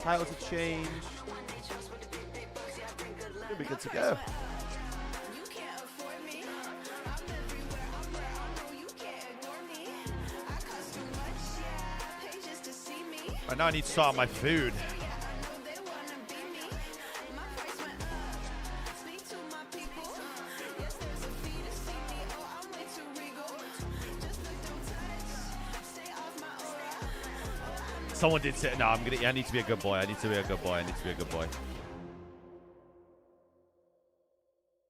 Titles have changed. We'll be good to go. Right now I need to sort out my food. Someone did say, no, I need to be a good boy. I need to be a good boy. I need to be a good boy.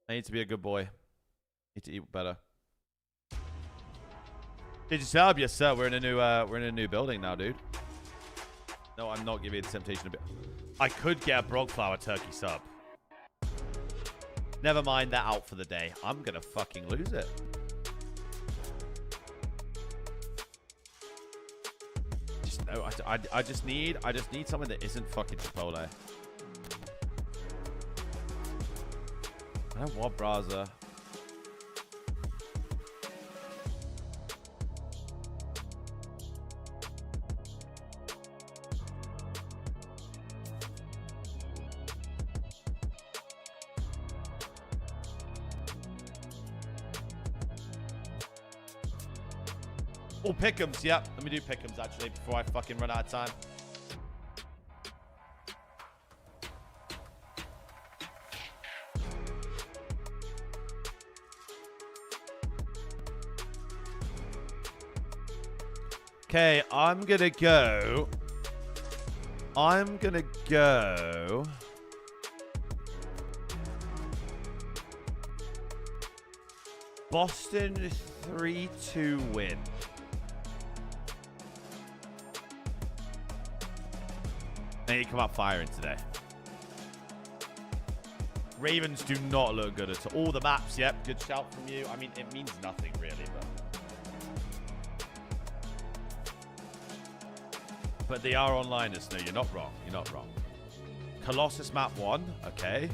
I need to be a good boy. Need to eat better. Did you sub? Yes, sir. We're in a new building now, dude. No, I'm not giving you the temptation to be. I could get a Brogflower turkey sub. Never mind that out for the day. I'm gonna fucking lose it. No, I just need something that isn't fucking Chipotle. I don't want Braza. Oh, pick'ems, yep. Let me do pick'ems, actually, before I fucking run out of time. Okay, I'm gonna go Boston 3-2 win. They need to come out firing today. Ravens do not look good at all. The maps, yep, good shout from you. I mean, it means nothing really, but they are onliners. No, you're not wrong. You're not wrong. Colossus map 1, okay.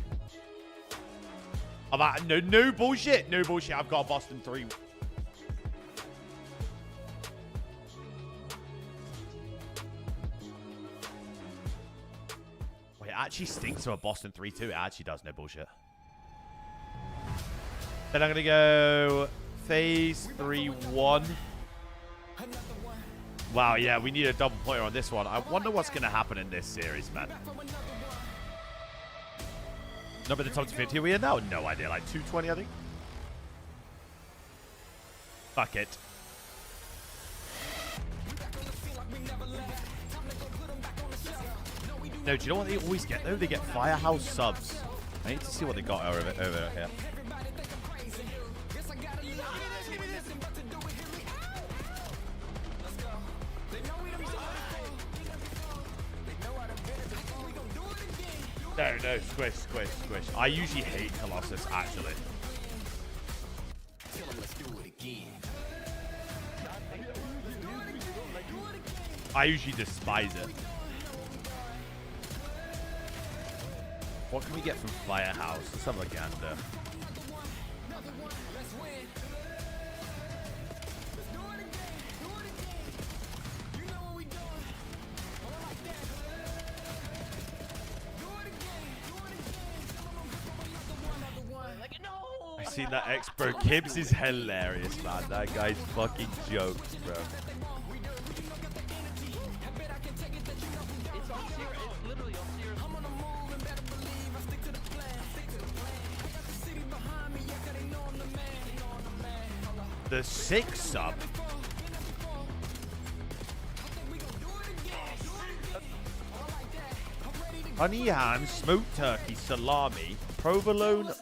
Oh, no bullshit. No bullshit. I've got a Boston 3. Actually stinks of a Boston 3-2. It actually does, no bullshit. Then I'm gonna go phase 3-1. Wow, yeah, we need a double pointer on this one. I wonder what's gonna happen in this series, man. Number the top 50 we are now? No idea, like 220, I think. Fuck it. No, do you know what they always get, though? They get Firehouse subs. I need to see what they got over here. No, squish. I usually hate Colossus, actually. I usually despise it. What can we get from Firehouse? Let's have a gander. I seen that X-Bro. Kibbs is hilarious, man. That guy's fucking jokes, bro. The 6 sub. Honey ham, smoked turkey, salami, provolone,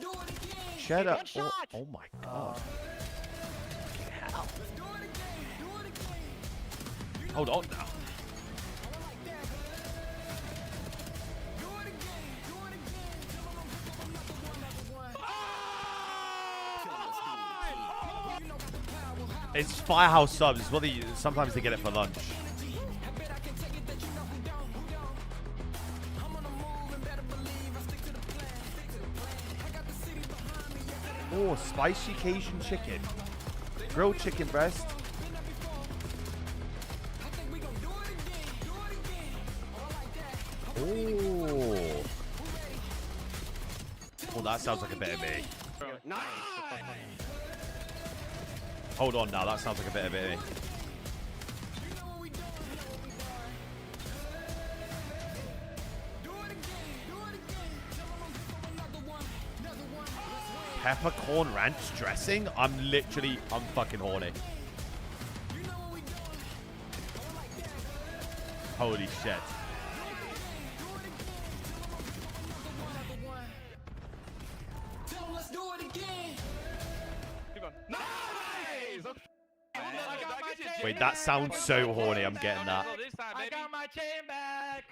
cheddar. Oh my god. Hell. Hold on now. It's Firehouse subs. It's what they sometimes they get it for lunch. Oh, spicy Cajun chicken, grilled chicken breast. Oh. Well, that sounds like a bit of me. Nice. Hold on now, that sounds like a bit of me. Peppercorn ranch dressing? I'm fucking horny. Holy shit. Wait, that sounds so horny. I'm getting that. I got my chain back.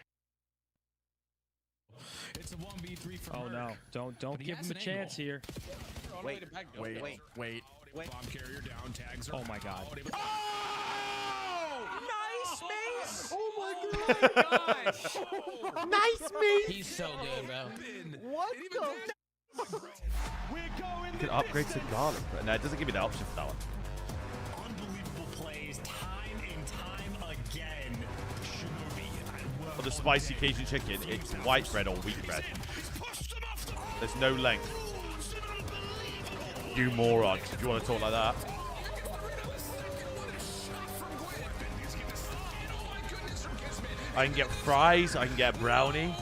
It's a 1v3 for Oh no! Don't give him a chance here. Wait. Bomb carrier down, tags are Oh my god! Nice, Mace. Oh my gosh! Nice me. He's so good, bro. What the? You can upgrade to garlic. No, it doesn't give me the option for that one. unbelievable plays time and time again. For the spicy Cajun chicken, it's white bread or wheat bread. There's no length. You moron. If you want to talk like that. I can get fries. I can get brownie.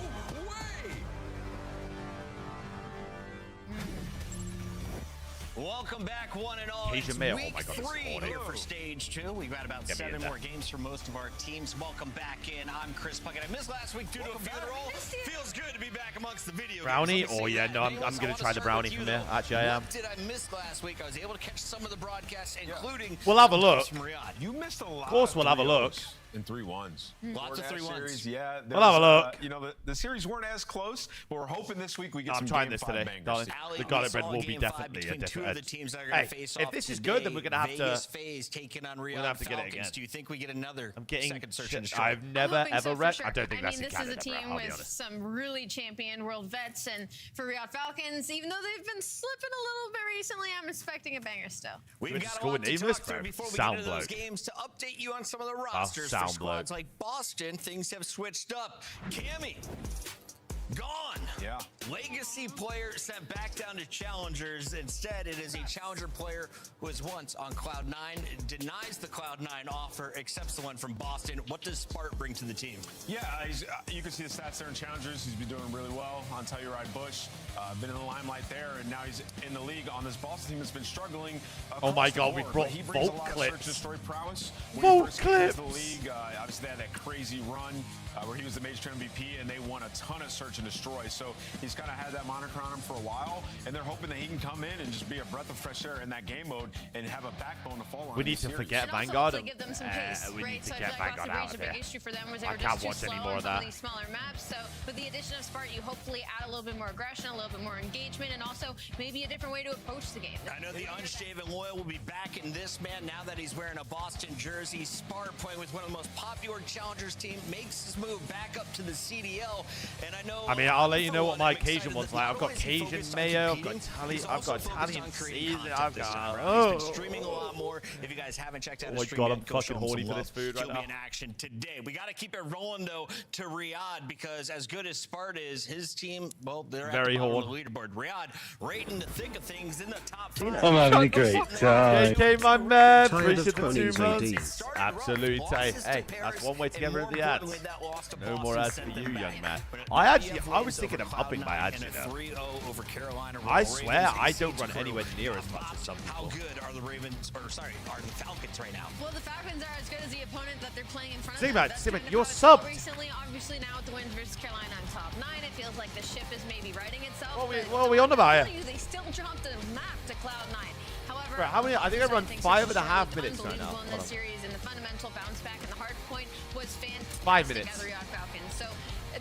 Welcome back, one and all. Cajun It's mayo. week Oh my God, this is 3 horny. here for stage 2. We've got about Get me in 7 there. more games for most of our teams. Welcome back in. I'm Chris Puckett. I missed last week due to a funeral. Feels good to be back amongst the video Brownie? games. Let me Oh see yeah, that. no, I'm Nicholas, I gonna wanna try the start brownie with from you, there. though. Actually, I am. What did I miss last week? I was able to catch some of the broadcasts, including We'll have a look. from Riyadh. You missed a lot. Of course, we'll have a look. In 3-1s. Lots of 3-1s. Series, yeah. We'll have a look. You know, the series weren't as close, but we're hoping this week we get some I'm trying game this 5 today, bangers. darling. Ali, The we garlic saw bread will be game 5 definitely a between two different of the edge. teams that are going to Hey, face if off this is today. good, then we're gonna have to- Vegas FaZe taking on Riyadh have to get it Falcons. again. Do you think we get another I'm getting second search shit. and destroy? I've never hoping ever so, for read. sure. I don't think I that's mean, in this Canada, is a bro. team I'll be with honest. some really champion world vets, and for Riyadh Falcons, even though they've been slipping a little bit recently, I'm expecting a banger still. We've Went to got school a lot with to Nameless, talk through bro. before we Sound get into those bloke. games. To update you on some of the rosters for sound squads bloke. like Boston, things have switched up. Cammy, gone. Yeah. Legacy player sent back down to challengers. Instead, it is a challenger player who was once on Cloud9, denies the Cloud9 offer, accepts the one from Boston. What does Spart bring to the team? Yeah, you can see the stats there in Challengers. He's been doing really well on Telluride Bush. Been in the limelight there, and now he's in the league on this Boston team that's been struggling. Oh my across the God, we board, brought but he brings a Volt lot of clips. search and destroy prowess. When Volt he first came into the clips. league, obviously they had that crazy run where he was the Major MVP, and they won a ton of search and destroy. So he's kind of had that moniker on him for a while, and they're hoping that he can come in and just be a breath of fresh air in that game mode and have a backbone to fall on. We in need the to series. forget And also Vanguard. hopefully give them some pace, We right? need to So I get feel like Vanguard Cross out the of Breach, a big here. issue for them was they I were can't just too watch any slow more on of some of that. these smaller maps. So with the addition of Spart, you hopefully add a little bit more aggression, a little bit more engagement, and also maybe a different way to approach the game. I know the unshaven Loyal will be back in this man now that he's wearing a Boston jersey. Spart playing with one of the most popular challengers team makes his move back up to the CDL. And I know. I mean, I'll let you for know one, what my I'm excited Cajun one's that like. not I've got only is he Cajun focused on mayo, I've competing, got he's I've also got focused Italian on creating seasoning, content I've this got. time around. Oh, He's been streaming a lot more. If you guys haven't checked out Oh his my stream God, yet, I'm go show fucking him horny some for love. this food right He'll now. be in action today. We got to keep it rolling though to Riyadh, because as good as Spart is, his team, well, they're Very at the bottom horny. of the leaderboard. Riyadh right in the thick of things in the top 5. I'm having a great time. JK, my man. Tired of Appreciate the 2 Tony's months. IDs. Absolute. Hey, that's one way to get rid of the ads. No more ads for you, young man. I was thinking of upping my ads, you know. I swear, I don't run anywhere near as much as some How people. good are the Ravens, or sorry, are the Falcons right now? Well, the Falcons are as good as the opponent that they're playing in front of Seaman, them. That's Seaman, kind of you're how it's felt subbed. recently. Obviously, now with the wins versus Carolina on top 9, it feels like the ship is maybe righting itself. What are we on about here? They still jumped the map to Cloud9. However, Bro, how many- I think I run things 5.5 have been minutes right now. unbelievable in Hold this on. series, and the fundamental bounce back and the hard point was fantastic 5 minutes. at the Riyadh Falcons. So,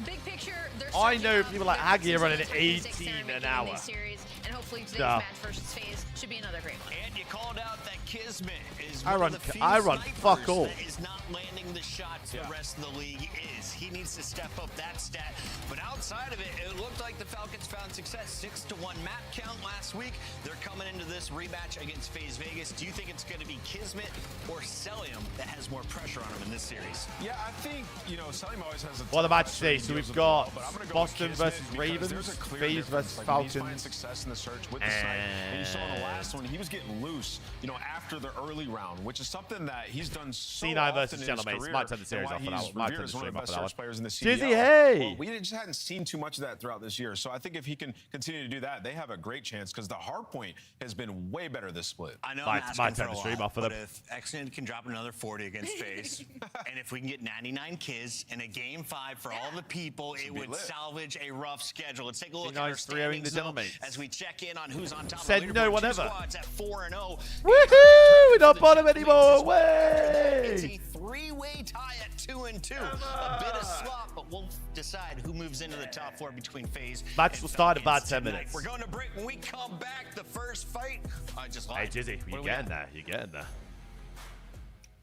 big picture, they're I certainly know have people the like Aggie are running differences in the tactics 18 they're an making in hour. these series, and hopefully today's Duh. match versus FaZe should be another great one. And you called out that Kismet is I one run- of the few I run snipers fuck all. that is not landing the shots the rest of the league is. He needs to step up that stat. But out outside of it, it looked like the Falcons found success. 6-1 map count last week. They're coming into this rematch against FaZe Vegas. Do you think it's going to be Kismet or Celium that has more pressure on him in this series? Yeah, I think, you know, Celium always has a What tough about shot today? shooting So we've deals got as well, but I'm gonna go Boston with Kismet versus because Ravens, there's a clear FaZe difference. versus Like, when he's Falcons. finding success in the search with the site, and you saw in the last one, he was getting loose, you know, after the early round, which is something that he's done so C9 often versus in his Gentlemen. career, Might turn the and series why off for that he's one. Might turn revered the as one of stream the off best for that search one. players in the Jizzy, CDL. hey! Well, we just hadn't seen too much of that throughout this year, so I think if he can continue to do that, they have a great chance because the hard point has been way better this split. I know Might- I'm might asking turn for a the stream lot, off for but them. if Exton can drop another 40 against FaZe, and if we can get 99 kills in a game 5 for all the people, it be would lit. salvage a rough schedule. Let's take a look C9's at our 3-0ing the standings though, gentlemen. as we check in on who's on top Said of the no leaderboard. one Two ever. squads at 4-0. Woohoo! Not bottom anymore. It's Way! a three-way tie at 2-2. A bit of slop, but we'll decide who moves into the top 4 between FaZe. Match and will start in about Falcons 10 tonight. minutes. We're going to break. When we come back, the first fight. I just Hey, lied. Jizzy, What you're do we getting got? there. You're getting there.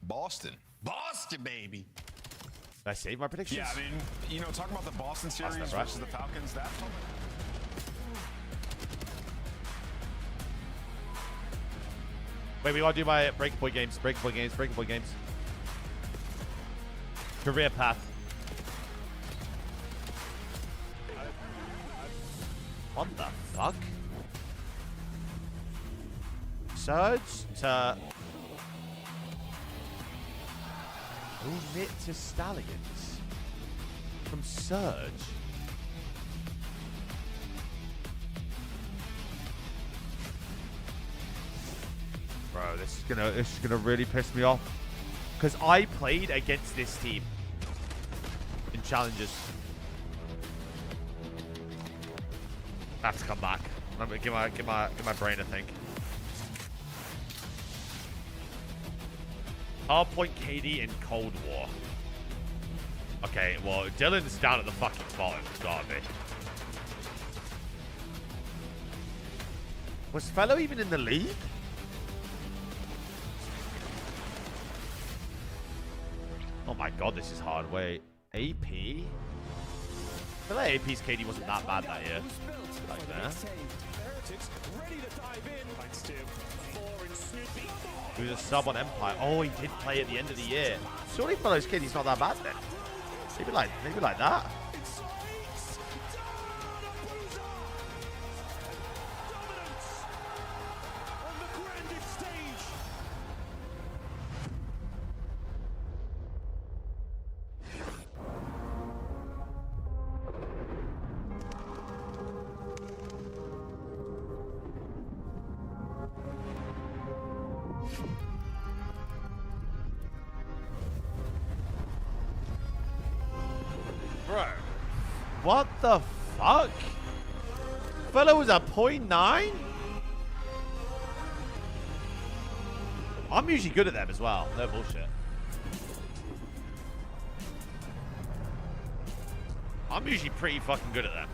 Boston. Boston, baby. Did I save my predictions? Yeah, I mean, you know, talking about the Boston series That's right. versus the Falcons, that Wait, we gotta do my breaking point games. Breaking point games. Breaking point games. Career path. What the fuck? Surge to... Knit to Stallions. From Surge. Bro, this is gonna really piss me off. Cause I played against this team in challenges. I have to come back. Let me give my brain a think. Hardpoint KD in Cold War. Okay, well, Dylan's down at the fucking bottom. It's gotta be. Was Fellow even in the league? Oh my god, this is hard. Wait, AP? I feel like AP's KD wasn't that bad that year. Like that. He was a sub on Empire. Oh, he did play at the end of the year. Surely Fellow's KD's not that bad then. Maybe like that. Bro, what the fuck? Fellow was a 0.9? I'm usually good at them as well. No bullshit. I'm usually pretty fucking good at them.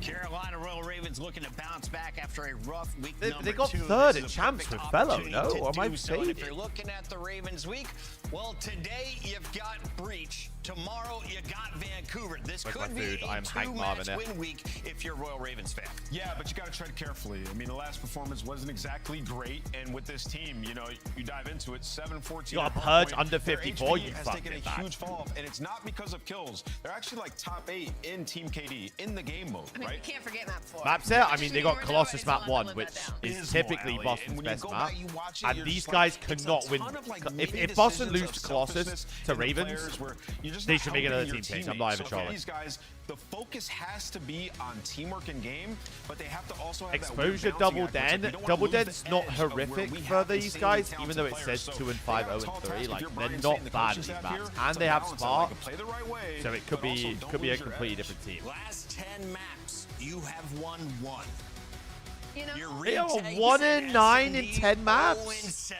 Carolina Royal Ravens looking to bounce back after a rough week. They got 2. third This at is a champs perfect with Fellow, opportunity no? Or to am I do so. And if fading? you're looking at the Ravens week, well, today you've got Breach. Tomorrow you got Vancouver. This Where's my could be food? I a am Hank two-match Marvin. win week if you're a Royal Ravens fan. Yeah, but you got to tread carefully. I mean, the last performance wasn't exactly great, and with this team, you know, you dive into it, 7-14. You got a at purge hardpoint. under Their 54, HP you has fucked taken it a back. huge fall off, and it's not because of kills. They're actually like top 8 in Team KD in the game mode, I mean, right? you can't forget map 4. Map set, I mean, they got Actually, Colossus we're map doing 1, it, which so let is Dismal, typically Ellie. Boston's And when you best go map. back, you watch it, And you're these just guys like, it's a cannot win. ton of, like, If mini Boston decisions loses of to Colossus selfishness to in the Ravens, players where you're just they not should make helping another your team change. I'm not teammates. even So for trolling. these guys, the focus has to be on teamwork and game, but they have to also have Exposure that weird double balancing act, den. which, like, Double you don't wanna den's lose the not edge of where horrific we for have these insanely guys, talented even though it players. says So 2 and they 5, got a 0 tall and 3. task if Like you're they're Brian not saying the bad coaching these staff maps, here and to they have balance it, Spark, like, play the right way, so it could but also be don't a lose your completely edge. different team. Last 10 maps, you have won 1. You know, Your They are retakes 1 at and 9 in S&D, 10 maps? 0-7.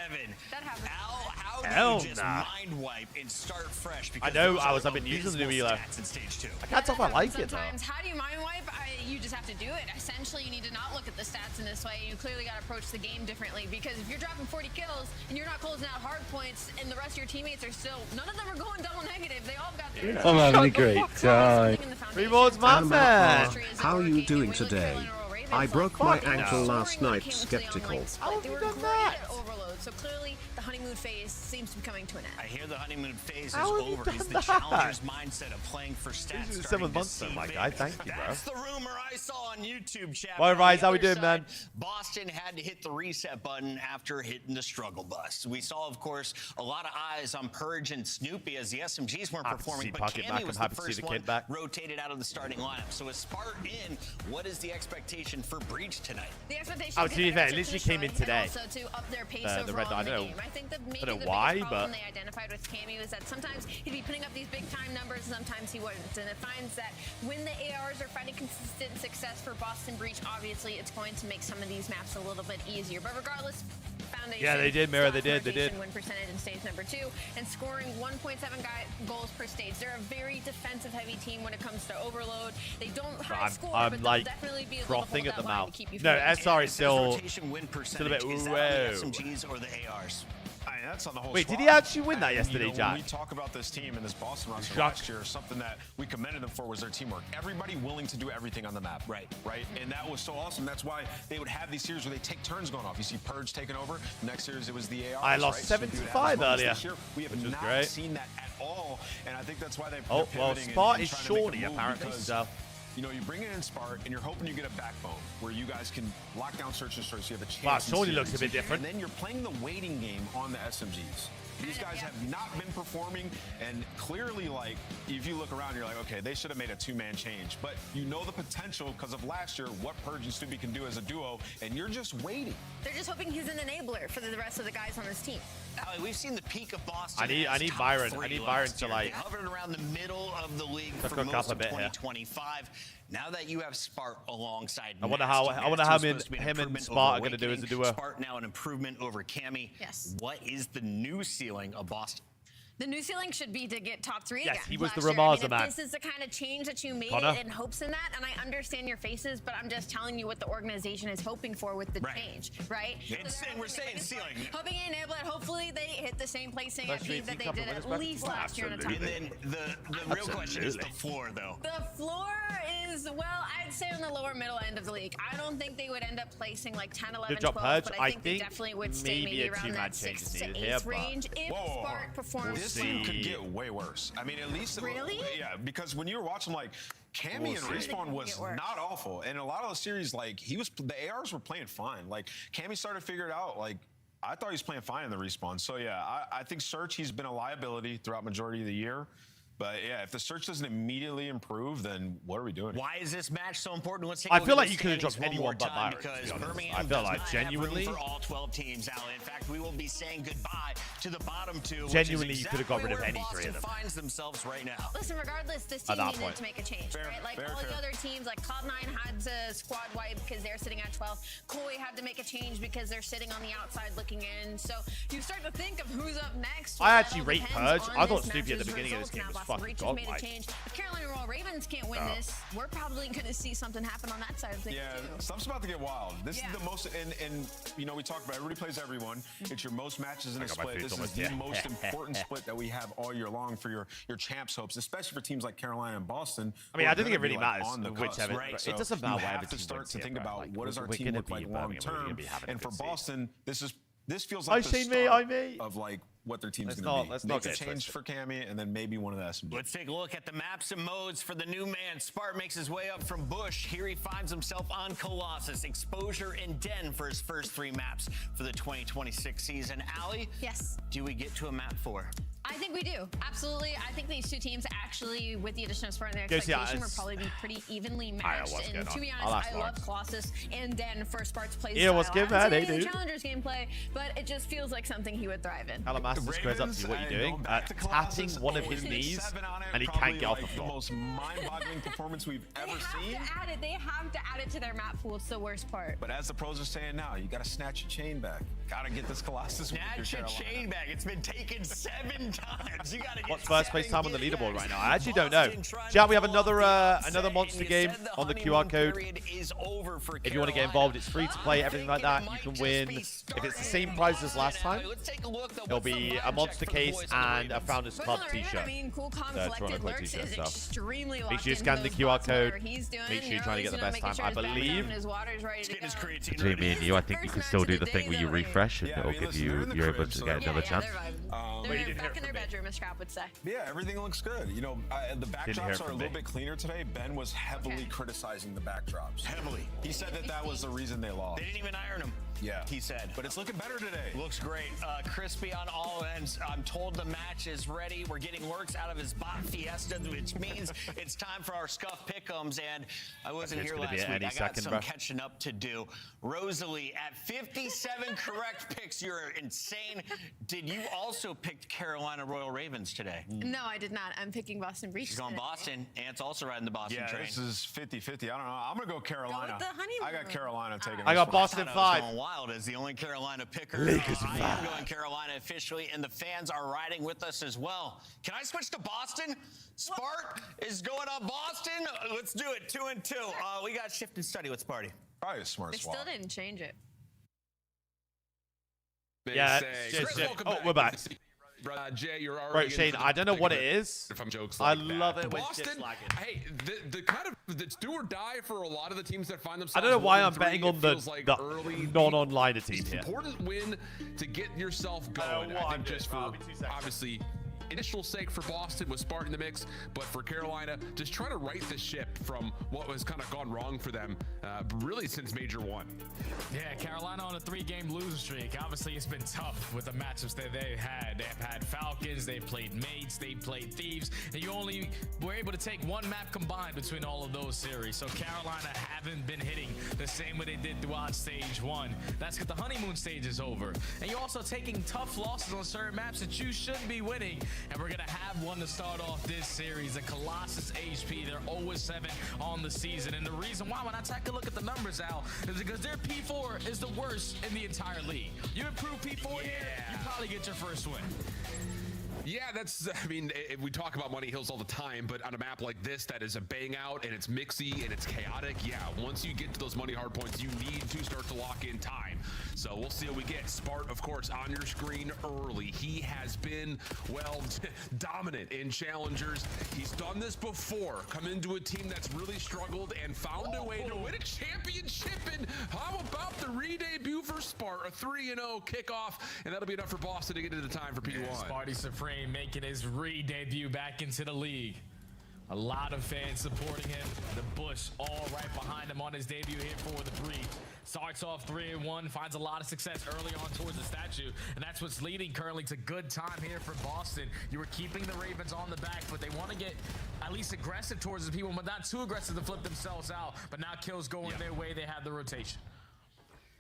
That happens. How Hell do you just nah. mind wipe and start fresh? I Because know, those I've been using the new abysmal Elo. stats in stage 2. I can't tell if I like it though. Sometimes, how do you mind wipe? You just have to do it. Essentially, you need to not look at the stats in this way. You clearly got to approach the game differently, because if you're dropping 40 kills and you're not closing out hard points and the rest of your teammates are still, none of them are going double negative. I'm having a great time. Rewards my man. How are you doing today? I broke my Fucking ankle hell. last night, skeptical. How have They you were done great that? at overload, so clearly the honeymoon phase seems to be coming to an end. I hear the honeymoon phase is How have you over. He's done the that? challenger's mindset of playing for stats. This is starting 7 to months, though, seep my in. guy. Thank you, bro. That's the rumor I saw on YouTube, chat. Why, On Rise, the how we other doing, man? side, Boston had to hit the reset button after hitting the struggle bus. We saw, of course, a lot of eyes on Purge and Snoopy as the SMGs weren't Happy to performing, see but Pocket Mac. Cammy I'm was the happy to see first the one kid back. rotated out of the starting lineup. So with Spart in, what is the expectation for Breach tonight? The expectation Oh, to be fair, it literally came in today. Also to up their pace The red overall in dot, the I know. game. I think that maybe I don't the know why, biggest problem but- they identified with Cammy was that sometimes he'd be putting up these big time numbers, and sometimes he wouldn't. And it finds that when the ARs are finding consistent success for Boston Breach, obviously it's going to make some of these maps a little bit easier. But regardless, Foundation. Yeah, they did, Mira, they slash did, they did. Foundation Win percentage in stage number 2 and scoring 1.7 goals per stage. They're a very defensive heavy team when it comes to overload. They don't high score, I'm but like they'll definitely be able to frothing hold at the that line mouth. to keep you No, from getting SR is His still rotation win still a bit percentage, is that whoa. on the SMGs or the ARs? I mean, that's on the whole Wait, did squad. he actually win that And, yesterday, you know, Jack? When we talk about this team and this Boston roster Jack. last year, something that we commended them for was their teamwork. Everybody willing to do everything on the map. Right. Right? And that was so awesome. That's why they would have these series where they take turns going off. You see Purge taking over. Next series, it was the ARs. I lost right? So you would have 75 those moments earlier, this year. We have which was not great. seen that at all. And I think that's why they're Oh, well, pivoting and- Spart and is trying to make a Shawnee, move apparently, because, so. You know, you bring it in Spart, and you're hoping you get a backbone where you guys can lock down search and destroy, so you have a chance. Wow, in Shawnee looks a series. bit different. And then you're playing the waiting game on the SMGs. These guys have not been performing, and clearly, like, if you look around, you're like, okay, they should have made a two-man change. But you know the potential because of last year, what Purge and Snoopy can do as a duo, and you're just waiting. They're just hoping he's an enabler for the rest of the guys on this team. Ali, we've seen the peak of Boston. I as need top Byron. three I need last Byron to, year. like, They hovered around the middle of the league Let's for go most cap a of bit here. 2025. Now that you have Spart alongside, I wonder Nats, how- Nats I wonder how was supposed to be an him and improvement Spart over are gonna do as a Awakening. duo. Spart now an improvement over Cammy. Yes. What is the new ceiling of Boston? The new ceiling should be to get top 3 Yes, again. he was the last year. I mean, Ramaza if man. This is the kind of change that you made Connor? in hopes in that, and I understand your faces, but I'm just telling you what the organization is hoping for with the Right. change, right? It's- So they're we're hoping saying to get ceiling. Spart, hoping to enable it. Hopefully they hit the same placing at Let's Peak that read they the did couple at minutes least back. last year in the top Absolutely. And 3. then the real question is the floor, though. The floor is, well, I'd say on the lower middle end of the league. I don't think they would end up placing like 10, 11, Good job, 12, Purge. but I think they definitely would stay maybe maybe a around two-man that change 6 is to needed 8 here, but- range if Whoa. Spart performs This well. team could get way worse. I mean, at least Really? Yeah, because when you were watching, like, Cammy We'll and see. Respawn was Get worse. not awful, and a lot of the series, like, the ARs were playing fine. Like, Cammy started to figure it out. Like, I thought he was playing fine in the Respawn. So yeah, I think Search, he's been a liability throughout majority of the year. But yeah, if the Search doesn't immediately improve, then what are we doing? Why is this match so important? Let's take I a look feel at like the you could have standings dropped one more anyone but time, Byron, to be because honest. Birmingham I feel does like not genuinely- have room for all 12 teams, Alan. In fact, we will be saying goodbye to the bottom 2. Genuinely, which is you could have got rid of exactly any where 3 of them. Boston finds themselves right now. Listen, regardless, this At team that needed point. to make a change, Fair, right? Like fair, all fair. the other teams, like Cloud9 had to squad wipe because they're sitting at 12. Koi had to make a change because they're sitting on the outside looking in. So you start to think of who's up next. I Well, actually that all rate depends Purge. on I thought this Snoopy at the match's beginning of this results. game Now was Boston fucking Breach has made a godlike. change. If Carolina Royal Ravens can't win Oh. this, we're probably going to see something happen on that side of things Yeah, too. stuff's about to get wild. This Yeah. is the most, and you know, we talked about everybody plays everyone. It's your most matches in a got my split. face This is almost, the yeah. most important split that we have all year long for your champs hopes, especially for teams like Carolina and Boston. I mean, who I are don't think it gonna be, really like, matters on the whichever- cusp, right? it So doesn't matter you whatever have to team start wins to here, think bro. about Like, what does our we're team gonna look be like in long Birmingham, we're gonna term. be having a And for good season. Boston, this feels I like the seen me, I start me. of like what their team's Let's going to be. not Make a get change twisted. for Cammy, and then maybe one of the SMGs. Let's take a look at the maps and modes for the new man. Spart makes his way up from Bush. Here he finds himself on Colossus, Exposure, and Den for his first 3 maps for the 2026 season. Allie, Yes. do we get to a map 4? I think we do. Absolutely. I think these two teams actually, with the addition of Spart and their Guess, yeah, expectation, will it's- probably be pretty evenly I don't know matched. what's And going to on. be I'll honest, ask I love Lawrence. Colossus and Den for Spart's play Yeah, what's style. good, I man? would Hey, say the dude. Challengers gameplay, but it just feels like something he would thrive in. Alamaster squares up to you. What are you doing? Going back to Tapping Colossus, one of his only knees, 7 on it, and he probably, can't get off the like, floor. The most mind-boggling performance we've They ever have seen. to add it. They have to add it to their map pool. It's the worst part. But as the pros are saying now, you got to snatch your chain back. Got to get this Colossus with your Snatch your Carolina. chain back. It's been taken 7 times. You got to get What's first place 7 time on the get leaderboard backs. right now? I actually don't know. Boston trying Chat, to we have pull off another the upset, another and monster you game said on the honeymoon QR code. period is over for If you want to get Carolina. involved, it's free to play, I'm everything like thinking that. it You can might win. just be If it's the starting same price as last now. time, Let's take a look, though. it'll What's the be a monster case and a Founders Club But Raven, t-shirt. I mean, Cool Toronto Collected Core Lurks t-shirt, is so. extremely Make locked sure you into scan the those QR bots, whatever code. he's doing. Make sure you're trying to get the best time. I believe. Getting his creatine Between ready. me and you, I think you can still do the thing where you refresh and Yeah, I it'll mean, give listen, you, they're in the you're able crib, to so get they're- another chance. They're back in their bedroom, as Crap would say. Yeah, everything looks good. You know, the hear backdrops are a from little me. bit cleaner today. Ben was heavily Okay. criticizing the backdrops. Heavily. He said that was the reason they lost. They didn't even iron him. Yeah. He said. But it's looking better today. Looks great. Crispy on all ends. I'm told the match is ready. We're getting lurks out of his bot fiesta, which means it's time for our scuff pick'ems. And I wasn't It's here gonna be last any week. I got second, some bro. catching up to do. Rosalie, at 57 correct picks, you're insane. Did you also pick Carolina Royal Ravens today? No, I did not. I'm picking Boston Breach. She's going today. Boston. Ant's also riding the Boston Yeah, train. this is 50-50. I don't know. I'm going to go Carolina. the honeymoon. I got Carolina taking I got this one. Boston I thought I was 5. going wild as the only Carolina picker. Lakers I am 5. going Carolina officially, and the fans are riding with us as well. Can I switch to Boston? Spart is going on Boston. Let's do it. 2 and 2. We got shift and study. Let's party. Probably a smart They swap. still didn't change it. Yeah, Chris, shit. welcome Oh, back. we're back. Jay, you're already Right, in Shane, for the I don't know what it thick of is. From jokes I like that. love it when Boston, shit's lagging. hey, the kind of the do or die for a lot of the teams that find themselves. I don't know why 1 I'm and 3, betting it on the, feels like the early non-online team It's here. important win to get yourself I don't going. know what I I'm think just doing. for I'll be 2 seconds. obviously initial sake for Boston with Spartan in the mix, but for Carolina, just trying to right the ship from what was kind of gone wrong for them, really since Major 1. Yeah, Carolina on a 3-game losing streak. Obviously, it's been tough with the matchups that they've had. They've had Falcons, they've played Mates, they've played Thieves, and you only were able to take 1 map combined between all of those series. So Carolina haven't been hitting the same way they did throughout stage 1. That's because the honeymoon stage is over. And you're also taking tough losses on certain maps that you shouldn't be winning. And we're going to have one to start off this series, the Colossus HP. They're 0-7 on the season. And the reason why, when I take a look at the numbers, Al, is because their P4 is the worst in the entire league. You improve P4 here, you probably get your first win. Yeah, that's, I mean, we talk about Money Hills all the time, but on a map like this that is a bang out and it's mixy and it's chaotic, yeah, once you get to those money hard points, you need to start to lock in time. So we'll see what we get. Spart, of course, on your screen early. He has been, well, dominant in challengers. He's done this before, come into a team that's really struggled and found a way to win a championship. And how about the re-debut for Spart? A 3-0 kickoff, and that'll be enough for Boston to get into time for P1. Sparty Supreme making his re-debut back into the league. A lot of fans supporting him. The Bush all right behind him on his debut here for the Breach. Starts off 3-1, finds a lot of success early on towards the statue, and that's what's leading currently to good time here for Boston. You were keeping the Ravens on the back, but they want to get at least aggressive towards the people, but not too aggressive to flip themselves out. But now kills going their way. They have the rotation.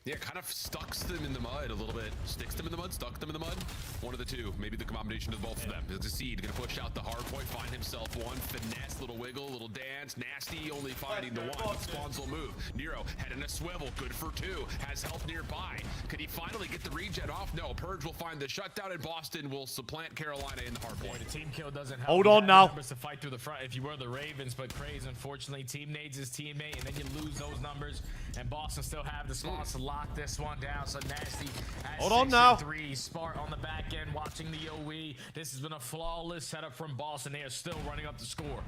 Yeah, kind of stucks them in the mud a little bit. Sticks them in the mud, stuck them in the mud. One of the two. Maybe the combination of both of them. It's a seed. Gonna push out the hard point, find himself one. Finesse, little wiggle, little dance. Nasty, only finding the one. Spawns will move. Nero, head in a swivel. Good for 2. Has health nearby. Could he finally get the regen off? No. Purge will find the shutdown, and Boston will supplant Carolina in the hard point. The team kill doesn't help. Hold You on have now. numbers to fight through the front if you were the Ravens, but Craze, unfortunately, team nades his teammate, and then you lose those numbers. And Boston still have the spawns to lock this one down. So Nasty has Hold on now. 3. Spart on the back end watching the OE. This has been a flawless setup from Boston. They are still running up the score.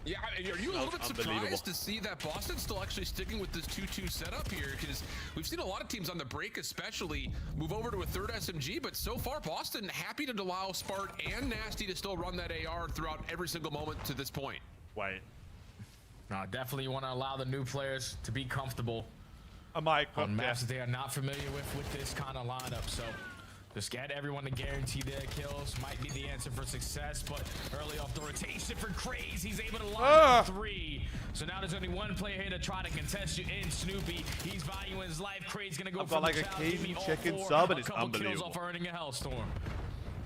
Yeah, are you a little bit Unbelievable. surprised to see that Boston's still actually sticking with this 2-2 setup here? Because we've seen a lot of teams on the break especially move over to a 3rd SMG, but so far Boston happy to allow Spart and Nasty to still run that AR throughout every single moment to this point. Wait. Definitely want to allow the new players to be comfortable Am I on maps that they are not familiar with this kind of lineup. So just get everyone to guarantee their kills might be the answer for success, but early off the rotation for Craze, he's able to line up 3. So now there's only one player here to try to contest you in Snoopy. He's valuing his life. Craze gonna go I've for got the like a challenge. Give me Cajun all chicken 4. sub and A it's couple kills unbelievable. off earning a Hellstorm.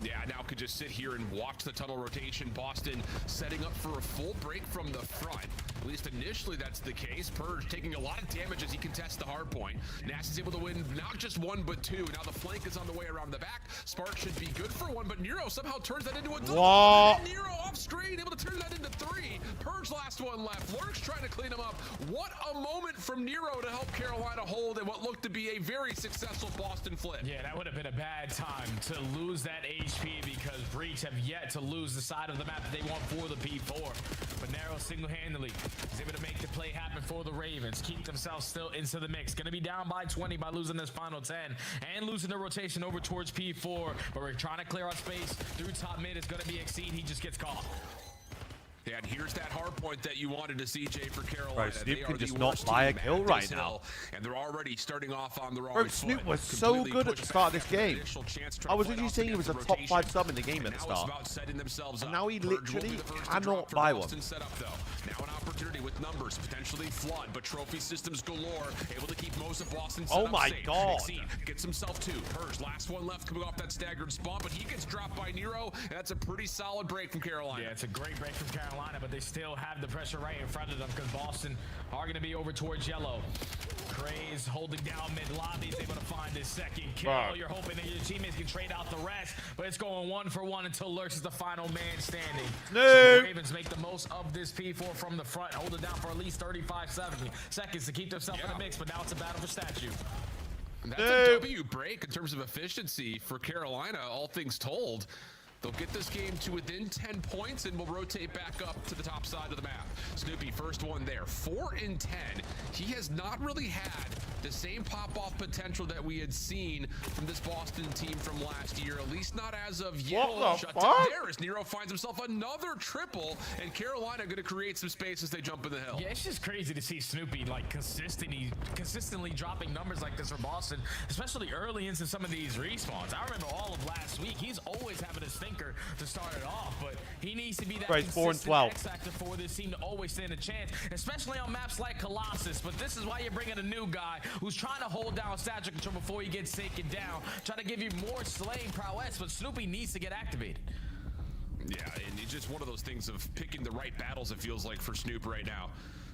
Yeah, now could just sit here and watch the tunnel rotation. Boston setting up for a full break from the front. At least initially that's the case. Purge taking a lot of damage as he contests the hard point. Nasty's able to win not just 1, but 2. Now the flank is on the way around the back. Spart should be good for 1, but Nero somehow turns that into a double. What? And Nero off screen, able to turn that into 3. Purge Purge last one left. Lurk's trying to clean him up. What a moment from Nero to help Carolina hold in what looked to be a very successful Boston flip. Yeah, that would have been a bad time to lose that HP because Breach have yet to lose the side of the map that they want for the P4. But Nero single-handedly is able to make the play happen for the Ravens, keep themselves still into the mix. Gonna be down by 20 by losing this final 10 and losing the rotation over towards P4. But we're trying to clear our space through top mid. It's gonna be Exceed. He just gets caught. Yeah, and here's that hard point that you wanted to see, Jay, for Carolina. Bro, Snoop They can are just the not worst buy a team kill at right this now. hill, and they're already starting off on the wrong Bro, foot. Snoop was so Completely good at the pushed start of back this game. initial chance to try I to was fight literally off saying he was against a the top 5 rotation, sub in the game and at the now it's start. about setting themselves And up. now he Purge will be literally the first to cannot drop for buy one. Boston set up, though. Now an opportunity with numbers, potentially flood, but trophy systems galore, able to keep most of Boston set Oh up my safe. God. Exceed gets himself 2. Purge, last one left coming off that staggered spawn, but he gets dropped by Nero, and that's a pretty solid break from Carolina. Yeah, it's a great break from Carolina, but they still have the pressure right in front of them because Boston are going to be over towards yellow. Craze holding down mid lobby is able to find his second kill. Bro. You're hoping that your teammates can trade out the rest, but it's going 1 for 1 until Lurks is the final man standing. No. So the Ravens make the most of this P4 from the front, hold it down for at least 35 seconds to keep themselves in the mix, but now it's a battle for statue. That's a W break in terms of efficiency for Carolina, all things told. They'll get this game to within 10 points and will rotate back up to the top side of the map. Snoopy, first one there. 4 in 10. He has not really had the same pop-off potential that we had seen from this Boston team from last year, at least not as of yet. What the Shut fuck? down there as Nero finds himself another triple, and Carolina going to create some space as they jump in the hill. Yeah, it's just crazy to see Snoopy like consistently dropping numbers like this for Boston, especially early into some of these respawns. I remember all of last week, he's always having a stinker to start it off, but he needs to be that Right, 4 and consistent 12. X factor for this team to always stand a chance, especially on maps like Colossus. But this is why you're bringing a new guy who's trying to hold down statue control before he gets taken down, trying to give you more slaying prowess, but Snoopy needs to get activated. Yeah, and it's just one of those things of picking the right battles, it feels like, for Snoop right now.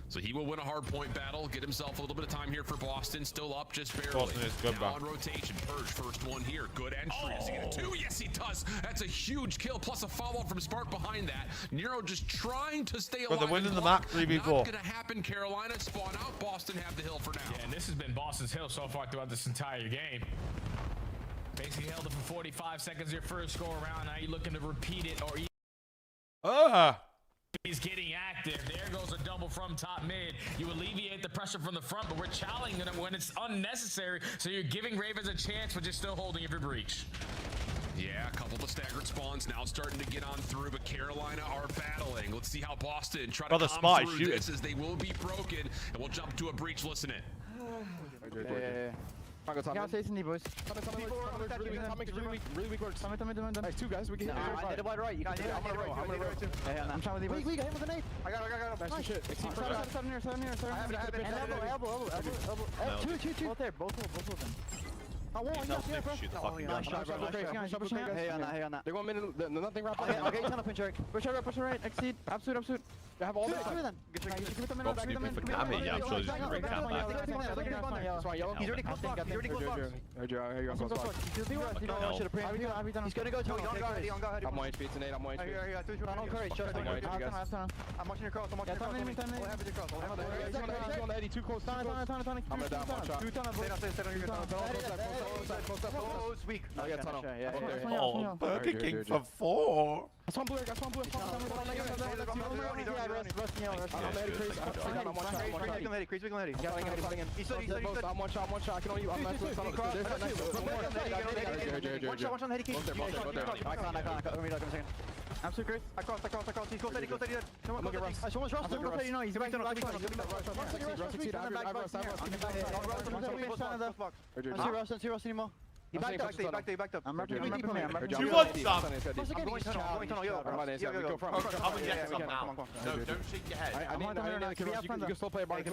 So he will win a hard point battle, get himself a little bit of time here for Boston. Still up just barely. Boston is good, now bro. on rotation. Purge, first one here. Good entry. Does he get a 2? Yes, he does. That's a huge kill, plus a follow-up from Spark behind that. Nero just trying to stay alive. they're winning and the block. map 3v4. Not gonna happen. Carolina spawn out. Boston have the hill for now. Yeah, and this has been Boston's hill so far throughout this entire game. Basically held it for 45 seconds your first go around. Now you're looking to repeat it, or he's getting active. There goes a double from top mid. You alleviate the pressure from the front, but we're challenging them when it's unnecessary. So you're giving Ravens a chance, but you're still holding every breach. Yeah, a couple of staggered spawns now starting to get on through, but Carolina are battling. Let's see how Boston try to Brother come Spy through shooting. this as they will be broken, and we'll jump to a breach. Listen in. Really weak words. Nice, 2 guys. We can hit I did it wide right. You got it. I'm gonna roll. I'm trying with you. Weak, hit with an 8. I got it. Nice shit. 7 here. I have it. Elbow. 2. Both there. Both of them. I won. Shoot the fucking gun. Hey on that. They're going mid. Nothing right behind. Okay, turn up pinch right. Push right. Exceed. Absolute. They have all the time. Rob Snoopy for Cammy. Yeah, I'm sure he's going to bring Cam back. He's already close box. He's gonna go to it. I'm 1 HP tonight. I'm 1 HP. I'm watching your cross. I'm gonna down 1 shot. Close, weak. I got tunnel. Oh, Burger King for 4. That's one blue. I'm 1 shot. I can only. I'm absolute great. I crossed. He's close. I'm looking at Russ. Someone's Russ. He's back tunnel. I see Russ anymore. He backed up. I'm repping him. You want some? I'm going tunnel. Yo. Come and get some now. No, don't shake your head. I need you can slow play, Barney.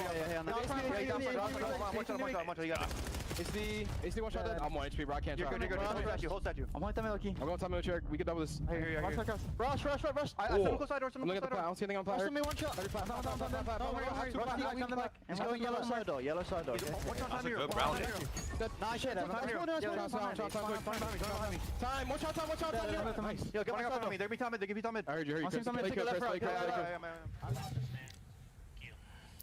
AC, one shot dead. I'm 1 HP, bro. I can't try. You're good. Hold statue. I'm going to tell me, I'm going to tell me chair. We can double this. Here. Rush. I someone close side door. I'm looking at the plat. I don't see anything on plat. Rush me one shot. He's going yellow side door. That's a good round. Nice shit. Time. One shot. Yo, get one shot on me. They give me time mid. I heard you.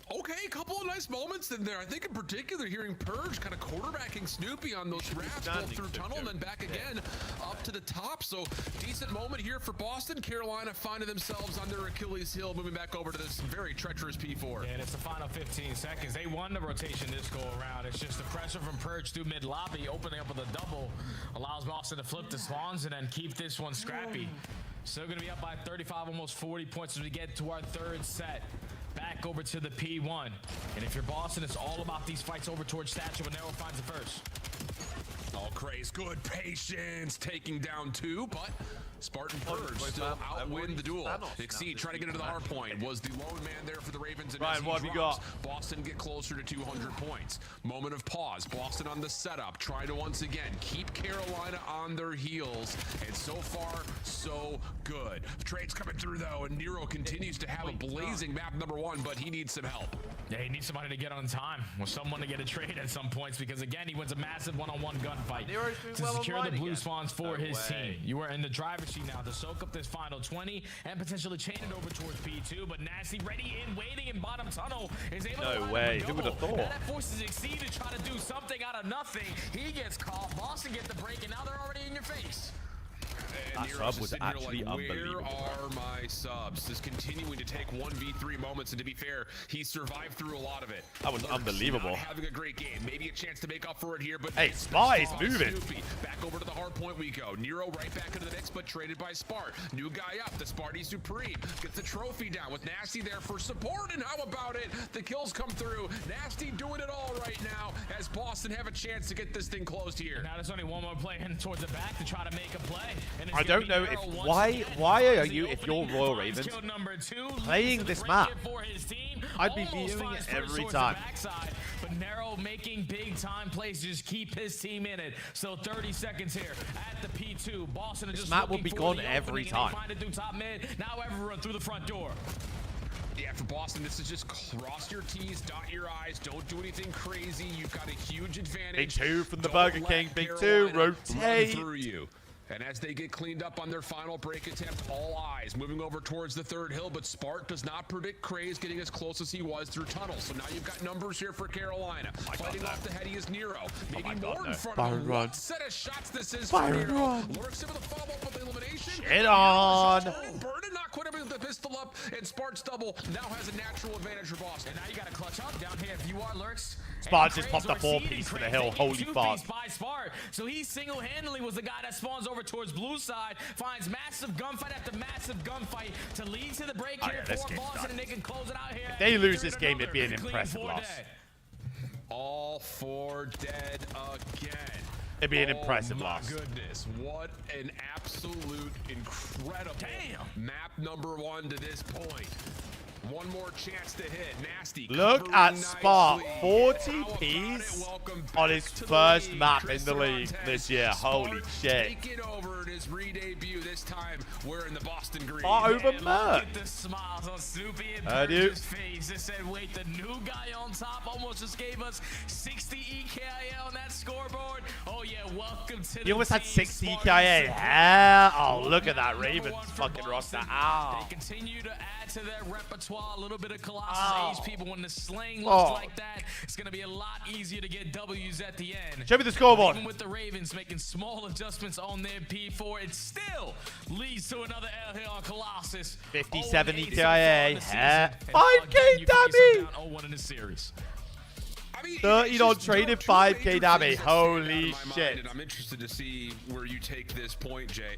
Okay, a couple of nice moments in there. I think in particular hearing Purge kind of quarterbacking Snoopy on those wraps, both through tunnel and then back again up to the top. So decent moment here for Boston. Carolina finding themselves on their Achilles heel, moving back over to this very treacherous P4. Yeah, and it's the final 15 seconds. They won the rotation this go around. It's just the pressure from Purge through mid lobby, opening up with a double, allows Boston to flip the spawns and then keep this one scrappy. Still going to be up by 35, almost 40 points as we get to our third set. Back over to the P1. And if you're Boston, it's all about these fights over towards Statue, but Nero finds it first. All Craze, good patience, taking down 2, but Spartan Purge still outwin the duel. Exceed trying to get into the hard point. Was the lone man there for the Ravens. And Ryan, what have you got? Boston get closer to 200 points. Moment of pause. Boston on the setup, trying to once again keep Carolina on their heels. And so far, so good. Trades coming through though, and Nero continues to have a blazing map number 1, but he needs some help. Yeah, he needs somebody to get on time, or someone to get a trade at some points, because again, he wins a massive one-on-one gunfight to secure the blue spawns for his team. You are in the driver's seat now to soak up this final 20 and potentially chain it over towards P2, but Nasty ready in, waiting in bottom tunnel is able to No way, who would have thought? That forces Exceed to try to do something out of nothing. He gets caught, Boston gets the break, and now they're already in your face. That sub was actually unbelievable. Where are my subs? Is continuing to take 1v3 moments, and to be fair, he survived through a lot of it. That was unbelievable. Not having a great game. Maybe a chance to make up for it here, but hey, Spy's moving. Snoopy. Back over to the hard point we go. Nero right back into the mix, but traded by Spart. New guy up, the Sparty Supreme. Gets the trophy down with Nasty there for support, and how about it? The kills come through. Nasty doing it all right now as Boston have a chance to get this thing closed here. Now there's only one more play heading towards the back to try to make a play. And I don't know if why are you, if you're Royal Ravens, playing this map? I'd be viewing it every time. But Nero making big time plays to just keep his team in it. So 30 seconds here at the P2. Boston is just map will be gone every time. Find it through top mid. Now everyone through the front door. Yeah, for Boston, this is just cross your T's, dot your I's, don't do anything crazy. You've got a huge advantage. Big 2 from the Burger King. Big 2, rotate. Through you. And as they get cleaned up on their final break attempt, all eyes moving over towards the third hill, but Spart does not predict Craze getting as close as he was through tunnel. So now you've got numbers here for Carolina. Fighting off the head, he is Nero. Maybe more in front of him. What set of shots this is for Nero. Lurks in with a follow-up with the elimination. Shit on. Burden not quite able to the pistol up, and Spart's double now has a natural advantage for Boston. And now you got to clutch up down here if you are Lurks. Spart just popped a 4-piece for the hill. Holy fuck. By Spart. So he single-handedly was the guy that spawns over towards blue side, finds massive gunfight after massive gunfight to lead to the break here for Boston, and they can close it out here. If they lose this game, it'd be an impressive loss. All 4 dead again. It'd be an impressive loss. Goodness, what an absolute incredible map number 1 to this point. One more chance to hit. Nasty. Look at Spart, 40 piece on his first map in the league this year. Holy shit. Take it over in his re-debut. This time we're in the Boston green. Over Look at the smiles on Snoopy and Purge's face. It said, wait, the new guy on top almost just gave us 60 EKIA on that scoreboard. Oh yeah, welcome to the You almost had 60 EKIA. Hell, oh, look at that Ravens fucking roster. Ow. They continue to add to their repertoire a little bit of Colossus age people. When the slaying looks like that, it's going to be a lot easier to get W's at the end. Show me the scoreboard. Even with the Ravens making small adjustments on their P4, it still leads to another L here on Colossus. 57 EKIA. 5K damage. 0-1 in the series. 30 on traded, 5K damage. Holy shit. I'm interested to see where you take this point, Jay.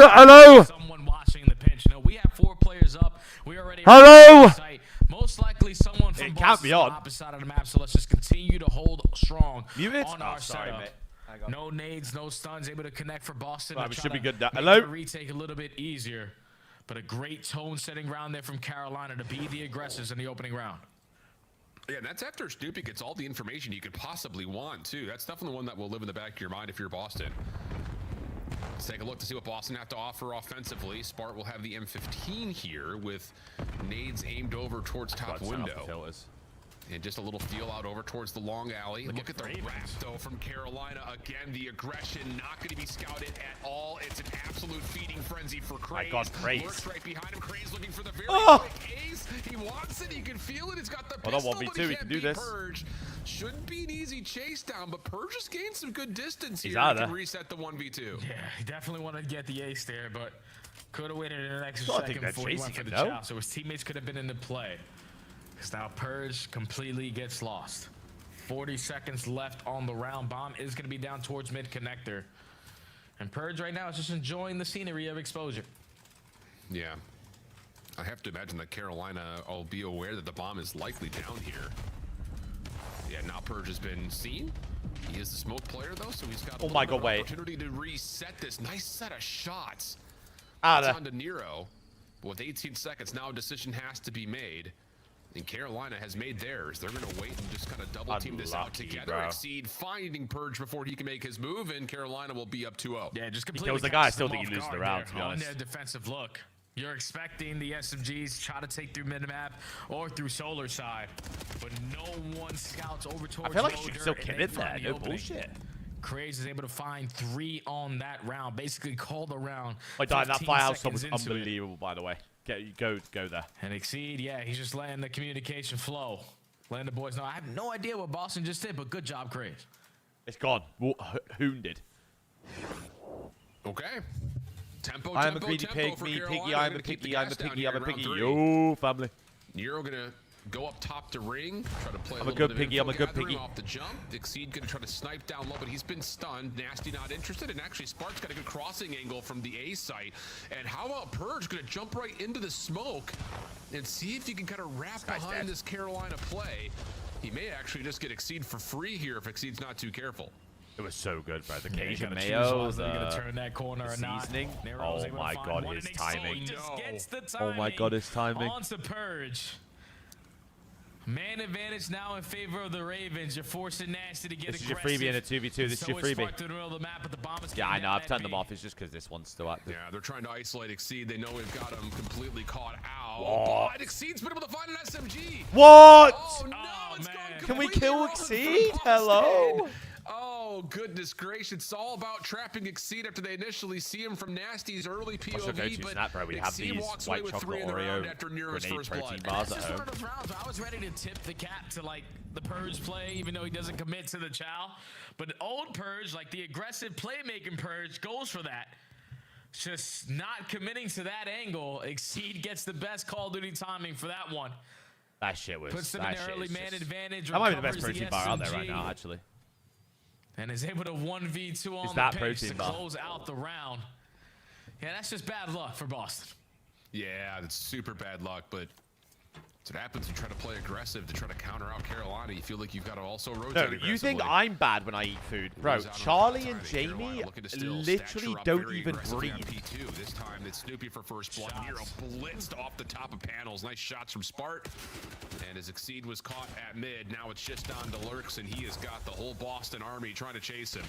Hello. Someone watching the pinch. You know, we have 4 players up. We already. Hello. Most likely someone from It can't Boston be on on. the opposite side of the map. So let's just continue to hold strong Mute. on Oh, our sorry, setup. mate. No nades, no stuns, able to connect for Boston. Right, to we try should be to good now. make Hello? the retake a little bit easier. But a great tone-setting round there from Carolina to be the aggressors in the opening round. Yeah, and that's after Snoopy gets all the information you could possibly want, too. That's definitely one that will live in the back of your mind if you're Boston. Let's take a look to see what Boston have to offer offensively. Spart will have the M15 here with nades aimed over towards top window. And just a little feel out over towards the long alley. Look at the wrap, though, from Carolina. Again, the aggression not going to be scouted at all. It's an absolute feeding frenzy for Craze. I got Craze. Lurks right behind him. Craze looking for the very quick ace. He wants it. He can feel it. He's got the pistol, but he can't beat Purge. Shouldn't be an easy chase down, but Purge has gained some good distance here. He can reset the 1v2. Yeah, he definitely wanted to get the ace there, but could have waited an extra second before he went for the chop, so his teammates could have been in the play. Now Purge completely gets lost. 40 seconds left on the round. Bomb is going to be down towards mid connector. And Purge right now is just enjoying the scenery of exposure. Yeah. I have to imagine that Carolina will be aware that the bomb is likely down here. Yeah, now Purge has been seen. He is the smoke player, though, so he's got a opportunity to reset this. Nice set of shots. It's on to Nero. With 18 seconds, now a decision has to be made. And Carolina has made theirs. They're going to wait and just kind of double team this out together. Exceed finding Purge before he can make his move, and Carolina will be up 2-0. Yeah, just completely. Kills the guy. I still think he loses the round, to be honest. On their defensive look. You're expecting the SMGs try to take through mid-map or through solar side, but no one scouts over towards. I feel like you can still commit that. No bullshit. Craze is able to find 3 on that round. Basically, call the round. My God, that firehouse was unbelievable, by the way. Go there. And Exceed, yeah, he's just letting the communication flow. Letting the boys know. I have no idea what Boston just did, but good job, Craze. It's gone. Hounded. Okay. Tempo, I'm a greedy pig, me piggy, I'm a piggy, I'm a piggy, I'm a piggy. Yo, family. Nero gonna go up top to ring, try to play I'm a good piggy, I'm a good piggy. Off the jump. Exceed gonna try to snipe down low, but he's been stunned. Nasty not interested, and actually Spark's got a good crossing angle from the A site. And how about Purge gonna jump right into the smoke and see if he can kind of wrap behind this Carolina play. He may actually just get Exceed for free here if Exceed's not too careful. It was so good, bro. The Cajun mayo, the turn that corner or seasoning. Not. Oh my God, his timing. Timing. Oh my God, his timing. On to Purge. Man advantage now in favor of the Ravens. You're forcing Nasty to get aggressive. This is your freebie in a 2v2. This is your freebie. Yeah, I know. I've turned them off. It's just because this one's still active. Yeah, they're trying to isolate Exceed. They know we've got him completely caught out. But Exceed's been able to find an SMG. What? Oh, no, it's gone Can we kill Exceed? Hello? Oh, goodness gracious. It's all about trapping Exceed after they initially see him from Nasty's early POV. But snap, bro. We have these walks away with 3 in the round after Nero's first blood. Bars at home. One of those rounds where I was ready to tip the cap to like the Purge play, even though he doesn't commit to the chow. But old Purge, like the aggressive playmaking Purge, goes for that. Just not committing to that angle. Exceed gets the best Call of Duty timing for that one. That shit was. Puts them in an early man advantage. That might be the best protein bar out there right now, actually. And is able to 1v2 on the pace to close out the round. Yeah, that's just bad luck for Boston. Yeah, it's super bad luck, but that's what happens. You try to play aggressive to try to counter out Carolina. You feel like you've got to also rotate. No, you think I'm bad when I eat food, bro? Charlie and Jamie literally don't even breathe. This time it's Snoopy for first blood. Nero blitzed off the top of panels. Nice shots from Spart. And as Exceed was caught at mid, now it's just on to Lurks, and he has got the whole Boston army trying to chase him.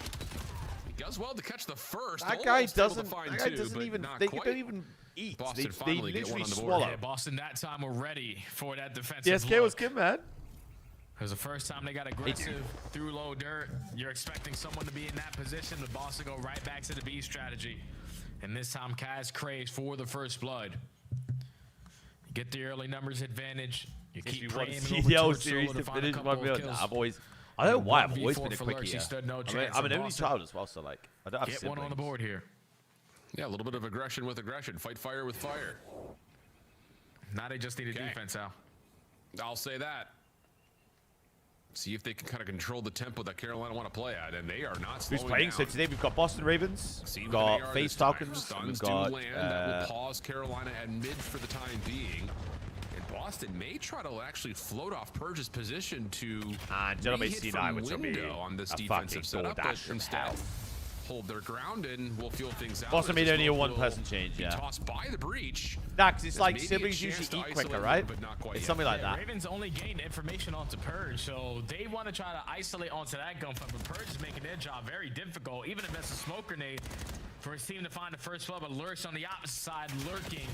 He does well to catch the first. That guy doesn't. That guy doesn't even. They don't even eat. Boston they literally swallow. Yeah, Boston that time were ready for that defensive. DSK was good, man. It was the first time they got aggressive through low dirt. You're expecting someone to be in that position, but Boston go right back to the B strategy. And this time, Kaz Craze for the first blood. You get the early numbers advantage. You keep praying CDL series to finish my meal. I've always. I don't know why. I've always been a quickie. I'm an only child as well, so like I don't have siblings. Get one on the board here. Yeah, a little bit of aggression with aggression. Fight fire with fire. Now they just need a defense, Al. I'll say that. See if they can kind of control the tempo that Carolina want to play at, and they are not slowing Who's playing? down. So today we've got Boston Ravens, we've got Face Falcons, we've got that will pause Carolina at mid for the time being. And Boston may try to actually float off Purge's position to Gentleman C9, which will be on this a defensive setup, but instead hold their ground, and we'll feel things out. Boston made only a Smoke will one-person change, be yeah. Tossed by the breach. Nah, because it's There's like maybe a siblings chance usually to eat isolate quicker, one, right? but not quite It's yet. something like that. Ravens only gained information onto Purge, so they want to try to isolate onto that gunfight, but Purge is making their job very difficult, even if that's a smoke grenade for his team to find the first blood, but Lurks on the opposite side, lurking.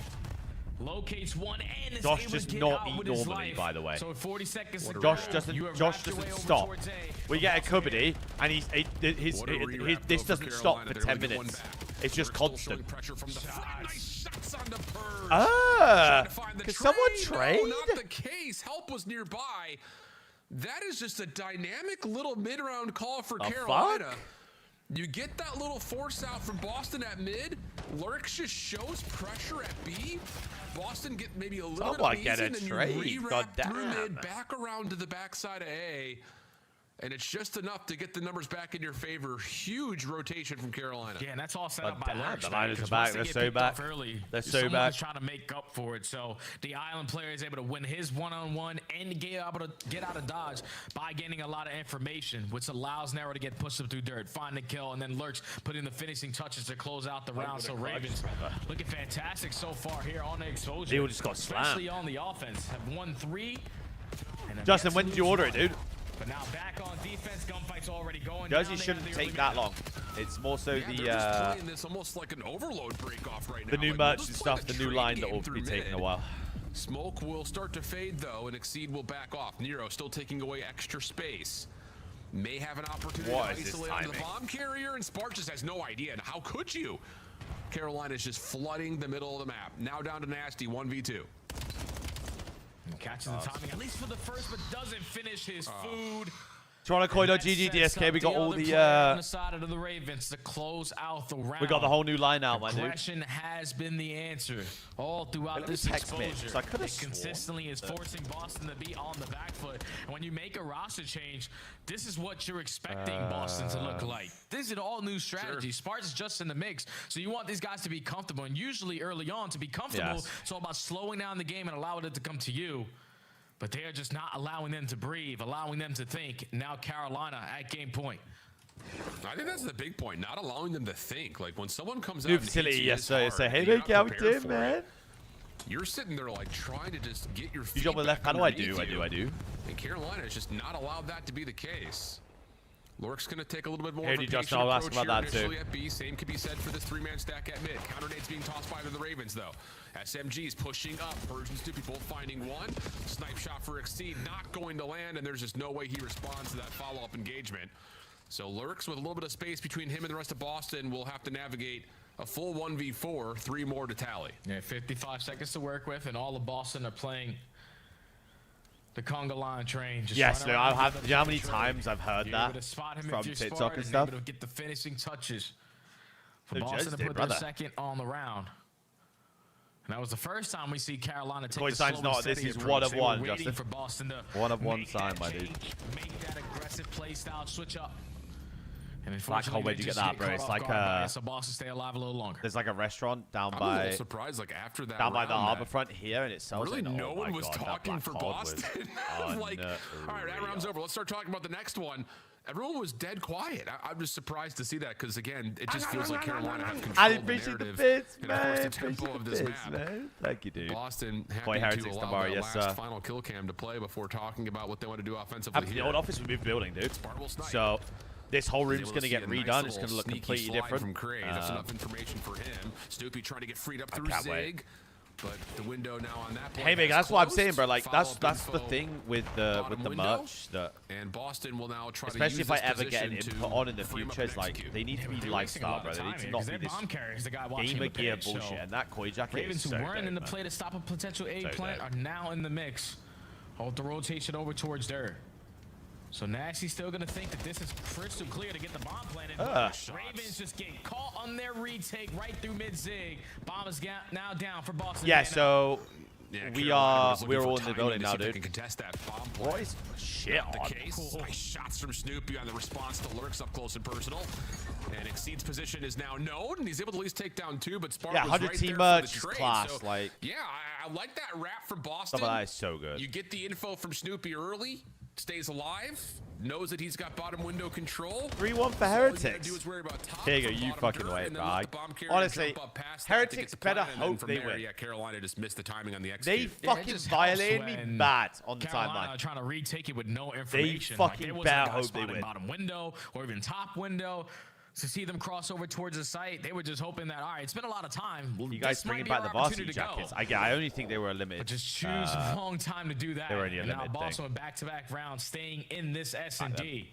Locates one and is Josh able does to get not out eat with his normally, life. by the way. So 40 seconds to Josh go. doesn't. You have Josh wrapped your way doesn't over stop. towards A. We get a cupboardy, and this What a rewrap, though, for doesn't stop Carolina. for They're 10 gonna get one minutes. back. It's just Lurks still showing constant. pressure from the front. Nice shots on the Purge. Ah, Trying to find the could someone trade? trade? No, not the case. Help was nearby. That is just a dynamic little mid-round call for The Carolina. fuck? You get that little force out from Boston at mid. Lurks just shows pressure at B. Boston get maybe a little Someone bit get uneasy, a and then trade. you rewrap through Goddamn. mid, back around to the backside of A. And it's just enough to get the numbers back in your favor. Huge rotation from Carolina. Yeah, and that's all set Oh, up by damn, Lurks. the right? Niners are 'Cause back. once they They're get so picked back. off early, They're so someone back. is trying to make up for it. So the Island player is able to win his one-on-one and get able to get out of dodge by gaining a lot of information, which allows Nero to get pushed up through dirt, find the kill, and then Lurks putting the finishing touches to close out the round. So Ravens looking fantastic so far here on the exposure. They all just got slammed. Especially on the offense. Have won 3. And have Justin, yet when to did you lose order it, one. dude? But now back on defense, gunfight's already going Jersey down. They shouldn't have the take early that minute. long. It's more so Yeah, they're just the playing this almost like an overload break off right now. the new Like, we'll merch just and play stuff, the new trade line that game will through be taking a mid. while. Smoke will start to fade though, and Exceed will back off. Nero still taking away extra space. May have an opportunity What to is this isolate onto the timing? bomb carrier, and Spark just has no idea. And how could you? Carolina's just flooding the middle of the map. Now down to Nasty, 1v2. Catches the timing, at least for the first, but doesn't finish his food. TorontoCoin.gg, DSK, we got all the on the the side of the Ravens to close out the round. we got the whole new line out, my dude. Aggression has been the answer all throughout Let me this text me, exposure. 'cause I could've It sworn consistently is forcing Boston to be on the back foot. And when you make a roster change, this is what you're expecting Boston to look like. This is an all-new strategy. Sparks is just in the mix, so you want these guys to be comfortable. And usually early on, to be comfortable, Yes. it's all about slowing down the game and allowing it to come to you. But they are just not allowing them to breathe, allowing them to think. Now Carolina at game point. I think that's the big point, not allowing them to think. Like when someone comes out New and hits facility, you yes this sir. hard, Say, hey and you're mate, not how we prepared doing, for man? it, you're sitting there like trying to just get your feet You got my left back hand. I underneath do, I you. do, I do. And Carolina has just not allowed that to be the case. Lurk's going to take a little bit more Hey, of a dude, Justin, patient I'll ask approach about here that too. initially at B. Same could be said for this three-man stack at mid. Counter nades being tossed by to the Ravens, though. SMG's pushing up. Persian Stoopy both finding one. Snipe shot for Exceed, not going to land, and there's just no way he responds to that follow-up engagement. So Lurks, with a little bit of space between him and the rest of Boston, will have to navigate a full 1v4, 3 more to tally. Yeah, 55 seconds to work with, and all of Boston are playing the conga line train. Just Yes, running no, around I've had. together, You know how many trade. times I've heard You're that able to spot him from if you're TikTok smart and and stuff? able to get the finishing touches for Dude, Boston Jez to did, put brother. their second on the round. And that was the first time we see Carolina take Coin the sign's slow and not, this steady is approach. one of They were one, waiting Justin. for Boston to One of one make sign, that my dude. change, make that aggressive play style switch up. And Like, unfortunately, where'd they you get just that, bro? caught It's off like, guard by it, so Boston stay alive a little longer. There's like a restaurant down I'm a little by surprised, like after that down by the round, harbor that front here, and it sells really it. no Oh one my was God, that talking black for cod was Boston. like, all right, that round's over. Let's start talking about the next one. Everyone was dead quiet. I'm just surprised to see that because, again, it just feels like Carolina have I controlled the appreciate the narrative bits, and, of course, man. the tempo of this Appreciate the map. bits, man. Thank you, dude. Boston Boy, happy Heretics to allow tomorrow, that yes, last sir. final kill cam to play before talking about what they want to do offensively After the here. old office, we moved building, dude. Spark will snipe. So this whole He's room's able going to see get a nice redone. It's little going to look sneaky completely slide different. From Craig. That's enough information for him. Snoopy trying to get freed up through can't Zig. wait. But the window now on that point Hey, Meg, has that's what I'm closed. saying, bro. Like that's Follow-up the info thing with the bottom window. merch that, And Boston will now try especially to use if I this ever get an position input to on in the frame up future, and is like execute. they need to be They're wasting a lifestyle, lot bro. of They need time to here, not 'cause be their this bomb carrier is the guy watching gamer the gear pitch, bullshit. so And that koi jacket Ravens is who so weren't in the dope, play to stop a potential A So plant dope. are now in the mix. Hold the rotation over towards dirt. So Nasty's still going to think that this is crystal clear to get the bomb planted. Ravens just get caught on their retake right through mid-zig. Bomb is now down for Boston. Yeah, so Yeah, we're Carolina was looking all for in the timing building to now, see if they dude. can contest that bomb What play. is shit Not the on? case. Nice shots from Snoopy on the response to Lurks up close and personal. And Exceed's position is now known, and he's able to at least take down 2, but Spark Yeah, was 100 right team there for merch the is trade. class, So, like- yeah, I like that wrap from Boston. Stuff like that is so good. You get the info from Snoopy early, stays alive, knows that he's got bottom window control. 3-1 for Heretics. Here you go, you fucking wait, bro. Honestly, Heretics better hope they win. Yeah, Carolina just missed the timing on the execute. They fucking violated me bad on the Carolina timeline. Trying to retake it with no information. They fucking like, better hope they win. Bottom window or even top window. To see them cross over towards the site, they were just hoping that, all right, it's been a lot of time. You guys bringing back the varsity jackets. I only think they were a limited. But just choose a long time to do that. They were only a and now limited Boston thing. with back-to-back rounds, staying in this S&D.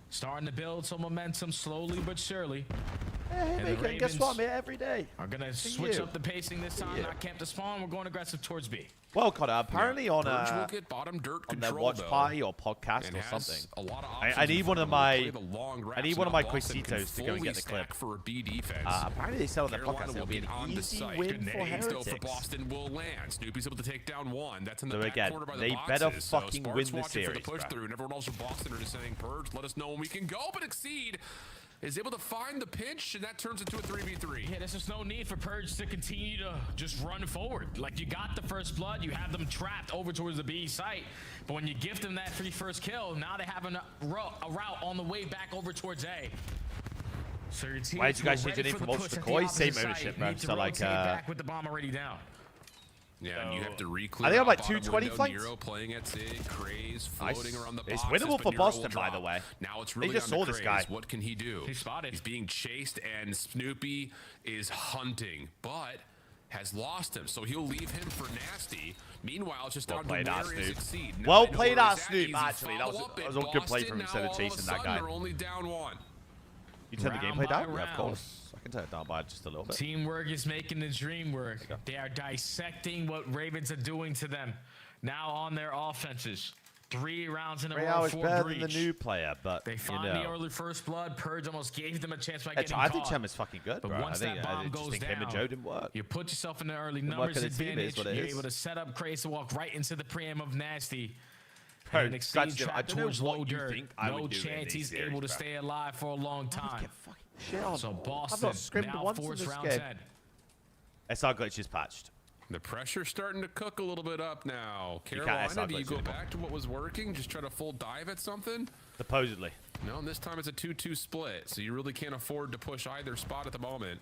Starting to build some momentum slowly but surely. Hey, Megan, guess what? I'm here every day. Are going to switch up the pacing this time, not camp to spawn. We're going aggressive towards B. Well, Connor, apparently on Purge will get bottom dirt on their control, watch though, party or podcast and or has something. a lot of I options need in one front of him to my play the long I wraps. need one of Now my Boston can Quicitos to go and fully get the clip. stack for a B defense. Apparently they said on their Carolina podcast will it'll be get an on the easy site. win Good for names, though, for Heretics. Boston will land. Snoopy's able to take down one. That's in the So back again, corner by the they boxes. better So fucking Sparks win the watching for series, the push bro. through, and everyone else from Boston are just saying, Purge, let us know when we can go. But Exceed is able to find the pinch, and that turns into a 3v3. Yeah, there's just no need for Purge to continue to just run forward. Like, you got the first blood, you have them trapped over towards the B site, but when you gift them that free first kill, now they have a route on the way back over towards A. So your team Why did you guys change your name from Ultra to Koi? Same ownership, bro. So like, back with the bomb already down. Yeah, and you have to re-clear. I think I'm like bottom 220 window. flanks. Nero playing at Sig, Craze Nice. floating around the It's boxes, winnable but for Nero will Boston, by the drop. way. Now it's They really just on to saw this Craze. guy. What can he do? He's spotted. He's being chased, and Snoopy is hunting, but has lost him, so he'll leave him for Nasty. Meanwhile, it's just Well down played to out, where is Snoop. Exceed. Now Well they know played where out, he's at. Snoop, Easy actually. That was follow-up, a and good play Boston from him instead of now all chasing a that sudden guy. are only down one. You turn the Round gameplay by down? Yeah, of round. course. I can turn it down by just a little bit. Teamwork is making the dream work. They are dissecting what Ravens are doing to them. Now on their offenses. 3 rounds in a row Real is for better Breach. than the new player, but They you find the know. early first blood. Purge almost gave them a chance by I getting think caught. Chem is fucking good, But bro. once I that bomb just goes think him and down, Joe didn't work. you put yourself in an early Didn't work numbers on the team, it is advantage. what it You're is. able to set up Craze to walk right into the preem of Nasty. Bro, And Exceed Scratch, I trapped don't know towards what low you dirt. think I No would do in chance these he's series, able to bro. stay alive for a long time. Get fucking shit on. So I've Boston not scrimmed now once in forced this round game. 10. SR glitch is patched. The pressure's starting to cook a little bit up now. can't Carolina, SR do you glitch go anymore. back to what was working? Just try to full dive at something? Supposedly. No, and this time it's a 2-2 split, so you really can't afford to push either spot at the moment.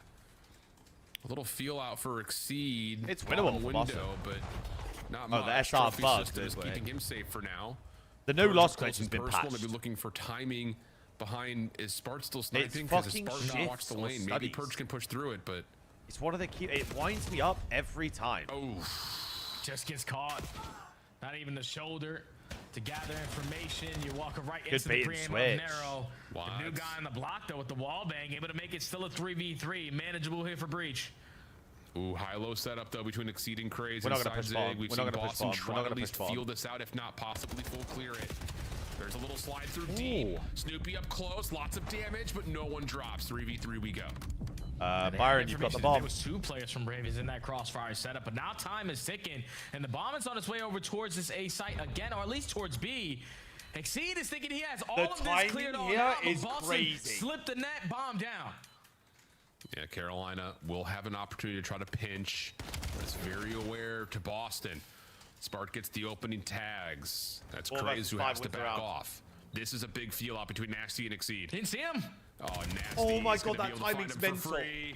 A little feel out for Exceed. It's bottom winnable for window, Boston. but not Oh, much. the SR Trophy bug system is is keeping him safe for now. The no Purge loss up close glitch has and been personal, patched. Maybe looking for timing behind. Is Spart still sniping? fucking Spark not watch the shifts or lane. Maybe studies. Purge can push through it, but It's one of the key. It winds me up every time. oh, Just gets caught. Not even the shoulder to gather information. You're walking right Good into the bait and preem switch. of Narrow. The new guy on the block, though, with the wall bang, able to make it still a 3v3. Manageable here for Breach. ooh, high-low setup though between Exceeding Craze We're and not gonna push Zig. bomb. We've We're seen not gonna push Boston bomb. We're try not to gonna at least push bomb. feel this out, if not possibly full clear it. There's a little slide through deep. Ooh. Snoopy up close, lots of damage, but no one drops. 3v3 we go. Byron, you've got the Information that bomb. There was 2 players from Ravens in that crossfire setup, but now time is ticking, and the bomb is on its way over towards this A site again, or at least towards B. Exceed is thinking he has all The of this timing cleared all here out, but is Boston crazy. slipped the net bomb down. Yeah, Carolina will have an opportunity to try to pinch, but it's very aware to Boston. Spark gets the opening tags. That's Well, Craze that's who 5 has to wins back around. off. This is a big feel out between Nasty and Exceed. Didn't see him. Oh, Nasty. Oh my is God, gonna that be able to timing's find him for mental. free.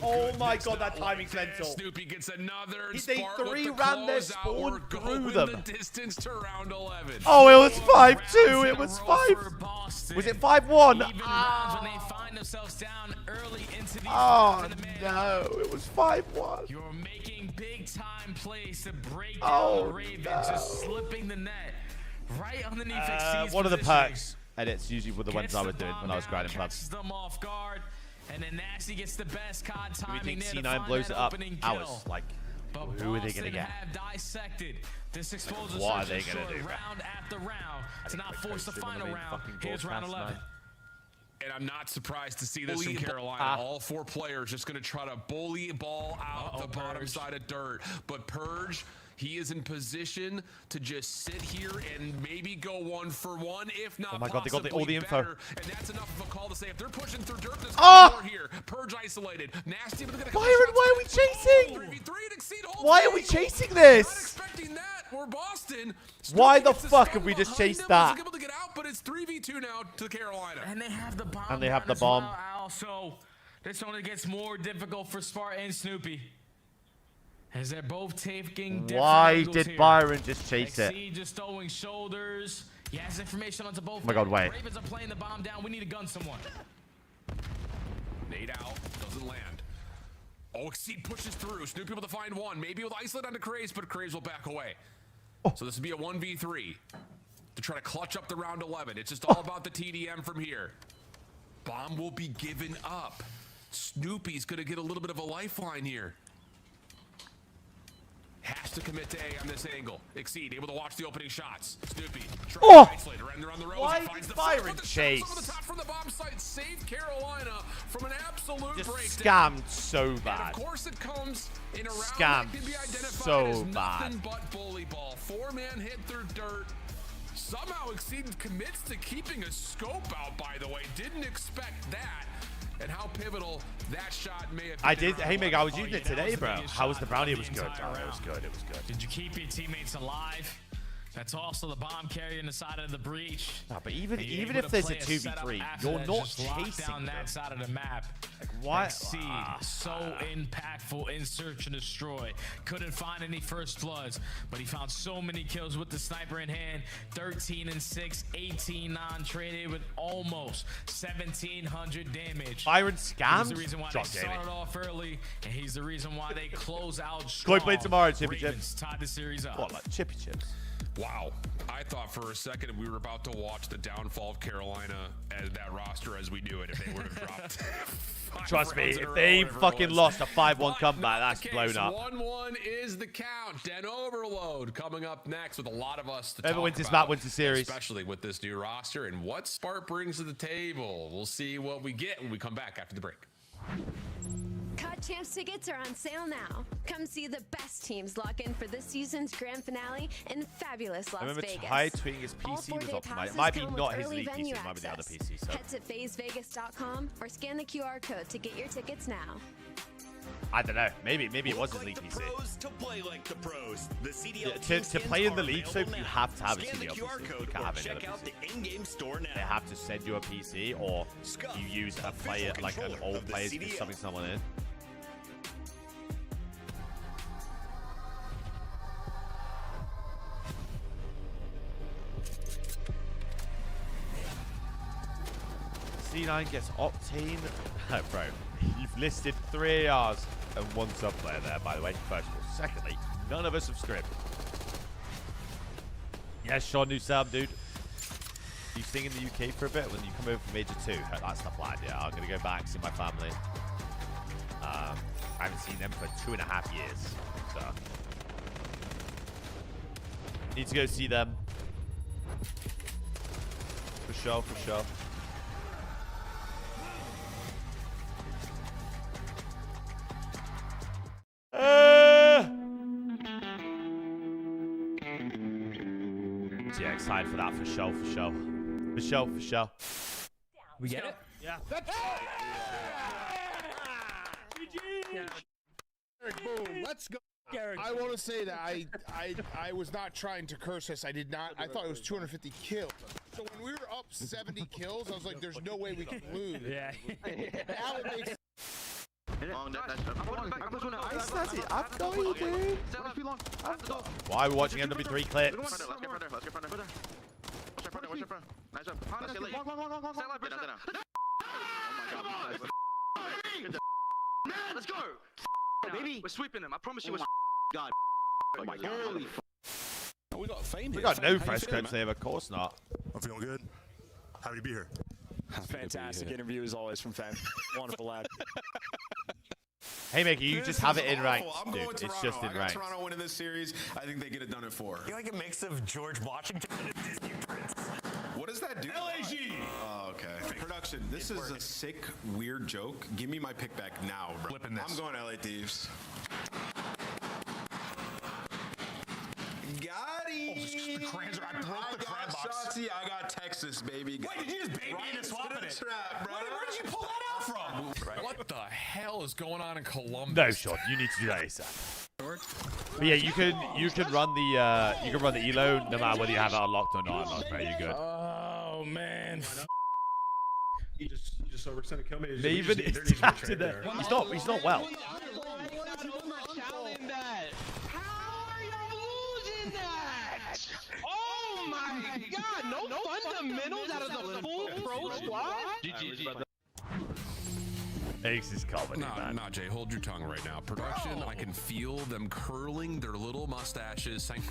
Oh my goodness, God, that not like timing's this. mental. Snoopy gets another. They Spark with 3 the ran their closeout. spawn We're through going them. the distance to round 11. Oh, it was 5-2. Rounds It in a was row 5. for Boston. Was it 5-1? Even rounds when they find themselves down early into the Oh no, it was 5-1. You're making big time plays to break Oh, down the Ravens, no. just slipping the net right underneath Exceed's One of the positioning. perks edits usually were the ones Gets I the was doing bomb when I was down, grinding catches clubs. them off guard, and then Nasty gets the best COD Do you timing think there to C9 find blows that it up? opening Hours. kill. Like, But who are they Boston gonna get? have dissected. This exposes What are search they and gonna destroy do, bro? round after round to think not my force the coach did one of final these round. fucking Here's round broadcasts, 11. And I'm not surprised to see this Bully from ball. Carolina. All 4 players just going to try to bully ball out Uh-oh, the bottom Purge. side of dirt. But Purge, he is in position to just sit here and maybe go 1-for-1, if not Oh my God, they got all the info. better. And that's enough of a call to say if they're pushing through dirt, there's more here. Purge isolated. Nasty, but they're gonna Byron, why are we chasing? Why are we chasing this? Not expecting that. We're Boston. Why Snoopy the gets to fuck stun have we just behind chased him, that? was able to get out, but it's 3v2 now to Carolina. And they have the bomb. And they have down the as bomb. well, Al, so this only gets more difficult for Sparta and Snoopy. As they're both taking different Why angles did here. Byron just chase it? XC just throwing shoulders. He has information onto both. Oh my God, wait. Ravens are playing the bomb down. We need to gun someone. Nade out, doesn't land. Oh, Exceed pushes through. Snoopy able to find one. Maybe with isolate onto Craze, but Craze will back away. So this would be a 1v3 to try to clutch up the round 11. It's just all about the TDM from here. Bomb will be given up. Snoopy's gonna get a little bit of a lifeline here. Has to commit to A on this angle. Exceed, able to watch the opening shots. Snoopy, trying to isolate, around the road. Why Finds did the Byron first chase? over the top from the bomb site. Saved Carolina from an absolute Just breakdown. scammed so And bad. of course it comes in a round Scammed that can be identified so as bad. nothing but bully ball. 4-man hit through dirt. Somehow Exceed commits to keeping a scope out, by the way. Didn't expect that. And how pivotal that shot may have been. I did. Hey, Meg, I was Oh, using yeah, it that today, was the bro. biggest How was shot the brownie? It of was the good. entire Oh, it was round. good. It was good. Did you keep your teammates alive? That's also the bomb carrier in the side of the breach. No, but even And you're even able if to there's a play setup 2v3, after you're that, not just lock chasing down that them. side of the map. Why? Exceed, so impactful in search and destroy. Couldn't find any first bloods, but he found so many kills with the sniper in hand. 13 and 6, 18 non-traded with almost 1,700 damage. Byron He's scammed? the reason why Josh they Daly. started off early, and he's the reason why they close out strong. Koi play tomorrow, Chippy Ravens Chips. tied the series up. What, like Chippy Chips? Wow. I thought for a second we were about to watch the downfall of Carolina as that roster as we knew it if they would have dropped. 5 Trust me, rounds in a if row, they whatever it fucking was. lost a 5-1 But comeback, not that's the blown case. up. 1-1 is the count. Den Overload coming up next with a lot of us to Whoever talk wins this about, map wins the series. especially with this new roster and what Spart brings to the table. We'll see what we get when we come back after the break. COD Champs tickets are on sale now. Come see the best teams lock in for this season's grand finale in fabulous Las I remember Vegas. Ty tweeting his All PC was 4-day optimized. It passes might be come with not his early league PC, venue it might be the other access. PC. So Head to FazeVegas.com or scan the QR code to get your tickets now. I don't know. Maybe it was his league PC. To play like the pros. The CDL Yeah, to play in the league, so you have to have a CDL PC. You can't have any check other out PC. the in-game store now. They have to send you a PC, or you use a player like an controller old of the player to CDL. summon someone in. C9 gets Octane. Bro, you've listed 3 ARs and 1 sub player there, by the way. First of all. Secondly, none of us have script. Yes, Sean, new sub, dude. You staying in the UK for a bit when you come over from Major 2? That's the plan, yeah. I'm going to go back, see my family. I haven't seen them for 2.5 years. So. Need to go see them. For sure, for sure. Yeah, excited for that for sure, for sure. For sure, for sure. We get it? Yeah. Boom, let's go. I want to say that I was not trying to curse us. I did not. I thought it was 250 kills. So when we were up 70 kills, I was like, "There's no way we can lose." Yeah. Now it makes. I've got you, dude. Why are we watching MW3 clips? Let's go. Baby, we're sweeping them. I promise you, we're God. Oh my God. We got fame We here. got no How you fresh feeling, clips man? here, of course not. I'm feeling good. Happy to be here. Fantastic interview as always from Fan. Wonderful lad. Hey, Mickey, you just have it in ranked, I'm dude. going It's Toronto. just in I got ranked. Toronto winning this series. I think they get it done at 4. You're like a mix of George Washington and a Disney prince. What does that do? LAG! Oh, okay. Production, this is a sick, weird joke. Give me my pick back now, bro. Flipping this. I'm going LA Thieves. Tennessee, I got Texas, baby. Wait, did you just baby Right into swapping the it? trap, bro. Where did you pull that out from? What the hell is going on in Columbus? No, Sean, you need to do that ASAP. But yeah, you can run the elo no matter whether you have it unlocked or not unlocked. Right, you're good. Oh man. You just overextended kill me. Maven is after there. He's not well. Oh my god, no fundamentals out of the full pro squad? Ace is comedy, man. Nah, Jay, hold your tongue right now. Production, I can feel them curling their little mustaches saying,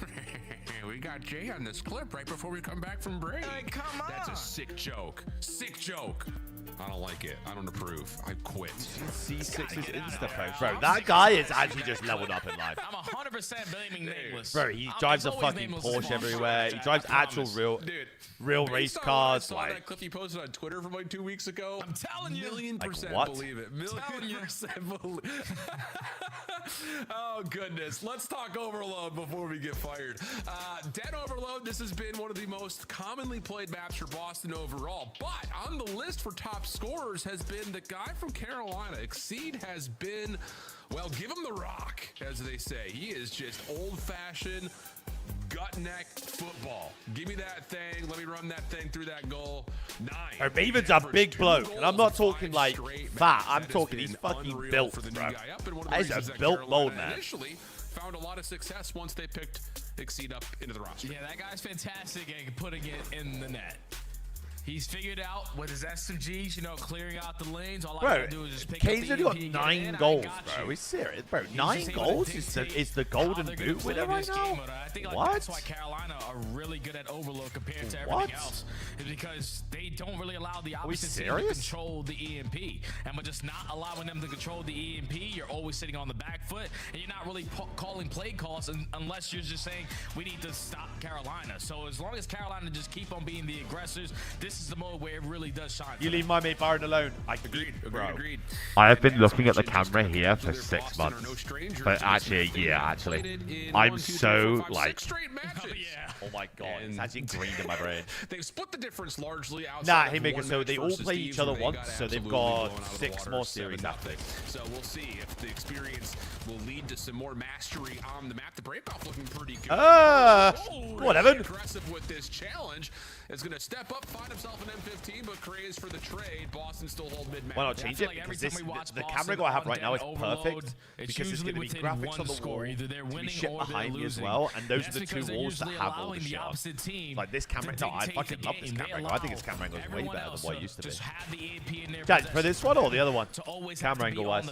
we got Jay on this clip right before we come back from break. Hey, come on. That's a sick joke. Sick joke. I don't like it. I don't approve. I quit. C6 is insta-post. Bro, that guy is actually just leveled up in life. I'm 100% blaming Nameless. Bro, he drives a fucking Porsche everywhere. He drives actual real race cars. I saw that clip you posted on Twitter from like 2 weeks ago. I'm telling you. Million% what? believe it. Million% believe Oh, goodness. Let's talk Overload before we get fired. Dead Overload, this has been one of the most commonly played maps for Boston overall. But on the list for top scorers has been the guy from Carolina. Exceed has been, well, give him the rock, as they say. He is just old-fashioned gut neck football. Give me that thing. Let me run that thing through that goal. 9. Maven's a big bloke, and I'm not talking like fat. I'm talking he's fucking built, bro. That is a built mold, man. Initially found a lot of success once they picked Exceed up into the roster. Yeah, that guy's fantastic at putting it in the net. He's figured out with his SMGs, you know, clearing out the lanes. All I gotta do is just pick Kane's up the only got EMP 9 goals, bro. He's serious, bro. 9 goals is the golden boot winner right now. I think What? that's why Carolina are really good at Overload compared to everything else. Is because they don't really allow the opposite team to control the EMP. And by just not allowing them to control the EMP, you're always sitting on the back foot, and you're not really calling play calls unless you're just saying we need to stop Carolina. So as long as Carolina just keep on being the aggressors, this is the mode where it really does shine. You leave my mate Byron alone. I Agreed. I have been looking at the camera here for 6 months, but actually a year, actually. I'm so, like, oh my god, it's actually ingrained in my brain. They've split the difference largely outside. Nah, Haymaker, so they all play each other once, so they've got 6 more series after. So we'll see if the experience will lead to some more mastery on the map. The breakoff looking pretty good. Whatever. Aggressive with this challenge. Is going to step up, find himself an M15, but craze for the trade. Boston still hold mid-map. Why not change it? Because the camera angle I have right now is perfect because there's going to be graphics on the wall. There's going to be shit behind me as well, and those are the 2 walls that have all the shit on. Like this camera, no, I fucking love this camera angle. I think this camera angle is way better than what it used to be. Guys, for this one or the other one? Camera angle wise.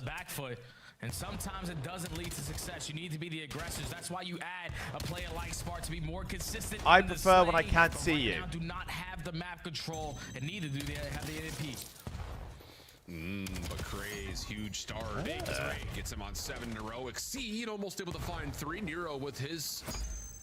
And sometimes it doesn't lead to success. You need to be the aggressors. That's why you add a player like Spark to be more consistent. I prefer when I can't see you. Do not have the map control, and neither do they have the AMP. But Craze, huge start. Gets him on 7 in a row. Exceed almost able to find 3. Nero with his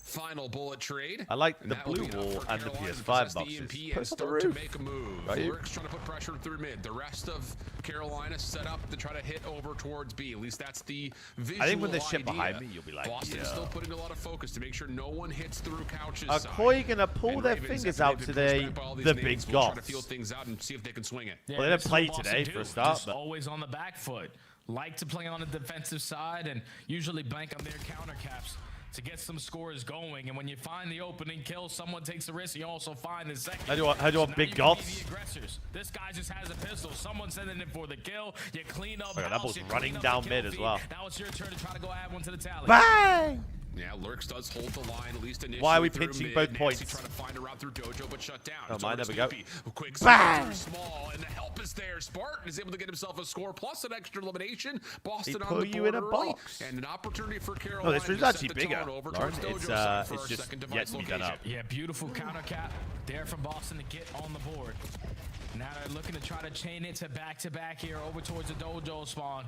final bullet trade. I like the blue wall and the PS5 boxes. And start to make a move. Lurk's trying to put pressure through mid. The rest of Carolina set up to try to hit over towards B. At least that's the visual I think when there's idea. shit behind me, you'll be like, Boston's still putting a lot of focus to make sure no one hits through Couch's Are side. Koi gonna pull their fingers out today? The big Try to gods. feel things out and see if they can swing it. Well, they didn't play today for a start, Just but always on the back foot. Like to play on the defensive side and usually bank on their counter caps to get some scores going. And when you find the opening kill, someone takes a risk. You also find the second. How do you want big gods? This guy just has a pistol. Someone's sending it for the kill. You clean up. That ball's running down mid as well. Now it's your turn to try to go add one to the tally. Bang! Yeah, Lurks does hold the line, at least initially. Why are we through pinching mid. both Nancy points? trying to find a route through Dojo, but shut down. Oh, It's mine, over there we to go. Snoopy. Quick Bang! small, and the help is there. Spartan is able to get himself a score plus an extra elimination. Boston They on put the you board in a early, box. and an opportunity for Carolina. No, this room's to set actually the bigger, tone over Lauren. towards It's Dojo's side for it's our just second yet device to be done location. up. Yeah, beautiful counter cap there from Boston to get on the board. Now they're looking to try to chain it to back here over towards the Dojo spawn.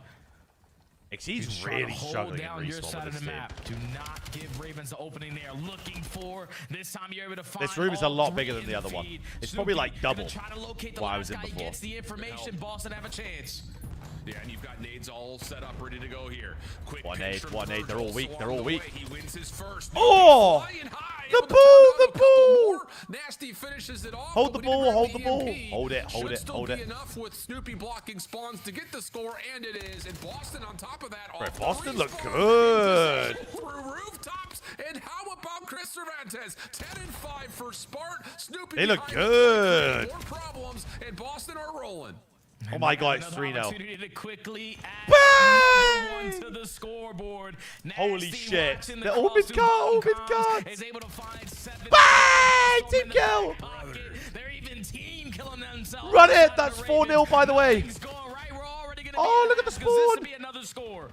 He's really struggling in down your respawn side with of the this map. Do not give Ravens the opening they are looking for. This time you're able to find This room is a lot all bigger three than the in other one. feed. It's Snoopy probably like gonna double try to locate the what I last was in guy. before. Gets the information. Boston have a chance. Yeah, and you've got nades all set up, ready to go here. Quick One pinch nade, from one nade. They're Virgil, all weak. so They're along all the weak. way, he wins his first. Oh! Flying high, The able to turn down a boo! couple more. Nasty finish Hold the but we need to ball, grab hold the the ball. EMP. Hold it, hold Should it, still hold be it. enough with Snoopy blocking spawns to get the score, and it is. And Boston on top of that. Bro, off the Boston look respawn, good. through rooftops. And how about Chris Cervantes? 10-5 for Spart. Snoopy They look behind good. More problems, and Boston are rolling. Oh my God, it's Another 3-0. opportunity to quickly add one to the scoreboard. Holy Nasty shit. watching The the Orbit calls to car, Orbit Bombcoms, car. is able to find 7. Bang! Team kill. They're even team killing themselves. Run it. That's 4-0, by the way. Oh, look at the This spawn. to be another score.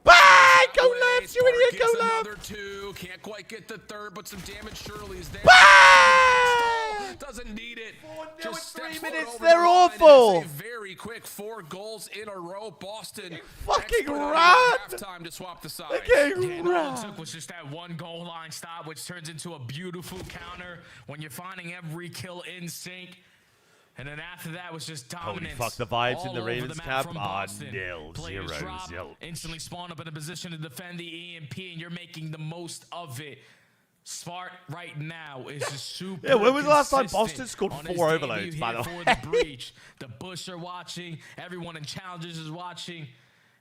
Bang! Go left, you idiot, go left. Another 2. Can't quite get the third, but some damage surely is there. Bang! Doesn't need it. 4-0 Just in 3 steps minutes. over They're the line, and it's awful. a very quick 4 goals in a row. Boston Fucking expediting run. halftime to swap the sides. Okay, And all run. it took was just that one goal line stop, which turns into a beautiful counter when you're finding every kill in sync. And then after that was just dominance. fuck, the vibes in all the over Ravens map camp from are Boston. nil, Players zero, drop, zilch. instantly spawn up in a position to defend the EMP, and you're making the most of it. Smart right now is just super. Yeah, when was the last time consistent Boston scored on his 4 debut overloads, here by the for way? the breach. The Bush are watching. Everyone in challenges is watching.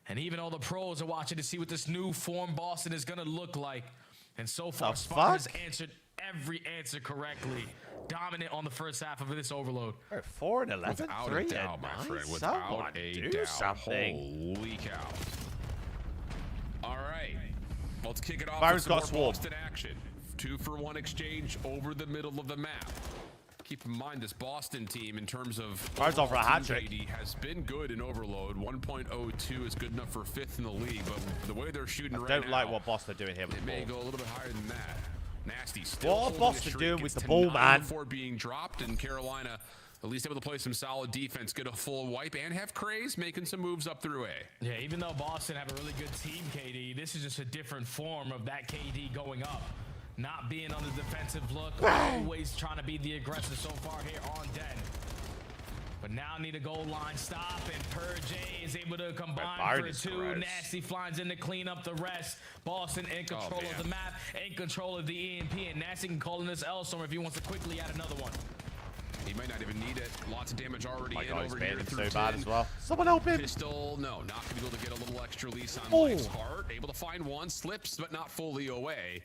And even all the pros are watching to see what this new form Boston is going to look like. And so far, The Spartan has fuck? answered every answer correctly. Dominant on the first half of this overload. 4 and 11, Without 3 a doubt, and my 9. friend. Someone Without a do doubt. something. Holy cow. All right. Let's kick it off Byron's with some got more swarm. Boston action. 2-for-1 exchange over the middle of the map. Keep in mind this Boston team in terms of Byron's on for a overall hat team trick. KD has been good in overload. 1.02 is good enough for 5th in the league, but the way they're shooting I right don't now, like what Boston are doing here with it the may ball. go a little bit higher than that. Nasty still What are holding Boston the streak. doing with It's the ball, 10-9 man? Before being dropped, and Carolina at least able to play some solid defense, get a full wipe, and have Craze making some moves up through A. Yeah, even though Boston have a really good team, KD, this is just a different form of that KD going up. Not being on the defensive look, always trying to be the aggressor so far here on Den. But now need a goal line stop, and Purge A is able to combine Byron for is 2. gross. Nasty flies in to clean up the rest. Boston in control of the map, in control of the EMP, and Nasty can call in this L-Storm if he wants to quickly add another one. He might not even need it. Lots of damage already My in God, he's over here baiting through so bad 10. as well. Someone help him. Pistol, no, not going to be able to get a little extra lease on Oh. Life's Heart. Able to find one, slips, but not fully away.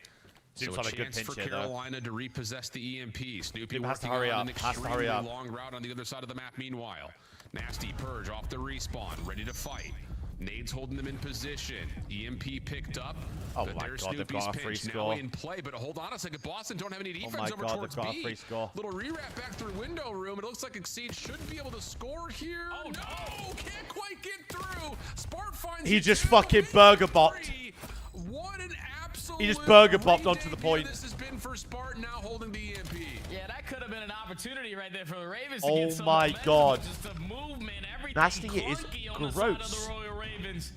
Seems So a like a good chance pinch for here, though. Carolina to repossess the EMP. Snoopy Team has to working hurry on up, an has to hurry extremely up. long route on the other side of the map meanwhile. Nasty Purge off the respawn, ready to fight. Nades holding them in position. EMP picked up. Oh but my there's God, they've Snoopy's got a free pinch score. now in play. But hold on a second, Boston don't have any defense my over God, towards they've got a B. free score. Little re-wrap back through window room. It looks like Exceed should be able to score here. Oh no, can't quite get through. Spart finds He it just too. fucking burger bopped. What an absolute He just burger bopped onto the read point. This has been for Spart now holding the EMP. Yeah, that could have been an opportunity right there for the Ravens to Oh get some my momentum, God. but just the movement, everything Nasty is clunky on the side of gross. the Royal Ravens.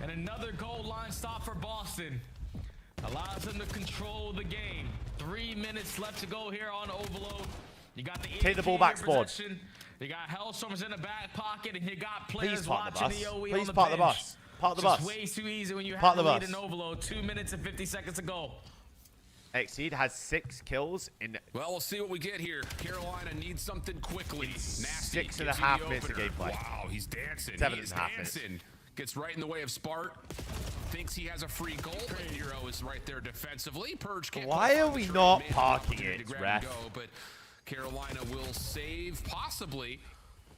And another goal line stop for Boston. Allows them to control the game. 3 minutes left to go here on overload. You got the Take the ball EMP back, in Spawn. possession. You got Hellstormers in the back pocket, and you got Please players park the watching bus. the OE Please on the park the bench. bus. Park the Just bus. way too easy when you Park have the the lead bus. in overload. 2 minutes and 50 seconds to go. Exceed has 6 kills in Well, we'll see what we get here. Carolina needs something quickly. Nasty 6.5 gives you the minutes of opener. gameplay. Wow, he's dancing. 7.5 He's minutes. dancing. Gets right in the way of Spart. Thinks he has a free goal, but Nero is right there defensively. Purge can't Why quite are find we the not trade. Made an parking opportunity it, to grab ref? and go, but Carolina will save possibly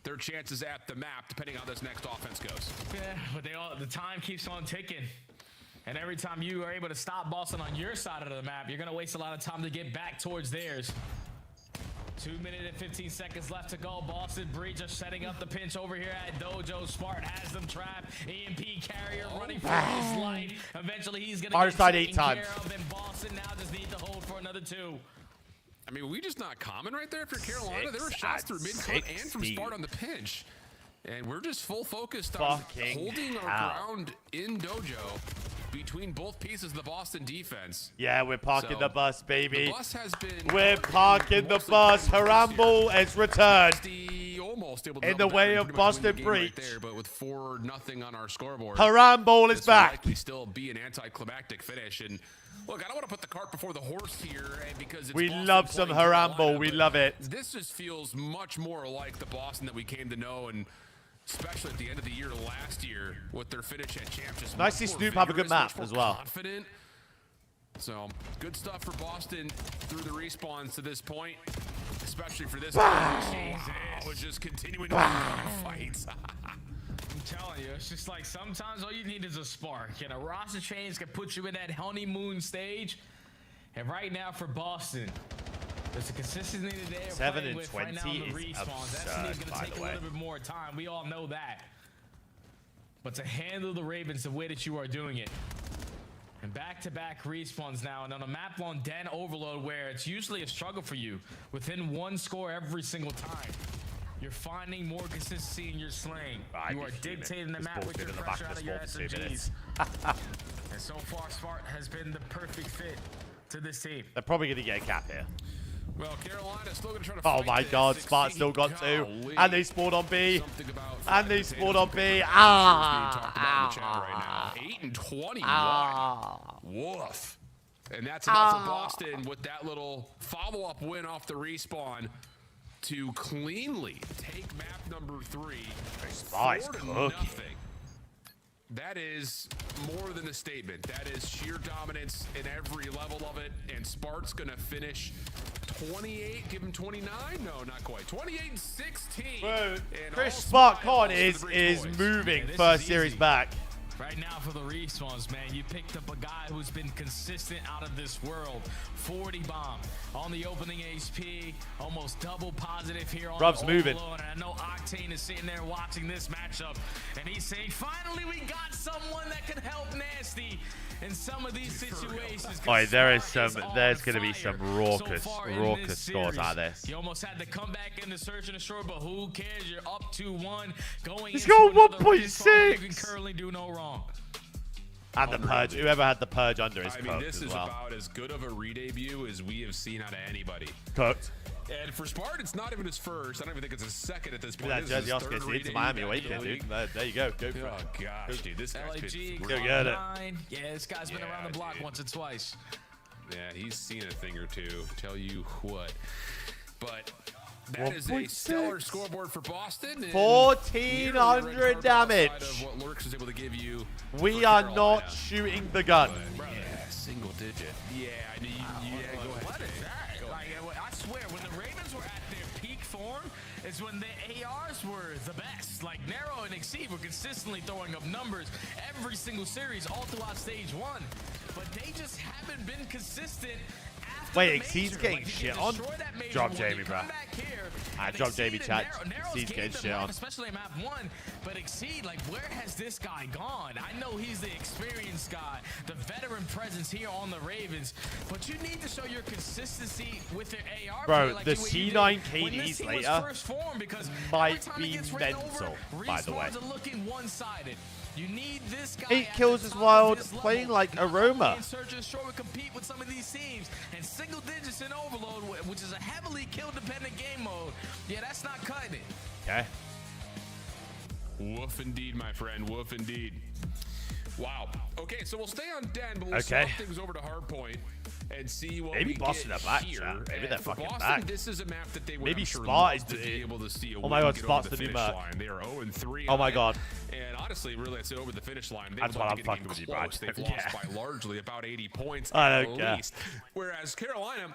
their chances at the map, depending on how this next offense goes. Yeah, but the time keeps on ticking. And every time you are able to stop Boston on your side of the map, you're going to waste a lot of time to get back towards theirs. 2 minutes and 15 seconds left to go. Boston Breach are setting up the pinch over here at Dojo. Spart has them trapped. EMP carrier running for his life. Eventually, he's going to Ours get died taken 8 times. care of, and Boston now just need to hold for another 2. I mean, we just not common right there for Carolina. There were 6 shots at through mid-cut and from 16. Spart on the pinch. And we're just full focused on Fucking holding our hell. ground in Dojo between both pieces of the Boston defense. Yeah, we're parking So, the bus, baby. The bus has been We're parking the bus. Harambe is returned. The almost able to in the double way down of and pretty much win the Boston game right Breach. there, but with 4-0 on our scoreboard. Haram Ball is this will back. likely still be an anticlimactic finish. And look, I don't want to put the cart before the horse here, because it's We Boston love some playing Haram Carolina, Ball. We but love it. This just feels much more like the Boston that we came to know, and especially at the end of the year last year with their finish at champ. Just Nice to see much more Snoop have a good vigorous, map much more as well. Confident. So good stuff for Boston through the respawns to this point, especially for this. Was just continuing to fights. I'm telling you, it's just like sometimes all you need is a spark. And a roster change can put you in that honeymoon stage. And right now for Boston, there's a consistency that they're 7 playing and with right now 20 in the is respawns. That's absurd, going by to take the a way. little bit more time. We all know that. But to handle the Ravens the way that you are doing it, and back-to-back respawns now, and on a map on Den Overload where it's usually a struggle for you, within one score every single time, you're finding more consistency in your slaying. You are dictating the map with your pressure out of your SMGs. And so far, Smart has been the perfect fit to this team. They're probably going to get a cap here. Well, Carolina's still going to try to Oh fight my this. God, Smart 16, still got 2. golly. And they spawned on B. Something about And they fried spawned on B. being talked about in the chat Ah. right now. 8 and 21. Ah. Woof. And that's enough for Ah. Boston with that little follow-up win off the respawn to cleanly take map number 3. Spice 4-0. cooking. That is more than a statement. That is sheer dominance in every level of it. And Spart's going to finish 28, give him 29? No, not quite. 28-16. Bro, And Chris all Spark smiles Con for is the Breach boys. moving Yeah, this first is series easy. back. Right now for the respawns, man, you picked up a guy who's been consistent out of this world. 40 bomb on the opening HP, almost double positive here on Rub's the moving. Overload. And I know Octane is sitting there watching this matchup, and he's saying, finally we got someone that can help Nasty in some of these situations. Boy, there's going to be some raucous scores out of this. You almost had to come back in the search and destroy, but who cares? You're up 2-1 going He's into got another 1.6. respawn. You can currently do no wrong. And the purge. Whoever had the purge under is I mean, cooked this as is well. about as good of a re-debut as we have seen out of anybody. Cooked. And for Spart, it's not even his first. I don't even think it's his second at this point. That This is Jersey his Oscar third into re-debut Miami back in weekend, the dude. league. There you go. Go for Oh, it. gosh, dude. This guy's LAG, Go get it. Yeah, this guy's been around the block once or twice. Yeah, he's seen a thing or two. Tell you what. But that is a stellar scoreboard for Boston. and 1400 nearly red carpet damage. outside of what Lurks was able to give you. We for are Carolina. not shooting the gun. Yeah, single digit. Yeah, I mean, yeah, go ahead. What is that? Like, I swear, when the Ravens were at their peak form, is when the ARs were the best. Like, Nero and Exceed were consistently throwing up numbers every single series all throughout stage 1. But they just haven't been consistent. Wait, Exceed's getting shit on? Drop Jamie, bro. I dropped Jamie chat. Exceed's getting shit on. Especially in map 1. But Exceed, like, where has this guy gone? I know he's the experienced guy, the veteran presence here on the Ravens, but you need to show your consistency with your AR. Bro, play like the you did C9 when this KDs team was later first formed, because every might time it be gets ran mental, over, by the way. respawns are looking one-sided. You need this guy 8 at kills the is top wild, of his playing level. like Not Aroma. only in Search and Destroy would compete with some of these teams, and single digits in Overload, which is a heavily kill-dependent game mode. Yeah, that's not cutting it. Okay. Woof indeed, my friend. Woof indeed. Wow. Okay, so we'll stay on Den, but we'll Okay. swap things over to Hardpoint and see what Maybe we Boston get are back, here. chat. Maybe And they're for fucking Boston, back. This is a map that they would, Maybe I'm sure, Spot love is to be able to see a Oh my win God, and get over Spot's the the new finish Merc. line. They are 0-3. Oh my on it. God. And honestly, really, it's over the finish line. They That's would why love I'm to get a fucking game with you, close. bro. They've Yeah. lost by largely about 80 points I at don't care. least. Whereas Carolina,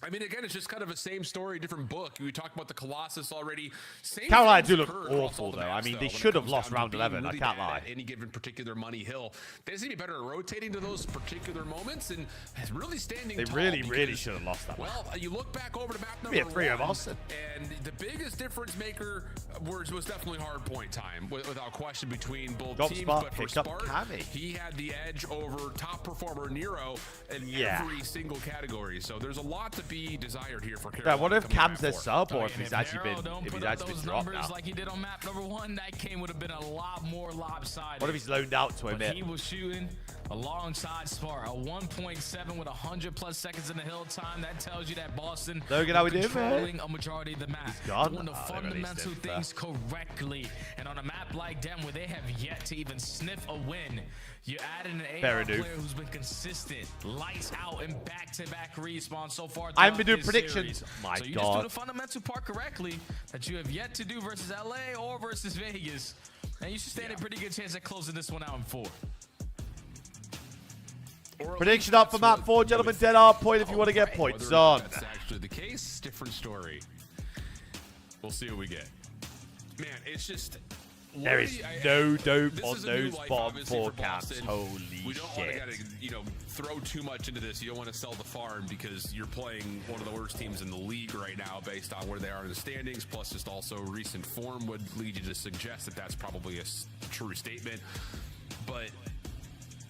I mean, again, it's just kind of a same story, different book. We talked about the Colossus already. Same Carolina things do look occur across awful, all the though. I maps, mean, they when it should have comes lost down to round being 11, I really can't bad lie. at any given particular money hill. They just need to be better at rotating to those particular moments and really standing They tall. really because, should have lost that one. Well, you look back over to map Be number a 3 of 1, Austin. and the biggest difference maker was definitely hard point time, without question, between both Drop teams. Spot, But for pick up Spart, Cammy. he had the edge over top performer Nero in Yeah. every single category. So there's a lot to be desired here for Yeah, Carolina. what if coming Cam's to their map 4? sub, or Oh, if and he's actually Arrow been don't if put he's up actually those been dropped numbers now? like he did on map number 1, that game would have been a lot more lopsided. What if he's loaned out to him? But he was shooting alongside Smart, a 1.7 with 100+ seconds in the hill time. That tells you that Boston Logan, how we doing, controlling man? a majority of the map, He's gone. doing the Oh, they released fundamental him. things correctly. And on a map like them, where they have yet to even sniff a win, you added an AR Fair player enough. who's been consistent, lights out, and back-to-back respawn so far. I haven't been throughout doing this predictions. series. My so you just God. do the fundamental part correctly that you have yet to do versus LA or versus Vegas. And you should stand a pretty good chance at closing this one out in 4. Prediction up for map 4, gentlemen. Dead hard point if you want to get points Whether or on. not that's actually the case, different story. We'll see what we get. Man, it's just... There is no dope this on is a new those life, bottom obviously, 4 for camps. Boston. Holy We don't want shit. to throw too much into this. You don't want to sell the farm because you're playing one of the worst teams in the league right now based on where they are in the standings. Plus, just also recent form would lead you to suggest that that's probably a true statement. But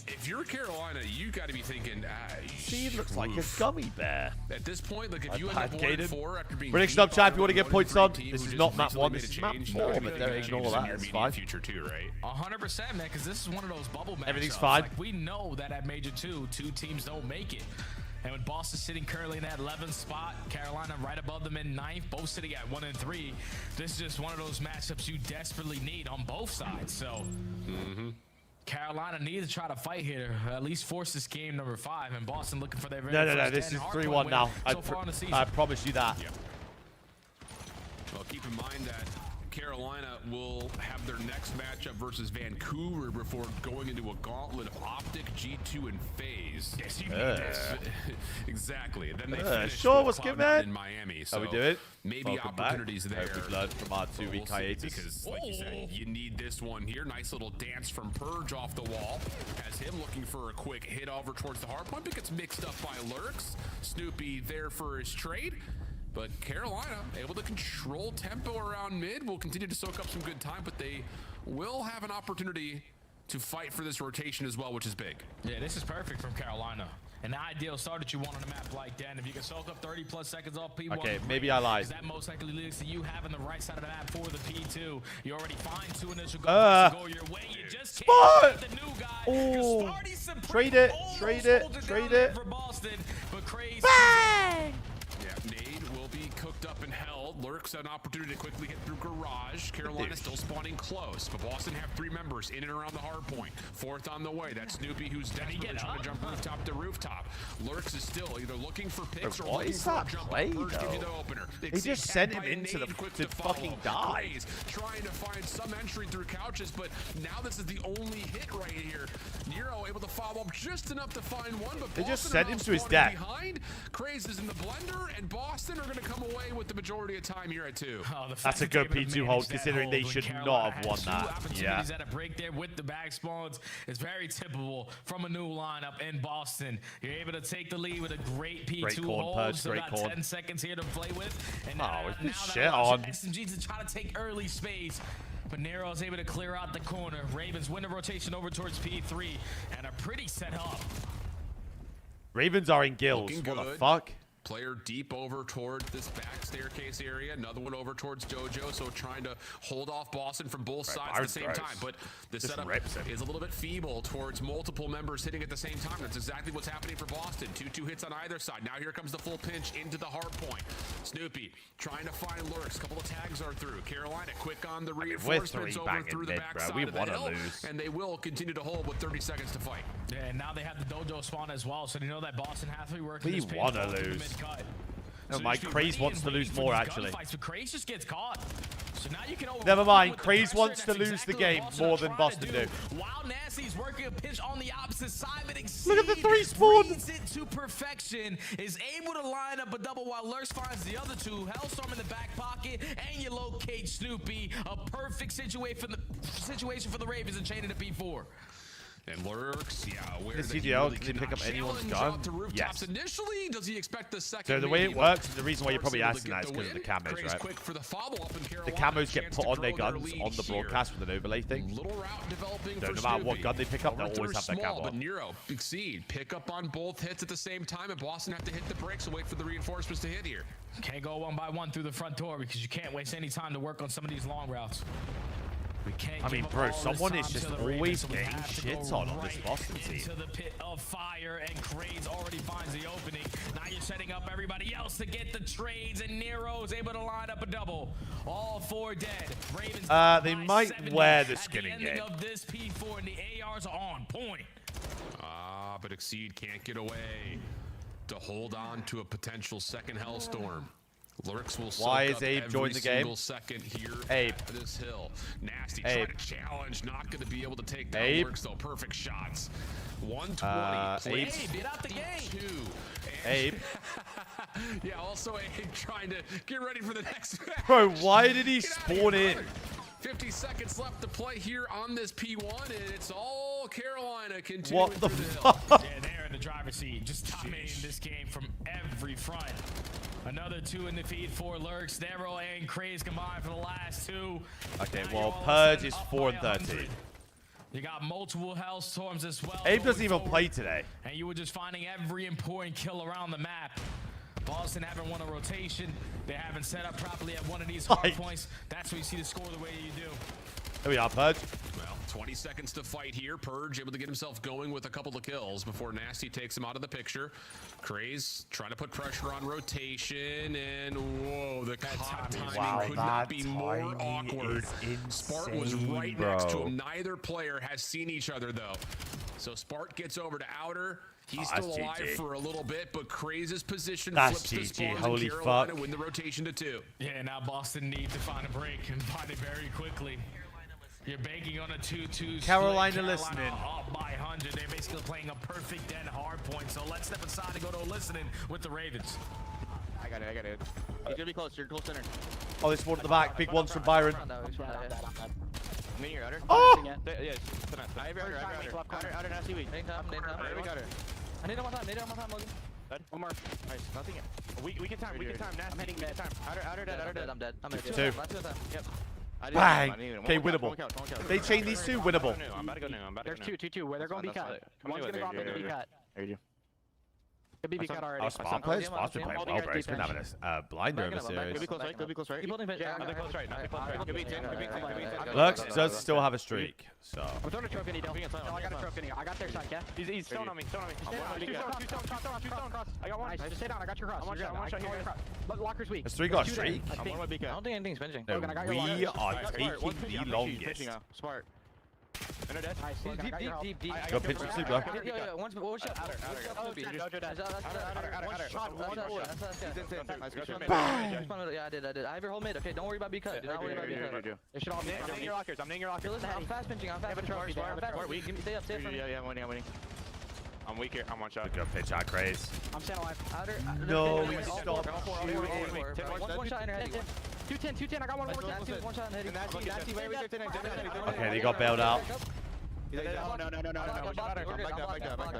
if you're Carolina, you got to be thinking, He looks like a gummy bear. at this point, like if I you end up pancaked him. 1-4 after being Prediction beat up, chat, if by you want to a get points 1-3 on. team This who is just not map recently 1, made this a is map change, 4, you but gotta be don't thinking ignore changes in that. your It's immediate fine. future too, right? 100%, man, because this is one of those bubble matchups. Everything's fine. Like, we know that at Major 2, 2 teams don't make it. And with Boston sitting currently in that 11th spot, Carolina right above them in 9th, both sitting at 1 and 3. This is just one of those matchups you desperately need on both sides. So Carolina needs to try to fight here, at least force this game number 5, and Boston looking for their very No. first This 10 is hardpoint 3-1 win now. so far on the season. I promise you that. Well, keep in mind that Carolina will have their next matchup versus Vancouver before going into a gauntlet of Optic, G2, and FaZe. Yes, you need this. Exactly. Then they finish sure, with what's good, Cloud9 man? in Miami. How So we do it? maybe Welcome back. opportunities there. Hope we've learned from our 2-week see, hiatus. because, like you said, you need this one here. Nice little dance from Purge off the wall. Has him looking for a quick hit over towards the hard point, but gets mixed up by Lurks. Snoopy there for his trade. But Carolina able to control tempo around mid. Will continue to soak up some good time, but they will have an opportunity to fight for this rotation as well, which is big. Yeah, this is perfect from Carolina. An ideal start that you want on a map like that. And if you can soak up 30+ seconds off P1, Okay, maybe I lied. 'cause that most likely leads to you having the right side of the map for the P2. You already find 2 initial goals to go your way. You just can't get the new guy. Oh, Sparty Supreme trade it, almost trade it, holds trade down there it. for Boston, but Craze. Yeah, Nade will be cooked up and held. Lurks an opportunity to quickly hit through Garage. Carolina still spawning close, but Boston have 3 members in and around the hard point. 4th on the way. That's Snoopy, who's desperately trying to jump rooftop to rooftop. Lurks is still either looking for picks or What looking is for a that jump. play, Purge gives you though? the opener. They just sent him into the to fucking die. Craze trying to find some entry through couches, but now this is the only hit right here. Nero able to follow up just enough to find one, but They just Boston sent are him now to his spawning death. behind. Craze is in the blender, and Boston are going to come away with the majority of time here at 2. That's a good P2 hold, considering they should not have won that. Yeah. At a break there with the back spawns. It's very typical from a new lineup in Boston. You're able to take the lead with a great P2 Great corn, hold. Purge, So great got corn. 10 seconds here to play with. And Oh, now with this that shit allows on. SMG to try to take early space. But Nero is able to clear out the corner. Ravens win the rotation over towards P3 and are pretty set up. Ravens are in gills. Looking What the good. fuck? Player deep over toward this back staircase area. Another one over towards Dojo. So trying to hold off Boston from both sides at the same time. But the Just setup rips him. is a little bit feeble towards multiple members hitting at the same time. That's exactly what's happening for Boston. 2-2 hits on either side. Now here comes the full pinch into the hard point. Snoopy trying to find Lurks. A couple of tags are through. Carolina quick on the reinforcements three over banging through the mid, back bro. side We of the wanna hill. lose. And they will continue to hold with 30 seconds to fight. Yeah, and now they have the Dojo spawn as well, so they know that Boston has to be working We this pace wanna ball through the lose. mid-cut. No, So Mike just be Craze ready wants and to lose waiting for more, these actually. gunfights, but Craze just gets caught. So now you can Never mind. with the Craze pressure, wants and to that's lose the exactly game what more are than trying Boston to do. While Nasty's working a pitch on the opposite side, but Look at the 3 spawn. reads it to perfection, is able to line up a double while Lurks finds the other 2. Hellstorm in the back pocket, and you locate Snoopy. A perfect situation for the Ravens and chaining to P4. And Lurks, yeah, aware This that he CDL, really can he pick cannot up anyone's challenge gun? out to rooftops Yes. initially. Does he expect the second? So the way maybe, it but works, and the reason why you're probably Sparks asking able that to is get because of the win. camos, Craze right? quick for the follow-up in The Carolina. camos get Chance put to on their grow guns lead on the here. broadcast with an overlay thing. Little route developing So for no matter what Snoopy. gun they pick up, they'll Arthur always have their small, camo but on. Nero, Exceed, pick up on both hits at the same time, and Boston have to hit the brakes and wait for the reinforcements to hit here. Can't go one by one through the front door because you can't waste any time to work on some of these long routes. We can't I mean, give up bro, all this someone time is to just the Ravens, always so we getting have to shit go on this right Boston team. into the pit of fire, and Craze already finds the opening. Now you're setting up everybody else to get the trades, and Nero's able to line up a double. All 4 dead. Ravens They might 70 wear the at skinning ending game. of this P4, and the ARs are on point. But Exceed can't get away to hold on to a potential second Hellstorm. Lurks will soak Why is up Abe every joined the game? single second here Abe. at this hill. Nasty Abe. trying to challenge, not going to be able to take down Abe. Lurks though. Perfect shots. 120. Abe. Abe, get out the game. 2. Abe. Yeah, also Abe trying to get ready for the next. Bro, why did he Get out of spawn here, in? brother. 50 seconds left to play here on this P1, and it's all Carolina continuing What the through the hill. fuck? Yeah, they're in the driver's seat, just dominating this game from every front. Another 2 in the feed for Lurks. Nero and Craze combined for the last 2. Okay, Now well, you're all of a Purge sudden is up 4 by and 13. 100. You got multiple Hellstorms as well. Abe doesn't going even forward, play today. And you were just finding every important kill around the map. Boston haven't won a rotation. They haven't set up properly at one of these hard Like- points. That's where you see the score the way you do. Here we are, Purge. Well, 20 seconds to fight here. Purge able to get himself going with a couple of kills before Nasty takes him out of the picture. Craze trying to put pressure on rotation, and whoa, the timing Wow, could not be that more timing awkward. is Spart was insane, right next to bro. him. Neither player has seen each other though. So Spart gets over to Outer. He's Oh, that's still alive GG. for a little bit, but Craze's position That's flips the GG. spawns, Holy and Carolina fuck. win the rotation to 2. Yeah, now Boston need to find a break and find it very quickly. You're banking on a 2-2 Carolina split. listening. Up by 100. They're basically playing a perfect dead hard point. So let's step aside and go to a listening with the Ravens. I got it. He's gonna be close. You're close center. Oh, they spawned at the back. Big ones from Byron. Me and your outer. Oh! Yeah, I have your outer, nasty weak. Nade top. I need him one time, Logan. One more. Nice. Nothing yet. We can time, nasty. I'm heading mid. Outer dead. I'm dead. I'm dead. 2. Yep. Bang. Okay, winnable. They chain these 2, winnable. I'm about to go new. There's 2. Where they're going to be cut. One's going to go off and be cut. There you go. Could be cut already. Our spawn players? Spawn's been playing well, bro. He's been having a blinder of a series. Could be close right. Keep holding it. Not close right. Could be 10. Lurks does still have a streak, so. I'm throwing a choke in you, don't. No, I got a choke in you. I got their side, yeah? He's stone on me. Two stone cross. I got one. Just stay down. I got your cross. I'm one shot here. Locker's weak. Has 3 got a streak? I don't think anything's binging. No, Logan, I got we your are lockers. taking the longest. Smart. Nice. Deep. Go pinch some sleep, bro. Yeah. One shot. Yeah, I did. I have your whole mid. Okay, don't worry about B cut. Do not worry about B cut. They should all be. I'm in your lockers. Listen, I'm fast pinching. Stay up for me. Yeah, I'm winning. I'm weak here. I'm one shot. Good pitch out, Craze. I'm staying alive. No, stop. shooting. One shot in her head. 210. I got one more. One shot in the head. Okay, they got bailed out. No.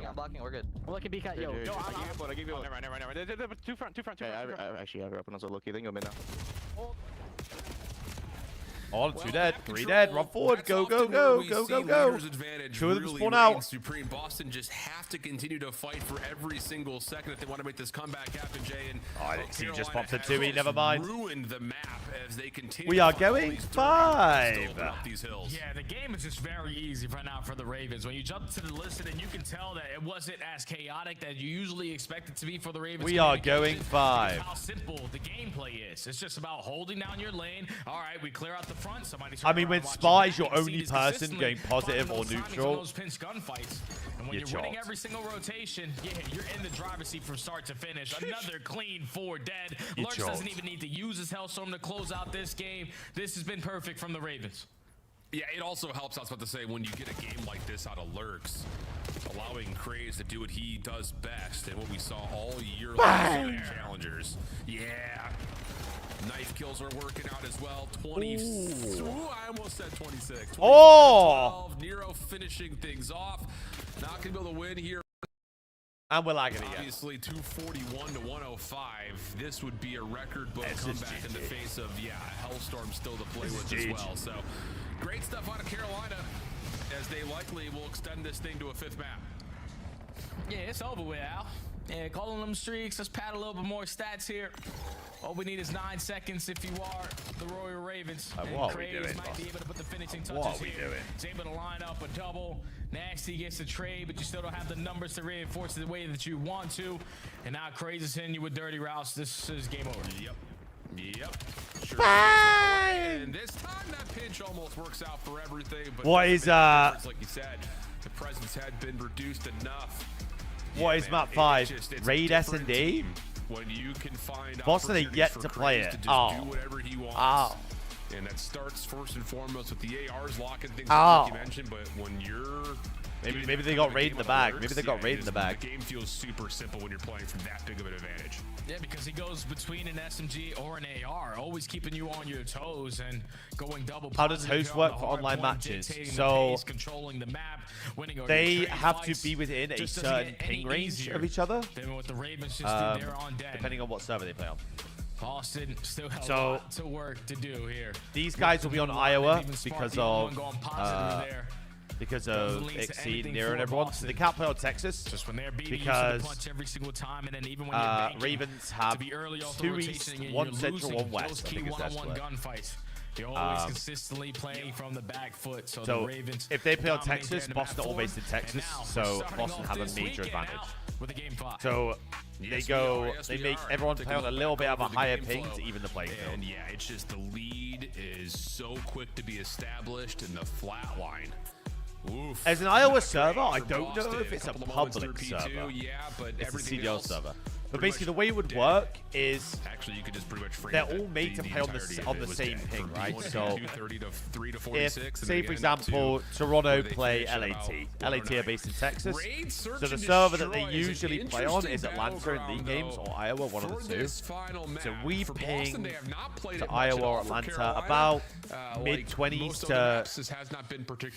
I'm blocking. We're good. Well, it can be cut. Yo, I'll give you one. Never. Two front. Actually, I have weapons. So look, you think you'll be now. All 2 dead, 3 dead. Run forward. That's Go. often where we see leaders' 2 of them really spawn out. reign supreme. Boston just have to continue to fight for every single second if they want to make this comeback happen, Jay. And Oh, I didn't see you just Carolina popped a 2E. has Never mind. ruined the map as they continue. We are to follow going these 5. to open up these hills. Yeah, the game is just very easy right now for the Ravens. When you jump to the list, and you can tell that it wasn't as chaotic that you usually expect it to be for the Ravens. We are going 5. How simple the gameplay is. It's just about holding down your lane. All right, we clear out the front. Somebody. I mean, when Spy is your only person going positive or neutral, those pinch gunfights. And when you're you're winning chalked. every single rotation, yeah, you're in the driver's seat from start to finish. Another clean 4 dead. You're Lurks doesn't chalked. even need to use his Hellstorm to close out this game. This has been perfect from the Ravens. Yeah, it also helps, I was about to say, when you get a game like this out of Lurks, allowing Craze to do what he does best and what we saw all year long in Challengers. Yeah. Knife kills are working out as well. 20. Ooh, I almost said 26. Oh! 12. Nero finishing things off. Not going to be able to win here. And we're lagging again. Obviously, 241 to 105. This would be a record book comeback in the face of, Hellstorm still to play with as well. So, great stuff out of Carolina, as they likely will extend this thing to a 5th map. Yeah, it's over with, Al. Yeah, calling them streaks. Let's pad a little bit more stats here. All we need is 9 seconds if you are the Royal Ravens. What are we Craze doing, might be able to put the finishing touches What are we here. doing? He's able to line up a double. Nasty gets a trade, but you still don't have the numbers to reinforce it the way that you want to. And now Craze is hitting you with Dirty Routes. This is game over. Yep. Sure. Bye! And this time that pinch almost works out for everything. But What is like you said, the presence had been reduced enough. What is map 5? Raid S&D? When you can find Boston are yet to play it. To just do whatever he wants. And that starts first and foremost with the ARs locking things up, like you mentioned. But when you're maybe they got raid in the bag. Maybe they got raid in the bag. The game feels super simple when you're playing from that big of an advantage. Yeah, because he goes between an SMG or an AR, always keeping you on your toes and going double. How does host work for online matches? So controlling the map, winning they have to be within a certain ping range of each other, depending on what server they play on. Boston still has a lot to work to do here. These guys will be on Iowa because of Exceed, Nero, and everyone. So they can't play on Texas because every single time, and then even when you're Ravens have 2 East, 1 Central, 1 West. I think it's their split. Gunfights. You're always consistently playing from the back foot. So the Ravens, if they play on Texas, Boston are all based in Texas, so Boston have a major advantage. With a game 5. So they make everyone play on a little bit of a higher ping to even the playing field. And it's just the lead is so quick to be established in the flat line. Oof. As an Iowa server, I don't know if it's a public server. Yeah, but it's a CDL server. But basically, the way it would work is you could just pretty much frame they're all made to play on the same ping, right? So if, say for example, Toronto play LAT. LAT are based in Texas. So the server that they usually play on is Atlanta in League Games or Iowa, one of the two. So we ping to Iowa or Atlanta about mid-20s to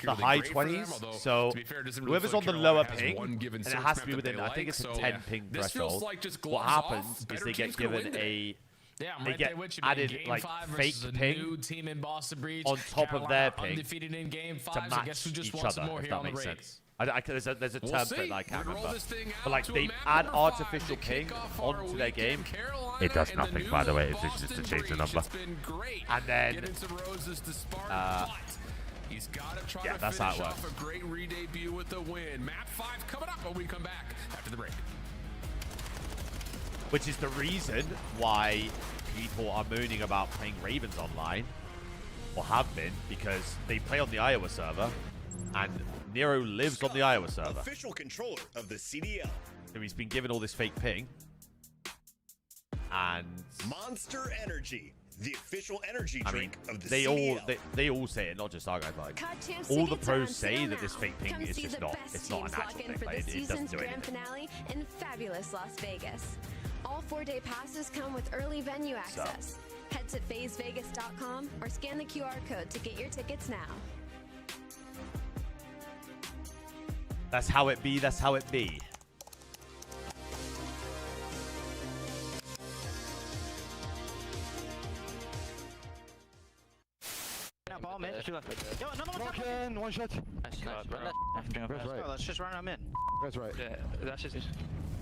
the high 20s. So whoever's on the lower ping, and it has to be within, I think it's a 10 ping threshold. What happens is they get given a they get added like fake ping on top of their ping to match each other, if that makes sense. There's a term for it that I can't remember. But like they add artificial ping onto their game. It does nothing, by the way. It's just to change the number. And then yeah, that's how it works. A great re-debut with the win. Map 5 coming up when we come back after the break. Which is the reason why people are mooning about playing Ravens online, or have been, because they play on the Iowa server, and Nero lives on the Iowa server. Official controller of the CDL. So he's been given all this fake ping. And Monster Energy, the official energy drink of the CDL. They all say it, not just our guys. Like all the pros say that this fake ping is just not. It's not an actual thing. Like, it doesn't do anything. Finale in fabulous Las Vegas. All 4-day passes come with early venue access. Head to FazeVegas.com or scan the QR code to get your tickets now. That's how it be. That's how it be. Ball mid, 2 left. Yo, no, one shot. Let's just run them in. That's right. Yeah, that's just.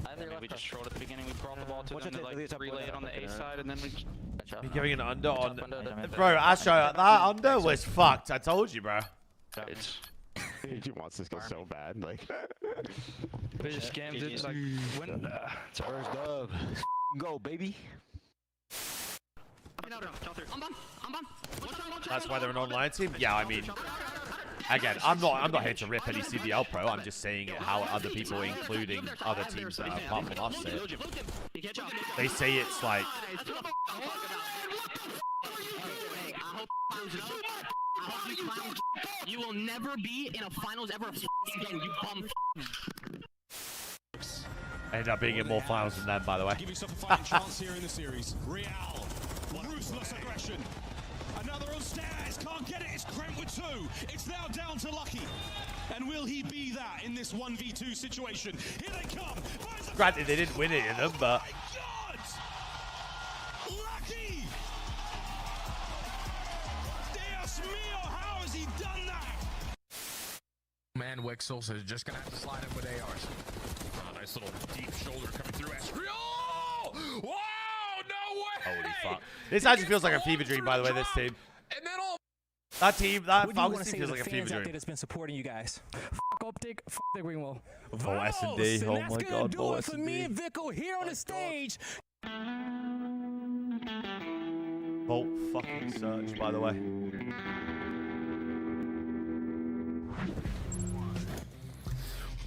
I think we just trolled at the beginning. We brought the ball to them, like relay it on the A side, and then we. You're giving an under on. Bro, Astro, that under was fucked. I told you, bro. He wants this guy so bad, like. They just scammed it, like, when. It's our first dub. Go, baby. That's why they're an online team? Yeah, I mean, again, I'm not here to rip any CDL pro. I'm just saying it how other people, including other teams that are apart from us, say it. They say it's like. You will never be in a finals ever again, you bum. Ended up being in more finals than them, by the way. Give yourself a fighting chance here in the series. Real Ruthless aggression. Another on stairs, can't get it, it's Kremp with 2. It's now down to Lucky. And will he be that in this 1v2 situation? Here they come. Granted, they didn't win it in them, but... Lucky! Dios mío, how has he done that? Man, Wixel, so just gonna have to slide in with ARs. Oh, nice little deep shoulder coming through. Oh! Wow! No way! Holy fuck. This actually feels like a fever dream, by the way, this team. And then all... That team, that What do you Falcons want to team say feels to like a the fever fans out there dream. that's been supporting you guys? F Optic, f the Greenwell. Oh, S&D. Oh my god, do oh, it for me S&D. and Vico here on the stage. Bolt fucking search, by the way.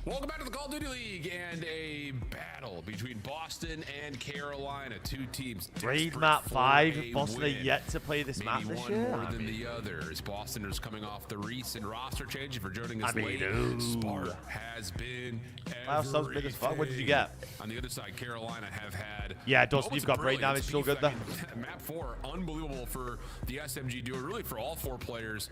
Welcome back to the Call of Duty League and a battle between Boston and Carolina. Two teams. Raid map 5. Boston are yet to play this map this year. More than the others. Boston is coming off the recent roster change. If you're joining us I mean, late, Spark has been Wow, sounds big as fuck. What did you get? On the other side, Carolina have had. Yeah, Dawson, you've got brain damage. Still good there. Map 4, unbelievable for the SMG duo. Really for all 4 players.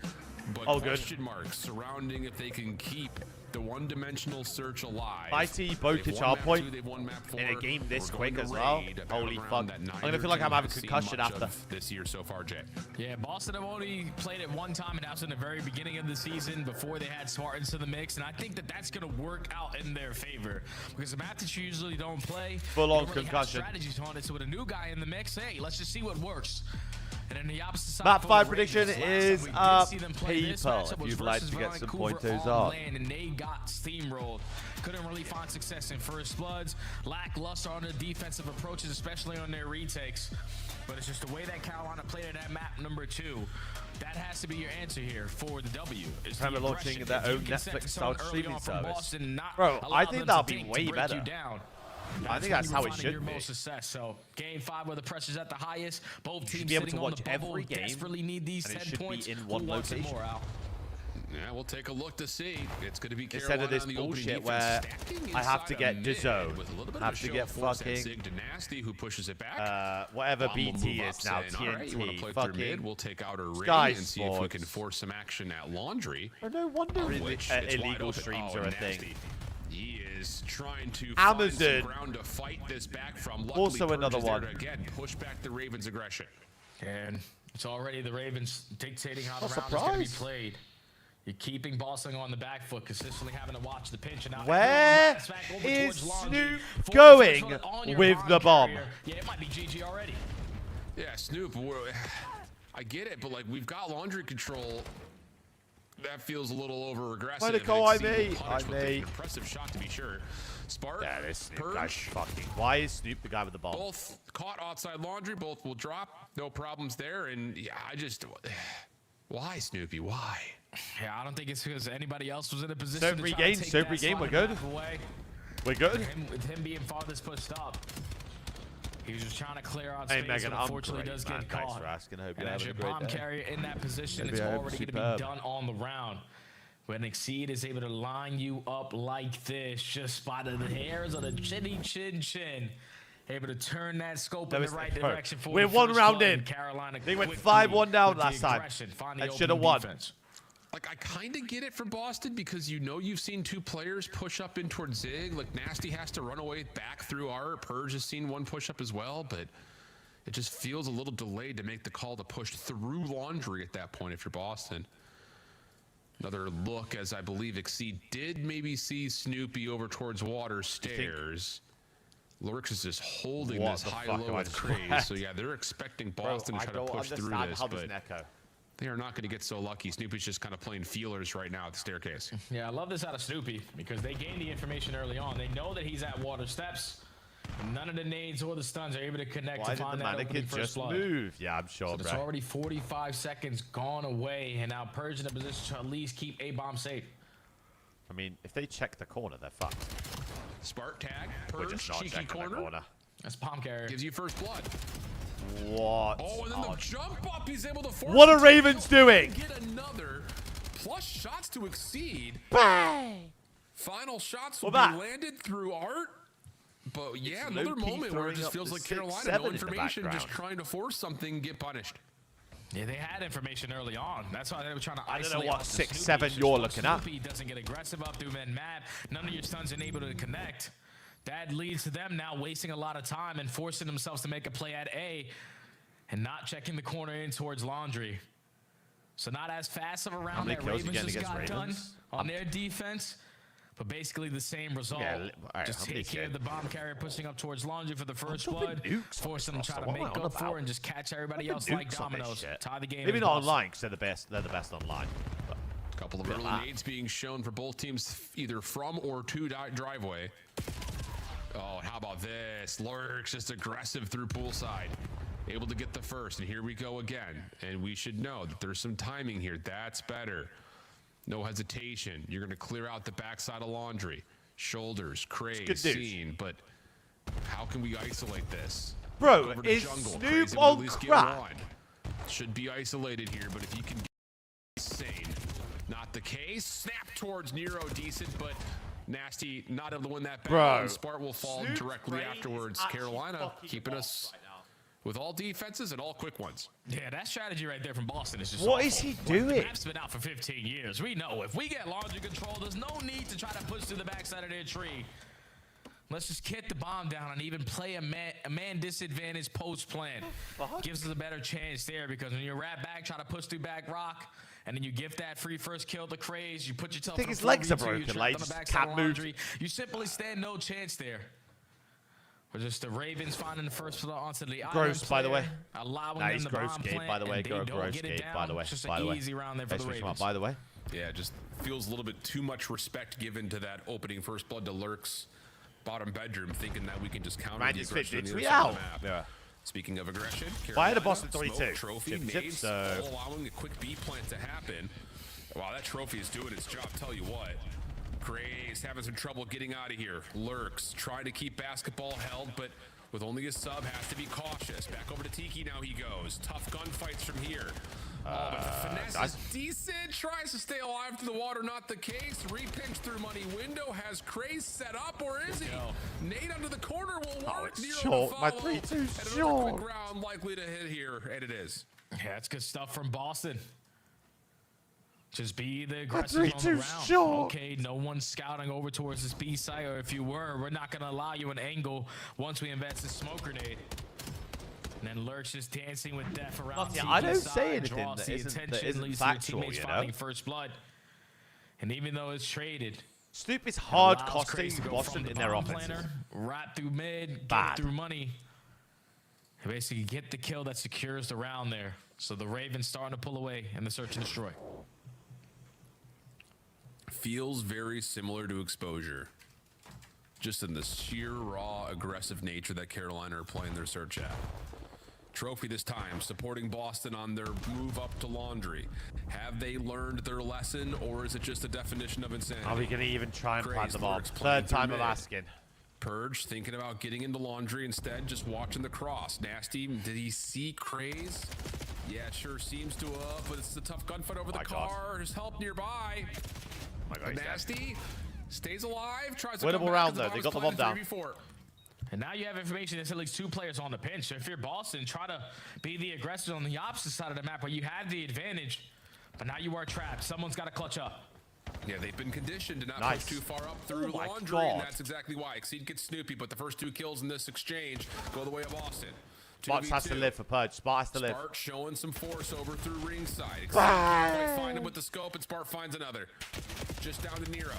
But Oh, good. question marks surrounding if they can keep the one-dimensional search alive. Mighty They've Bokic won our map point 2, they've won map 4. in a game this We're quick going as to well. raid a Holy battleground fuck. that I'm gonna feel like I'm neither having team has concussion seen much after. of this year so far, Jay. Yeah, Boston have only played it one time, and that was in the very beginning of the season before they had Spartans to the mix, and I think that that's going to work out in their favor because the map that you usually don't play, Full-on you don't really concussion. have strategies on it. So with a new guy in the mix, hey, let's just see what works. And then the opposite side, Map for 5 the prediction Rangers, last is time we did up. see them play this People, matchup if was you'd like to versus get some Vancouver pointers on on. land, and they got steamrolled. Couldn't really find success in first bloods. Lackluster on their defensive approaches, especially on their retakes. But it's just the way that Carolina played at that map number 2. That has to be your answer here for the W. It's Kind the of launching aggression. their If you own can set Netflix-style someone early streaming on from service. Boston, not Bro, allow I think them that'll to be take way to break better. you down. I think that's when how you it find should your be. most success. So game 5 where the pressure's at the highest, both should teams be able sitting to on watch the bubble, every game, desperately need these and it 10 should be points. in Who one wants it location. more, Al? Yeah, we'll take a look to see. It's going to be Instead Carolina of this on the opening bullshit defense, where stacking I have to inside get a mid DAZN, with a little bit have of a to show get of force at fucking, Zig Dynasty, who pushes it back. whatever Bomb will BT move is up, now, saying, all right, you want to TNT, play through mid? fucking We'll take out a raid Sky and see if we Sports. can force some action at Laundry. Oh, no wonder Which it's wide illegal open. streams Oh, are a nasty. thing. He is trying to Amazon. find some ground to fight this back from. Luckily, Also Purge another is there one. to, again, push back the Ravens' aggression. And it's already the Ravens dictating how Oh, the round is going to be surprise. played. You're keeping Boston on the back foot, consistently having to watch the pinch. And now Where pass back over is towards Laundry. Snoop Forward going first one on your with bomb the bomb? carrier. Yeah, it might be GG already. Yeah, Snoop, I get it, but like we've got Laundry control. That feels a little over aggressive. Medical, I Exceed may. punish with I may. an impressive shot to be sure. Spark, Yeah, this Snoop Purge, guy's fucking. Why is Snoop the guy with the bomb? both caught outside Laundry. Both will drop. No problems there. And yeah, I just, why Snoopy? Why? Yeah, I don't think it's because anybody else was in a position Soap to regain, try to take soap that regain, we're slide good. back away. We're good. With him being farthest pushed up. He was just trying to clear out Hey, space, Megan, but I'm unfortunately great, does man. get Thanks caught. for asking. I hope And you're as having your a great bomb day. carrier in that position, Maybe it's I hope already going to be superb. done on the round. When Exceed is able to line you up like this, just by the hairs of the chinny chin, able to turn that scope in the right direction for We're the one first round blood, in. and Carolina They went quickly 5-1 down with the last time. aggression, find the That should have opening won. defense. Like, I kind of get it for Boston because you know you've seen 2 players push up in towards Zig. Like, Nasty has to run away back through our. Purge has seen 1 push up as well, but it just feels a little delayed to make the call to push through Laundry at that point if you're Boston. Another look as I believe Exceed did maybe see Snoopy over towards Water Stairs. Lurks is just holding What this the high fuck low am I with just Craze. read? So yeah, they're expecting Bro, Boston to I try to don't push through understand this, how but does Neko. they are not going to get so lucky. Snoopy's just kind of playing feelers right now at the staircase. Yeah, I love this out of Snoopy because they gained the information early on. They know that he's at Water Steps. None of the nades or the stuns are able to connect Why to did the find that opening mannequin first just blood. move? Yeah, I'm sure, So it's bro. already 45 seconds gone away, and now Purge in a position to at least keep A-Bomb safe. I mean, if they check the corner, they're fucked. Spark tag, We're Purge, just not cheeky checking the corner. That's bomb carrier. Gives you first blood. What? Oh, and then the jump up, he's able to force What the are Ravens takedown doing? and get another. Plus shots to Exceed. Bang! Final shots will We're be back. landed through Art. But yeah, another moment where it just feels like Carolina, no information, just trying to force something, get punished. Yeah, they had information early on. That's why they were trying to isolate. I don't know what Austin 6-7 Snoopy. you're looking at. Snoopy doesn't get aggressive up through mid-map. None of your stuns are able to connect. That leads to them now wasting a lot of time and forcing themselves to make a play at A and not checking the corner in towards Laundry. So not as fast of a round that Ravens just got done on their defense, but basically the same result. Yeah, right, just take care of the bomb carrier pushing up towards Laundry for the first blood, forcing them to try to make up for it and just catch everybody else like dominoes. Tie the game. Maybe not online because they're the best. They're the best online. But a couple of early nades being shown for both teams, either from or to driveway. Oh, how about this? Lurks just aggressive through poolside. Able to get the first, and here we go again. And we should know that there's some timing here. That's better. No hesitation. You're going to clear out the backside of Laundry. Shoulders, Craze, scene. But how can we isolate this? Bro, over to is jungle. Snoop on crack? Should be isolated here, but if you can get insane. Not the case. Snap towards Nero, decent, but Nasty not able to win that battle. And Spart will fall directly afterwards. Carolina keeping us with all defenses and all quick ones. Yeah, that strategy right there from Boston is just What awful. is he doing? The map's been out for 15 years. We know if we get Laundry control, there's no need to try to push through the backside of their tree. Let's just get the bomb down and even play a man disadvantage post plan. Gives us a better chance there because when you wrap back, try to push through back rock, and then you give that free first kill to Craze, you put yourself I think his legs are broken, like just can't move. You simply stand no chance there. Or just the Ravens finding the first floor onto the Gross, by the way. Allowing Nice them the gross bomb gate, plant, by the way. and they don't Gross get it gate, down. by the way. It's just By the an way. easy round there for the Ravens. By the way. Yeah, just feels a little bit too much respect given to that opening first blood to Lurk's bottom bedroom, thinking that we can just counter the aggression on the other side of the map. Yeah. Speaking of aggression, Why had a Boston Carolina, 3-2? Trophy nades, all allowing a quick B plant to happen. Wow, that trophy is doing its job. Tell you what, Craze having some trouble getting out of here. Lurks trying to keep basketball held, but with only a sub, has to be cautious. Back over to Tiki now he goes. Tough gunfights from here. Oh, but the finesse is decent. Tries to stay alive to the water, not the case. Repinch through money window. Has Craze set up, or is he? Nade under the corner will work. It's short. My 3-2 short. Quick round likely to hit here, and it is. Yeah, that's good stuff from Boston. Just be the aggressive on the round. Short. Okay, no one's scouting over towards this B site, or if you were, we're not going to allow you an angle once we invest this smoke grenade. And then Lurk's just dancing with death around. I don't say anything that isn't factual, you know? First blood. And even though it's traded, Snoop is hard costing Boston in their offenses. Right through mid, get through money. And basically get the kill that secures the round there. So the Ravens starting to pull away in the search and destroy. Feels very similar to Exposure. Just in the sheer, raw, aggressive nature that Carolina are playing their search at. Trophy this time, supporting Boston on their move up to Laundry. Have they learned their lesson, or is it just a definition of insanity? Are we going to even try and plant the bomb? Third time of asking. Purge thinking about getting into Laundry instead, just watching the cross. Nasty, did he see Craze? Yeah, it sure seems to have, but it's a tough gunfight over the car. There's help nearby. Nasty stays alive, tries to winnable round though. They got the bomb down. And now you have information that's at least 2 players on the pinch. So if you're Boston, try to be the aggressor on the opposite side of the map where you had the advantage, but now you are trapped. Someone's got to clutch up. Yeah, they've been conditioned to not push too far up through Laundry, and that's exactly why. Exceed gets Snoopy, but the first 2 kills in this exchange go the way of Austin. Sparks has to live for Purge. Spark has to live. Spart showing some force over through ringside. Exceed can't find him with the scope, and Spart finds another. Just down to Nero.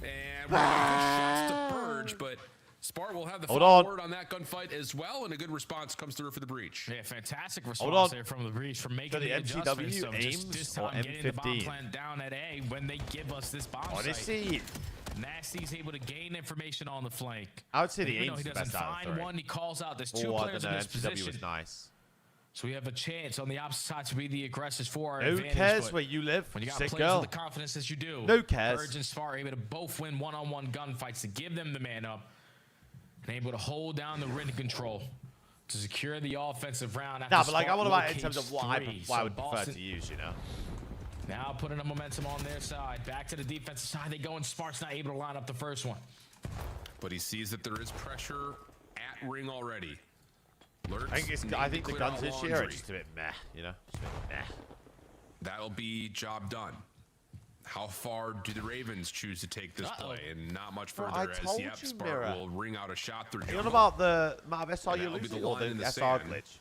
And we're shots to Purge, but Spart will have the final word on that gunfight as well, and a good response comes through for the breach. Yeah, fantastic response there from the breach for making the adjustments. So aims this or time getting the bomb M15. plant down at A when they give us this bomb Odyssey. site. Nasty's able to gain information on the flank. I would say the Even though aim's he the doesn't best out of the find 3. one, he calls out. There's 2 players in this position. was nice. So we have a chance on the opposite side to be the aggressors for our Who advantage. cares where you live? When you got Sick players girl. with the confidence that you do, No cares. Purge and Spart are able to both win one-on-one gunfights to give them the man up and able to hold down the ring control to secure the offensive round. Nah, but like I want to buy it in terms of what I would prefer Boston to use, you know. now putting the momentum on their side. Back to the defensive side they go, and Spart's not able to line up the first one. but he sees that there is pressure at ring already. Lurks I think the guns this year are just a bit meh, you know? Just a bit meh. That'll be job done. How far do the Ravens choose to take this play? And not much further as the Spark will ring out a shot through jungle. You know about the amount of SR you're losing or the SR glitch?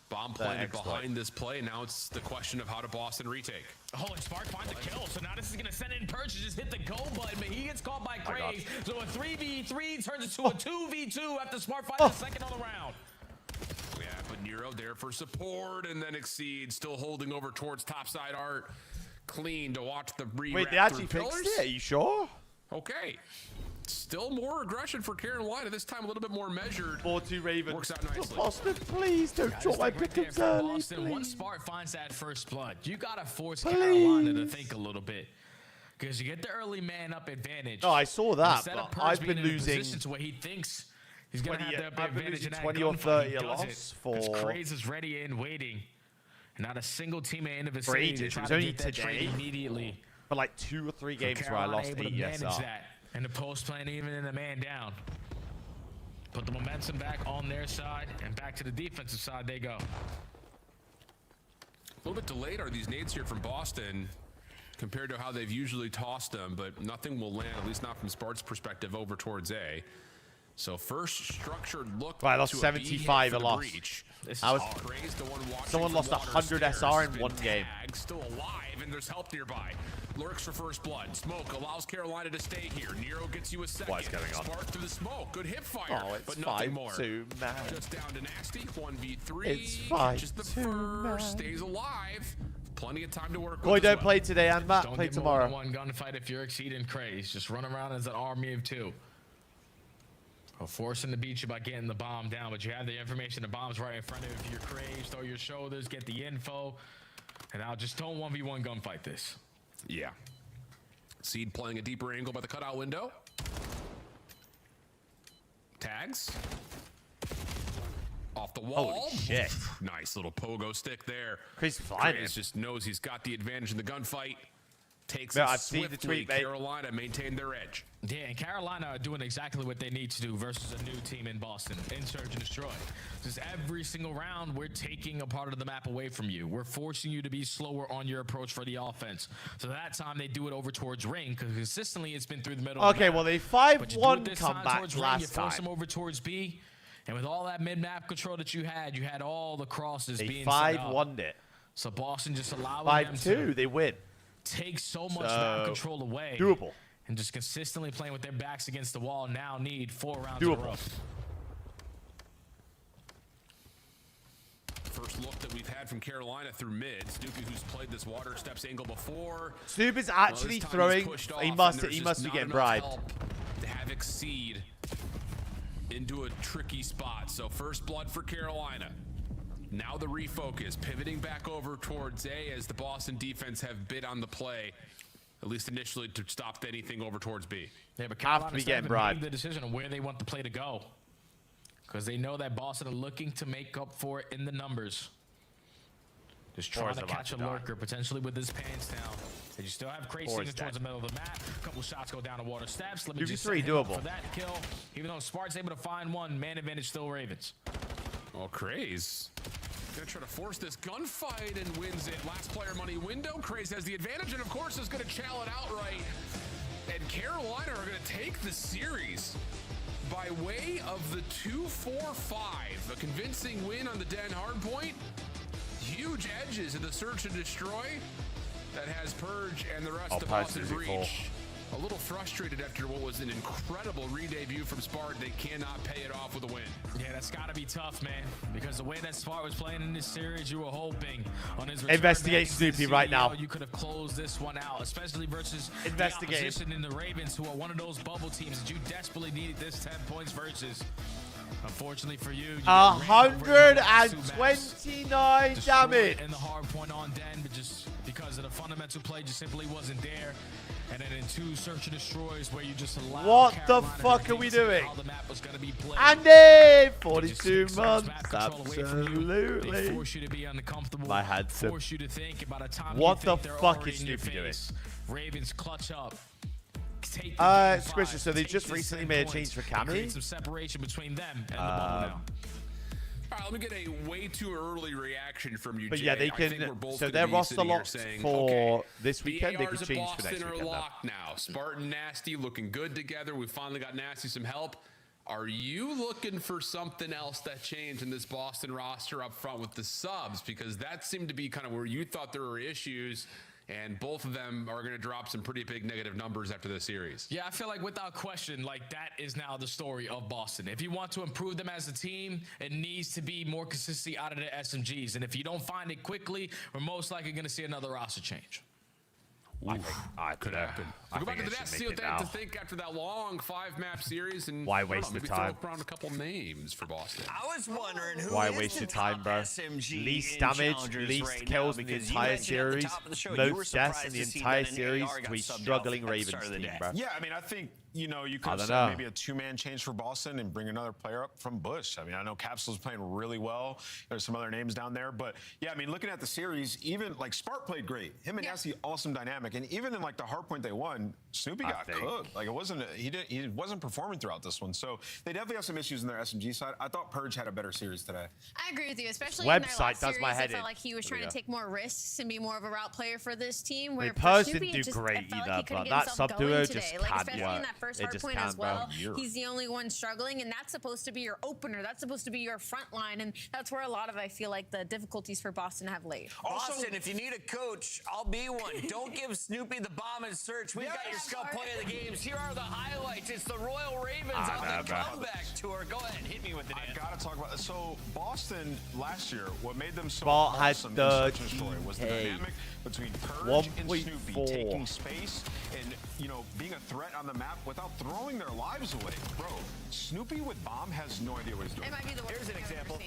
Bomb planted behind this play. Now it's the question of how to Boston retake. Oh, and Spark finds a kill. So now this is going to send in Purge to just hit the go button, but he gets caught by Craze. So a 3v3 turns into a 2v2 after Spark finds the second on the round. Yeah, but Nero there for support, and then Exceed still holding over towards topside art. Clean to watch the re-wrap. Wait, they actually fixed it? Are you sure? Okay. Still more aggression for Carolina. This time a little bit more measured. 4-2 Ravens. Works out nicely. Boston, please don't drop my pickums early. Boston, once Spark finds that first blood, you got to force Carolina to think a little bit. Because you get the early man up advantage. Oh, I saw that. Instead of I've being been in a losing. position to where he thinks he's going to have the I've been advantage losing in that 20 or 30 a loss for. Craze is ready and waiting. Not a single teammate in the For vicinity. ages. They It was try to only get that trade today. immediately. For like 2 or 3 games where I lost 8 able to manage ESR. that. And the post playing even in the man down. Put the momentum back on their side, and back to the defensive side they go. A little bit delayed are these nades here from Boston compared to how they've usually tossed them, but nothing will land, at least not from Spart's perspective, over towards A. So first structured look. Right, I lost to 75 a a loss. Someone lost 100 SR in 1 game. Still alive, and there's help nearby. Lurks for first blood. Smoke allows Carolina to stay here. Nero gets you a second. What's going on? Spark through the smoke. Good hip fire, Oh, it's but nothing more. 5-2, man. Just down to Nasty. 1v3. It's Catches the 5-2, man. first. Stays alive. Plenty of time to work Koi with. don't play today, and Matt Don't play get tomorrow. more than one gunfight if you're exceeding Craze. Just run around as an army of 2. Or forcing to beat you by getting the bomb down, but you have the information. The bomb's right in front of your Craze. Throw your shoulders, get the info, and now just don't 1v1 gunfight this. Yeah. Seed playing a deeper angle by the cutout window. Tags. Off the wall. Holy shit. Nice little pogo stick there. Crazy flying. Craze just knows he's got the advantage in the gunfight. Takes Yeah, it I've seen the swiftly. tweet, mate. Carolina maintained their edge. Yeah, and Carolina are doing exactly what they need to do versus a new team in Boston. Insert and destroy. Just every single round, we're taking a part of the map away from you. We're forcing you to be slower on your approach for the offense. So that time they do it over towards ring, because consistently it's been through the middle of the Okay, map. well, they But you do 5-1 it this time comeback towards ring, you last force time. them over towards B. And with all that mid-map control that you had all the crosses They being set up. 5-1'd it. So Boston just allowing them 5-2, to they win. take so much So, map control away. doable. And just consistently playing with their backs against the wall. Now need 4 rounds in a row. First look that we've had from Carolina through mid. Snoopy, who's played this water steps angle before. Snoop is Well, actually this time throwing. he's pushed He off, must. and there's He just must be not getting enough bribed. help to have Exceed into a tricky spot. So first blood for Carolina. Now the refocus, pivoting back over towards A as the Boston defense have bid on the play, at least initially, to stop anything over towards B. Yeah, but Have to Carolina be still getting haven't bribed. made the decision on where they want the play to go. Because they know that Boston are looking to make up for it in the numbers. Just trying Forrest to about catch to a die. lurker, potentially with his pants down. And you still have Crazy Forrest towards dead. the middle of the map. A couple shots go down to water steps. Let me 2v3 just set him up doable. for that kill. Even though Spart's able to find one, man advantage still Ravens. Oh, Craze. Gonna try to force this gunfight and wins it. Last player money window. Craze has the advantage and of course is gonna chow it outright. And Carolina are gonna take the series by way of the 2-4-5. A convincing win on the Den hardpoint. Huge edges in the search and destroy that has Purge and the rest of Boston Breach a little frustrated after what was an incredible re-debut from Spart. They cannot pay it off with a win. Yeah, that's got to be tough, man. Because the way that Spart was playing in this series, you were hoping on his return Investigate back as the Snoopy right now. CEO, you could have closed this one out, especially versus Investigate. the opposition in the Ravens, who are one of those bubble teams that you desperately needed this 10 points versus. Unfortunately for you, 129 damage. And the hard point on Den, but just because of the fundamental play, just simply wasn't there. And then in 2 search and destroys where you just allowed What the Carolina fuck to are we dictate doing? how the map was gonna be played. Andy, 42 Just months. map control away from you. They Absolutely. force you to be uncomfortable. My handsome. Force you to think about a time What you think the they're fuck already is in your Snoopy doing? face. Ravens clutch up. take Squisher, so they just recently made a change for Cammy. Create some separation between them and the ball now. All right, let me get a way too early reaction from you, But Jay. yeah, they I think we're can. both So gonna their be roster sitting here locks saying, for okay, this weekend. They ARs could of change for next Boston weekend. are locked now. Spartan, Nasty, looking good together. We finally got Nasty some help. Are you looking for something else that changed in this Boston roster up front with the subs? Because that seemed to be kind of where you thought there were issues. And both of them are going to drop some pretty big negative numbers after this series. Yeah, I feel like without question, like that is now the story of Boston. If you want to improve them as a team, it needs to be more consistency out of the SMGs. And if you don't find it quickly, we're most likely going to see another roster change. I could happen. Go back to the net, see what they have to think after that long 5-map series, and why waste the time? Throw around a couple names for Boston. I was wondering who Why is waste the your time, top bro? SMG Least in damage, Challengers least right kills now, in the because you entire mentioned at the series, top of the show, you were most deaths in surprised the to see entire that an series AR got to a subbed out struggling at the Ravens start of the team, day. bro. Yeah, I mean, I think, you know, you I could have don't said know. maybe a two-man change for Boston and bring another player up from Bush. I mean, I know Capsule's playing really well. There's some other names down there. But, yeah, I mean, looking at the series, even, like, Spark played great. Him and Nasty, awesome dynamic. And even in, like, the hardpoint they won, Snoopy got cooked. Like, it wasn't, he wasn't performing throughout this one. So they definitely have some issues in their SMG side. I thought Purge had a better series today. I agree with you, especially in their last does series. my I head felt in. like he was There we trying to go. take more risks and be more of a route player for this team. Where mean, for Purge Snoopy, didn't it do just, great I felt either, like he couldn't but get that himself sub duo going just today. Like, can't especially work. in that first It hard just point can't, as bro. well. Yeah. He's the only one struggling, and that's supposed to be your opener. That's supposed to be your front line, and that's where a lot of, I feel like, the difficulties for Boston have laid. Boston, if you need a coach, I'll be one. Don't give Snoopy the bomb and search. We've got your scout play of the games. Here are the highlights. It's the Royal Ravens on the comeback tour. Go ahead, hit me with it. I've got to talk about this. So Boston last year, what made them so Spot had awesome in the Search and Destroy was the GA. dynamic between Purge and 1.4. Snoopy taking space and, you know, being a threat on the map without throwing their lives away. Bro, Snoopy with bomb has no idea what he's doing. It might be the worst Here's an example.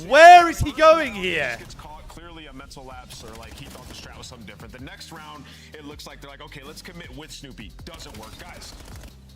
Where is he going here? Gets caught, clearly a mental lapse, or like he thought the strat was something different. The next round, it looks like they're like, okay, let's commit with Snoopy. Doesn't work, guys.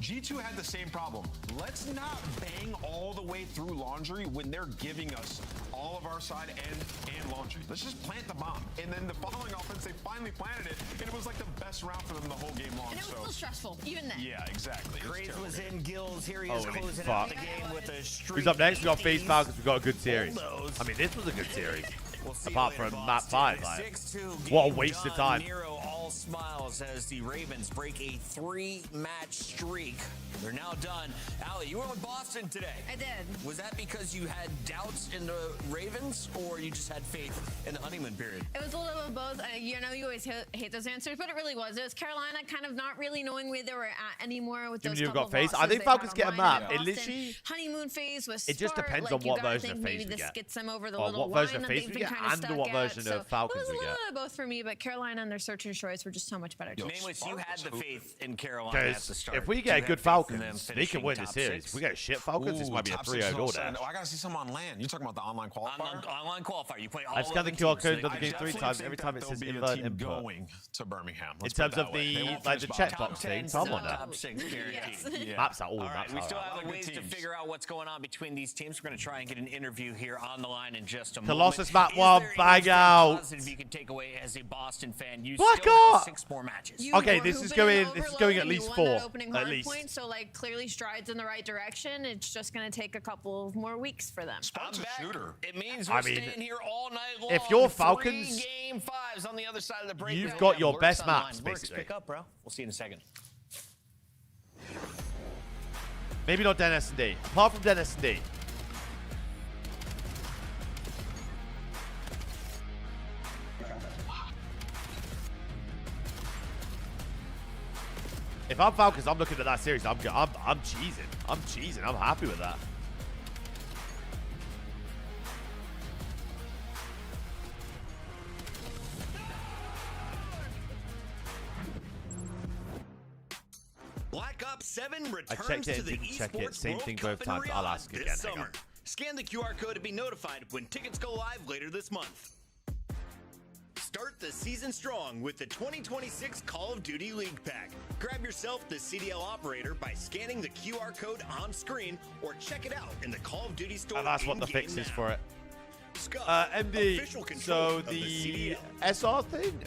G2 had the same problem. Let's not bang all the way through laundry when they're giving us all of our side and laundry. Let's just plant the bomb. And then the following offense, they finally planted it, and it was like the best round for them the whole game long. And it was still stressful, even then. Yeah, exactly. Craze was in Gills. Here he Oh, is and it's closing out the fucked. game with a streak. Who's up next? We got FaZe Ace. Falcons. We got a good series. Bulldoze. I mean, this was a good series. We'll see Apart you later, from map Boston. 5, like, 6-2 what a game waste of done. time. Nero all smiles as the Ravens break a 3-match streak. They're now done. Allie, you were with Boston today. I did. Was that because you had doubts in the Ravens, or you just had faith in the honeymoon period? It was a little of both. You know, you always hate those answers, but it really was. It was Carolina kind of not really knowing where they were at anymore with those You've couple got FaZe. of I think losses Falcons they get a had online. map. And It Boston literally- honeymoon phase was It just smart. depends Like, on you what gotta version of think FaZe maybe we this get. gets them over the Or little what version line of that FaZe they've we been get kind of and stuck what at. version So of Falcons it was we a get. little of both for me, but Carolina and their search and choice were just so much better. Nameless, you had the faith in Carolina at the Because start. if we You get had good faith in Falcons, them they can finishing win the top series. 6. If we get shit Falcons, this might be a top 3-0 six goal also. dash. Oh, I gotta see some on land. You're talking about the online qualifier? Online qualifier. You play all I've scanned the 11 QR teams. code So of the they- game 3 times. Every time it says there'll be a invert team input. going to Birmingham. In Let's put it terms of that way. They the won't like the finish bottom. checkbox thing, come on now. Top 6 guaranteed. Yeah. Maps are all All right, maps we are. still A lot have of ways good to teams. figure out what's going on between these teams. We're going to try and get an interview here on the line in just a Colossus moment. map one, Is there bag anything out. positive you can take away as a Boston fan? You Black still have out. 6 more matches. You Okay, were this is hooping and going at overloading. least You won 4, that opening at hard least. point, so like clearly strides in the right direction. It's just going to take a couple of more weeks for them. Spark's a shooter. It means I we're mean, staying here all night long. if you're 3 Falcons, game 5s on the other side of the break. you've We got have your Lurks best online. maps, Lurks, basically. pick up, bro. We'll see you in a second. Maybe not Den S&D. Apart from Den S&D. If I'm Falcons, I'm looking at that series. I'm cheesing. I'm cheesing. I'm happy with that. Black Ops 7 I returns checked it to and the didn't check it. Esports Same World thing Cup both in times. I'll Riyadh ask this again. Hang summer. on. Scan the QR code to be notified when tickets go live later this month. Start the season strong with the 2026 Call of Duty League Pack. Grab yourself the CDL operator by scanning the QR code on screen or check it out in the Call of Duty store. And that's what the in-game fix is now. for it. Scuf, MD, official control so of the CDL. SR thing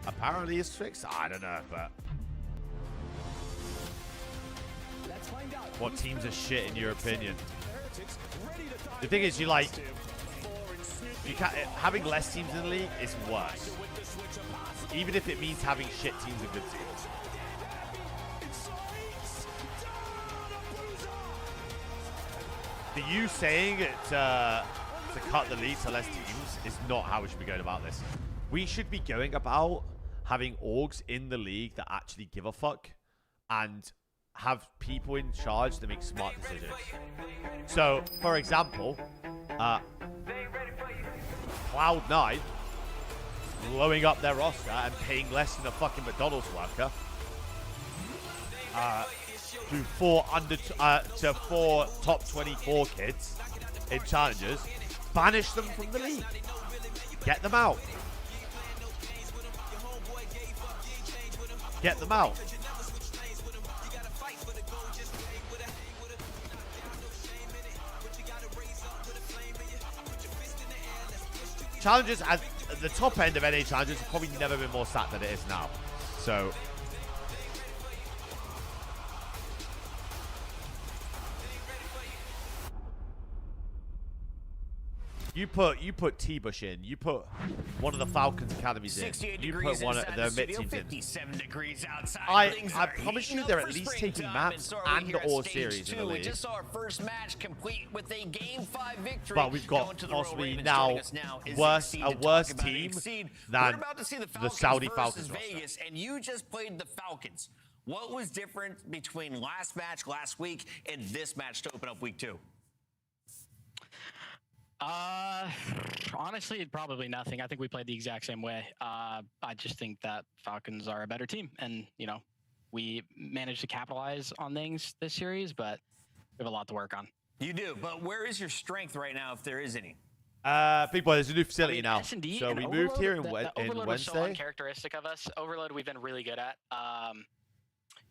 apparently is fixed. I don't know, but What teams are shit in your opinion? The thing is, you can't, having less teams in the league is worse. Even if it means having shit teams and good teams. You saying it to cut the lead to less teams is not how we should be going about this. We should be going about having orgs in the league that actually give a fuck and have people in charge that make smart decisions. So, for example, Cloud9 blowing up their roster and paying less than a fucking McDonald's worker to four top 24 kids in challenges, banish them from the league. Get them out. Get them out. Challenges at the top end of NA challenges have probably never been more stacked than it is now. So you put T-Bush in, you put one of the Falcons academies in, you put one of the mid teams in. 57 degrees outside. I promise you they're at least taking maps and or series in the league. We just saw our first match complete with a Game 5 victory. But we've got possibly now a worse team than the Saudi Falcons Vegas, and you just played the Falcons. What was different between last match last week and this match to open up week 2? Honestly, probably nothing. I think we played the exact same way. I just think that Falcons are a better team, and you know, we managed to capitalize on things this series, but we have a lot to work on. You do, but where is your strength right now, if there is any? Big boy, there's a new facility now. S&D so and we Overload, moved here in Overload Wednesday. Was so uncharacteristic of us. Overload we've been really good at.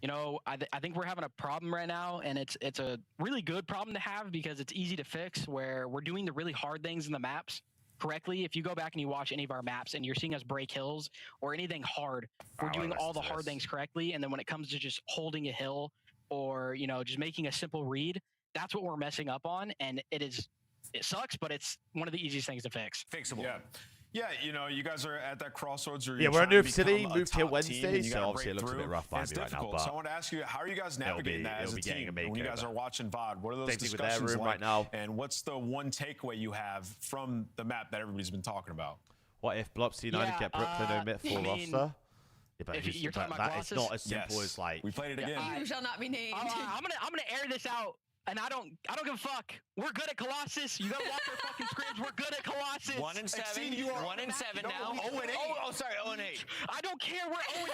You know, I think we're having a problem right now, and it's a really good problem to have because it's easy to fix, where we're doing the really hard things in the maps correctly. If you go back and you watch any of our maps and you're seeing us break hills or anything hard, we're doing all the hard things correctly. And then when it comes to just holding a hill or, you know, just making a simple read, that's what we're messing up on. And it sucks, but it's one of the easiest things to fix. Fixable. Yeah. Yeah, you know, you guys are at that crossroads. Yeah, we're in New York City, moved here Wednesday, so obviously it looks a bit rough by me right now. But so I want to ask you, how are you guys navigating that as a team when you guys are watching VOD? What are those discussions like? Right now. And what's the one takeaway you have from the map that everybody's been talking about? What if Blopsy United kept Brooklyn omit full roster? Yeah, but if you're talking about it's not as simple as like we played it again. You shall not be named. I'm gonna air this out. And I don't give a fuck. We're good at Colossus. You gotta watch our fucking scrims. We're good at Colossus. 1-7. 1-7 now. 0-8. Oh, sorry, 0-8. I don't care. We're 0-8.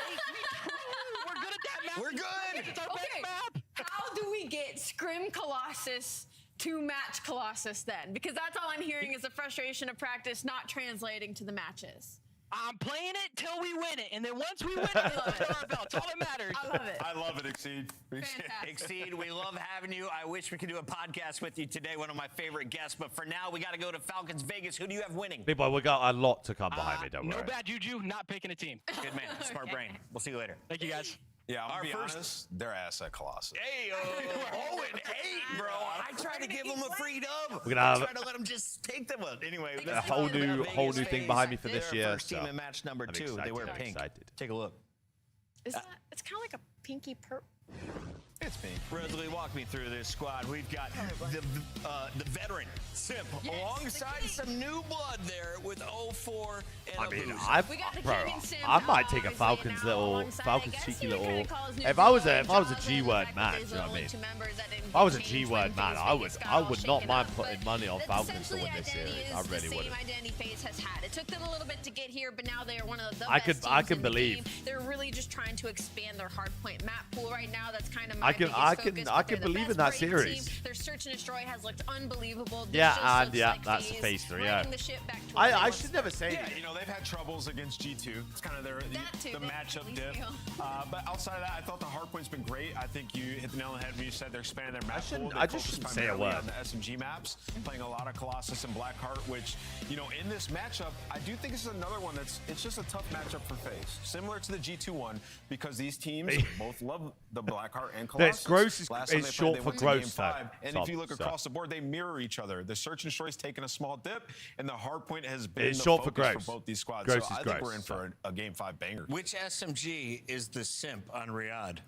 We're good at that map. We're good. It's our best map. How do we get Scrim Colossus to match Colossus then? Because that's all I'm hearing is the frustration of practice not translating to the matches. I'm playing it till we win it, and then once we win it, it's under our belts. All that matters. I love it. I love it, Exceed. Exceed, we love having you. I wish we could do a podcast with you today, one of my favorite guests. But for now, we got to go to Falcons Vegas. Who do you have winning? Big boy, we got a lot to come behind me, don't worry. No bad juju, not picking a team. Good man, smart brain. We'll see you later. Thank you, guys. Yeah, I'll be honest, their ass at Colossus. Hey, 0-8, bro. I tried to give them a free dub. We're gonna have try to let them just take them. Anyway, a whole new thing behind me for this year. First team in match number 2. They wear pink. Take a look. It's kind of like a pinky purple. It's me. Rosalie, walk me through this squad. We've got the veteran Simp alongside some new blood there with 0-4 and I mean, Simp I might take a Falcons cheeky little. If I was a G-word man, you know what I mean? If I was a G-word man, I would not mind putting money on Falcons to win this series. I really would. It took them a little bit to get here, but now they are one of the best I can believe. They're really just trying to expand their hardpoint map pool right now. That's kind of my I can believe in that series. Their search and destroy has looked unbelievable. Yeah, and that's phase 3. Yeah. I should never say. Yeah, you know they've had troubles against G2. It's kind of the matchup diff. But outside of that, I thought the hardpoint's been great. I think you hit the nail on the head when you said they're expanding their map pool. I just shouldn't say a word. On the SMG maps, playing a lot of Colossus and Blackheart, which you know in this matchup, I do think this is another one it's just a tough matchup for FaZe, similar to the G2 one, because these teams both love the Blackheart and Colossus. losses. gross is Last time they short played, for they went to gross, game though. 5. And Tom, if you look so. across the board, they mirror each other. The search and destroy's taken a small dip, and the hard point has been It's the short for focus gross. for both these squads. Gross so is I gross, think we're in so. for a game 5 banger. Which SMG is the simp on Riyadh?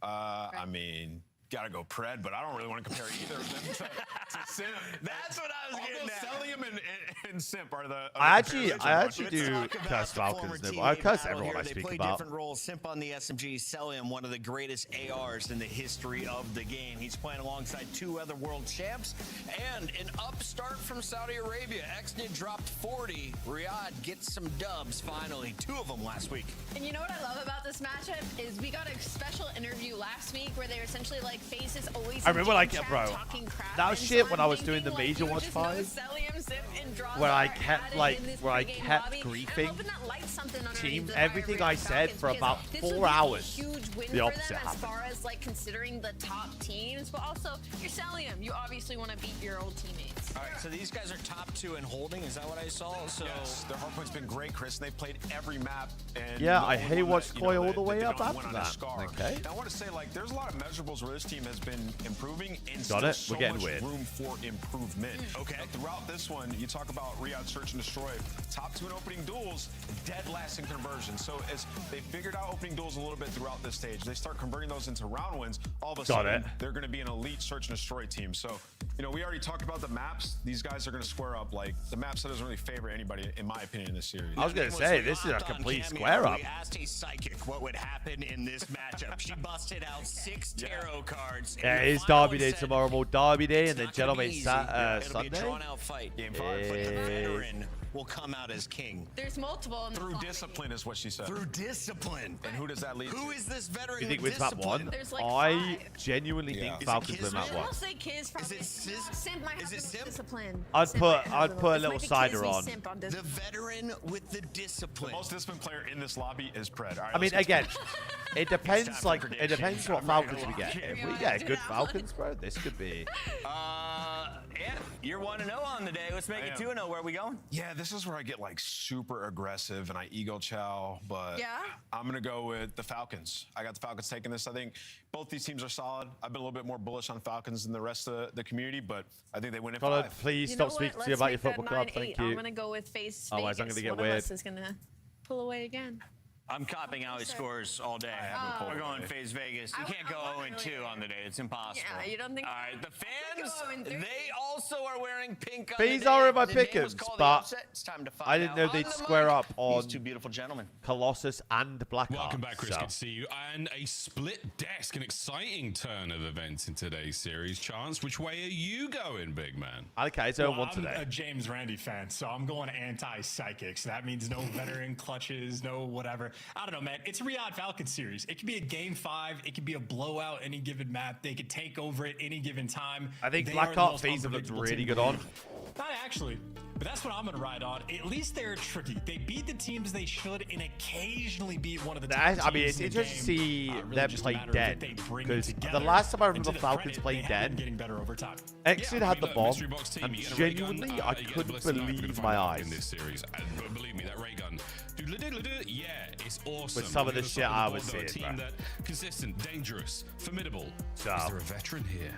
I mean, gotta go Pred, but I don't really want to compare either of them to Simp. That's what I was getting at. Cellium and Simp are the. I actually do Let's talk about curse the former Falcons. No, teammate I curse battle everyone here. I They speak play about. different roles. Simp on the SMG, Cellium, one of the greatest ARs in the history of the game. He's playing alongside 2 other world champs and an upstart from Saudi Arabia. Exnid dropped 40. Riyadh gets some dubs finally, 2 of them last week. And you know what I love about this matchup is we got a special interview last week where they were essentially like FaZe is always I remember, like, in chat bro, talking crap. that was And shit so when I'm I was doing thinking, the Major you Watch just know 5, Cellium, Simp, and Draza where I are kept added like in this where I pregame kept lobby. I'm griefing hoping that lights something underneath team the fire everything for I your said Falcons, for because about this would 4 be a hours. huge win The for opposite them as happened. far as like considering the top teams, but also you're Cellium. You obviously want to beat your old teammates. All right, so these guys are top 2 in holding. Is that what I saw? So Yes, their hardpoint's been great, Chris. And they played every map. And Yeah, no I one hate won watch that, Koi all that- the way that up went after on a that. scar. Okay. Now, I want to say, like, there's a lot of measurables where this team has been improving and Got still it. so We're getting much weird. room for improvement. Okay. Now, throughout this one, you talk about Riyadh Search and Destroy. Top 2 in opening duels, dead last in conversion. So as they figured out opening duels a little bit throughout this stage, they start converting those into round wins. All of a Got sudden, it. they're going to be an elite Search and Destroy team. So, you know, we already talked about the maps. These guys are going to square up. Like, the map set doesn't really favor anybody, in my opinion, in this series. I was gonna say this is a complete square up. We asked a psychic what would happen in this matchup. She busted out 6 tarot cards. Yeah, And it is the final Derby Day said, tomorrow, more Derby Day, and "It's then not gonna Gentleman be easy. Sunday. It'll be a drawn-out fight. Game 5. But the veteran will come out as king. There's multiple in the Through lobby. discipline is what she said. Through discipline. And who does that lead to? Who is this veteran You think with wins map discipline? 1? There's like I 5. genuinely Yeah. think Is it Falcons win Kismet? map 1. I'll say Kiz from Is it Simp might have Is it the Simp? discipline. I'd Simp put- might have I'd the put a this little might be cider Kiz v on. Simp The discipline. veteran with the The discipline. most disciplined player in this lobby is Pred. All right, I mean, let's get again, it depends. for Like, it predictions. depends what I'm ready to Falcons we lock get. in. If we get good Falcons, bro, this could be. Yeah, you're 1-0 on the day. Let's make I it am. 2-0. Where are we going? Yeah, this is where I get like super aggressive and I ego chow, but Yeah? I'm gonna go with the Falcons. I got the Falcons taking this. I think both these teams are solid. I've been a little bit more bullish on Falcons than the rest of the community, but I think they win in Colin, 5. please You stop know what? speaking to Let's you about your make that football club. 9-8. Thank I'm you. gonna go with FaZe Otherwise, I'm Vegas. gonna get One weird. of us is gonna pull away again. I'm copying Ali scores all day. haven't pulled We're going away. FaZe Vegas. You I- can't I go want 0-2 on the day. It's impossible. Yeah, you don't think? All right, the fans, go 0-3. they also are wearing pink on These the day. are in my The name was pick'ems, called the but upset. It's time to find I didn't out. know On they'd the square mic, up on these 2 beautiful gentlemen. Colossus and Blackheart. Welcome back, Chris. so. Good to see you. And a split desk, an exciting turn of events in today's series. Chance, which way are you going, big man? Okay, so Well, one I'm today. a James Randi fan, so I'm going anti-psychic. So that means no veteran clutches, no whatever. I don't know, man. It's a Riyadh Falcons series. It could be a game 5. It could be a blowout any given map. They could take over at any given time. I think They are the Blackheart most FaZe have looked unpredictable really team good in the on. league. Not actually, but that's what I'm going to ride on. At least they're tricky. They beat the teams they should and occasionally beat one of the top I mean, teams it's in the interesting to game. see Really them just a play matter of dead. if they bring it Because the together. last time I And to remember the Falcons credit, playing they have been dead, getting better over time. Exit had the Look, bomb, mystery box team, and you get a ray gun, genuinely, I you get couldn't blessed and I'm gonna believe find my out in eyes. this series. And believe me, that ray gun, yeah, it's awesome. With some of On the other shit side of I the was board, though, a seeing, team bro. that consistent, dangerous, formidable. So- Is there a veteran here?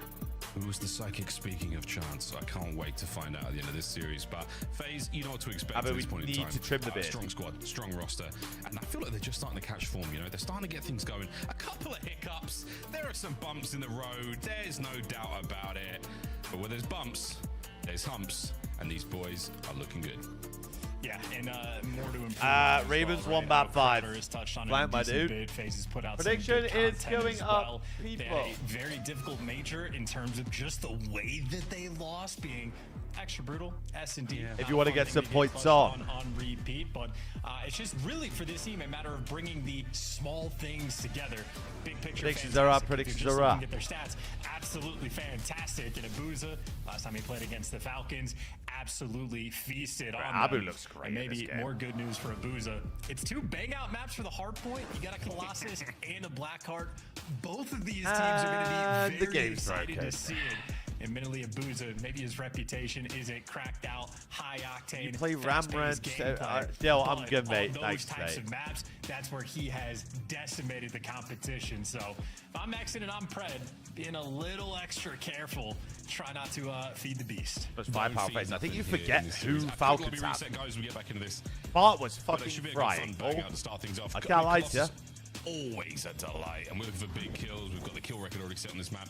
Who was the psychic? Speaking of chance, I can't wait to find out at the end of this series. But FaZe, you know what to expect I mean, at this we point in need time. to trim the beard. Strong squad, strong roster, and I feel like they're just starting to catch form. You know, they're starting to get things going. A couple of hiccups. There are some bumps in the road. There's no doubt about it. But where there's bumps, there's humps, and these boys are looking good. Yeah, and more to improve. as Ravens well, won right? map 5. Predator has touched on it Fine, in my decent dude. bid. FaZe has put out Prediction some good is content going as up, well. They had people. a very difficult major in terms of just the way that they lost, being extra brutal. S&D. If you wanna get some points on repeat, but it's just really for this team a matter of bringing the small things together. Big picture. Predictions are up, fantastic. predictions If you just are look up. At their stats, absolutely fantastic. And Abuza, last time he played against the Falcons, absolutely feasted on Abu them. looks great And in maybe this game. more good news for Abuza. It's 2 bang out maps for the hard point. You got a Colossus and a Blackheart. Both of these teams are going to be The very game's excited okay. to see it. admittedly, Abuza, maybe his reputation isn't cracked out, high octane. You play fast-paced Ramran. gameplay, Dale, I'm but good, mate. on Thanks, those types mate. of maps, that's where he has decimated the competition. So if I'm Exit and I'm Pred, being a little extra careful, try not to feed the beast. But firepower phase. I think you forget who Quick Falcons lobby have. reset, guys. We get back into this. Bart was But it should fucking be a good frying. fun bang out to start things off. I can't lie to you. Colossus always a delight, and we're looking for big kills. We've got the kill record already set on this map.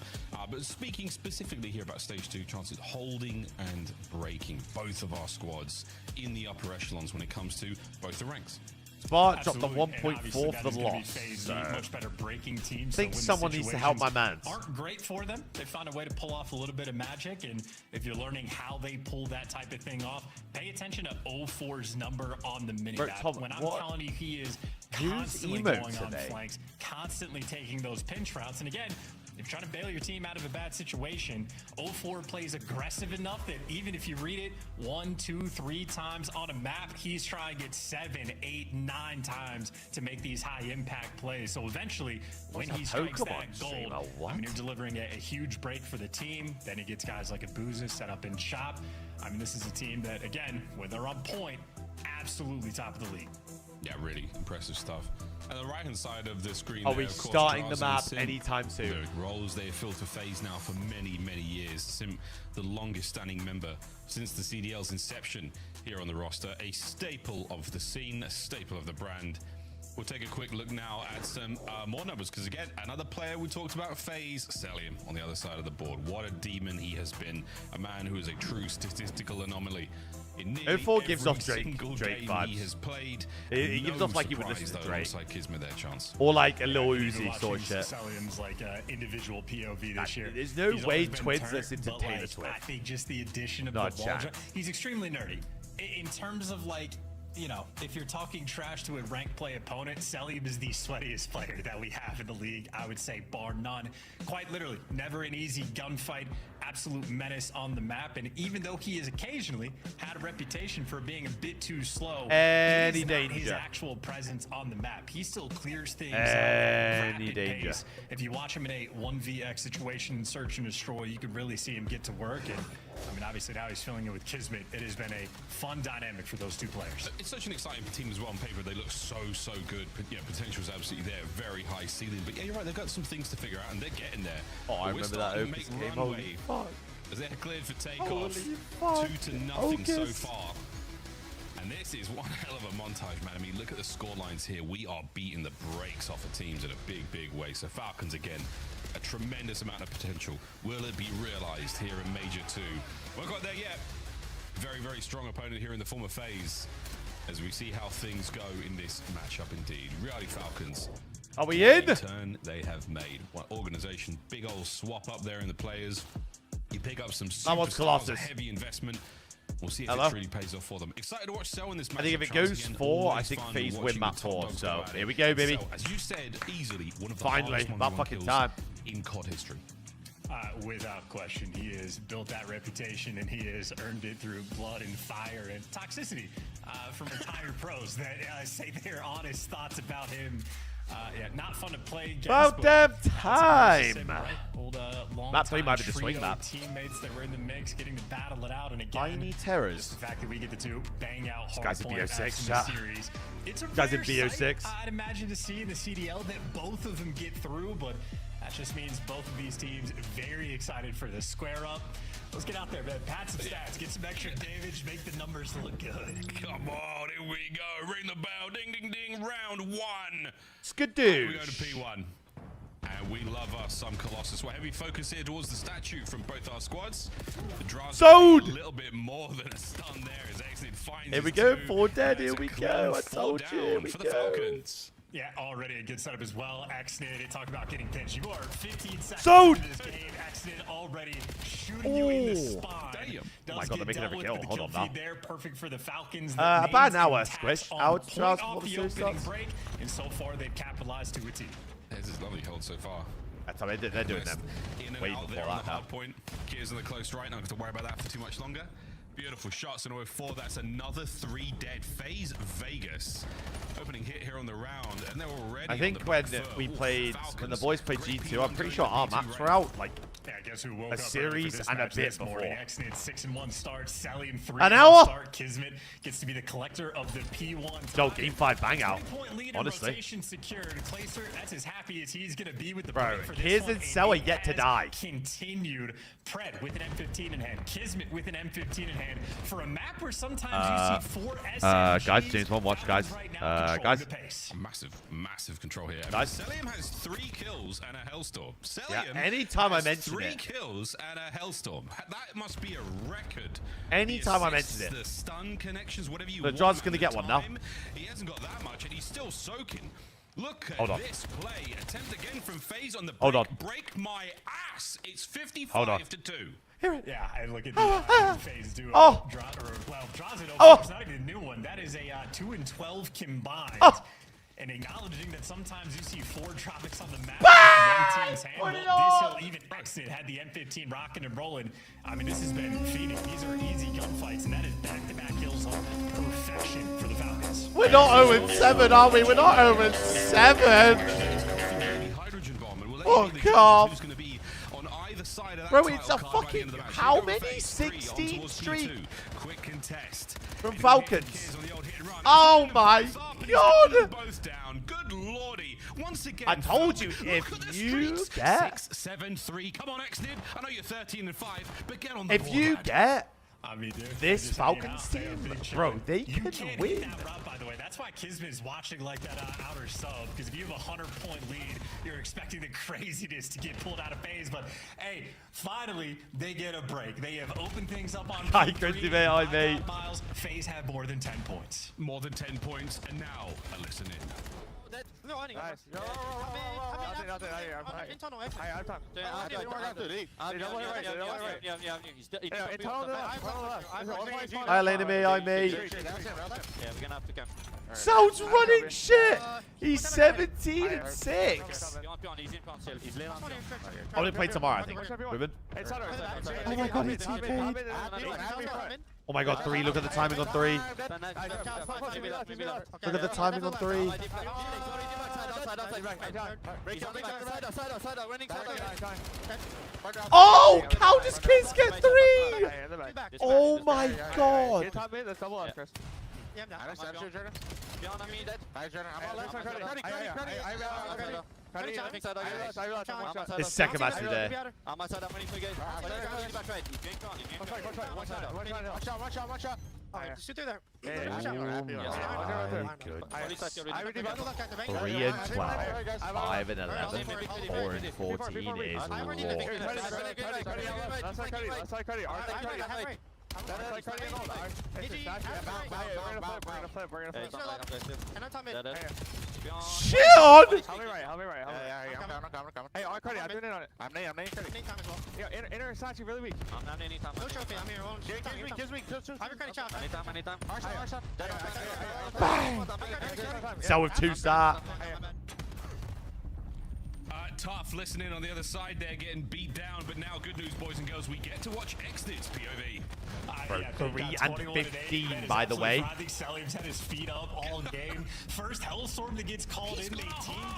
But speaking specifically here about stage 2, chances holding and breaking both of our squads in the upper echelons when it comes to both the ranks. Spark dropped the Absolutely, and 1.4 obviously for that the is gonna be loss. FaZe, So the much better breaking team. I think someone needs to help my man. Aren't great for them. They found a way to pull off a little bit of magic, and if you're learning how they pull that type of thing off, pay attention to 04's number on the mini map. Tom, When I'm what? telling you, he is Who's constantly emo going on today? flanks, constantly taking those pinch routes, and again, if you're trying to bail your team out of a bad situation, 04 plays aggressive enough that even if you read it 1, 2, 3 times on a map, he's trying to get 7, 8, 9 times to make these high impact plays. So eventually, when What's he a strikes Pokemon that streamer? gold, What? I mean, you're delivering a huge break for the team. Then he gets guys like Abuza set up in shop. I mean, this is a team that, again, when they're on point, absolutely top of the league. Yeah, really impressive stuff. And the right-hand side of the screen. Are there, we of course, starting the Drazen map Sim. anytime soon? The roles they have filled for FaZe now for many, many years. Sim, the longest-standing member since the CDL's inception here on the roster. A staple of the scene, a staple of the brand. We'll take a quick look now at some more numbers, because again, another player we talked about, FaZe, Cellium on the other side of the board. What a demon he has been. A man who is a true statistical anomaly. In nearly 04 gives every off Drake single Drake game vibes. he has played. He gives off like he would surprise, listen to though, Drake. looks like Kismet their chance. Or like a little Even Uzi sort of watching shit. Cellium's like individual POV this year. There's no He's way always been Twins turned, listen to but, Taylor like, Swift. I think just the addition of Not the wall Jack. jump, he's extremely nerdy. In terms of like, you know, if you're talking trash to a rank play opponent, Cellium is the sweatiest player that we have in the league, I would say, bar none. Quite literally, never an easy gunfight, absolute menace on the map. And even though he has occasionally had a reputation for being a bit too slow, Any it is not his danger. actual presence on the map. He still clears things Any at rapid danger. pace. If you watch him in a 1vx situation, search and destroy, you can really see him get to work. And I mean, obviously now he's filling it with Kismet. It has been a fun dynamic for those two players. It's such an exciting team as well on paper. They look so good. Yeah, potential is absolutely there. Very high ceiling. But yeah, you're right. They've got some things to figure out, and they're getting there. Oh, I But we're remember that starting to Opus make game. runway Holy fuck. as they're cleared for takeoff. Holy fuck. 2-0 so Opus. far. And this is one hell of a montage, man. I mean, look at the score lines here. We are beating the brakes off of teams in a big way. So Falcons, again, a tremendous amount of potential. Will it be realized here in Major 2? We're not quite there yet. Very strong opponent here in the form of FaZe, as we see how things go in this matchup indeed. Reality Falcons. Are we in? The turn they have made. What organization. Big old swap up there in the players. You pick up some That one's superstars, a Colossus. heavy investment. We'll see if Hello? it really pays off for them. Excited to watch Cell in this match. I think if it goes 4, I think FaZe win map 4. So here we go, baby. Cell, as you said, easily one of the Finally, hardest about 1v1 fucking kills time. in COD history. Without question, he has built that reputation, and he has earned it through blood and fire and toxicity from retired pros that say their honest thoughts about him. Yeah, not fun to play against. About damn time. Old, Map 3 might be the swing trio map. Teammates that were in the mix, getting to battle it out, and again, Tiny Terrors. just the fact that we get the two bang out hard guy's a point BO6 acts in the shot. series. It's a Guy's a rare BO6. sight, I'd imagine, to see in the CDL that both of them get through, but that just means both of these teams very excited for the square up. Let's get out there, man. Pad some stats, get some extra damage, make the numbers look good. Come on, here we go. Ring the bell. Ding, ding. Round 1. Skadoosh. We go to P1. And we love us some Colossus. We're heavy focus here towards the statue from both our squads. The Drazen Sold! a little bit more than a stun there as Exit finds Here we his go, two. 4 dead. And Here it's a we clean go. I 4 told you. Here down we for the go. Falcons. Yeah, already a good setup as well. Accident, talk about getting pinched. You are 15 seconds Sold! into this game. Accident already shooting you in the spine. Damn. Does Oh my God, get they're making dealt every with, kill. but the Hold kill on now. feed there, perfect for the Falcons. About an hour, Squish. Hour to Charles before off the the series opening starts. break, and so far they've capitalized to a T. This is lovely hold so far. That's how they're doing them. In and Way out before there on that the now. hard point. Gears in the close right. Not going to worry about that for too much longer. Beautiful shots in 04. That's another 3 dead. FaZe Vegas. Opening hit here on the round. And they're already I on think the when back foot. we Ooh, played, when the Falcons. boys played Great G2, P1 I'm pretty going sure to our P2 maps were right out like Yeah, guess who woke a up series this and a match bit this before. morning? Exnid 6-1 start, Sally 3 An hour? start. Kismet gets to be the collector of the P1. Yo, game 5 bang out. 20-point lead Honestly. and rotation secured. Clayster, that's as happy as he's gonna be with the Bro, break for Kiz this one. and Cell are yet to It die. has Continued. Pred with an M15 in hand. Kismet with an M15 in hand. For a map where sometimes you see 4 SMGs. Guys, James won't watch, guys. Guys. Massive control here. Guys. Cellium has 3 kills and a Hellstorm. Yeah, Cellium anytime I has mention 3 it. kills and a Hellstorm. That must be a record. Anytime I The assists, mention it. The stun connections, whatever you The want. John's gonna and get the one now. time, He hasn't got that much, and he's still soaking. Look at Hold on. this play. Attempt again from FaZe on the break. Hold on. Break my ass. It's 55 Hold on. to 2. Yeah, and look at the phase duo. Oh. Draws it over. Oh. It's not even a new one. That is a 2 and 12 combined. And acknowledging that sometimes you see 4 tropics on the map. One team's handle. This hill even Exit had the M15 rocking and rolling. I mean, this has been feeding. These are easy gunfights, and that is back-to-back kills on perfection for the Falcons. We're not 0-7, are we? We're not 0-7. Hydrogen bomb, and we'll let Oh, you know the God. who's going to be on either side of that Bro, it's title a card by the fucking... end of the match. How You're gonna many? face 3 on 16 towards streak G2. Quick contest. from If Falcons. Kiz on the old hit and run. Oh He's my both up and he's got them God. both down. Good lordy. Once again, I told you, Falcons, if look at the you streaks. get- 6, 7, 3. Come on, Exnid. I know you're 13 and 5, but get on the If board, you man. get I mean, dude, this just hanging Falcons out, they are team, big bro, chilling. they You can can't win. hit that route, by the way. That's why Kismet's watching like that outer sub, because if you have a 100-point lead, you're expecting the craziness to get pulled out of phase. But hey, finally they get a break. They have opened things up on Hi, P3. Christy, mate. Hi, mate. Miles, FaZe have more than 10 points. More than 10 points, and now a listen in. Hi, Lena, me, I me. Sounds running shit. He's 17 and 6. I'm gonna play tomorrow, I think. Women. Oh my god, it's Oh my god, 3. Look at the timing on 3. Look at the timing on 3. Oh, how does Kiz get 3? Oh my god. His second match of the day. Oh 3 and 12, 5 and 11, 4 and 14 is Shit on! Hey, I'm Cuddy, I'm doing it on it. I'm nade Cuddy. Yeah, inner is actually really weak. I'm anytime. No trophy, I'm here. Gives me. I'm Cuddy chop. Anytime. Bang! So with 2 start. Tough listening on the other side there, getting beat down, but now good news, boys and girls, we get to watch Exnid's POV. Bro, 3 and 15, by the way. I think Salim's had his feet up all game. First Hellstorm that gets called in, a team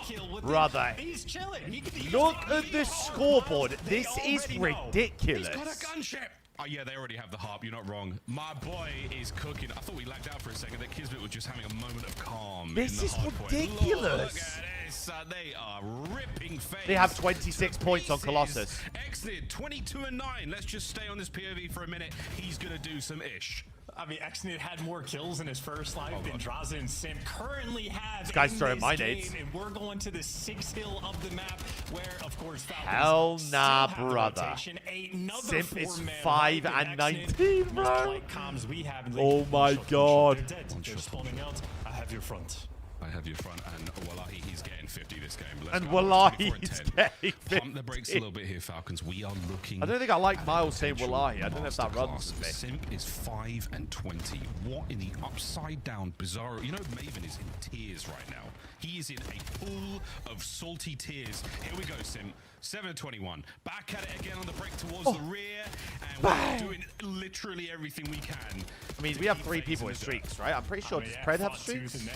kill with Brother, he's chilling. look at the scoreboard. This is ridiculous. He's got a gunship. Oh yeah, they already have the harp, you're not wrong. My boy is cooking. I thought we lagged out for a second, that Kismet was just having a moment of calm. This in the is hard point. ridiculous. Look at this. They are ripping FaZe. They have 26 points on Colossus. Exnid, 22 and 9. Let's just stay on this POV for a minute. He's gonna do some ish. I mean, Exnid had more kills in his first life than Drazen and Sim currently have. This guy's in throwing this my game, nades. And we're going to the 6th hill of the map, where, of course, Falcons Hell still nah, have the brother. rotation. Another Simp is 4-man 5 fight and with 19, Exnid. bro. Most polite comms we have in Oh League. my Shot, god. They're dead. They're spawning out. I have your front. I have your front, and Wallahi, he's getting 50 this game. Let's And go. Wallahi 24 and is 10. getting 50. Pump the brakes a little bit here, Falcons. We are looking. I don't think I like at Miles a saying potential Wallahi. I don't know if that runs masterclass. with me. Simp is 5 and 20. What in the upside down bizarro? You know, Maven is in tears right now. He is in a pool of salty tears. Here we go, Simp. 7-21. Back at it again on the break towards the rear, and we're doing literally everything we can. I mean, we have 3 people with streaks, right? I'm pretty sure. Does Pred have streaks?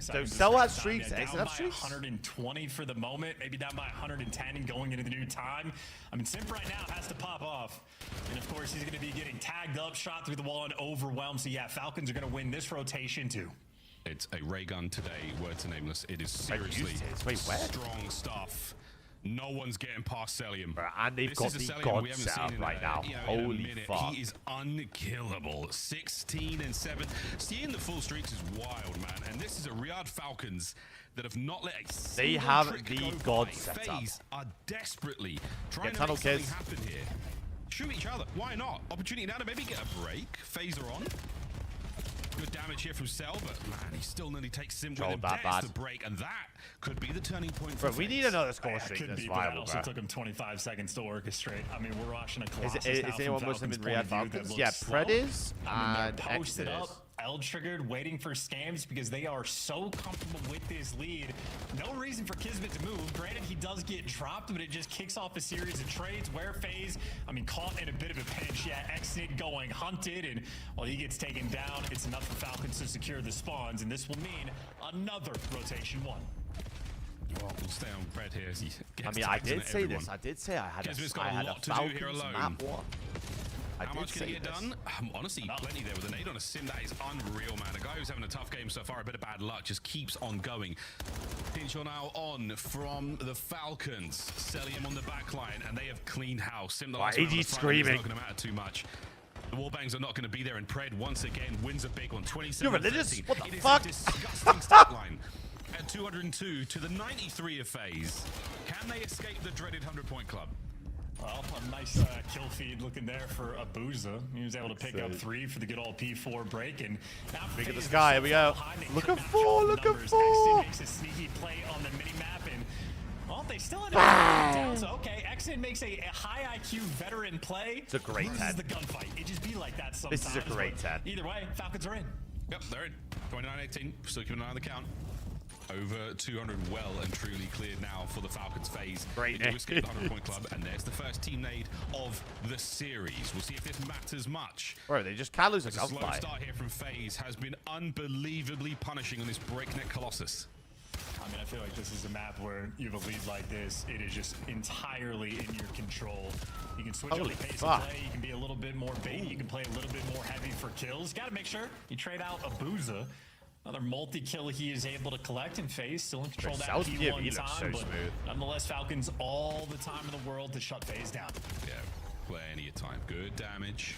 So Cell has streaks. Exit have streaks? 120 for the moment, maybe down by 110 and going into the new time. I mean, Simp right now has to pop off. And of course, he's going to be getting tagged up, shot through the wall, and overwhelmed. So yeah, Falcons are going to win this rotation too. It's a ray gun today, word to nameless. It is seriously strong stuff. No one's getting past Cellium. And they've got the god setup right now. Holy fuck. He is unkillable. 16 and 7. Seeing the full streaks is wild, man. And this is a Riyadh Falcons that have not let a They have the god setup. FaZe are desperately trying to make something happen here. Shoot each other. Why not? Opportunity now to maybe get a break. FaZe are on. Good damage here from Cell, but man, he still nearly takes Sim with him. There's the break, and that could be the turning point for Bro, we need another score streak that's viable, also took him 25 seconds to orchestrate. I mean, we're watching a Colossus Is anyone Muslim in Riyadh Falcons? Yeah, Pred is, and posted Exit up. L triggered, waiting for scams because they are so comfortable with this lead. No reason for Kismet to move. Granted, he does get dropped, but it just kicks off a series of trades where FaZe, I mean, caught in a bit of a pinch. Yeah, Exit going hunted, and while he gets taken down, it's enough for Falcons to secure the spawns, and this will mean another rotation 1. Well, we'll stay on Pred here as he gets I mean, I did say this. I did say I had a Falcons map 1. How much can he get done? Honestly, plenty there with a nade on a Sim. That is unreal, man. A guy who's having a tough game so far, a bit of bad luck, just keeps on going. Pinchon now on from the Falcons. Cellium on the back line, and they have cleaned house. Sim, the last round on the front, it's not going to matter too much. The Warbangs are not going to be there, and Pred once again wins a big one. 27. You're religious? What the fuck? It is a disgusting stat line. At 202 to the 93 of FaZe. Can they escape the dreaded 100-point club? Well, a nice kill feed looking there for Abuza. He was able to pick up 3 for the good old P4 break, and now Big at the sky. Here we go. Look at 4. Look at 4. Exit makes a sneaky play on the mini map, and well, they still end up down. So okay, Exit makes a high IQ veteran play. It's a great 10. This is the gunfight. It just be like that sometimes. This is a great 10. Either way, Falcons are in. Yep, they're in. 29-18. Still keeping an eye on the count. Over 200 well and truly cleared now for the Falcons FaZe. Great. To escape the 100-point club, and there's the first team nade of the series. We'll see if this matters much. Bro, they just can't lose a slow gunfight. Start here from FaZe has been unbelievably punishing on this breakneck Colossus. I mean, I feel like this is a map where you have a lead like this. It is just entirely in your control. You can switch up the pace of play. You can be a little bit more baity. You can play a little bit more heavy for kills. Got to make sure you trade out Abuza. Another multi-kill he is able to collect, and FaZe still in control that P1 time, but nonetheless, Falcons all the time in the world to shut FaZe down. Yeah, plenty of time. Good damage.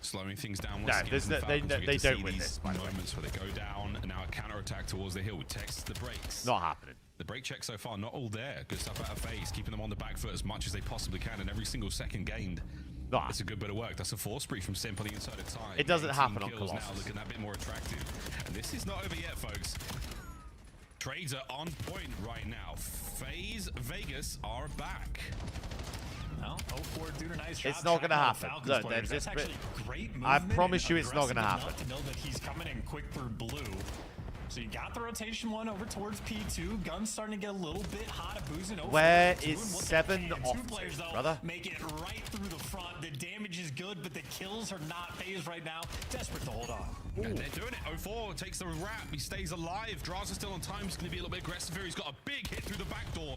Slowing things down once again. They don't win this, by the way. Moments where they go down, and now a counter-attack towards the hill. Tests the brakes. Not happening. The brake check so far, not all there. Good stuff out of FaZe, keeping them on the back foot as much as they possibly can, and every single second gained. That's a good bit of work. That's a 4 spree from Simp on the inside of time. It doesn't happen on Colossus. Now looking that bit more attractive. And this is not over yet, folks. Trades are on point right now. FaZe Vegas are back. Well, 04 doing a nice job. It's not going to happen. Look, that's actually great movement. I promise you it's not going to happen. To know that he's coming in quick through blue. So you got the rotation 1 over towards P2. Gun's starting to get a little bit hot. Boozing over. Where is 7 off, brother? Make it right through the front. The damage is good, but the kills are not FaZe right now. Desperate to hold on. And they're doing it. 04 takes the wrap. He stays alive. Draws are still on time. He's going to be a little bit aggressive here. He's got a big hit through the back door.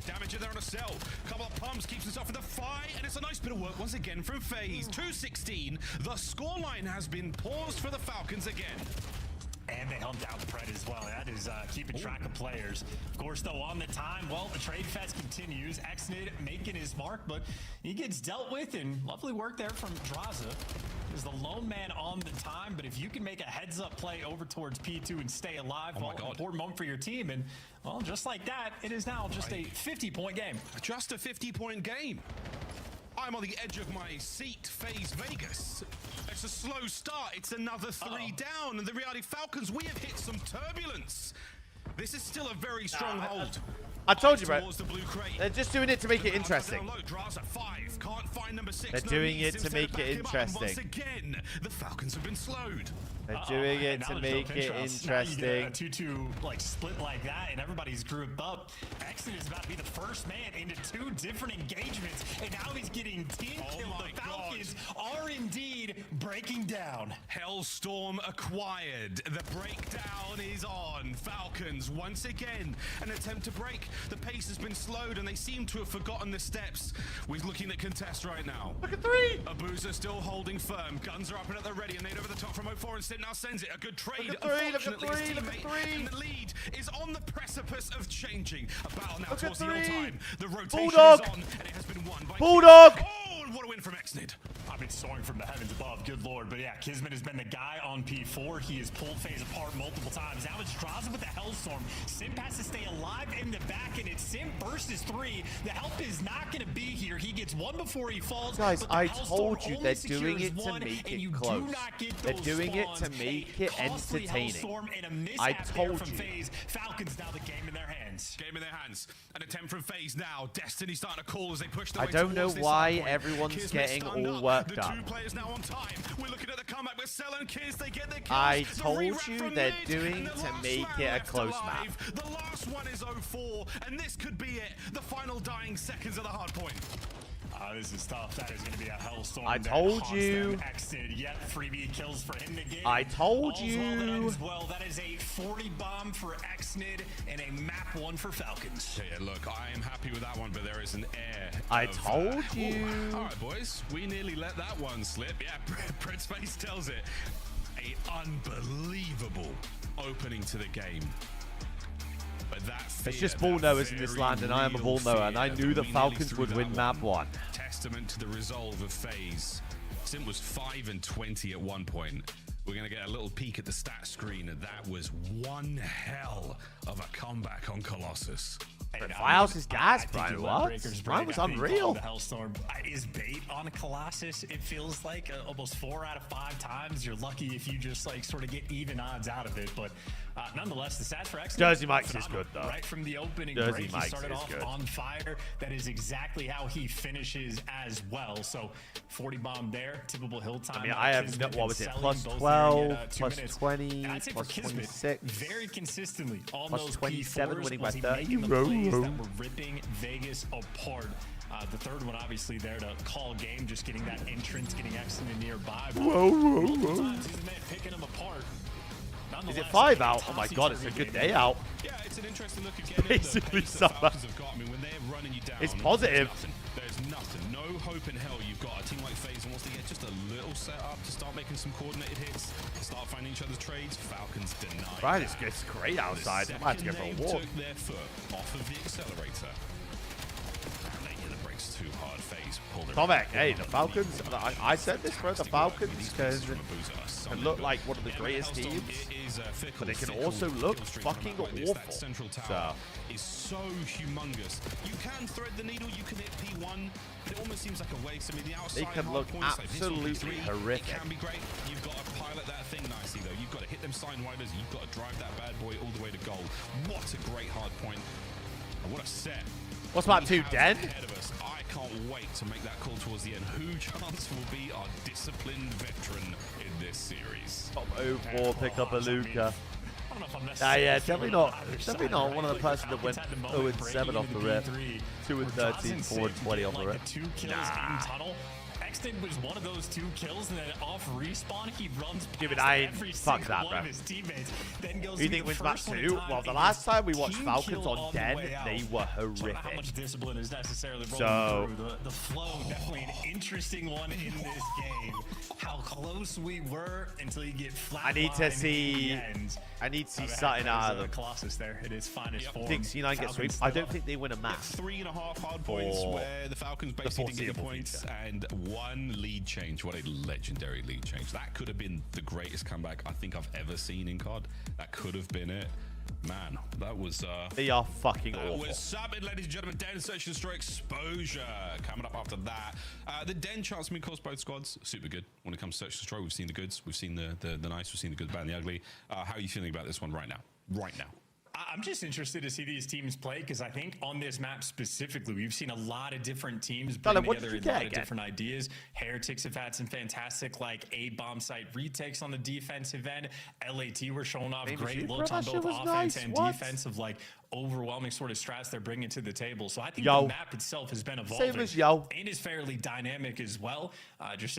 Damage in there on a Cell. Couple of pumps. Keeps himself in the fight. And it's a nice bit of work once again from FaZe. 2-16. The scoreline has been paused for the Falcons again. And they held down Pred as well. That is keeping track of players. Of course, though, on the time, well, the trade fest continues. Exnid making his mark, but he gets dealt with, and lovely work there from Draza. Is the lone man on the time, but if you can make a heads-up play over towards P2 and stay alive, well, important moment for your team, and, well, just like that, it is now just a 50-point game. Just a 50-point game. I'm on the edge of my seat, FaZe Vegas. It's a slow start. It's another 3 down. And the Riyadh Falcons, we have hit some turbulence. This is still a very strong hold. I told you, bro. The blue crate. They're just doing it to make it interesting. Draws at 5. Can't find number 6. They're doing it to make it interesting. Once again, the Falcons have been slowed. They're doing it to make it interesting. A 2-2 like split like that, and everybody's grouped up. Exton is about to be the first man into 2 different engagements, and now he's getting team killed. The Falcons are indeed breaking down. Hellstorm acquired. The breakdown is on. Falcons once again an attempt to break. The pace has been slowed, and they seem to have forgotten the steps. We're looking at contest right now. Look at 3. Abuza still holding firm. Guns are up and at the ready, and they're over the top from 04, and Sim now sends it. A good trade. Look at 3, look at 3, his look at teammate 3. in the lead is on the precipice of changing. A battle now Look towards at the 3. time. The rotation Bulldog. is on, and it has been won by Bulldog. Oh, and what a win from Exnid. I've been soaring from the heavens above, good lord. But yeah, Kismet has been the guy on P4. He has pulled FaZe apart multiple times. Now it's Draza with the Hellstorm. Simp has to stay alive in the back, and it's Simp versus 3. The help is not going to be here. He gets 1 before he falls. Guys, but the I Hellstorm told you they're only doing it secures to 1, make and you it do close. not get They're those doing it spawns. to make A it costly entertaining. Hellstorm and a mishap I there told from you. FaZe. Falcons now the game in their hands. Game in their hands. An attempt from FaZe now. Destiny starting to call as they push their I way don't know towards this why hard point. everyone's Kismet getting stunned all up. worked The up. 2 players now on time. We're looking at the comeback with Cell and Kiz. They get their kills. I The told rewrap you from they're mid, doing and the to last make man it a left close alive. The last one is 04, and this could be it. The final dying seconds of the hard point. This is tough. That is going to be a Hellstorm. I that told haunts you. them. Extended yet freebie kills for him to get. I told All's you. Well that ends well. That is a 40 bomb for Exnid and a map 1 for Falcons. Yeah, look, I am happy with that one, but there is an air. I of, told you. All right, boys, we nearly let that one slip. Yeah, Prince Face tells it. A unbelievable opening to the game. But that fear, It's just ball knowers in this land, and I am a ball knower, and I knew the Falcons would win map 1. Testament to the resolve of FaZe. Sim was 5-20 at one point. We're going to get a little peek at the stat screen, and that was one hell of a comeback on Colossus. Files is gas, Brian. What? Mine was unreal. The Hellstorm is bait on Colossus. It feels like almost 4 out of 5 times. You're lucky if you just like sort of get even odds out of it. But nonetheless, the stats for X. Jersey Mike's is good though. Right from the opening Jersey break, he started off on fire. That is exactly how he finishes as well. So 40 bomb there, typical hill time. I mean, I have no, what was it? Plus 12, plus 20, plus 26. Very consistently on plus those 27, P4s, winning by was he 30. making the plays that were ripping Vegas apart. The third one, obviously, there to call game, just getting that entrance, getting Exton nearby. Multiple times, he's the man picking them apart. Is it 5 out? Oh my god, it's a good day out. Yeah, it's an interesting look again. Basically summer. I mean, when they're running you down, It's positive. There's nothing. No hope in hell. You've got a team like FaZe and wants to get just a little setup to start making some coordinated hits, start finding each other's trades. Falcons deny. Right, it's great outside. I might have to go for a walk. Took their foot off of the accelerator. They hit the brakes too hard. FaZe pulled it. Tomek, hey, the Falcons. I said this, bro. The Falcons can look like one of the greatest teams, but they can also look fucking awful. Central So. tower is so humongous. You can thread the needle. You can hit P1. But it almost seems like a waste. I mean, the outside They can hard look points like this one, absolutely P3, horrific. It can be great. You've got to pilot that thing nicely, though. You've got to hit them sidewinders. You've got to drive that bad boy all the way to goal. What a great hard point. And what a set. What's map 2, Den? Ahead of us. I can't wait to make that call towards the end. Who chance will be our disciplined veteran in this series? Top 04, pick up a Luca. Yeah, definitely not one of the person that went 0-7 off the rip. 2-13, 4-20 off the rip. Nah. Exton was one of those 2 kills, and then off respawn, he runs past every fuck single that, one bro. of his teammates. Then goes Who do you think wins map 2? Well, the last time we watched Falcons on Den, they were horrific. How much discipline is necessarily rolling through the flow? Definitely an interesting one in this game. How close we were until you get flat. I need to see something out of them. Colossus there. It is finest form. I think C9 gets sweep. I don't think they win a map. 3.5 hard points where the Falcons basically didn't get the points, and 1 lead change. What a legendary lead change. That could have been the greatest comeback I think I've ever seen in COD. That could have been it. Man, that was they are fucking that awful. was something, ladies and gentlemen. Den Search and Destroy Exposure coming up after that. The Den chance to cause both squads super good when it comes to Search and Destroy. We've seen the goods, we've seen the nice, we've seen the good, bad, and the ugly. How are you feeling about this one right now? Right now. I'm just interested to see these teams play because I think on this map specifically, we've seen a lot of different teams bring together a lot of different ideas. Heretics have had some fantastic like bomb site retakes on the defensive end. LAT were showing off great looks on both offense and defense of like overwhelming sort of strats they're bringing to the table. So I think the map itself has been evolving and is fairly dynamic as well. Just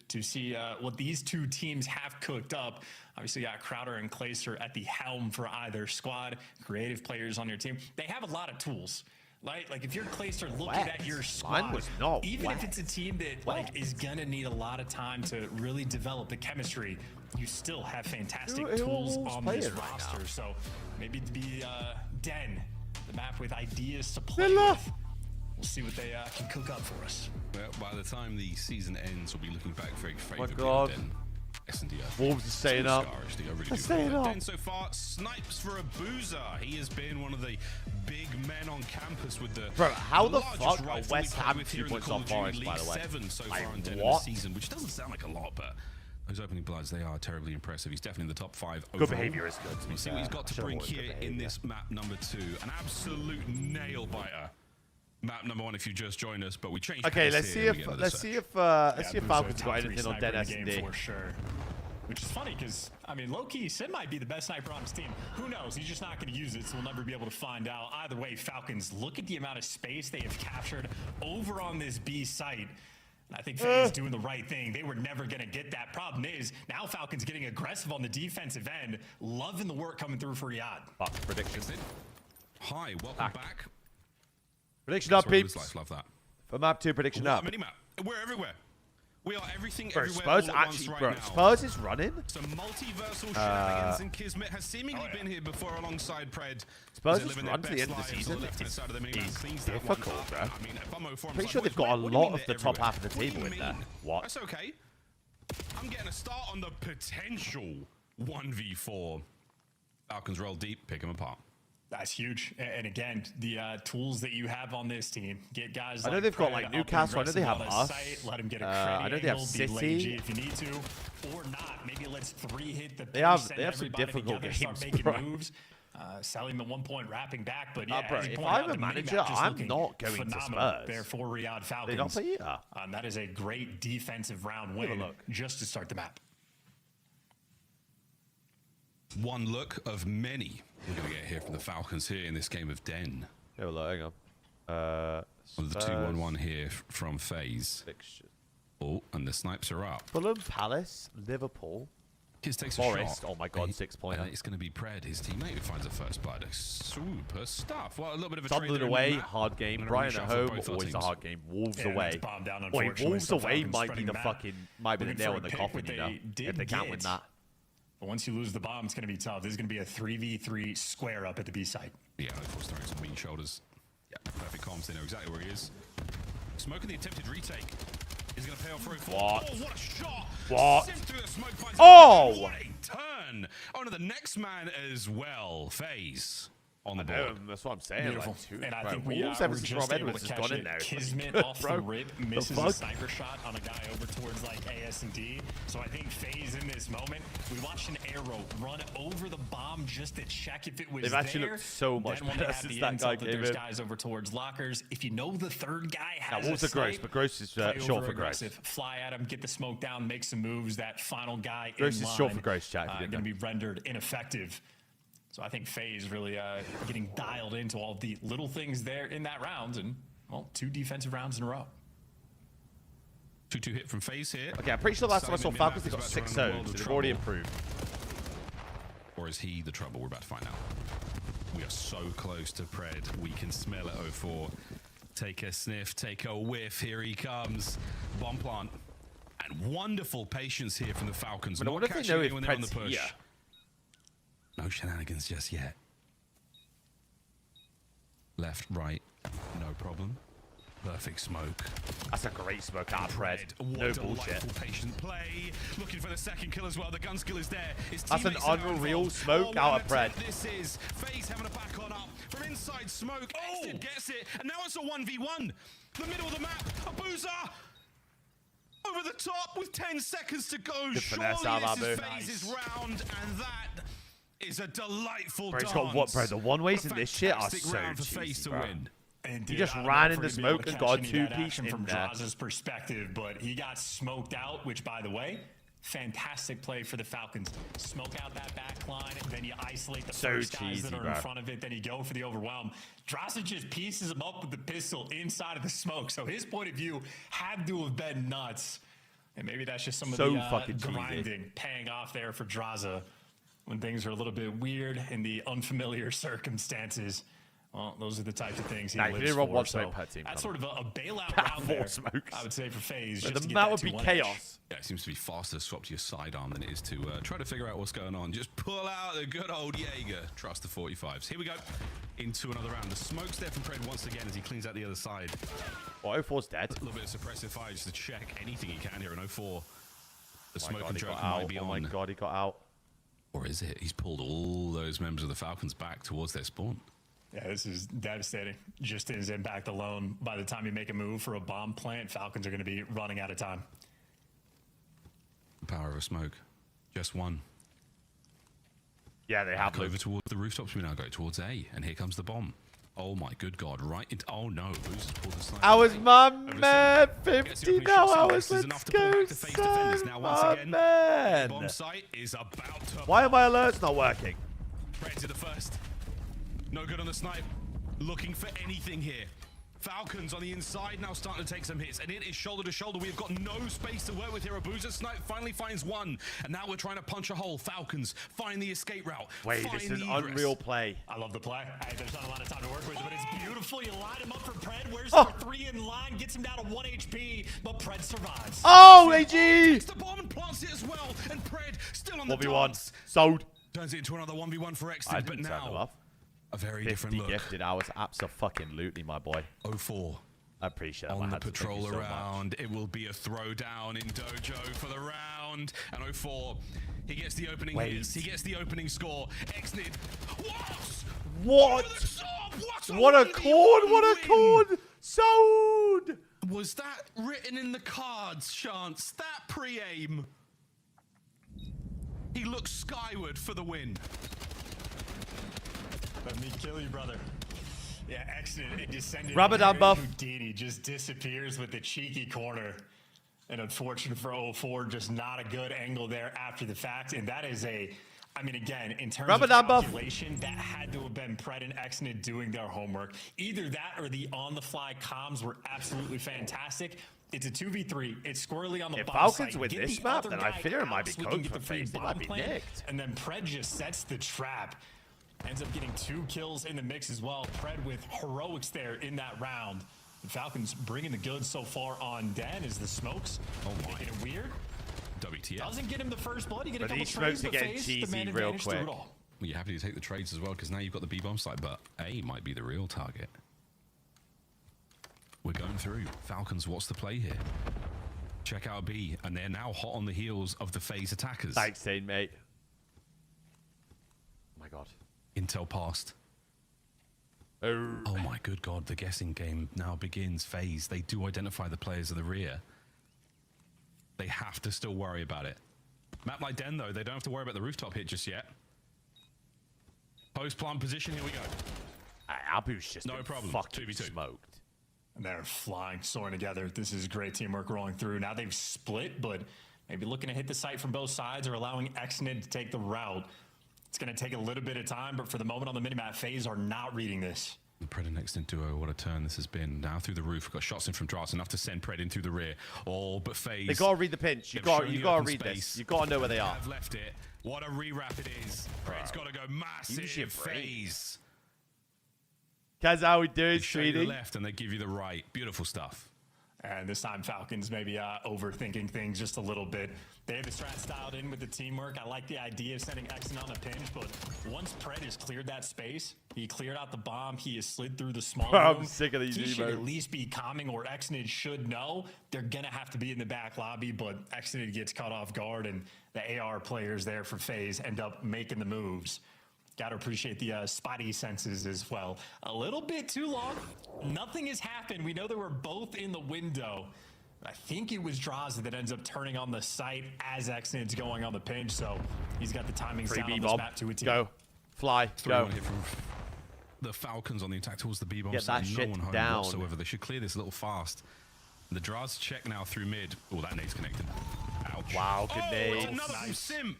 to see what these two teams have cooked up. Obviously, you got Crowder and Clayster at the helm for either squad. Creative players on your team. They have a lot of tools. Like if you're Clayster looking at your squad, even if it's a team that like is gonna need a lot of time to really develop the chemistry, you still have fantastic tools on this roster. So maybe to be Den, the map with ideas to play with. We'll see what they can cook up for us. Well, by the time the season ends, we'll be looking back very favorably on Den. Wolves are staying up. They're staying up. So far, snipes for a boozer. He has been one of the big men on campus with the. Bro, how the fuck are West Ham 2 points off Forest, by the way? 7 so far on Den in the season, which doesn't sound like a lot, but those opening bloods, they are terribly impressive. He's definitely in the top 5 overall. Good behavior is good. We'll see what he's got to bring here in this map number 2. An absolute nail biter. Map number 1 if you just joined us, but we changed. Okay, let's see if Falcons got anything on Den S&D. For sure. Which is funny because, I mean, low-key, Sid might be the best sniper on his team. Who knows? He's just not going to use it, so we'll never be able to find out. Either way, Falcons, look at the amount of space they have captured over on this B site. And I think FaZe doing the right thing. They were never going to get that. Problem is, now Falcons getting aggressive on the defensive end. Loving the work coming through for Riyadh. Predictions. Hi, welcome back. Prediction up, peeps. Love that. For map 2, prediction up. Mini-map. We're everywhere. We are everything, bro, everywhere, Spurs all at once right now. Spurs is running. Some multiversal shenanigans, and Kismet has seemingly been here before alongside Pred. Spurs is run to the end of the season. It's difficult, bro. I mean, pretty sure they've got a lot of the top half of the table in there. What? That's okay. I'm getting a start on the potential 1v4. Falcons roll deep, pick them apart. That's huge. And again, the tools that you have on this team, get guys. I know they've got like Newcastle. I know they have us. Let them get a credit. I know they have City. If you need to, or not. Maybe let's 3-hit the. They have some difficult games, making moves. Sally at one point wrapping back, but yeah, bro, if I'm a manager, I'm not going to Spurs. There for Riyadh Falcons. They don't play either. That is a great defensive round win just to start the map. One look of many we're going to get here from the Falcons here in this game of Den. Yeah, well, hang on. The 2-1-1 here from FaZe. Oh, and the snipes are up. Fulham, Palace, Liverpool, Kiz takes Forest. a shot. Oh my god, 6-pointer. It's going to be Pred, his teammate, who finds the first blood. Super stuff. Well, a little bit of a Sunderland away, hard game. Brighton at home, always a hard game. Wolves away. Wait, Wolves away might be the nail in the coffin, you know, if they can't win that. But once you lose the bomb, it's going to be tough. This is going to be a 3v3 square up at the B site. Yeah, of course, throwing some mean shoulders. Yeah, perfect comms. They know exactly where he is. Smoking the attempted retake. He's going to pay off for it. What? Oh, what a shot! What? Through the smoke, oh! What a turn! On to the next man as well. FaZe on the board. That's what I'm saying. Beautiful. Like, and I think we Wolves were just able to catch it. There. Kismet off the rip misses a sniper shot on a guy over towards like AS&D. So I think FaZe in this moment, we watched an arrow run over the bomb just to check if it was They've actually looked so much better since that guy came in. There's guys over towards lockers. If you know the third guy has Wolves are gross, but gross is short for gross. Fly at him, get the smoke down, make some moves. That final guy gross in is line, short for gross, Jack. going to be rendered ineffective. So I think FaZe really getting dialed into all the little things there in that round, and well, 2 defensive rounds in a row. 2-2 hit from FaZe here. Okay, I'm pretty sure last time I saw Falcons, they got 6 zones, so they've already improved. Or is he the trouble? We're about to find out. We are so close to Pred. We can smell it, 04. Take a sniff, take a whiff. Here he comes. Bomb plant. And wonderful patience here from the Falcons. But I wonder if they know if Pred's here. No shenanigans just yet. Left, right, no problem. Perfect smoke. That's a great smoke out of Pred. No bullshit. Patient play. Looking for the second kill as well. The gun skill is there. That's an unreal smoke out of Pred. This is FaZe having a back on up from inside smoke. Exit gets it, and now it's a 1v1. The middle of the map. A boozer. Over the top with 10 seconds to go. Good Surely finesse, this is FaZe's round, and that is a delightful Bro, he's dance. got what, bro? The one-ways in this shit are Fantastic so round for FaZe cheesy, to bro. win. And He dude, just I don't ran know in if the we're gonna be able smoke to and catch got a any of that two-piece action in from there. Draza's perspective, but he got smoked out, which, by the way, fantastic play for the Falcons. Smoke out that back line, and then you isolate the So first guys cheesy, that are bro. in front of it. Then you go for the overwhelm. Draza just pieces him up with the pistol inside of the smoke. So his point of view had to have been nuts. And maybe that's just some of So the fucking cheesy. grinding paying off there for Draza when things are a little bit weird in the unfamiliar circumstances. Well, those are the types of things he Nah, he lives didn't run for. one So smoke per team, that's come sort of a bailout Four round there, smokes. I would say, for FaZe. Bro, Just the to get map that would be 2-1 edge. chaos. Yeah, it seems to be faster to swap to your sidearm than it is to try to figure out what's going on. Just pull out the good old Jaeger. Trust the 45s. Here we go. Into another round. The smoke's there from Pred once again as he cleans out the other side. Well, 04's dead. A little bit of suppressive fire just to check anything he can here in 04. The Oh my smoke God, and he joke got out. might be Oh on. my God, he got out. Or is it? He's pulled all those members of the Falcons back towards their spawn. Yeah, this is devastating. Just his impact alone. By the time you make a move for a bomb plant, Falcons are going to be running out of time. The power of a smoke. Just one. Yeah, they have Back over towards the rooftops. We now go towards A. And here comes the bomb. Oh my good God. Right into... Oh no. Boozer's pulled the sniper. I was my man. Gets the 50 opening now. shot, I so was this is let's enough to pull go. back the FaZe defenders. Now once My again, man. bomb site is about to... Why are my alerts not working? Right to the first. No good on the snipe. Looking for anything here. Falcons on the inside now starting to take some hits, and it is shoulder to shoulder. We've got no space to work with here. Abuza Snipe finally finds one, and now we're trying to punch a hole. Falcons find the escape route. Wait, find this is the an egress. unreal play. I love the play. Hey, there's not a lot of time to work with, but it's beautiful. You line him up for Pred. Where's Oh. number 3 in line? Gets him down to 1 HP, but Pred survives. Oh, AG! Takes the bomb and plants it as well, and Pred still on the 1v1. dance. Sold. Turns it into another 1v1 for I Exton, but didn't turn them now off. a very 50 different look. gifted. I was abso-fucking-lutely, my boy. 04. I appreciate it. On my the hands, thank you patrol so much. around, it will be a throwdown in Dojo for the round. And 04, he gets the opening hits, he gets the opening score. Exnid, What? What a chord! What a chord! Sold! Was that written in the cards, Chance? That pre-aim? He looks skyward for the win. Let me kill you, brother. Yeah, excellent. It descended. Ramadan buff. Houdini just disappears with the cheeky corner. And unfortunate for 04, just not a good angle there after the fact. And that is a, I mean, again, in terms Ramadan of buff. calculation, that had to have been Pred and Exnid doing their homework. Either that or the on-the-fly comms were absolutely fantastic. It's a 2v3. It's squarely on the If bomb Falcons site. win Get this the map, other then I guy fear it out might be so we code can get for the free FaZe. They bomb might be plant. nicked. And then Pred just sets the trap. Ends up getting 2 kills in the mix as well. Pred with heroics there in that round. The Falcons bringing the goods so far on Den as the smokes. Making it weird. WTF. Doesn't get him the first blood. You get a But couple these trades, smokes are but getting FaZe, cheesy the man real advantage through quick. it all. Well, you're happy to take the trades as well, because now you've got the B-bomb site, but A might be the real target. We're going through. Falcons, what's the play here? Check out B, and they're now hot on the heels of the FaZe attackers. Thanks, Zane, mate. Oh my God. Intel passed. Oh my good God, the guessing game now begins. FaZe, they do identify the players of the rear. They have to still worry about it. Map like Den, though, they don't have to worry about the rooftop hit just yet. Post-plant position, here we go. Abu's just no been problem. fucking 2v2. smoked. And they're flying, soaring together. This is great teamwork rolling through. Now they've split, but maybe looking to hit the site from both sides or allowing Exnid to take the route. It's going to take a little bit of time, but for the moment on the minimap, FaZe are not reading this. The Pred and Exton duo, what a turn this has been. Now through the roof, we've got shots in from Dras, enough to send Pred in through the rear. Oh, but FaZe. They gotta read the pinch. You They've gotta shown the read open this. space. You gotta know where they are. Have left it. What a rewrap it is. Pred's got to go massive. Use your brain. FaZe. Kaz, how we doing, They show you the sweetie? left and they give you the right. Beautiful stuff. And this time Falcons maybe overthinking things just a little bit. They have the strat dialed in with the teamwork. I like the idea of sending Exton on a pinch, but once Pred has cleared that space, he cleared out the bomb, he has slid through the small I'm room. sick of these He should emotes. at least be calming, or Exnid should know they're gonna have to be in the back lobby, but Exnid gets caught off guard, and the AR players there for FaZe end up making the moves. Got to appreciate the spotty senses as well. A little bit too long. Nothing has happened. We know they were both in the window. I think it was Draza that ends up turning on the site as Xnid's going on the pinch, so he's got the timings down on this map to a T. Go. Fly. Go. Here from the Falcons on the attack towards the B-bomb. Get that shit no one home down. whatsoever. They should clear this a little fast. The Draza check now through mid. Oh, that nade's connected. Ouch. Wow, good nade. Another from Simp.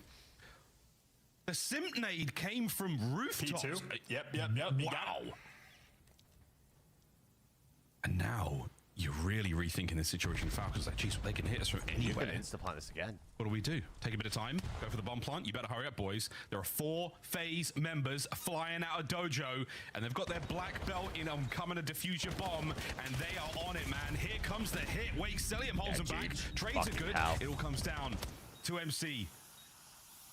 The Simp nade came from rooftops. P2. Yep. Wow. And now you're really rethinking the situation. Falcons like, geez, they can hit us from anywhere. You're going to insta-plant this again. What do? Take a bit of time. Go for the bomb plant. You better hurry up, boys. There are 4 FaZe members flying out of Dojo, and they've got their black belt in coming to defuse your bomb, and they are on it, man. Here comes the hit. Wait, Cellium holds them back. Trades are good. It all comes down to MC.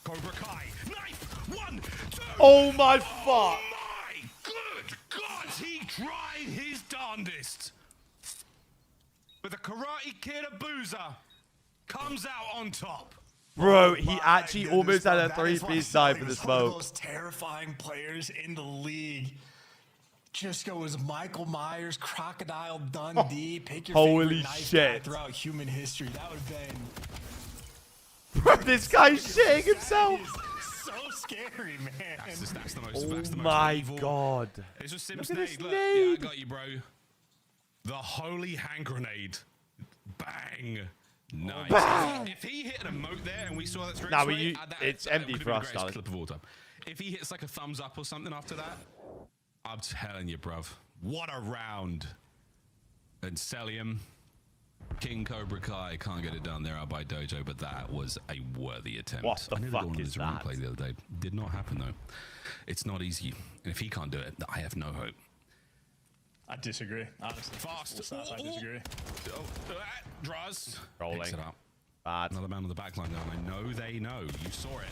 Cobra Kai. Knife. 1, 2. Oh, my fuck. Oh, my good God. He tried his darndest. But the Karate Kid Abuser comes out on top. Bro, he actually almost had a 3-piece side for the smoke. One of the most terrifying players in the league. Just goes Michael Myers, Crocodile Dundee, pick your favorite knife guy throughout human history. That would have been... Bro, this guy's shitting himself. So scary, man. That's the most, Oh that's the most my evil. God. It's just Sim's Look at this nade. Look, yeah, I nade. got you, bro. The holy hand grenade. Bang. Nice. Bang. If he hit an emote there and we saw that straight Nah, away, it's that empty would've for been the us, greatest darling. clip of all time. If he hits like a thumbs up or something after that, I'm telling you, bruv. What a round. And Cellium, King Cobra Kai can't get it done there out by Dojo, but that was a worthy attempt. What the I nearly fuck got one of is his that? replay the other day. Did not happen though. It's not easy. And if he can't do it, I have no hope. I disagree, honestly. Fast. I disagree. Draws. Rolling. Picks it up. Bad. Another man on the back line now, and I know they know. You saw it.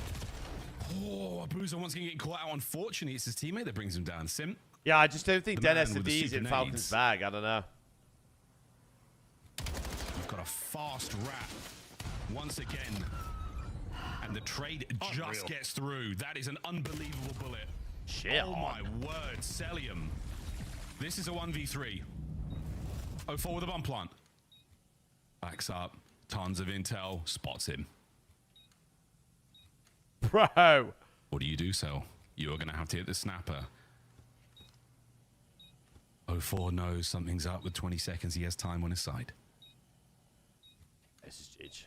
Oh, Abuser once again getting caught out. Unfortunately, it's his teammate that brings him down. Sim. Yeah, I just don't think The man Dennis with the Adie's in super Falcon's nades. bag. I don't know. We've got a fast wrap once again. And the trade just gets through. That is an unbelievable bullet. Shit. Oh my word, Cellium. This is a 1v3. 04 with a bomb plant. Backs up. Tons of intel. Spots him. Bro. What do you do, Cell? You are going to have to hit the snapper. 04 knows something's up with 20 seconds. He has time on his side. This is Gigi.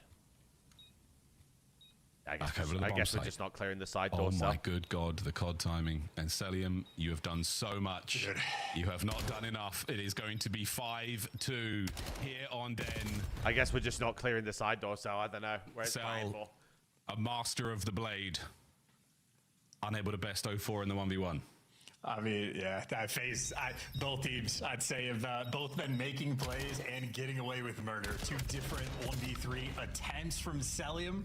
Back over to the I bomb guess we're site. just not clearing the side Oh door. my good God, the COD timing. And Cellium, you have done so much. You have not done enough. It is going to be 5-2 here on Den. I guess we're just not clearing the side door, so I don't know where it's playing for. A master of the blade. Unable to best 04 in the 1v1. I mean, yeah, that phase, both teams, I'd say, have both been making plays and getting away with murder. 2 different 1v3 attempts from Cellium.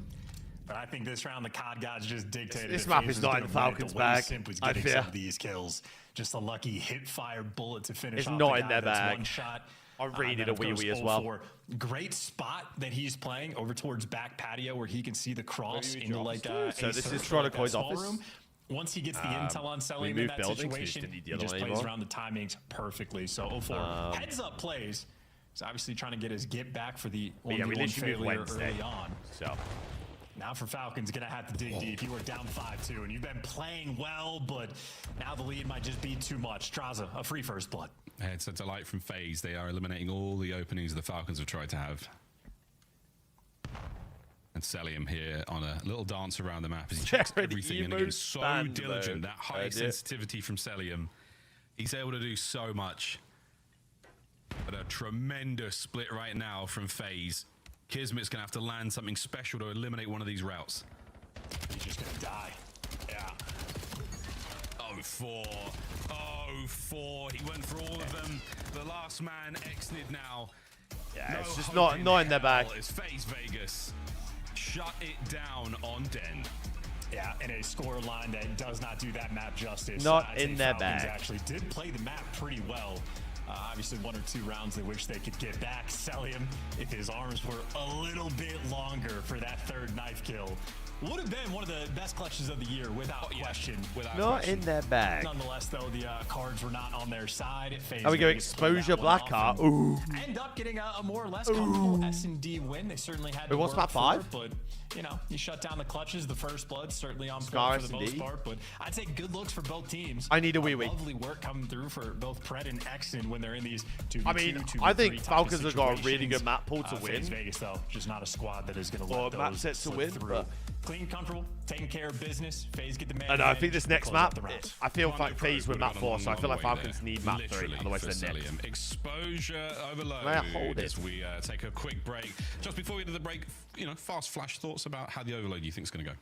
But I think this round, the COD gods just dictated. This that map FaZe is was not gonna in win it. Falcon's The way bag, Simp was I getting fear. some of these kills. Just a lucky hip-fire bullet to finish It's off not the in guy their that's bag. one shot. I really And need then, a of course, wee-wee as well. 04. Great spot that he's playing over towards back patio where he can see the cross into like So a this is search for, like, that Tronacoi's small office. room. Once he gets the intel on we selling in moved that buildings, we just situation, didn't need the he other just one plays anymore. around the timings perfectly. So 04 heads up plays. He's obviously trying to get his get back for the But yeah, we 1v1 literally moved failure Wednesday. early on. So Now for Falcons, gonna have to dig deep. You were down 5-2, and you've been playing well, but now the lead might just be too much. Draza, a free first blood. It's a delight from FaZe. They are eliminating all the openings the Falcons have tried to have. And Cellium here on a little dance around the map as he checks Jared everything. And Emo again, so stand diligent. mode. That high Heard it. sensitivity from Cellium. He's able to do so much. But a tremendous split right now from FaZe. Kismet's going to have to land something special to eliminate one of these routes. He's just going to die. Yeah. 04. 04. He went for all of them. The last man, Xnid now. yeah, it's No just hope not in their hell bag. It's FaZe Vegas. Shut it down on Den. Yeah, and a score line that does not do that map justice. Not I'd say in their Falcons bag. actually did play the map pretty well. Obviously, 1 or 2 rounds they wish they could get back. Cellium, if his arms were a little bit longer for that 3rd knife kill, would have been one of the best clutches of the year, without question. Not in their bag. Nonetheless, though, the cards were not on their side. There we go, exposure black card. Ooh. End up getting a more or less comfortable S&D win. They certainly had to what's work map for 5? it, but you know, you shut down the clutches. The first blood certainly on Scar point for the S&D. most part, but I'd say good looks for both teams. I need a wee. Lovely work coming through for both Pred and Exon when they're in these 2v2, I mean, 2v3 I think type Falcons of have got a really situations. good map pool to win. FaZe Vegas, though, just not a squad that is going to Or let those map sets to slip win, through. but- Clean, comfortable, taking care of business. FaZe get the man. And I think this next close out map, the rounds. I feel like FaZe with map 4, so I feel like Falcons need map 3, Literally otherwise for they're next. Cellium. Exposure overload. May I hold it? As we take a quick break. Just before we do the break, you know, fast flash thoughts about how the overload you think is going to go.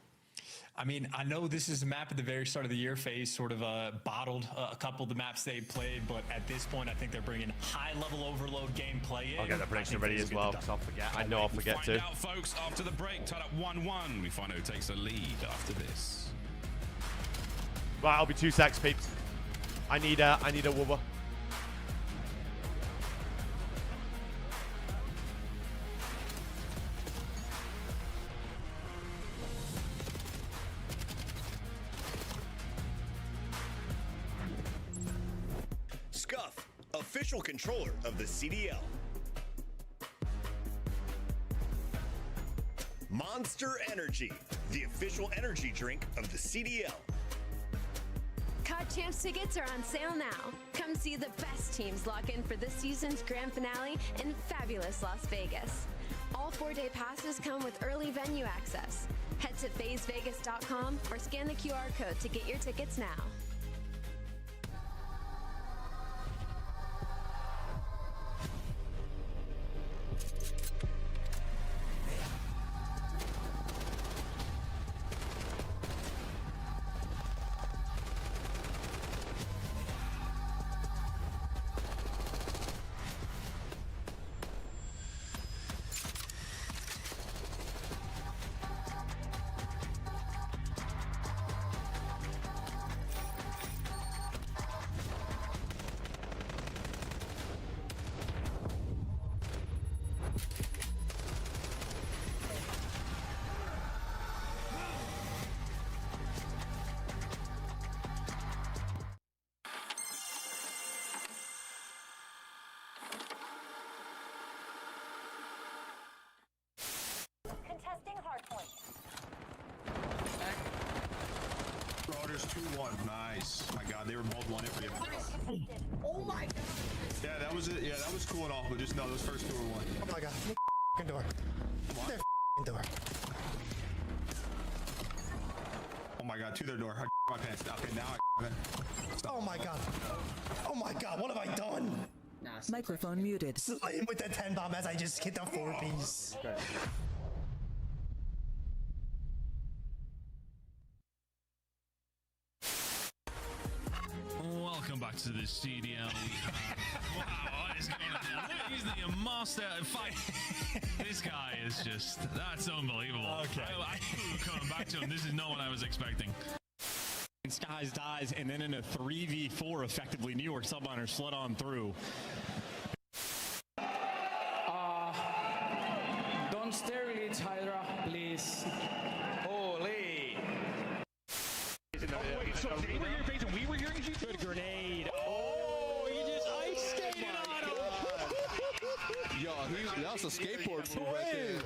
I mean, I know this is a map at the very start of the year. FaZe sort of bottled a couple of the maps they played, but at this point, I think they're bringing high-level overload gameplay in. I'll get the prediction ready as well, because I'll forget. I know I'll forget to. Find out, folks, after the break, tied up 1-1. We find out who takes the lead after this. Right, I'll be 2 secs, peeps. I need a wubba. Scuff, official controller of the CDL. Monster Energy, the official energy drink of the CDL. COD Champs tickets are on sale now. Come see the best teams lock in for this season's grand finale in fabulous Las Vegas. All 4-day passes come with early venue access. Head to FaZeVegas.com or scan the QR code to get your tickets now. Contesting hardpoint. Brothers 2-1. Nice. My God, they were both 1 for you. Oh my god. Yeah, that was it. Yeah, that was cool and all, but just know those first 2 were 1. Oh my god. Their door. Their door. Oh my God, to their door. I my pants. Okay, now I Oh my god. Oh my god, what have I done? Microphone muted. Slaying with the 10 bomb as I just hit the 4-piece. Welcome back to the CDL. Wow, what is going on? He's the master of fight. This guy is just, that's unbelievable. Okay. I knew we were coming back to him. This is not what I was expecting. Skies dies, and then in a 3v4, effectively, New York Subliner slid on through. Don't sterilate Hydra, please. Holy. We were hearing you. Good grenade. Oh, you just ice skated on him. Yo, that was a skateboard move right there.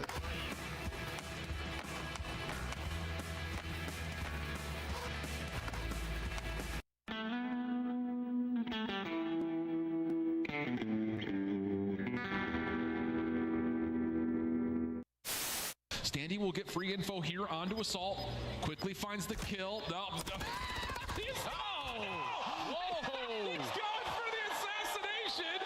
Standy will get free info here onto Assault. Quickly finds the kill. No. Oh! Whoa! He's going for the assassination.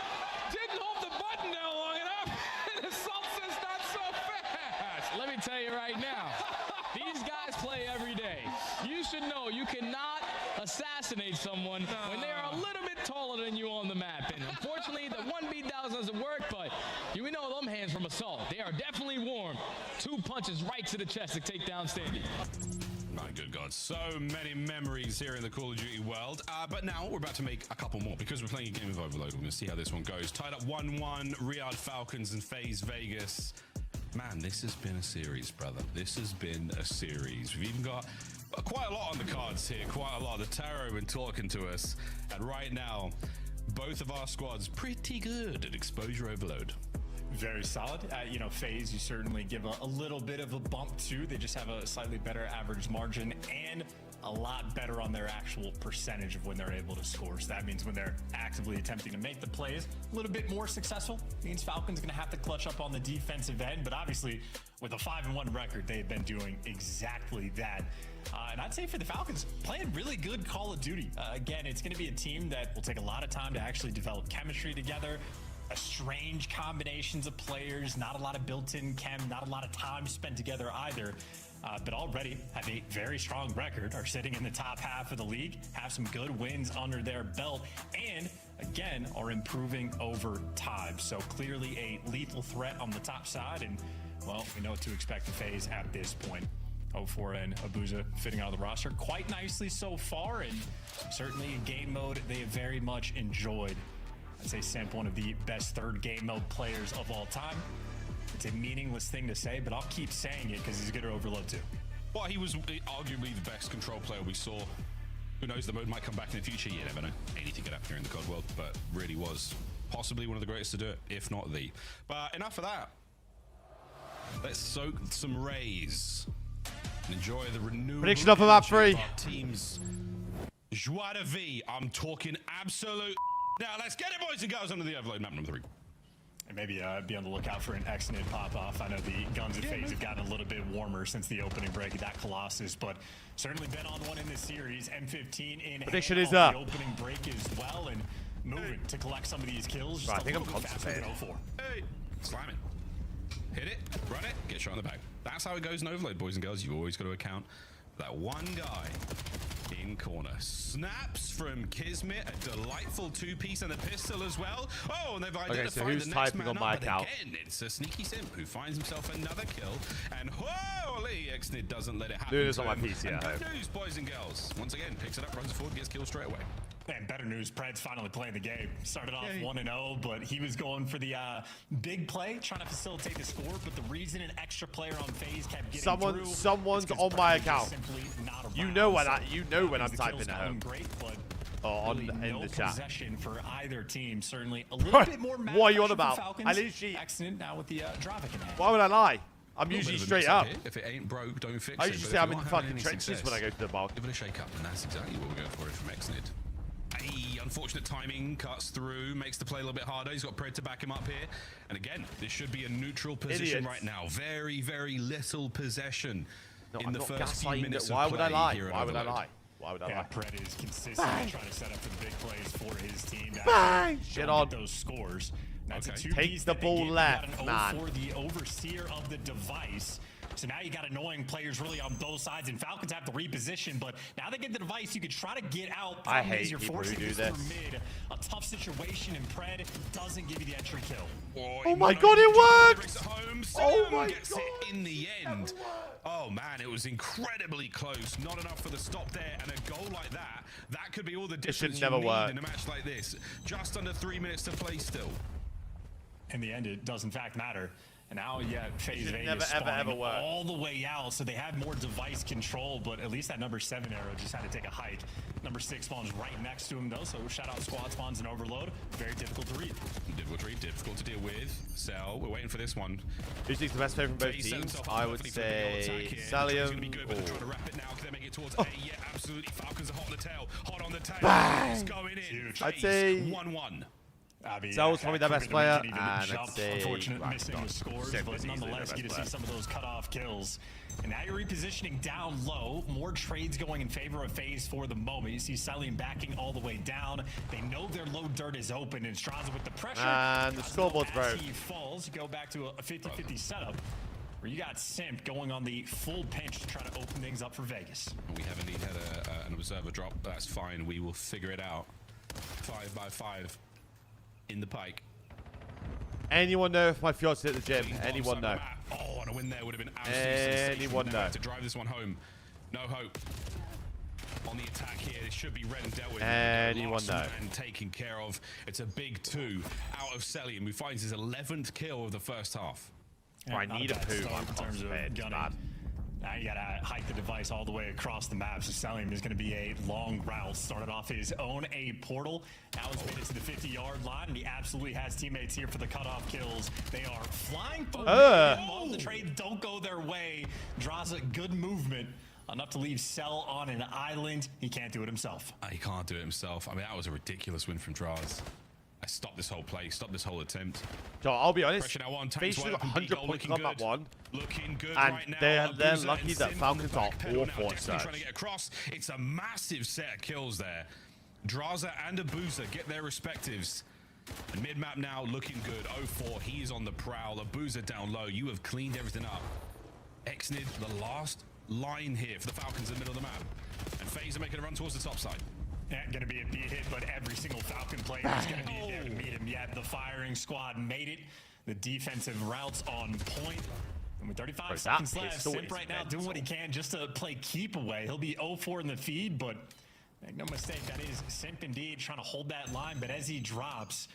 Didn't hold the button down long enough. And Assault says not so fast. Let me tell you right now, these guys play every day. You should know you cannot assassinate someone when they are a little bit taller than you on the map. And unfortunately, the 1v1000 doesn't work, but you know them hands from Assault. They are definitely warm. 2 punches right to the chest to take down Standy. My good God, so many memories here in the Call of Duty world. But now we're about to make a couple more because we're playing a game of Overload. We're going to see how this one goes. Tied up 1-1, Riyadh Falcons and FaZe Vegas. Man, this has been a series, brother. This has been a series. We've even got quite a lot on the cards here. Quite a lot. The Terror have been talking to us. And right now, both of our squads pretty good at exposure overload. Very solid. You know, FaZe, you certainly give a little bit of a bump to. They just have a slightly better average margin and a lot better on their actual percentage of when they're able to score. So that means when they're actively attempting to make the plays, a little bit more successful. Means Falcons going to have to clutch up on the defensive end. But obviously, with a 5-1 record, they've been doing exactly that. And I'd say for the Falcons, playing really good Call of Duty. Again, it's going to be a team that will take a lot of time to actually develop chemistry together. Strange combinations of players, not a lot of built-in chem, not a lot of time spent together either. But already have a very strong record, are sitting in the top half of the league, have some good wins under their belt, and again, are improving over time. So clearly a lethal threat on the top side, and well, we know what to expect in FaZe at this point. 0-4 and Abuza fitting out of the roster quite nicely so far, and certainly a game mode they have very much enjoyed. I'd say Simp, one of the best third game mode players of all time. It's a meaningless thing to say, but I'll keep saying it because he's good at Overload too. Well, he was arguably the best control player we saw. Who knows, the mode might come back in the future. You never know. Anything could happen here in the COD world, but really was possibly one of the greatest to do it, if not the. But enough of that. Let's soak some rays and enjoy the renewal. Prediction of map 3. Teams. Joie de vie. I'm talking absolute. Now let's get it, boys and girls, under the Overload map number 3. And maybe be on the lookout for an Exnid pop-off. I know the guns at FaZe have gotten a little bit warmer since the opening break of that Colossus, but certainly been on one in this series. M15 in prediction is up. The opening break as well, and moving to collect some of these kills. Right, I think I'm constipated. Hey, slam it. Hit it, run it, get shot in the back. That's how it goes in Overload, boys and girls. You've always got to account for that one guy in corner. Snaps from Kismet, a delightful two-piece and a pistol as well. Oh, and they've identified so who's the next typing man on my up, account? Again, it's a sneaky Simp who finds himself another kill, and holy, Exnid doesn't let it happen. Dude, it's on my PC at home. Good news, boys and girls. Once again, picks it up, runs forward, gets killed straight away. And better news, Pred's finally playing the game. Started off 1-0, but he was going for the big play, trying to facilitate the score. But the reason an extra player on FaZe kept getting through, someone's on my account. You know when I'm typing at home. Great, but in no the chat. Possession for either team. Certainly a little bit more. What are you on about? I literally accident now with the Dravik in hand. Why would I lie? I'm usually straight up. If it ain't broke, don't fix it. I usually say I'm in the fucking trenches when I go to the bar. Give it a shake up, and that's exactly what we're going for from Exnid. Unfortunate timing, cuts through, makes the play a little bit harder. He's got Pred to back him up here. And again, this should be a neutral position right now. Very, very little possession in the first few minutes of play. Why would I lie? Why would I lie? Why would I lie? Pred is consistently trying to set up the big plays for his team. Bang! Shit on those scores. That's a two Take the ball left, man. For the overseer of the device. So now you got annoying players really on both sides, and Falcons have to reposition, but now they get the device, you could try to get out. I hate people who do this. Mid, a tough situation, and Pred doesn't give you the entry kill. Oh my god, it worked! Oh my god! It in the end. Oh man, it was incredibly close. Not enough for the stop there, and a goal like that, that could be all the difference you need in a match like this. Just under 3 minutes to play still. In the end, it does in fact matter. And now, yeah, FaZe Vegas ever work. All the way out, so they had more device control, but at least that number 7 arrow just had to take a hike. Number 6 spawns right next to him, though, so shout out squad spawns and Overload. Very difficult to read. Difficult to read, difficult to deal with. Cell, we're waiting for this one. Who's the best player from both teams? I would say Salium. Trying to wrap it now. Can they make it towards A? Yeah, absolutely. Falcons are hot on the tail. Hot on the tail. Bang! It's going in. I'd say 1-1. Zell's probably their best player, and I'd say unfortunate missing the scores, but nonetheless, you get to see some of those cut-off kills. And now you're repositioning down low. More trades going in favor of FaZe for the moment. You see Salium backing all the way down. They know their low dirt is open, and Straza with the pressure. And the scoreboard's broke. As he falls, you go back to a 50-50 setup, where you got Simp going on the full pinch to try to open things up for Vegas. We have indeed had an observer drop. That's fine. We will figure it out. 5 by 5. In the pike. Anyone know if my fiance at the gym? Anyone know? Oh, and a win there would have been absolutely Anyone know? to drive this one home. No hope. On the attack here, it should be red and dealt with. Anyone know? Taken care of. It's a big 2 out of Cellium, who finds his 11th kill of the first half. Yeah, I need a poo. In terms of gunning. Now you gotta hike the device all the way across the map. So Cellium is gonna be a long route. Started off his own A portal. Now he's made it to the 50-yard line, and he absolutely has teammates here for the cutoff kills. They are flying through. The trades don't go their way. Draza, good movement. Enough to leave Cell on an island. He can't do it himself. He can't do it himself. I mean, that was a ridiculous win from Draz. I stopped this whole play, stopped this whole attempt. So I'll be honest, Face should have 100 points on that one. Looking good and right now. they're lucky that Falcons are all for search. Trying to get across. It's a massive set of kills there. Draza and Abuza get their respectives. And mid-map now looking good. 0-4, he is on the prowl. Abuza down low. You have cleaned everything up. Exnid, the last line here for the Falcons in the middle of the map. And FaZe are making a run towards the top side. Yeah, gonna be a B hit, but every single Falcon player is gonna be there to meet him. Yeah, the firing squad made it. The defensive routes on point. And with 35 seconds left, Simp right now doing what he can just to play keep away. He'll be 0-4 in the feed, but make no mistake, that is Simp indeed trying to hold that line. But as he drops,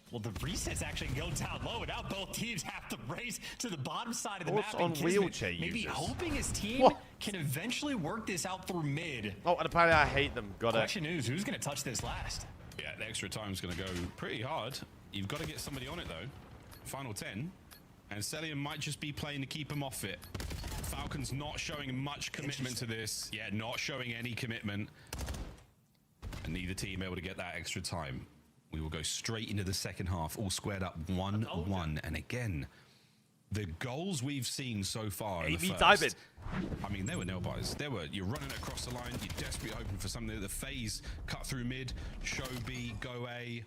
well, the resets actually go down low, and now both teams have to race to the bottom side of the map. On wheelchair maybe users. hoping his team can eventually work this out through mid. Oh, and apparently I hate them. Got it. Question is, who's going to touch this last? Yeah, the extra time is going to go pretty hard. You've got to get somebody on it, though. Final 10. And Cellium might just be playing to keep him off it. Falcons not showing much commitment to this. Yeah, not showing any commitment. And neither team able to get that extra time. We will go straight into the second half, all squared up 1-1. And again, the goals we've seen so far in the first, I mean, they were nail biters. You're running across the line, you're desperately hoping for something. The FaZe cut through mid, show B, go A.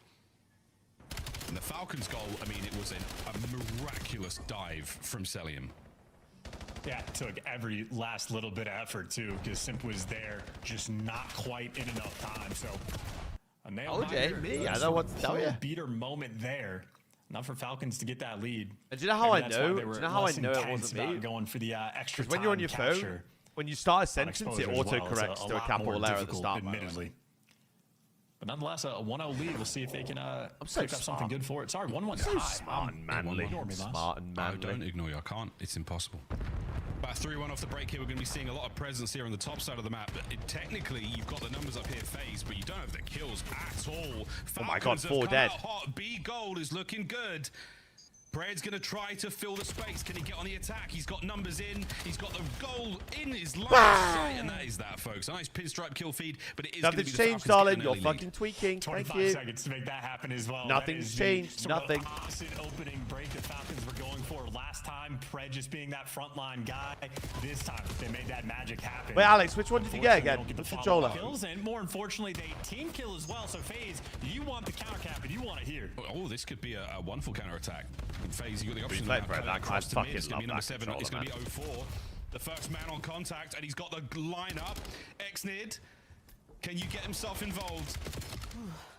And the Falcons goal, I mean, it was a miraculous dive from Cellium. Yeah, it took every last little bit of effort, too, because Simp was there, just not quite in enough time. So a nail biter, I know what to tell you. Beater moment there. Not for Falcons to get that lead. And do you know how I know? Do you know how I know it wasn't me? Going for the extra time when you're on your capture. phone, when you start a sentence, it auto-corrects to a capital letter at the start. Admittedly. But nonetheless, a 1-0 lead. We'll see if they can pick up something good for it. Sorry, 1-1 so smart and manly. Smart and manly. Don't ignore you. I can't. It's impossible. About 3-1 off the break here. We're going to be seeing a lot of presence here on the top side of the map. Technically, you've got the numbers up here, FaZe, but you don't have the kills at all. Falcons, oh my God, 4 dead. Hot. B Gold is looking good. Bread's going to try to fill the space. Can he get on the attack? He's got numbers in. He's got the goal in his line of sight. And that is that, folks. A nice pinstripe kill feed, but it is going to be the changed, darling. You're fucking tweaking. 25 seconds to make that happen as well. Nothing's changed. Nothing. Opposite opening break the Falcons were going for last time. Pred just being that frontline guy. This time, they made that magic happen. Wait, Alex, which one did you get again? The controller. Kills, and more unfortunately, they team kill as well. So FaZe, you want the counter cap, and you want it here. Oh, this could be a wonderful counter attack. FaZe, you got the option. I fucking it's going to be number 7. It's going to be man. 0-4. The first man on contact, and he's got the lineup. Exnid, can you get himself involved?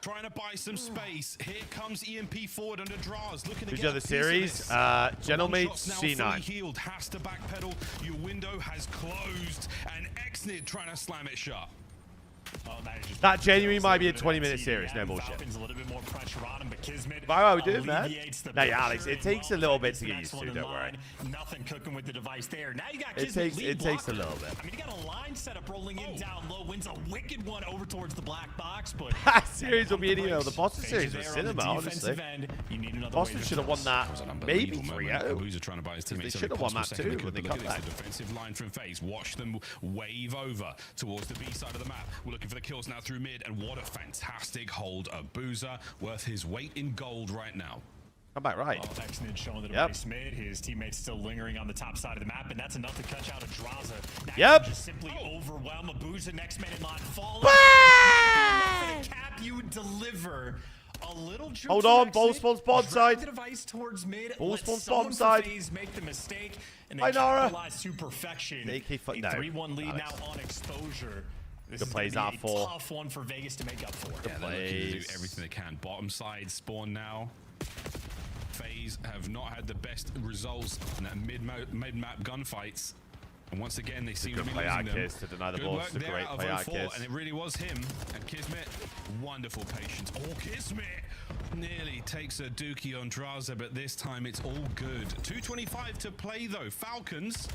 Trying to buy some space. Here comes EMP forward under Draz. Looking to get the series. Gentlemate C9. Healed, has to backpedal. Your window has closed, and Exnid trying to slam it shut. Oh, that genuinely might be a 20-minute series, no bullshit. A little bit more pressure on him, but Kismet why are we doing that? No, yeah, Alex, it takes a little bit to get used to, don't worry. Nothing cooking with the device there. Now you got Kismet. It takes a little bit. I mean, you got a line setup rolling in down low, wins a wicked one over towards the black box, but that series will be an email. The Boston series was cinema, honestly. Boston should have won that maybe 3-0. They should have won that too when they cut back. The defensive line from FaZe. Watch them wave over towards the B side of the map. We're looking for the kills now through mid, and what a fantastic hold. Abuza worth his weight in gold right now. Come back right. Exnid showing the device mid. His teammates still lingering on the top side of the map, and that's enough to catch out of Draza. Now just simply overwhelm Abuza. Next man in line falling. Cap you deliver. A little juke. Hold on, ball spawn spawn side. The device towards mid. Ball spawn spawn side. Make the mistake, and they capitalize to perfection. A 3-1 lead now on exposure. This is plays gonna be out for. Tough one for Vegas to make up for. Yeah, they're looking to do everything they can. Bottom side spawn now. FaZe have not had the best results in that mid-map gunfights. And once again, they seem Good to be play losing out, them. Kiz, to deny the Good ball. work It's a there great out of play out, 04, Kiz. and it really was him. And Kismet, wonderful patience. Oh, Kismet nearly takes a dookie on Draza, but this time it's all good. 2:25 to play, though. Falcons,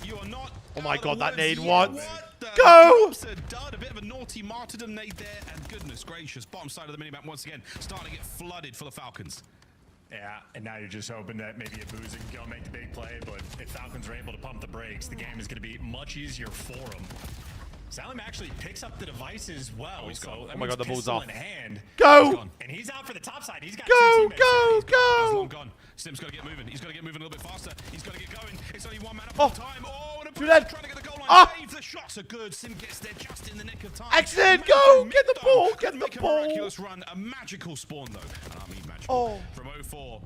you are not. Oh my God, that out of the nade woods once. yet. What the Go! drops a dud, a bit of a naughty martyrdom nade there, and goodness gracious, bottom side of the minimap once again, starting to get flooded for the Falcons. Yeah, and now you're just hoping that maybe a Boozer can go make the big play, but if Falcons are able to pump the brakes, the game is going to be much easier for them. Salim actually picks up the device as well. Oh, he's gone. Oh my God, the ball's off. In hand. Go! And he's out for the top side. He's got Go, two go, He's go! long gone. Sim's got to get moving. He's got to get moving a little bit faster. He's got to get going. It's only one man up at a time. Oh, and a Too dead. trying to get the goal line. Ah! Save. The shots are good. Sim gets there just in the nick of time. Excellent, go! Get the ball, get Couldn't the make ball. a miraculous run. A magical spawn, though. And I mean magical. From 04.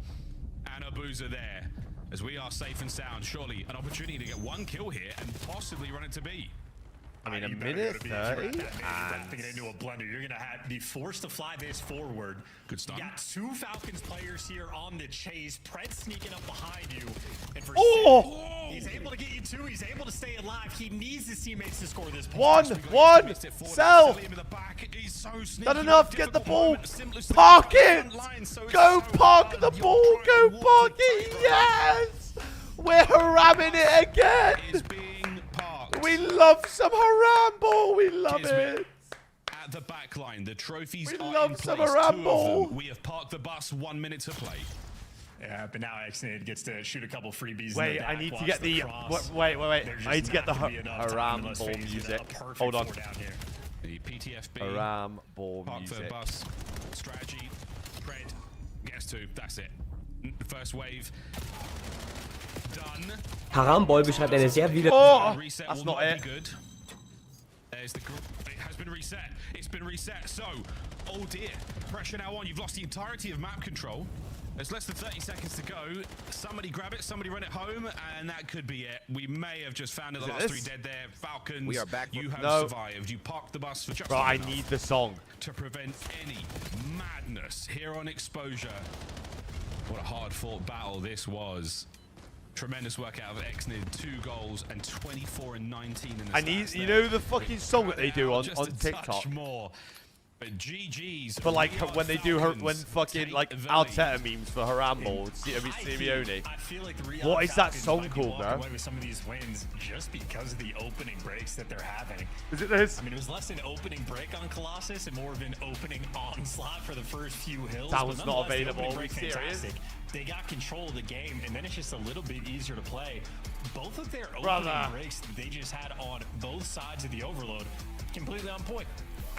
And a Boozer there. As we are safe and sound. Surely an opportunity to get one kill here and possibly run it to B. I mean, a You better minute go to be 30, wrapping it into a blender. You're gonna be forced to fly this forward. Good stun. You got two Falcons players here on the chase. Pred sneaking up behind you, and for Oh! Sim, he's able to get you two. He's able to stay alive. He needs his teammates to score this point. One, sell. Not enough. Get the ball. Park it. Go park the ball. Go park it. Yes. We're ramming it again. We love some haram ball. We love it. At the back line, the trophies We are love in some place. haram 2 of ball. them. We have parked the bus. 1 minute to play. Yeah, but now Xnade gets to shoot a couple freebies. Wait, in the I back, need to watch get the cross. wait. There's I need just to get the not gonna be enough time haram unless ball FaZe get music. a perfect Hold on. four down here. The PTFB. Haram ball Park music. third bus. Strategy. Pred gets 2. That's it. First wave. Done. Haramball beschreibt eine sehr viele... Reset that's will not be it. good. There's the it has been reset. It's been reset. So, oh dear. Pressure now on. You've lost the entirety of map control. There's less than 30 seconds to go. Somebody grab it, somebody run it home, and that could be it. We may have just found it. The Is it last this? 3 dead there. Falcons, We are back. you have No. survived. You parked the bus for just Bro, I enough need the song. to prevent any madness here on Exposure. What a hard-fought battle this was. Tremendous work out of Xnid. 2 goals and 24 and 19 in the I need, stats you there. know the fucking song that they do on Just a TikTok. touch more. But GG's. For like Riyadh when they do her, Falcons when fucking take like the Alteta memes for Haram ball, Simeone. I feel like the Riyadh What is that Falcons song might be called, walking bro? away with some of these wins just because of the opening breaks that they're having. Is it this? I mean, it was less an opening break on Colossus and more of an opening onslaught for the first few hills. That but was not nonetheless, the available. opening Are we break, serious? fantastic. They got control of the game, and then it's just a little bit easier to play. Both of their opening Brother. breaks they just had on both sides of the overload, completely on point.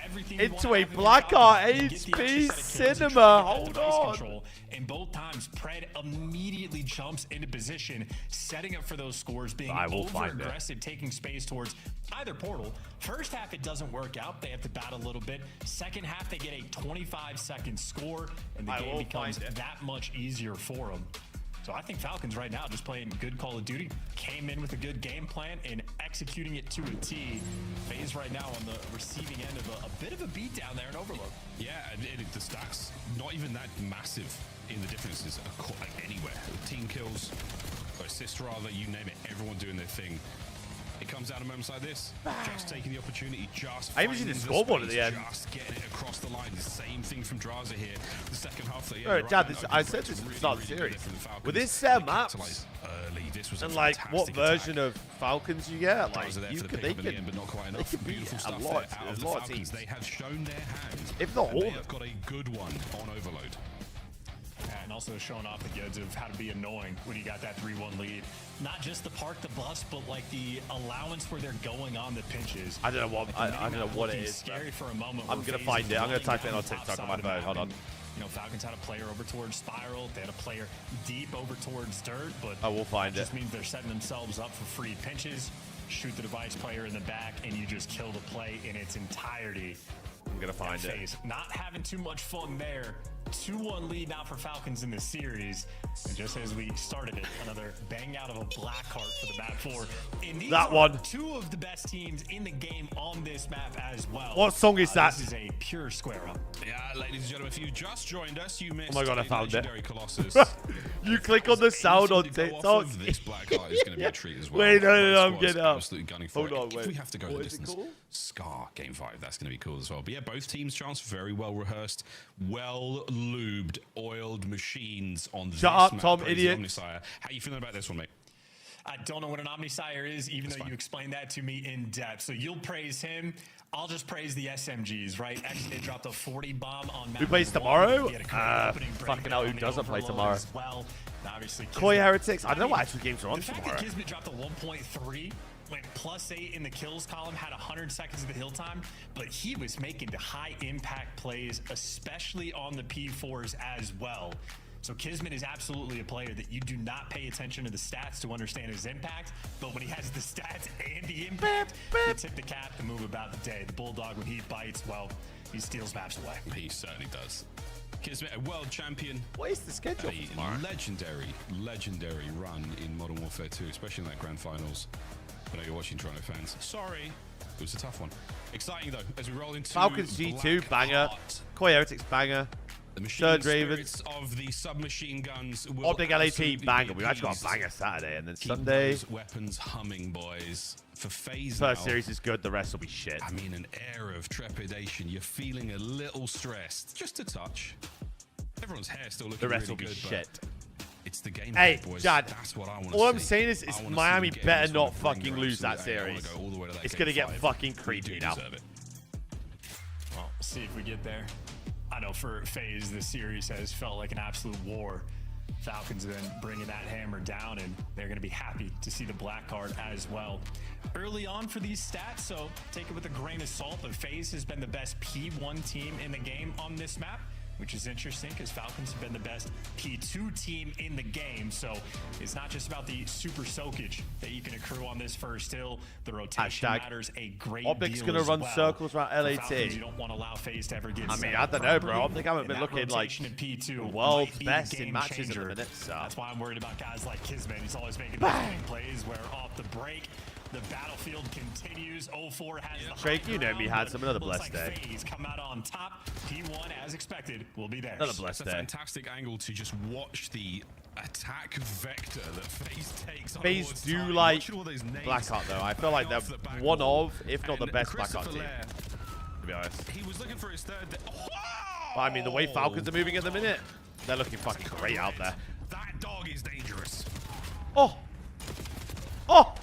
Everything Into a black art HP cinema. Hold on. control, and both times Pred immediately jumps into position, setting up for those scores, being I will find it. over-aggressive, taking space towards either portal. First half, it doesn't work out. They have to battle a little bit. Second half, they get a 25-second score, and the I game will becomes find it. that much easier for them. So I think Falcons right now just playing good Call of Duty, came in with a good game plan and executing it to a T. FaZe right now on the receiving end of a bit of a beatdown there in Overload. Yeah, and the stats not even that massive in the differences like anywhere. Team kills, or assists rather, you name it. Everyone doing their thing. It comes down to moments like this, just taking the opportunity, just I even see the finding scoreboard at space, the end. just getting it across the line. The same thing from Draza here. The second half, they No, Dad, I said this at the start of the series. With this set of maps, early, this was and a like what fantastic version attack. of Falcons you get, like Draza there you for the could, they pickup in the can, end, but not quite they enough. could beat Beautiful a stuff lot. there out There's of a the lot of Falcons. teams. They have shown their hand, If not and all they of have them. got a good one on Overload. And also showing off the goods of how to be annoying when you got that 3-1 lead. Not just the park the bus, but like the allowance where they're going on the pinches. I don't know what Like, the I don't know minimap what it looking is. scary for a moment. I'm where gonna FaZe find is it. I'm gonna running type it down on the top TikTok on my side of the phone. map. Hold on. And, you know, Falcons had a player over towards Spiral. They had a player deep over towards Dirt, but I will find just it. means they're setting themselves up for free pinches. Shoot the device player in the back, and you just kill the play in its entirety. I'm gonna find it. FaZe not having too much fun there. 2-1 lead now for Falcons in this series. And just as we started it, another bang out of a Blackheart for the map 4. And these that are one. 2 of the best teams in the game on this map as well. What song is that? This is a pure square up. Yeah, ladies and gentlemen, if you just joined us, you missed. Oh my god, I found it. Colossus. You click on the sound on TikTok. This Blackheart is going to be a treat as well. Wait, no, I'm getting up. Absolutely gunning for Hold on, wait. If we have to go the distance, Scar Game 5, that's going to be cool as well. But yeah, both teams' chance, very well rehearsed, well lubed, oiled machines on this Shut up, map. Tom, Praise idiot. Omnisire. How you feeling about this one, mate? I don't know what an Omnisire is, even though you explained that to me in depth. So you'll praise him. I'll just praise the SMGs, right? Actually, they dropped a 40 bomb on map. Who plays tomorrow? Fucking hell, who doesn't play tomorrow? Well, obviously, Koi Heretics. I don't know what actual games are on the fact tomorrow. that Kismet dropped a 1.3, went +8 in the kills column, had 100 seconds of the hill time, but he was making the high impact plays, especially on the P4s as well. So Kismet is absolutely a player that you do not pay attention to the stats to understand his impact, but when he has the stats and the impact, you tip the cap and move about the day. The Bulldog, when he bites, well, he steals maps away. He certainly does. Kismet, a world champion. What is the schedule for tomorrow? Legendary run in Modern Warfare 2, especially in that grand finals. I know you're watching, Toronto fans. Sorry, it was a tough one. Exciting though, as we roll into Falcons G2 banger, Koi Heretics banger, the Third Ravens of the submachine guns. Optic LAT banger. We've actually got a banger Saturday, and then Sunday. Weapons humming, boys. For FaZe First now, series is good. The rest will be shit. I mean, an air of trepidation. You're feeling a little stressed, just a touch. Everyone's hair still looking The rest really will be good, shit. But it's the game, Hey, boys. Dad, That's what I want. all I'm saying is Miami better not fucking lose that series. It's going to get fucking creepy now. Well, see if we get there. I know for FaZe, the series has felt like an absolute war. Falcons then bringing that hammer down, and they're going to be happy to see the Blackheart as well. Early on for these stats, so take it with a grain of salt, but FaZe has been the best P1 team in the game on this map, which is interesting because Falcons have been the best P2 team in the game. So it's not just about the super soakage that you can accrue on this first hill. The rotation matters a great Optic's deal gonna as run well. circles around For LAT. Falcons, you don't want to allow FaZe to ever get I mean, set I up don't know, bro. properly, Optic haven't and been that looking like rotation in P2 the world's might be best game in matches at the changer. minute. So That's why I'm worried about guys like Kismet. He's always making those big plays where off the break, the battlefield continues. 0-4 has the Drake, high you know me, ground, had some another looks blessed like day. FaZe come out on top. P1, as expected, will be there. Another blessed It's a day. fantastic angle to just watch the attack vector that FaZe takes. FaZe do like Blackheart though. I feel like they're one of, if not the best Blackheart team. To be honest. He was looking for his third. But I mean, the way Falcons are moving at the minute, they're looking fucking great out there. That dog is dangerous. Oh! Oh!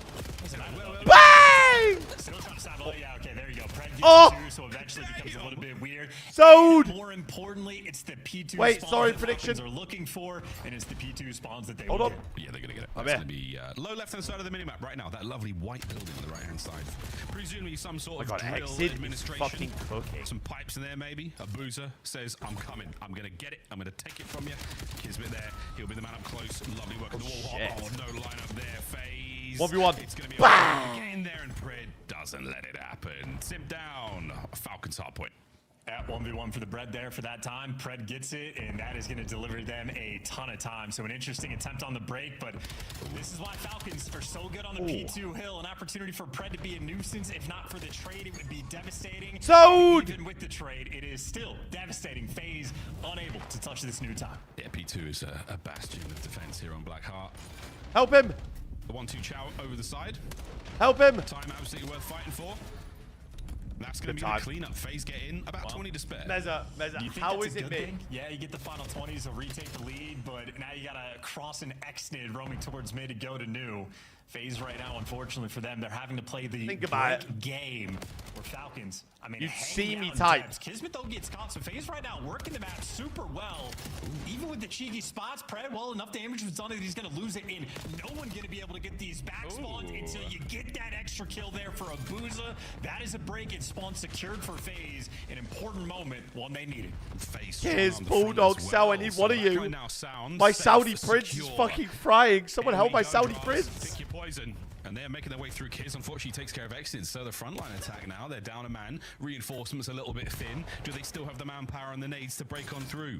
Bang! Still trying to stop. Oh, yeah, okay, there you go. Pred gets Oh! two, so eventually it becomes a little bit weird. Sold! And more importantly, it's the P2 Wait, spawns sorry, that prediction. Falcons are looking for, and it's the P2 spawns that they Hold will on. get. Yeah, they're gonna get it. I'm That's in. gonna be low left-hand side of the minimap right now. That lovely white building on the right-hand side. Presumably some sort of God, drill Exit is administration. fucking cooking. Some pipes in there, maybe. A boozer says, "I'm coming. I'm gonna get it. I'm gonna take it from you." Kismet there. He'll be the man up close. Lovely work on the wall. shit. Oh, no lineup there. FaZe. 1v1. It's gonna be Bang! get in there, and Pred doesn't let it happen. Simp down. Falcons hard point. At 1v1 for the bread there for that time. Pred gets it, and that is going to deliver them a ton of time. So an interesting attempt on the break, but this is why Falcons are so good on the P2 hill. An opportunity for Pred to be a nuisance. If not for the trade, it would be devastating. Sold! Even with the trade, it is still devastating. FaZe unable to touch this new time. Yeah, P2 is a bastion of defense here on Blackheart. Help him! The 1-2 chow over the side. Help him! Time absolutely worth fighting for. That's going Good to be the time. cleanup. FaZe get in. About 20 to spare. Meza, Do you think how that's is a it good big? thing? Yeah, you get the final 20s to retake the lead, but now you got to cross an X-Nid roaming towards mid to go to new. FaZe right now, unfortunately for them, they're having to play the Think about break game. Where Falcons, I mean, You'd hang see me down type. depths. Kismet though gets caught, so FaZe right now working the map super well. Even with the cheeky spots, Pred, well, enough damage was done that he's going to lose it, and no one going to be able to get these back spawns until you get that extra kill there for a Booza. That is a break. It's spawn secured for FaZe. An important moment, one they needed. FaZe Here's on the front Bulldog as Cell. well. I need So one of that you. right now sounds My safe, Saudi Prince is secure. fucking frying. Someone Here help we my go, Saudi Dross. Prince. Pick your poison, and they're making their way through. Kiz unfortunately takes care of Exit, so the frontline attack now. They're down a man. Reinforcements a little bit thin. Do they still have the manpower and the nades to break on through?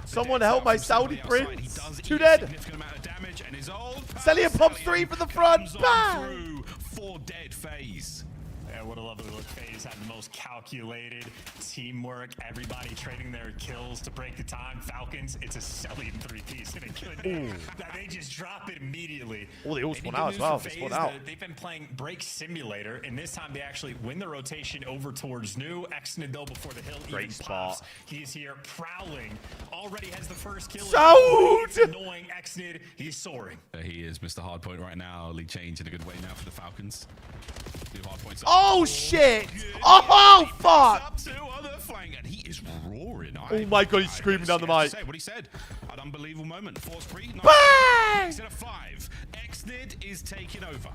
Someone help my Saudi prince. 2 dead. Significant amount of damage, and his old Cellium pops 3 from the front. Bang! 4 dead FaZe. Yeah, what a lovely look. FaZe had the most calculated teamwork. Everybody trading their kills to break the time. Falcons, it's a Cellium 3-piece and a good that they just drop it immediately. Oh, they all spawn out as well. They spawn out. They've been playing Break Simulator, and this time they actually win the rotation over towards New. Exnid, though, before the hill even pops. He's here prowling. Already has the first kill. Sold! Annoying Exnid. He's soaring. He is Mr. Hardpoint right now. Lead change in a good way now for the Falcons. Oh shit! Oh fuck! Up to other flank, and he is roaring. Oh my god, he's screaming down the mic. What he said. An unbelievable moment. Force free. Bang! Instead of 5. Exnid is taking over.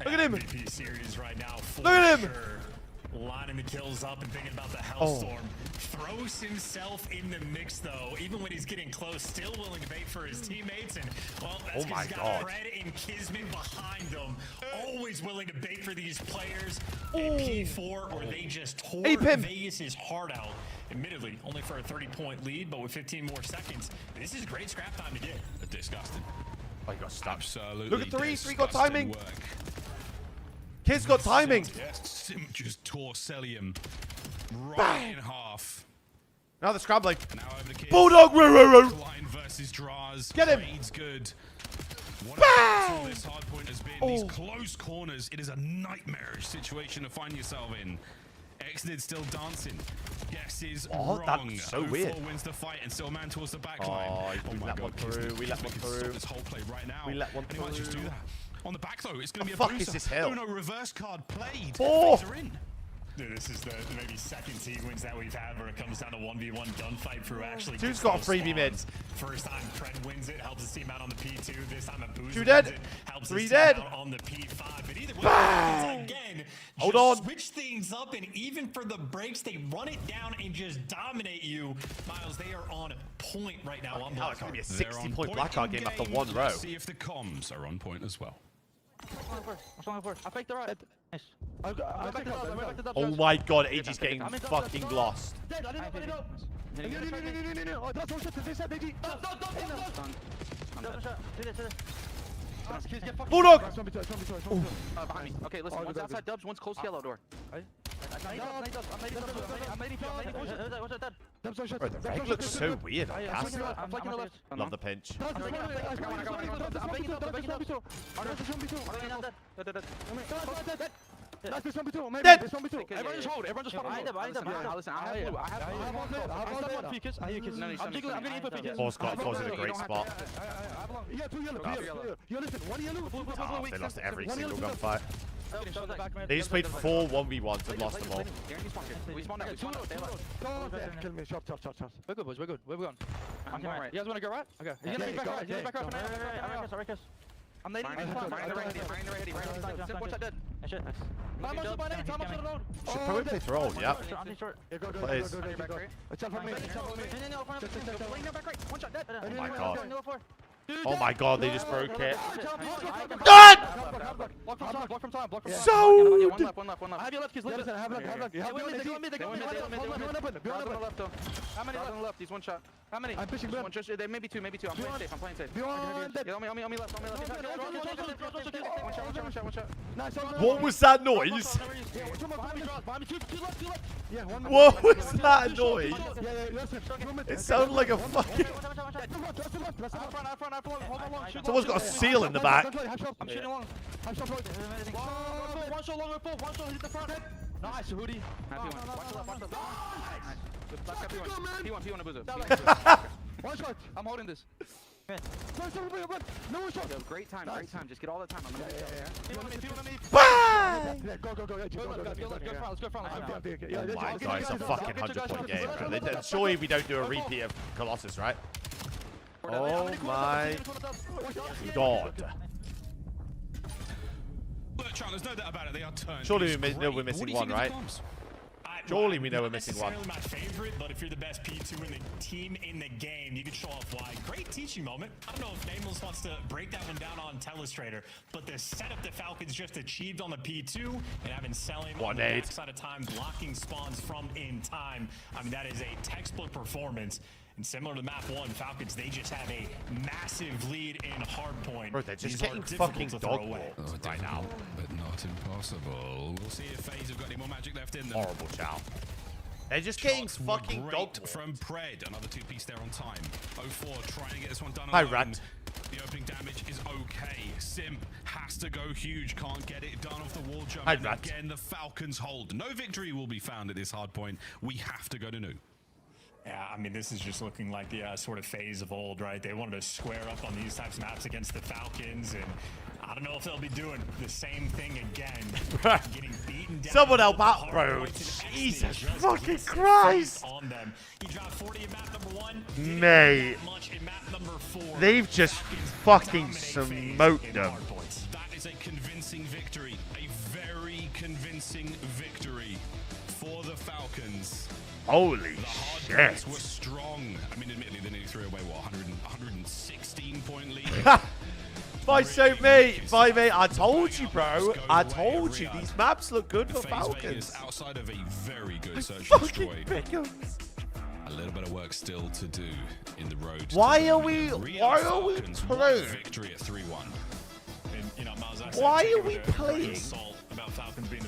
Look at him. MVP series right now. Look at him. Sure. Lining the kills up and thinking about the Hellstorm. Throws himself in the mix, though. Even when he's getting close, still willing to bait for his teammates. And, well, that's because he's got Fred and Kismet behind them. Always willing to bait for these players. And P4, where they just tore Vegas' heart out. Admittedly, only for a 30-point lead, but with 15 more seconds, this is great scrap time to get. Disgusting. Oh, you got stuck. Absolutely. Look at 3. 3 got timing. Kids got timing. Sim just tore Cellium right in half. Now they're scrambling. Now over to Bulldog. Line versus Draws. Get him. Trade's good. Bang! This hard point has been these close corners. It is a nightmarish situation to find yourself in. Exnid still dancing. Guess is wrong. That's so weird. Wins the fight and still a man towards the back line. We let one through. We let one through. This whole play right now. We let one and he might just do through. that. On the back though, it's going to be a fuck booster. is this hill? Oh no, reverse card played. Oh! In. Dude, this is the maybe second sequence that we've had where it comes down to 1v1 gunfight for actually. Dude's got a freebie mid. First time Pred wins it, helps his team out on the P2. This time a Boozer 2 dead. wins it, helps 3 his dead. team out on the P5. But either way, Bang! again, Hold just on. switch things up, and even for the breaks, they run it down and just dominate you. Miles, they are on point right now on Black. It's going to be a 60-point Blackheart game after 1 row. See if the comms are on point as well. I faked the right. Nice. Oh my god, AG's getting fucking lost. Dead, I didn't know. No. That's all shit. They said AG. Bulldog! Behind me. Okay, listen. One's outside Dubs, one's close yellow door. Bro, the reg looks so weird on gas. Love the pinch. That's this one B2, Dead! This one B2. Everyone just hold, everyone just hold. Listen, I have blue. I have blue. I'm getting in for Picus. Force in a great spot. Yeah, 2 yellow. You listen, 1 yellow. They lost every single gunfight. They just played 4 1v1s and lost them all. We spawned out. Kill me, shot. We're good, boys. We're good. Where we going? I'm going right. You guys want to go right? Okay. He's gonna be back right. He's gonna be back right. I'm nading. Watch that dead. I'm also by nade. I'm also the road. Should probably play for all, yeah. Please. Watch out for me. Oh my god. Oh my god, they just broke it. Done! Block from time. Sold! One left. I have your left, kids. Have left. They go on mid. How many left? He's one shot. How many? I'm pushing one. There may be two. I'm playing safe. Yeah, on me left. One shot. Nice. What was that noise? Yeah, What was that noise? It sounded like a fucking... Someone's got a seal in the back. I'm shooting long. One shot long, one shot hit the front. Nice, Hoodie. Watch the left. Nice. P1 Boozer. One shot. I'm holding this. No shot. Yo, great time. Just get all the time. I'm gonna Bang! Go. Let's go front. Oh my god, it's a fucking 100-point game, bro. Surely we don't do a repeat of Colossus, right? Oh my god. Look, Charles, there's no doubt about it. They are turned. Surely we're missing one, right? Surely we know we're missing one. Not necessarily my favorite, but if you're the best P2 in the team in the game, you can show off why. Great teaching moment. I don't know if Nameless wants to break that one down on Telestrator, but the setup the Falcons just achieved on the P2 and having Selim on the backside of time, blocking spawns from in time. I mean, that is a textbook performance. And similar to map 1, Falcons, they just have a massive lead in hardpoint. Bro, they're just getting fucking dogwalled right now. But not impossible. We'll see if FaZe have got any more magic left in them. Horrible, Chow. They're just getting fucking dogwalled. From Pred. Another 2-piece there on time. 04 trying to get this one done. Hi, alone. Rat. The opening damage is okay. Simp has to go huge. Can't get it done off the wall jump. Hi, And Rat. again, the Falcons hold. No victory will be found at this hard point. We have to go to new. Yeah, I mean, this is just looking like the sort of phase of old, right? They wanted to square up on these types of maps against the Falcons, and I don't know if they'll be doing the same thing again. Getting beaten down. Someone help out, bro. Jesus fucking Christ. On them. He dropped 40 in map number 1. Mate. Much in map number 4. They've just fucking smoked them. That is a convincing victory. A very convincing victory for the Falcons. Holy shit. Were strong. I mean, admittedly, they nearly threw away, what, 116 point lead? Bye, mate. I told you, bro. I told you. These maps look good for Falcons. Outside of a very good search and destroy. A little bit of work still to do in the road. Why are we playing? Victory at 3-1. Why are we playing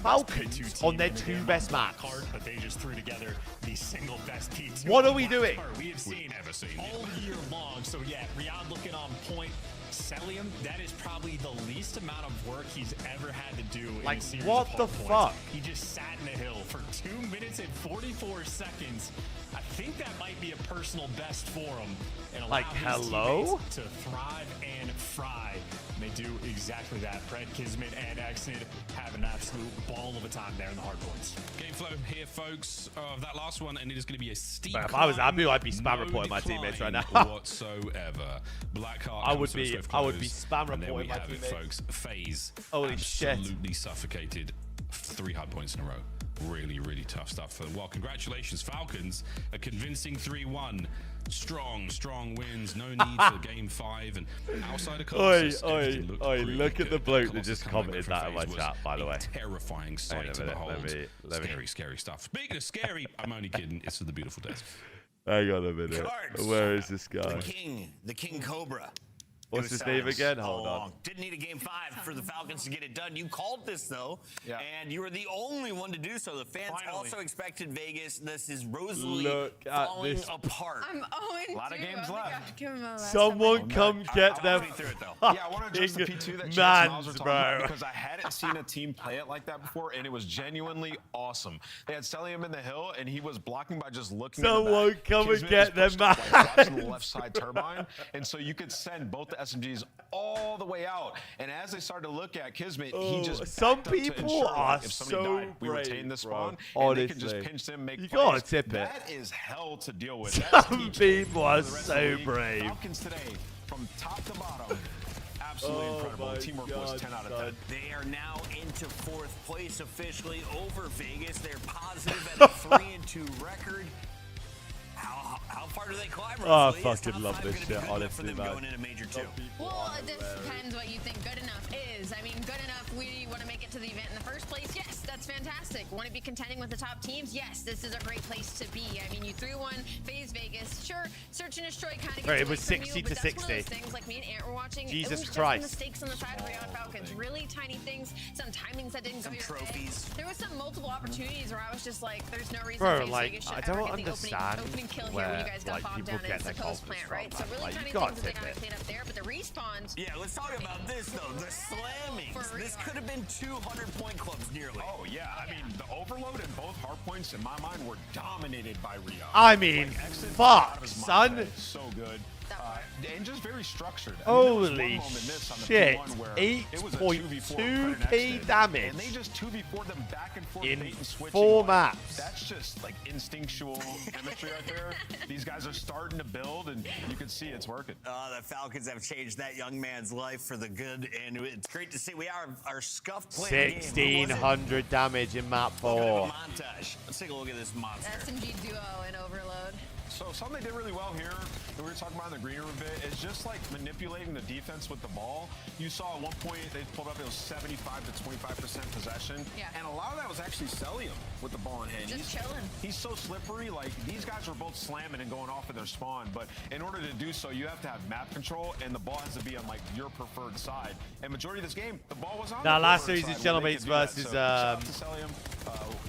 Falcons on their 2 best maps? But they just threw together the single best P2. What are we doing? We have seen all year long. So yeah, Riyadh looking on point. Selim, that is probably the least amount of work he's ever had to do in a series what of the hard fuck? points. He just sat in the hill for 2 minutes and 44 seconds. I think that might be a personal best for him. And allow his teammates to thrive and fry. And they do exactly that. Pred, Kismet, and Exnid have an absolute ball of a time there in the hard points. Game flow here, folks, of that last one, and it is going to be a steep If I was Abu, I'd be spam reporting my teammates right now. whatsoever. Blackheart. I would be spam reporting my teammates. Folks. FaZe. Holy shit. Absolutely suffocated 3 hard points in a row. Really, really tough stuff. Well, congratulations, Falcons. A convincing 3-1. Strong wins. No need for game 5. And outside of Colossus, look at the bloke that just commented that in my chat, by the way. Terrifying sight to behold. Scary stuff. Speaking of scary, I'm only kidding. It's the beautiful desk. Hang on a minute. Cards. Where is this guy? The King Cobra. What's his name again? Hold on. Didn't need a game 5 for the Falcons to get it done. You called this, though, and you were the only one to do so. The fans also expected Vegas. This is Rosalie falling apart. I'm 0-2. A lot of games left. Someone come get them Yeah, I want to address the P2 that Chance Miles were talking about because I hadn't seen a team play it like that before, and it was genuinely awesome. They had Selim in the hill, and he was blocking by just looking Someone at the back. come and Kismet get them, like, watching the left side turbine, and so you could send both the SMGs all the way out. And as they started to look at Kismet, he just some backed up to people ensure, are if somebody so died, we brave, retain the bro. spawn, and Honestly. they can just pinch them, make You plays. gotta tip it. That is hell to deal with. Some people are so brave. Falcons today, from top to bottom, absolutely incredible. The teamwork was 10 out of 10. They are now into 4th place officially over Vegas. They're positive at a 3-2 record. How far do they climb? Oh, I fucking love this shit, honestly, man. Going into Major 2. Well, this depends what you think good enough is. I mean, good enough, we want to make it to the event in the first place. Yes, that's fantastic. Want to be contending with the top teams? Yes, this is a great place to be. I mean, you threw one, FaZe Vegas. Sure, Search and Destroy kind of gets it was 60 to 60. One of those things like me and Ant were watching. Jesus it was Christ. Just mistakes on the side of Riyadh Falcons. Really tiny things, some timings that didn't go your trophies. way. There was some multiple opportunities where I was just like, there's no reason Bro, FaZe like, Vegas should I ever don't get the understand opening kill here where, when you guys got like, bogged people down get in their the coast confidence plant, right? So from, really like, tiny you gotta things that they tip gotta it. clean up there, but the respawns. Yeah, let's talk about this, though. The slammings. This could have been 200-point clubs nearly. Oh, yeah. I mean, the overload and both hard points, in my mind, were dominated by Riyadh. I mean, Exit fuck, out of his son. mindset is so good. and just very structured. Holy shit. 8.2k damage and they just 2v4 them back and forth in switching. 4 maps. That's just like instinctual chemistry right there. These guys are starting to build, and you can see it's working. The Falcons have changed that young man's life for the good, and it's great to see we are scuffed playing 1600 damage in map 4. Montage. Let's take a look at this monster. SMG duo in Overload. So something they did really well here, that we were talking about in the green room a bit, is just like manipulating the defense with the ball. You saw at one point they pulled up, it was 75 to 25% possession. Yeah. And a lot of that was actually Celium with the ball in hand. Just chilling. He's so slippery. Like, these guys were both slamming and going off in their spawn, but in order to do so, you have to have map control, and the ball has to be on like your preferred side. And majority of this game, the ball was on. Now, the last preferred series is side when they Gentleman's could do that. versus So, shout out to Celium.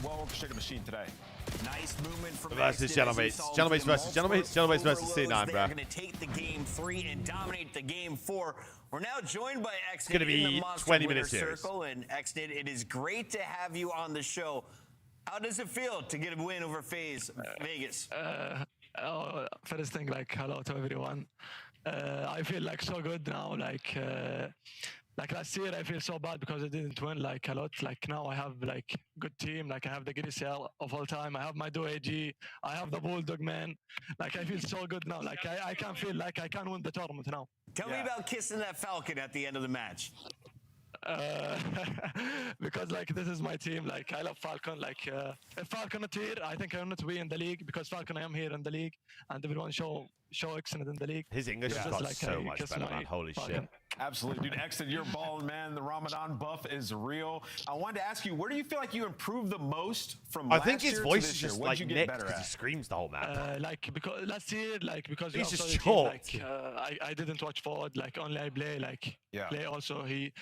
Well orchestrated machine today. Nice movement from versus Gentleman's versus C9, bro. They're going to take the game 3 and dominate the game 4. We're now joined by Xnid. It's gonna be in the Monster 20-minute series. Circle, and Xnid, it is great to have you on the show. How does it feel to get a win over FaZe Vegas? First thing, like, hello to everyone. I feel like so good now, like last year I feel so bad because I didn't win like a lot. Like now I have like good team, like I have the greatest CL of all time. I have my duo AG, I have the Bulldog man. Like I feel so good now. Like I can feel like I can win the tournament now. Tell me about kissing that Falcon at the end of the match. Because like this is my team, like I love Falcon. Like if Falcon not here, I think I will not be in the league, because Falcon I am here in the league and everyone show excellent in the league. His English has got like so much better, man. Holy Falcon. shit. Absolutely, dude. Xnid, you're balling, man. The Ramadan buff is real. I wanted to ask you, where do you feel like you improved the most from I last think his year voice to is this year? just What'd like you get Nick better because he at? screams the whole map. Like because last year, like because He's we just also short. team, like I didn't watch forward. Like only I play. Like play also he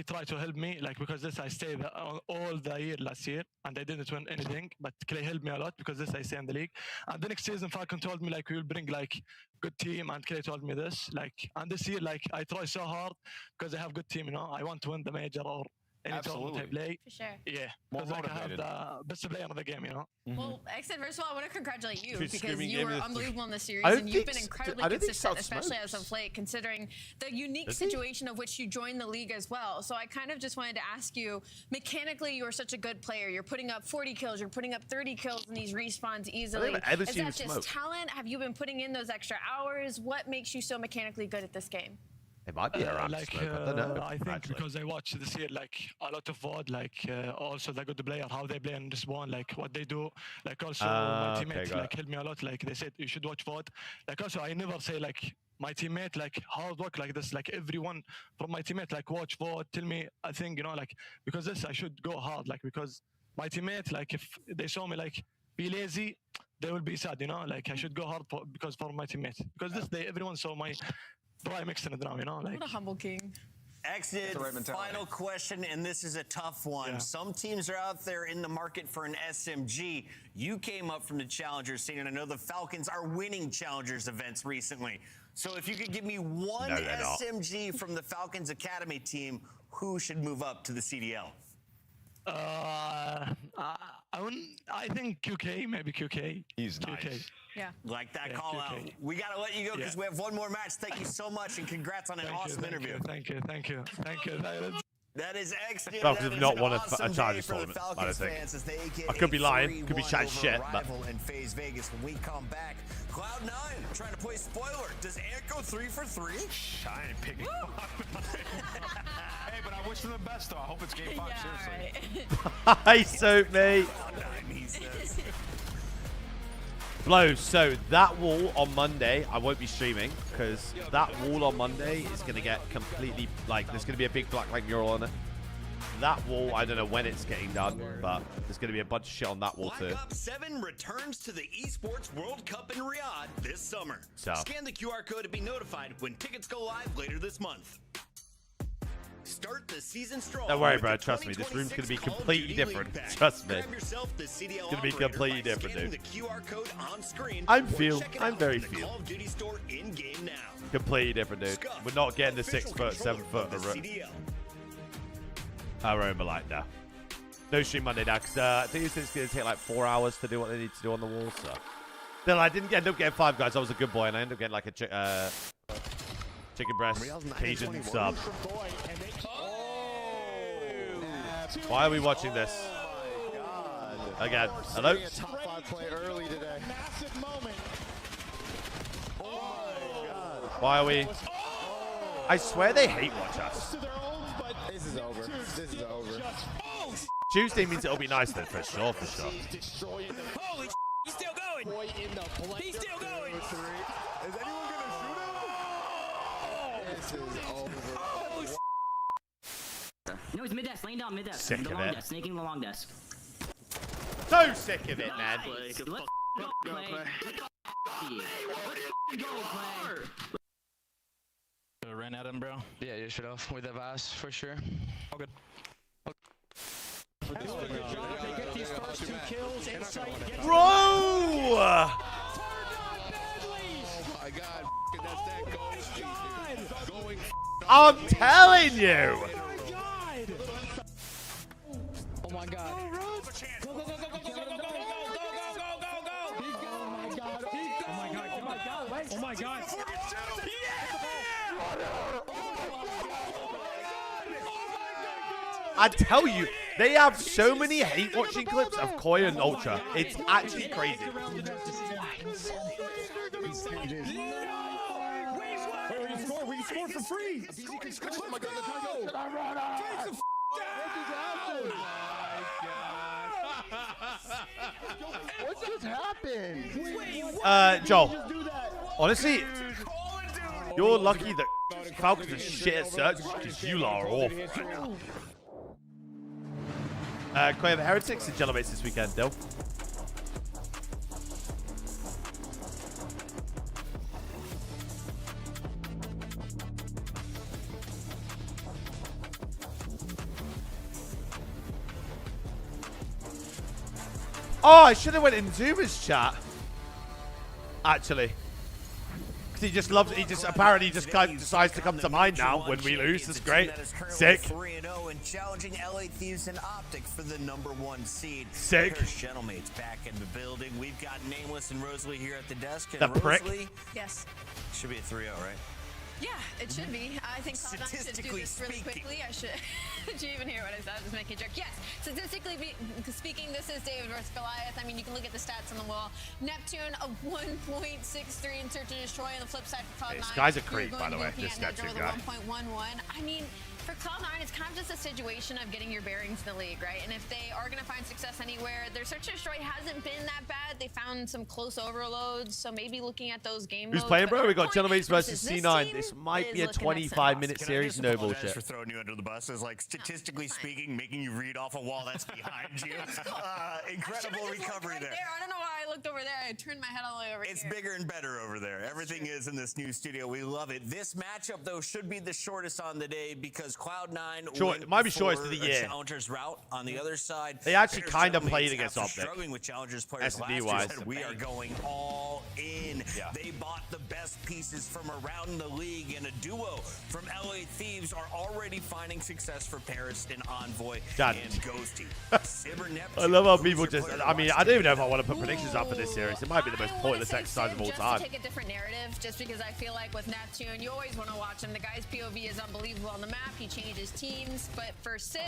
tried to help me, like because this I stayed all the year last year and I didn't win anything, but Clay helped me a lot because this I stay in the league. And the next season Falcon told me like we will bring like good team, and Clay told me this, like, and this year like I try so hard because I have good team, you know. I want to win the major or any tournament I play. For sure. Yeah, More because like I have motivated. the best player of the game, you know. Well, Xnid, first of all, I want to congratulate you Who's because screaming you were in the- unbelievable in the series, I don't and you've think been incredibly I don't think consistent, South especially as smokes. of late, considering the unique Is he? situation of which you joined the league as well. So I kind of just wanted to ask you, mechanically, you are such a good player. You're putting up 40 kills, you're putting up 30 kills in these respawns easily. I've ever Is seen that him just smoke. talent? Have you been putting in those extra hours? What makes you so mechanically good at this game? It might be around Like smoke. I don't know. I think actually. because I watched this year like a lot of VOD, like also the good player, how they play in this one, like what they do. Like also my okay, teammates got like it. helped me a lot. Like they said you should watch VOD. Like also I never say like my teammate like hard work like this. Like everyone from my teammate like watch VOD, tell me I think, you know, like because this I should go hard, like because my teammate like if they saw me like be lazy, they will be sad, you know. Like I should go hard because for my teammate, because this day everyone saw my prime extended now, you know. Like What a humble king. Xnid, the right mentality. final question, and this is a tough one. Yeah. Some teams are out there in the market for an SMG. You came up from the Challengers scene, and I know the Falcons are winning Challengers events recently. So if you could give me one No, they're not. SMG from the Falcons Academy team, who should move up to the CDL? I think QK, maybe QK. He's QK. nice. Yeah. Like that Yeah, call QK. out. We got to let you go because we have one more match. Thank you so much, and congrats on an awesome interview. Thank you. That is excellent. Falcons That have is not an won a awesome Challengers day for the tournament, I don't Falcons think. fans as they get I could be a lying, could be 3-1 chatting over shit, but- Rival and FaZe Vegas. When we come back, Cloud9 trying to play spoiler. Does Ant go 3 for 3? I ain't picking up. Hey, but I wish them the best, though. I hope it's game 5, seriously. Hi, soap, mate. He says. Blow, so that wall on Monday, I won't be streaming because that wall on Monday is going to get completely, like, there's going to be a big black light mural on it. That wall, I don't know when it's getting done, but there's going to be a bunch of shit on that wall too. Black Ops 7 returns to the Esports World Cup in Riyadh this summer. So. Scan the QR code to be notified when tickets go live later this month. Start the season strong. Don't worry, with bro. the Trust me. This room's going to be 2026 Call of completely Duty different. League Pack. Trust me. Grab yourself the CDL It's gonna be operator completely by different, scanning dude. the QR code on screen. I'm or feel. check it I'm out very in the feel. Call of Duty store in game now. Completely different, dude. Scuff, We're not getting the official 6 foot, 7 controller foot of the CDL. aroma like that. No stream Monday now because I think it's going to take like 4 hours to do what they need to do on the wall. So Still, I didn't end up getting 5 guys. I was a good boy, and I ended up getting like a chicken breast Cajun sub. Why are we watching this? Again, hello? Top 5 play early today. Massive moment. Why are we? I swear they hate watch us. This is over. This is over. Tuesday means it'll be nice then, for sure, for sure. Holy he's still going. He's still going. Is anyone going to shoot him? This is over. No, he's mid desk, laying down mid desk. Sick of it. Snaking the long desk. So sick of it, man. Let's go, Clay. Let's go, Clay. Ran at him, bro. Yeah, you should have with the Vaz for sure. All good. They get these first 2 kills. Insight. Bro! Oh my God, that's that going. I'm telling you! Oh my God. Go, go, go, go, go, go, go, go, go, go, go, Oh my God. Oh my God. I tell you, they have so many hate watching clips of Koi and Ultra. It's actually crazy. We can score for free. Oh my God. What just happened? Joel, honestly, you're lucky that Falcons are shit at search because you lot are awful. Quay of Heretics and Gelomates this weekend, Dill. Oh, I should have went in Zuma's chat. Actually. Because he just loves it. He just apparently just kind of decides to come to mine now when we lose. That's great. Sick. 3-0 and challenging LA Thieves and Optic for the #1 seed. Sick. Gentlemates back in the building. We've got Nameless and Rosalie here at the desk. And The prick. Rosalie, Yes. should be a 3-0, right? Yeah, it should be. I think Cloud9 should do Statistically this really quickly. I should. Did you even hear what I said? I was making a joke. Yes, statistically speaking, this is David versus Goliath. I mean, you can look at the stats on the wall. Neptune a 1.63 in Search and Destroy. On the flip side for Cloud9, This guy's a creep, by the way. This Neptune Neptune guy. 1.11. I mean, for Cloud9, it's kind of just a situation of getting your bearings in the league, right? And if they are going to find success anywhere, their Search and Destroy hasn't been that bad. They found some close overloads, so maybe looking at those game Who's modes, playing, but bro? We got Point Gelomates versus this C9. team This might be a is looking at 25-minute Can I series. just No apologize bullshit. for throwing you under the bus? It's like statistically speaking, making you read off a wall that's behind you. Incredible recovery right there. I don't know why I looked over there. I turned my head all the way over It's here. bigger and better over there. Everything is in this new studio. We love it. This matchup, though, should be the shortest on the day because Cloud9 Short. went It might be shortest for of the a year. Challenger's route. On the other side, They actually Bears kind of Gentlemates, played against after Optic. struggling with Challengers players last S&D year, wise. said, we are going all in. They bought the best pieces from around the league, and a duo from LA Thieves are already finding success for Paris and Envoy Dad. and Ghosty. I love how people just. I mean, I don't even know if I want to put predictions up for this series. It might be the most pointless exercise of all Just time. to take a different narrative, just because I feel like with Neptune, you always want to watch him. The guy's POV is unbelievable on the map. He changes teams, but for Civ,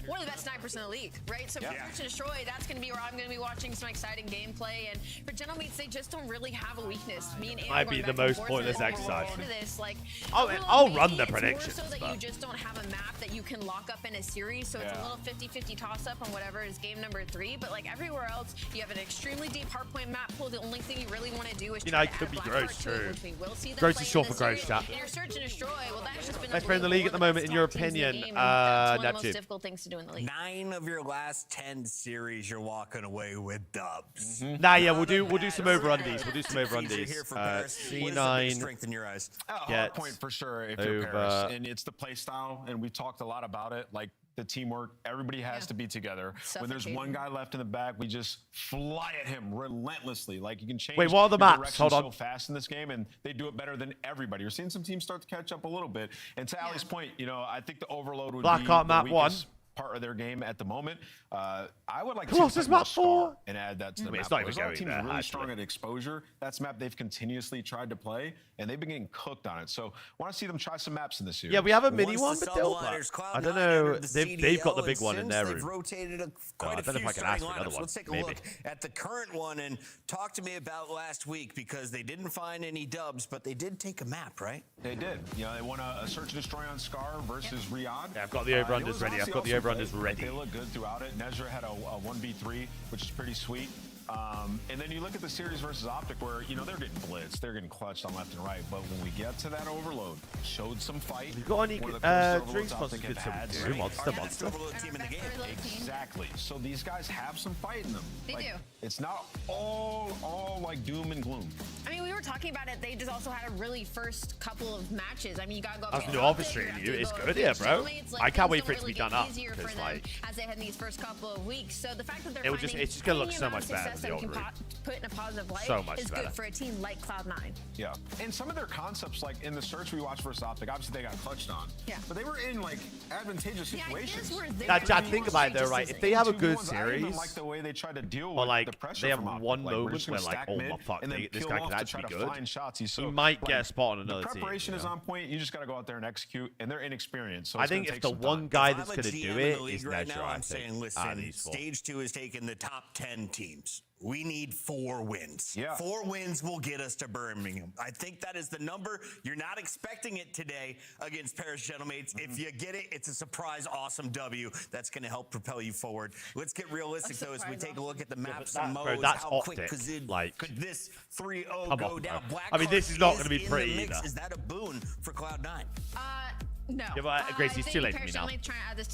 one of the best snipers in the league, right? So for Search and Destroy, that's going to be where I'm going to be watching some exciting gameplay. And for Gentlemates, they just don't really have a weakness. Me and Aaron Might be going the back and most forth pointless on exercise. this, like, I'll run the maybe predictions. It's more so that but- you just don't have a map that you can lock up in a series, so it's a little 50-50 toss-up on whatever is game number 3. But like everywhere else, you have an extremely deep hardpoint map pool. The only thing you really want to do is You know, try it to could add be Blackheart gross, to it, true. which we will see them Gross play is in short this for gross, series. chat. In your Search and Destroy, well, that's just been Best player in the league at the moment, in your opinion, that's one of the most Neptune. difficult things to do in the league. 9 of your last 10 series, you're walking away with dubs. Nah, yeah, we'll do some over undies. We'll do some over Easier undies. here for Paris. What is the biggest C9 strength in your eyes? Hard gets point for sure if you're over. Paris. And it's the play style, and we talked a lot about it. Like the teamwork, everybody has to be together. When there's one guy left in the back, we just fly at him relentlessly. Like you can change Wait, what are the your maps? direction Hold on. so fast in this game, and they do it better than everybody. We're seeing some teams start to catch up a little bit. And to Ali's point, you know, I think the overload would be Blackheart the map 1. weakest part of their game at the moment. I would like Colossus to see map 4 and add that to the I mean, map. it's not even There's a lot of going teams there, really actually. strong at exposure. That's a map they've continuously tried to play, and they've been getting cooked on it. So want to see them try some maps in this series. Yeah, we have a mini Once one, the but still, Subliners, I don't Cloud9 know. entered the They've got the CDL, big one in and their since they've room. rotated quite I a don't know few if I can ask starting for another lineups. one. Let's take a Maybe. look at the current one and talk to me about last week, because they didn't find any dubs, but they did take a map, right? They did. You know, they won a search and destroy on Scar versus Riyadh. Yeah, I've got the over-unders ready. I've got the over-unders ready. They look good throughout it. Nezra had a 1v3, which is pretty sweet. And then you look at the series versus Optic, where, you know, they're getting blitzed, they're getting clutched on left and right. But when we get to that overload, showed some fight. You got any One of the closest drinks overloads sponsors? Optic Good have had. some monster. Overload team in the game. Exactly. So these guys have some fight in them. They do. It's not all like doom and gloom. I mean, we were talking about it. They just also had a really first couple of matches. I mean, you gotta go. That's new obviously. It's good here, bro. I can't wait for it to be done up. Easier for them as they had in these first couple of weeks. So the fact that they're it's just gonna look so much better than the old route. Put in a positive light So much is better. good for a team like Cloud9. Yeah, and some of their concepts, like in the search we watched versus Optic, obviously they got clutched on. Yeah. But they were in like advantageous situations. Chad, think about it though, right? If they have a good I series, even like the way they try to deal or with like the pressure they have from Optic. one Like, we're moment just gonna where like, stack oh mid my fuck, and then this peel guy can off to actually try be to good. find shots. He might get a spot on another The team. preparation you is know? on point. You just got to go out there and execute, and they're inexperienced. So I it's gonna think if take the some one time. guy If that's I'm a going to GM do in it the league is right Nezra, now, I I'm think. saying, listen, stage 2 is taking the top 10 teams. We need 4 wins. Yeah. 4 wins will get us to Birmingham. I think that is the number. You're not expecting it today against Paris Gentlemen. If you get it, it's a surprise, awesome W that's going to help propel you forward. Let's get realistic, though, as we take a look at the maps and modes. that's How quick Optic. could this 3-0 Come go on, down? bro. Blackheart I mean, this is not gonna be in pretty the mix. either. Is that a boon for Cloud9? No. Yeah, but Gracie, it's too late for me now.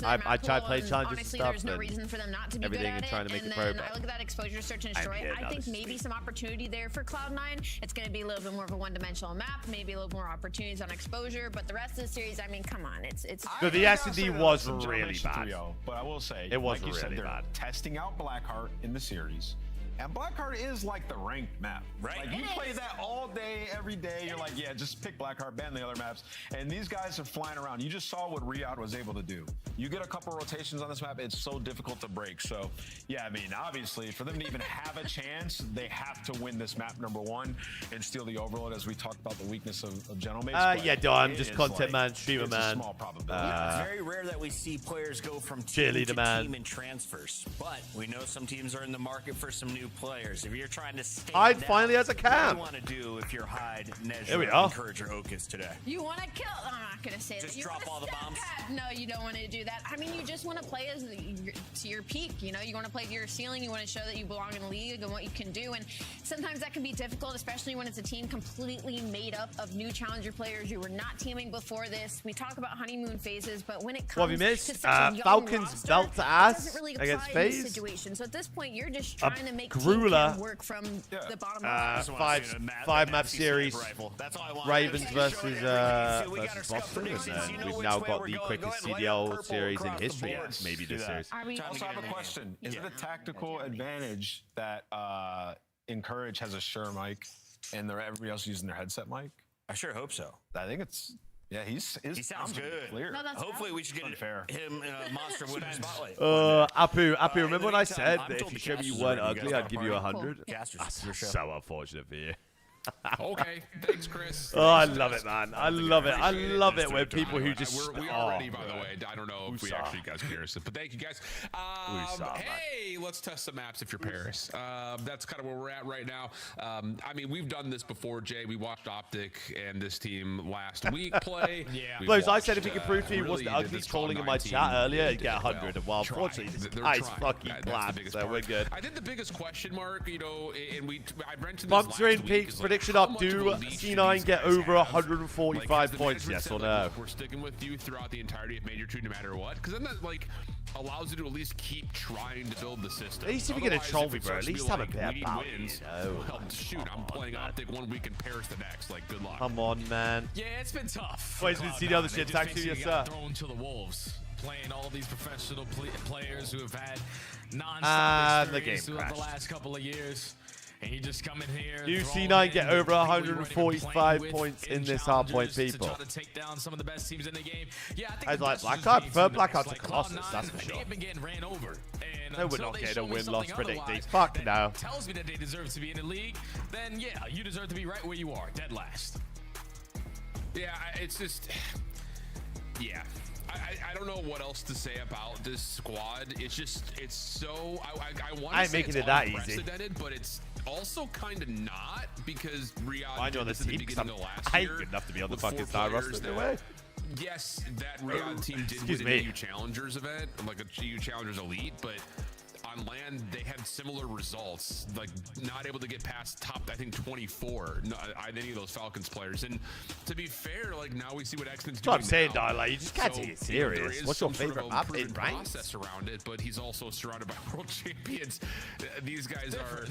I tried to play challenges and honestly, stuff, there's no and reason for them not to be everything good at and trying to make and it pro, then but I look at that exposure, search, and destroy. yeah, I think maybe some opportunity there for Cloud9. It's going to be a little bit more of a one-dimensional map, maybe a little more opportunities on exposure, but the rest of the series, I mean, come on, it's. But the S&D was really bad. 3-0, but I will say, It was like you said, really they're bad. testing out Blackheart in the series. And Blackheart is like the ranked map. Right. Like you play that all day, every day. You're like, yeah, just pick Blackheart, ban the other maps. And these guys are flying around. You just saw what Riyadh was able to do. You get a couple rotations on this map, it's so difficult to break. So, yeah, I mean, obviously, for them to even have a chance, they have to win this map, number 1, and steal the overload, as we talked about the weakness of Gentlemen. Yeah, I'm just content man, streamer it's man. A small probability. It's very rare that we see players go from team Cheerleader to man. team in transfers, but we know some teams are in the market for some new players. If you're trying to stand Hyde out, finally has a what do camp. you want to do if you're Hyde, Nezra, Here we are. Encourager, Okus today? You want to kill? I'm not going to say Just that. You drop wanna all the step bombs? back. No, you don't want to do that. I mean, you just want to play to your peak. You know, you want to play to your ceiling. You want to show that you belong in the league and what you can do. And sometimes that can be difficult, especially when it's a team completely made up of new challenger players who were not teaming before this. We talk about honeymoon phases, but when it comes What have you missed? to such a young Falcons roster, belt to it ass doesn't really against apply in this FaZe. situation. So at this point, you're just trying to make team Grueler. cam work from the bottom of the five map series. Ravens versus Boston, and then we've now got the quickest CDL series in history. Maybe this series. I also have a question. Is it a tactical advantage that Encourage has a Shure mic and everybody else using their headset mic? I sure hope so. I think it's. Yeah, he sounds good. Clear. No, that's Hopefully, we should get him in a monster winner spotlight. Apu, remember when I said I'm that if told you the showed me you casters weren't are ready. ugly, You guys I'd give you got a 100? Casters That's for your show. so unfortunate for you. Okay, thanks, Chris. Oh, I love it, man. I love it. I love it when people who just. We are ready, by the way. I don't know if we actually guys can hear us, but thank you guys. Hey, let's test some maps if you're Paris. That's kind of where we're at right now. I mean, we've done this before, Jay. We watched Optic and this team last week play. Look, I said if he could prove to me he wasn't ugly trolling in my chat earlier, he'd get 100. And well, unfortunately, this guy's fucking bland, so we're good. I think the biggest question mark, you know, and I mentioned this Monster in last week, peaks, is like, prediction how up. much of a Do leash do C9 these get guys over have? 145 Like, has the points? management Yes said, or like, no? look, we're sticking with you throughout the entirety of Major 2 no matter what? Because then that, like, allows you to at least keep trying to build the system. At least if you're gonna Otherwise, troll if me, it bro, at starts to least be have a like, bit we need about wins, you know? well, shoot, I'm playing Optic 1 week in Paris the next. Like, good luck. Come on, man. Yeah, it's been tough. Wait, did you see the other Cloud9. shit? It just Tag team, basically yes, got sir. thrown to the wolves, playing all these professional players who have had non-stop the game experience throughout the crashed. last couple of years. and you just come in here. You C9 get over 145 points in this hardpoint, people. To try to take down some of the best teams in the game. Yeah, I think I'd like Blackheart. Prefer Blackheart to Colossus, that's for sure. They've been getting ran over. No, we're not getting a win-loss predicting. Fuck no. Tells me that they deserve to be in the league. Then yeah, you deserve to be right where you are, dead last. Yeah, it's just, yeah. I don't know what else to say about this squad. It's just, it's so, I want to say it's unprecedented, but it's also kind of not, because Riyadh did this at the beginning of last year. I ain't good enough to be on the fucking star roster, no way. Yes, that Riyadh team did win an EU Challengers event, like a EU Challengers Elite, but on land they had similar results, like not able to get past top, I think 24, any of those Falcons players. And to be fair, like now we see what X-Men's doing. I'm saying, like you just can't take it serious. What's your favorite map in ranks? Process around it, but he's also surrounded by world champions. These guys are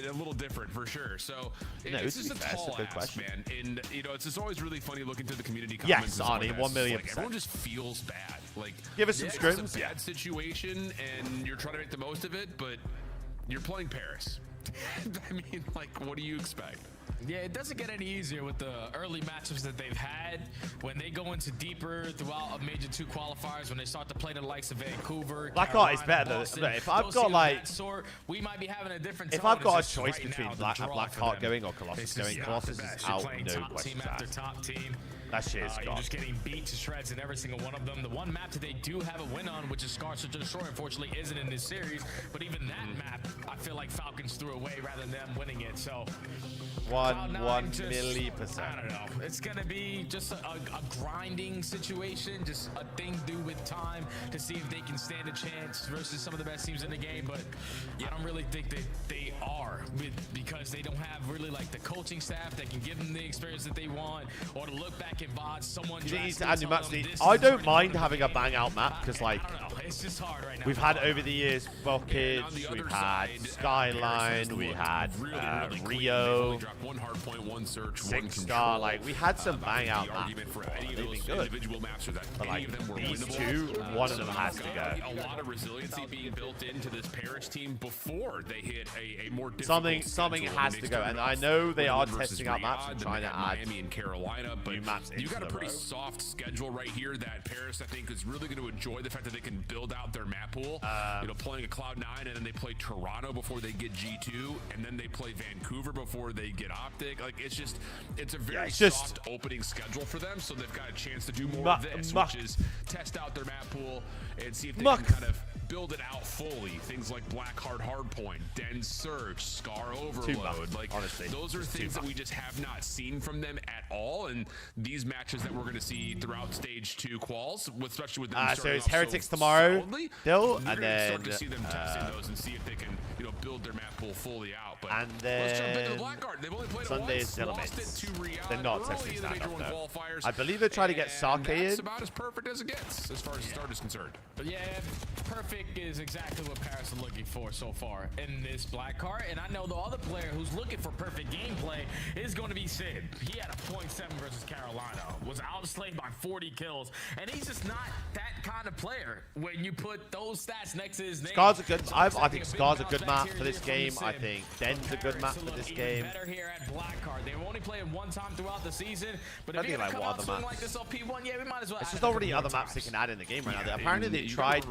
a little different for sure. So it's just a tall ask, man. And you know, it's just always really funny looking through the community comments. Yes, Arnie, 1,000,000%. Like, everyone just feels bad. Like, give us some scrims. It's a bad situation, and you're trying to make the most of it, but you're playing Paris. I mean, like, what do you expect? Yeah, it doesn't get any easier with the early matchups that they've had. When they go into deeper throughout a Major 2 qualifiers, when they start to play the likes of Vancouver, Blackheart is better than if I've got like we might be having a different. If I've got a choice between Blackheart going or Colossus going, Colossus is out, no questions asked. Top team. That shit is You're gone. just getting beat to shreds in every single one of them. The one map that they do have a win on, which is Scars to Destroy, unfortunately isn't in this series. But even that map, I feel like Falcons threw away rather than them winning it. So 1,000,000%. I don't know. It's gonna be just a grinding situation, just a thing do with time to see if they can stand a chance versus some of the best teams in the game. But I don't really think that they are, because they don't have really like the coaching staff that can give them the experience that they want, or to look back in VODs, someone I don't mind having a bang out map, because like it's just hard right now. we've had over the years Volkage, we've had Skyline, we had Rio, one hard point, one search, Six one Star, like we had some bang out maps for before. any of They've those been good. individual maps, or that But any like of them were these winnable. two, one of them has to go. A lot of resiliency being built into this Paris team before they hit a more difficult something schedule. has to go, and I know they are testing out maps and trying to add Miami and Carolina, but new maps. You got a pretty soft schedule right here that Paris, I think, is really going to enjoy the fact that they can build out their map pool. You know, playing a Cloud9, and then they play Toronto before they get G2, and then they play Vancouver before they get Optic. Like, it's a very soft opening schedule for them, so they've got a chance to do more of this, which is test out their map pool and see if they can kind of build it out fully. Things like Blackheart Hardpoint, Den Search, Scar Overload. Like, honestly, those are things that we just have not seen from them at all. And these matches that we're going to see throughout Stage 2 quals, especially with them so it's Heretics tomorrow, still, and then start to see them testing those and see if they can, you know, build their map pool fully out. But and let's jump into then Blackheart. They've only played Sunday it is once, lost it Dilemits. to Riyadh They're not early testing in the stand Major up 1 though. qualifiers. I believe they're trying to get Sake That's in. about as perfect as it gets, as far as the start is concerned. But yeah, perfect is exactly what Paris is looking for so far in this Blackheart. And I know the other player who's looking for perfect gameplay is going to be Sid. He had a 0.7 versus Carolina, was outslayed by 40 kills, and he's just not that kind of player. When you put those stats next to his name, Scar's a good. I think Scar's a good map for this game. I think Den's a good map for this game. Better here at Blackheart. They've only played one time throughout the season, but if I you're think gonna like come what out other swinging maps? like this on P1, yeah, we might as well. It's just already other maps they can add in the game right now. Apparently they tried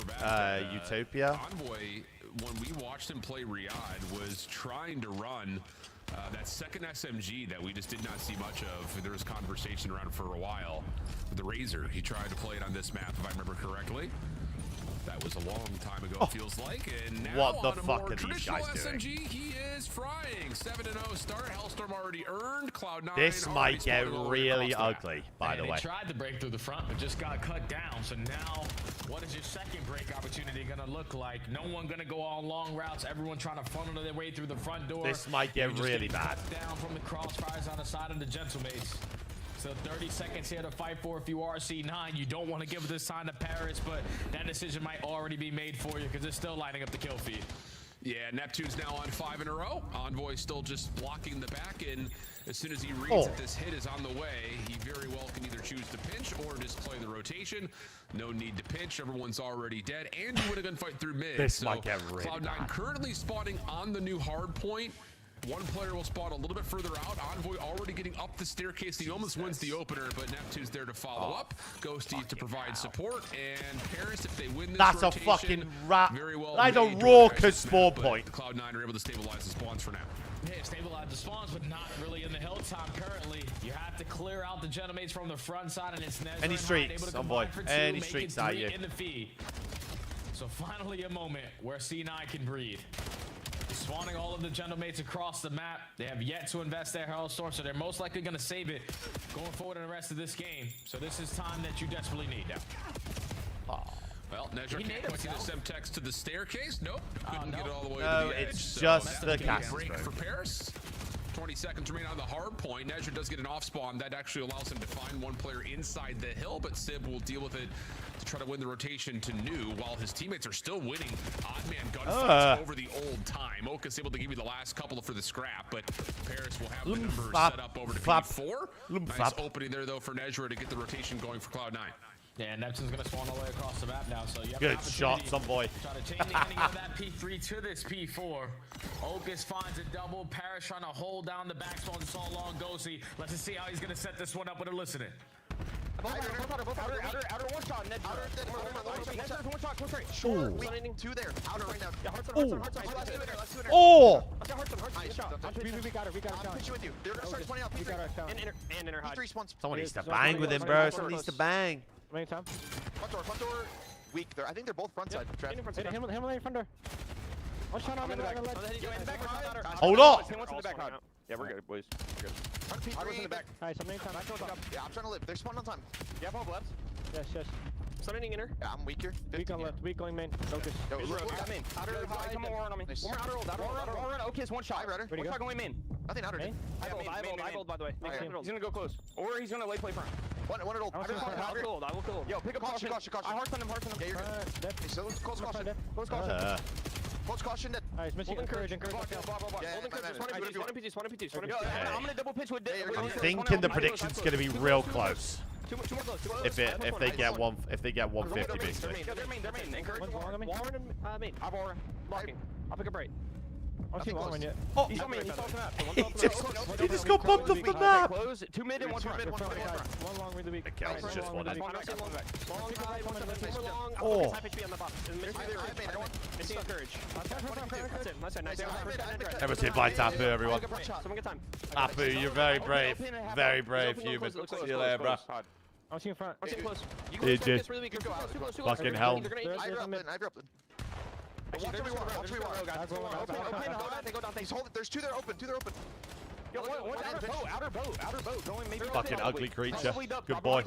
Utopia. Envoy, when we watched him play Riyadh, was trying to run that second SMG that we just did not see much of. There was conversation around for a while. The Razor, he tried to play it on this map, if I remember correctly. That was a long time ago, feels like. And now what the on a fuck more are these traditional guys doing? SMG, he is frying. 7-0 start. Hellstorm already earned. Cloud9. This might get really ugly, by the way. They tried to break through the front, but just got cut down. So now, what is your second break opportunity going to look like? No one going to go all long routes. Everyone trying to funnel their way through the front door. This might get really bad. Down from the crossfires on the side of the Gentlemates. So 30 seconds here to fight for if you are C9. You don't want to give this time to Paris, but that decision might already be made for you because they're still lining up the kill feed. Yeah, Neptune's now on 5 in a row. Envoy still just blocking the back, and as soon as he reads that this hit is on the way, he very well can either choose to pinch or just play the rotation. No need to pinch. Everyone's already dead, and you win a gunfight through mid. This might get really Cloud9 bad. currently spawning on the new hard point. One player will spawn a little bit further out. Envoy already getting up the staircase. He almost wins the opener, but Neptune's there to follow up. Ghosty to provide support, and Paris, if they win this That's rotation, a fucking rat. very well That's a may raucous spawn but point. The Cloud9 are able to stabilize the spawns for now. Yeah, stabilize the spawns, but not really in the hilltop currently. You have to clear out the Genomates from the front side, and it's Nezra Any and Hyde streaks, able to Envoy. combine for two, Any make it streaks at 3 you. in the feed. So finally a moment where C9 can breathe. Spawning all of the Genomates across the map. They have yet to invest their Hellstorm, so they're most likely going to save it going forward in the rest of this game. So this is time that you desperately need now. Well, Nezra can't quite get the Semtex to the staircase. Nope. Couldn't get it all the way No, to the edge. it's So just that's the a cast break stroke. for Paris. 20 seconds remain on the hard point. Nezra does get an off spawn. That actually allows him to find one player inside the hill, but Sib will deal with it to try to win the rotation to New while his teammates are still winning odd man gunfights over the old time. Oka's able to give you the last couple for the scrap, but Paris will have the numbers set up over to P4. Nice opening there, though, for Nezra to get the rotation going for Cloud9. Yeah, Neptune's going to spawn all the way across the map now, so you have Good an shot, some boy. Try to change the ending of that P3 to this P4. Oukas finds a double. Paris trying to hold down the back spawn so long. Ghosty. Let's just see how he's going to set this one up with a listening. Outer one shot, Ned. Outer one shot, close right. Ooh. Two there. Outer right now. Yeah, hearts Ooh. on. Let's do it there. Oh! Nice shot. We got it. I'll pitch you with you. They're gonna start spawning out. P3 and inner hide. P3 spawns. Someone needs to bang with him, bro. Someone needs to bang. Front door. Weak. I think they're both front side. Him on the front door. One shot on the ledge. Hold on. Yeah, we're good, boys. We're good. P3 in the back. Alright, something time. Yeah, I'm trying to live. They're spawning on time. Yeah, both left. Yes. Something inner. Yeah, I'm weak here. Weak on left. Weak going main. Focus. Yo, I'm in. Outer high. Come on me. One more outer roll. Okay, it's one shot. One shot going main. Nothing outer. I hold, by the way. He's gonna go close. Or he's gonna lay play front. One at old. I will kill him. Yo, pick up caution. I hearts on him. Yeah, you're good. So close caution. Close caution. Close caution. Alright, he's missing encourage. Hold encourage. One MPGs. I'm gonna double pitch with. I'm thinking the prediction's going to be real close. Two more close. If they get 150 basically. They're main. Encourage. Warren main. I've Aura. Blocking. I'll pick up right. I see Warren yet. Oh, he's on main. He's off the map. He just got bumped off the map. Close. 2 mid and 1 front. One long with the weak. Okay, it's just one. Long high. One long. Oh. Half HP on the bottom. Missing encourage. That's it. Nice. Everything by Tapu, everyone. Someone get time. Tapu, you're very brave. Very brave human. See you later, bro. I'm seeing front. I'm seeing close. GG. Fucking hell. There's two there open. Yo, outer boat. Going maybe. Fucking ugly creature. Good boy.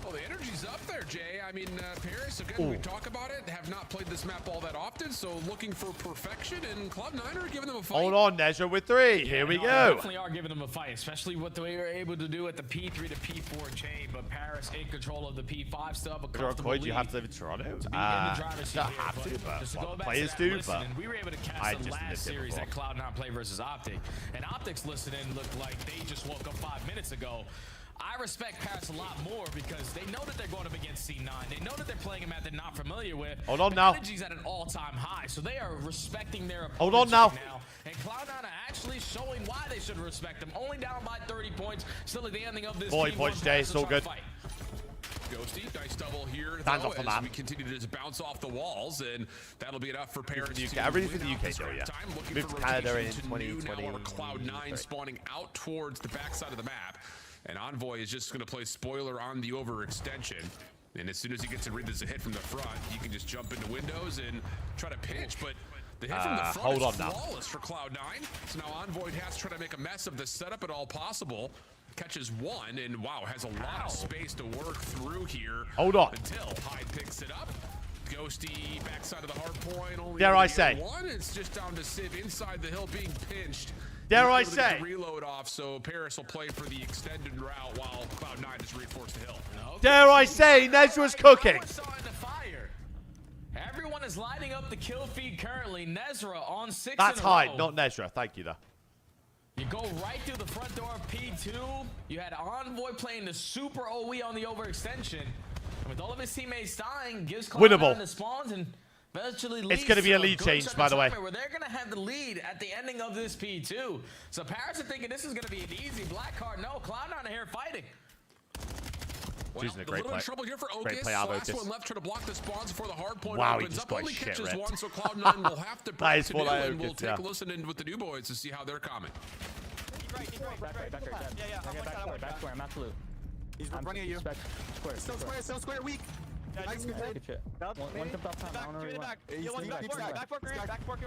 Well, the energy's up there, Jay. I mean, Paris, again, we talk about it, have not played this map all that often, so looking for perfection, and Cloud9 are giving them a fight. Hold on, Nezra with 3. Here we They go. definitely are giving them a fight, especially what they were able to do at the P3 to P4 chain, but Paris in control of the P5 still have a comfortable lead. You have to live in Toronto? To be in the driver's seat Don't here, have to, but just to go but back players to that do, listening, but we were able to I catch the just last lived it series that before. Cloud9 played versus Optic, and Optic's listening looked like they just woke up 5 minutes ago. I respect Paris a lot more because they know that they're going up against C9. They know that they're playing a map they're not familiar with. Hold on the now. Energy's at an all-time high, so they are respecting their opponents Hold on now. right now. And Cloud9 are actually showing why they should respect them. Only down by 30 points. Still at the ending of this Boy, P1 points, Jay. Paris It's all will try to good. fight. Ghosty, nice double here, Hands though, off the as map. we continue to just bounce off the walls, and that'll be enough for Paris to Everything's win in the out UK this though, yeah. time. Looking Moved for to Canada in rotation to New 2020. now, Cloud9 spawning out towards the backside of the map, and Envoy is just going to play spoiler on the overextension. And as soon as he gets to read this a hit from the front, he can just jump into windows and try to pinch, but the hit from the front hold is on now. flawless for Cloud9. So now Envoy has to try to make a mess of the setup at all possible. Catches one, and wow, has a lot of space to work through here. Hold on. Until Hyde picks it up. Ghosty, backside of the hard point. Only Dare able I to say? get one. It's just down to Civ inside the hill being pinched. Dare I He's able to get say? the reload off, so Paris will play for the extended route while Cloud9 just reinforced the hill. Dare I say, Nezra's cooking. Everyone is lighting up the kill feed currently. Nezra on 6 That's in a Hyde, row. not Nezra. Thank you, though. You go right through the front door of P2. You had Envoy playing the super OE on the overextension. And with all of his teammates dying, gives Winnable. Cloud9 the spawns, and Eventually It's going to be a lead change, by the way. Where they're going to have the lead at the ending of this P2. So Paris are thinking this is going to be an easy black card. No, Cloud9 are here fighting. Choosing a great play. Trouble here for Great Okus. play out of Last Okus. one left, trying to block the spawns before the hard point Wow, he opens just up. got Only shit catches ripped. one, so Cloud9 will have to That break is to full do, out and we'll Okus, take yeah. a listen in with the new boys to see how they're coming. Back square, I'm absolute. He's running at you. Square. Still square, weak. Nice. Good shit. One comes off time. I don't know where you want. Back four can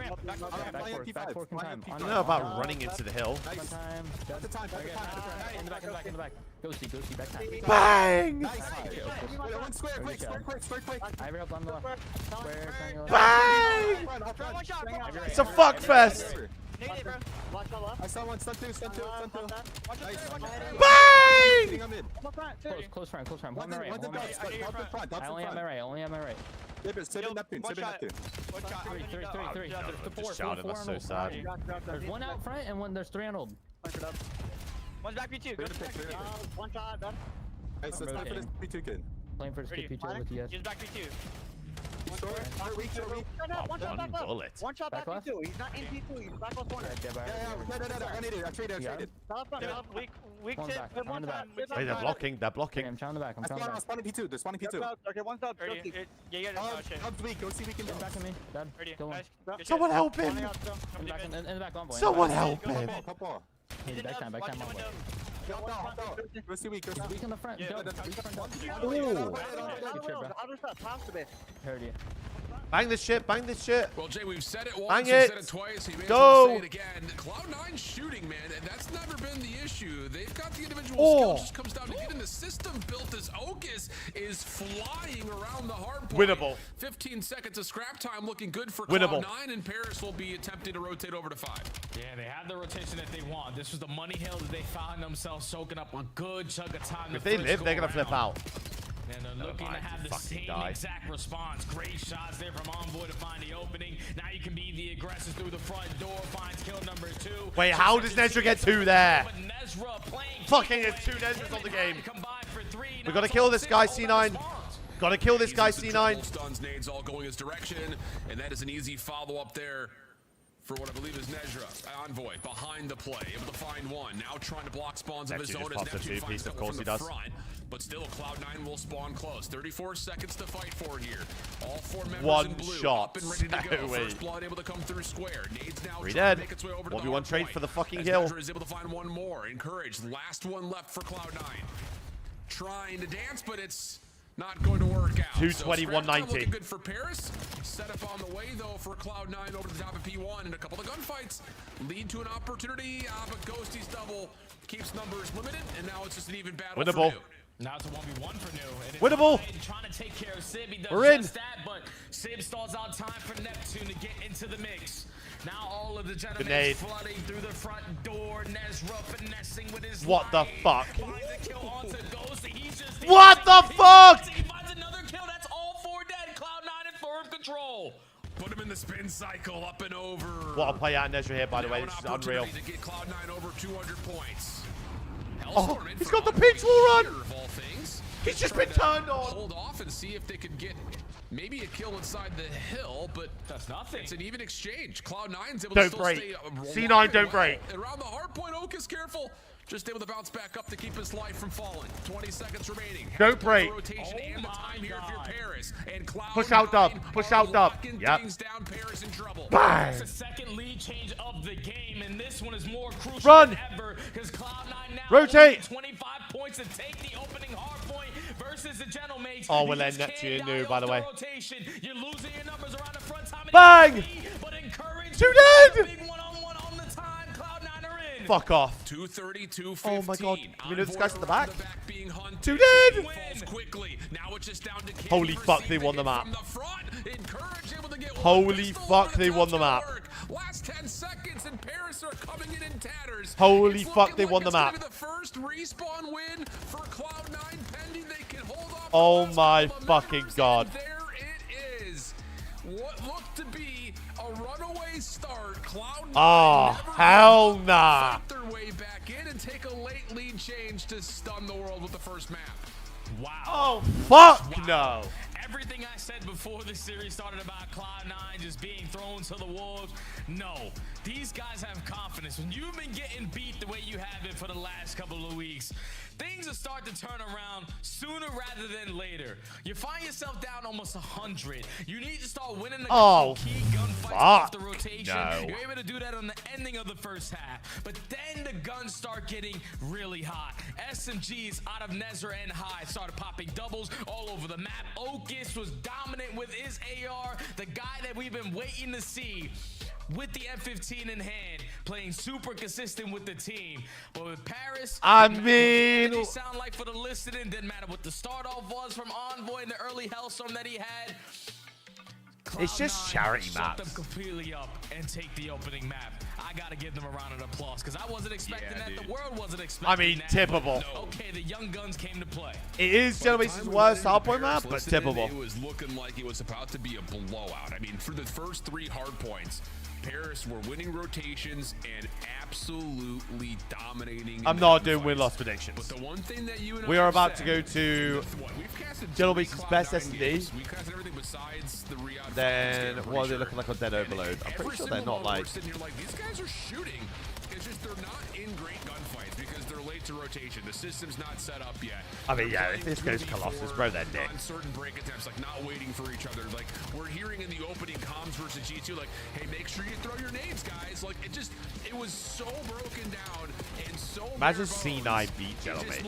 ramp. Back four can time. I don't know about running into the hill. Time. That's the time. In the back. Go see, back time. Bang! Nice. One square, quick. I have help on the left. Square, triangle. Bang! It's a fuck fest! I saw one, stun two. Bang! Close front. One's in front. I only have my right. Save Neptune. Three. Just shouting, that's so sad. There's one out front and there's three on old. One's back P2. One shot, done. Nice, let's play for this P2 kid. Playing for skip P2 with you. He's back P2. Weak. One bullet. One shot back P2. He's not in P2. He's back on corner. I traded. Weak One's tip. back. I'm in the back. Hey, they're blocking. I'm trying the back. I'm spawning P2. They're spawning P2. Okay, one's up. Yeah. Hub's weak. Go see we can Come back to me. Dead. Kill one. Someone help him! In the back, envoy. Someone help him! Back time, envoy. Go see weak. Weak in the front. Go. Ooh. Heard you. Bang this shit. Well, Jay, we've said it once, Bang we've it. said it twice, he may as Go. well say it again. Cloud9 shooting, man, and that's never been the issue. They've got the individual skill, it just comes down to getting the system built as Okus is flying around the hard point. Winnable. 15 seconds of scrap time looking good for Winnable. Cloud9, and Paris will be attempting to rotate over to 5. Yeah, they have the rotation that they want. This was the money hill that they found themselves soaking up a good chunk of time. If they live, they're going to flip out. And they're looking to have the same exact response. Great shots there from Envoy to find the opening. Now you can be the aggressors through the front door. Finds kill number 2. Wait, how does Nezra get 2 there? But Nezra playing Fucking there's 2 Nezras on the game. We gotta kill this guy, C9. Gotta kill this guy, C9. Stuns, nades all going his direction, and that is an easy follow-up there for what I believe is Nezra. Envoy behind the play, able to find one. Now trying to block spawns of his own as Neptune finds that one from the front. But still, Cloud9 will spawn close. 34 seconds to fight for here. All 4 members One in blue shot. up and ready to go. Away. First blood able to come through square. Nades now Three trying dead. to make its way over to the 1v1 hard trade point. for the fucking As hill. Nezra is able to find one more. Encouraged. Last one left for Cloud9. Trying to dance, but it's not going to work out. 220, So 190. looking good for Paris. Set up on the way though for Cloud9 over the top of P1, and a couple of gunfights lead to an opportunity. But Ghosty's double keeps numbers limited, and now it's just an even battle. Winnable. For New. Now it's a 1v1 for New. And it's Winnable. Trying to take care of Sib. He does We're in. just that, but Sib stalls out time for Neptune to get into the mix. Now all of the gentlemen Grenade. flooding through the front door. Nezra finessing with his What the fuck? Finds a kill onto Ghosty. He's just What the fuck? He finds another kill. That's all 4 dead. Cloud9 in firm control. Put him in the spin cycle, up and over. What a play out of Nezra here, by the way. Now This is an unreal. opportunity to get Cloud9 over 200 points. Oh, Hellstorm in he's for got the Envoy pink wall run. here, of all things. He's just Trying been to turned on. Hold off and see if they could get maybe a kill inside the hill, but that's nothing. It's an even exchange. Cloud9's able Don't to still break. stay C9 alive don't and break. well. Around the hard point, Okus careful. Just able to bounce back up to keep his life from falling. 20 seconds remaining. Don't break. Rotation and the time here if you're Paris. And Cloud9 Push out dub. Push out dub. locking Yep. things down. Paris in trouble. Bang. It's the second lead change of the game, and this one is more crucial Run. than ever because Cloud9 now Rotate. 25 points to take the opening hard point versus the Gentlemates. Oh, we're You letting just Neptune can't new, die by off the way. Rotation. You're losing your numbers around the front time. Bang! But encourage 2 dead. big one-on-one on the time. Cloud9 are in. Fuck off. 230, 215. Oh my god. Can we know this guy's at the back? Being hunted. 2 dead. Falls quickly. Now it's just down to Katie Holy fuck, they receiving won the it map. from the front. Encourage able to get one Holy pistol fuck, on they won the attempts map. to work. Last 10 seconds and Paris are coming in tatters. Holy It's fuck, looking they like won the it's gonna map. be the first respawn win for Cloud9 pending they can hold off. Oh my fucking god. There it is. What looked to be a runaway start. Cloud9 Oh, never hell nah. fight their way back in and take a late lead change to stun the world with the first map. Wow. Oh, fuck no. everything I said before this series started about Cloud9 just being thrown to the wolves? No. These guys have confidence. When you've been getting beat the way you have been for the last couple of weeks, things will start to turn around sooner rather than later. You find yourself down almost 100. You need to start winning the key gunfights off the rotation. No. You're able to do that on the ending of the first half. But then the guns start getting really hot. SMGs out of Nezra and High started popping doubles all over the map. Okis was dominant with his AR, the guy that we've been waiting to see with the M15 in hand, playing super consistent with the team. But with Paris, I mean, what sound like for the listening, didn't matter what the start off was from Envoy and the early Hellstorm that he had. It's just charity shut maps. them completely up and take the opening map. I gotta give them a round of applause because I wasn't expecting that. The world wasn't expecting I mean, that. tippable. Okay, the young guns came to play. It is Genomace's worst hardpoint map, but tippable. It was looking like it was about to be a blowout. I mean, for the first 3 hardpoints, Paris were winning rotations and absolutely dominating. I'm not doing win-loss predictions. But the one thing that you and We I are have about to said, go to we've casted Genomace's best Cloud9 S&D. games. We've casted everything besides the Riyadh Then Falcons game, what are they sure. looking like on Dead Overload? I'm pretty sure they're not like. We're sitting here like, these guys are shooting. It's just they're not in great gunfights because they're late to rotation. The system's not set up yet. I mean, yeah, if this goes Colossus, bro, they're dead. On certain break attempts, like not waiting for each other. Like we're hearing in the opening comms versus G2, like, hey, make sure you throw your nades, guys. Like it was so broken down and so. Imagine C9 beat Genomace.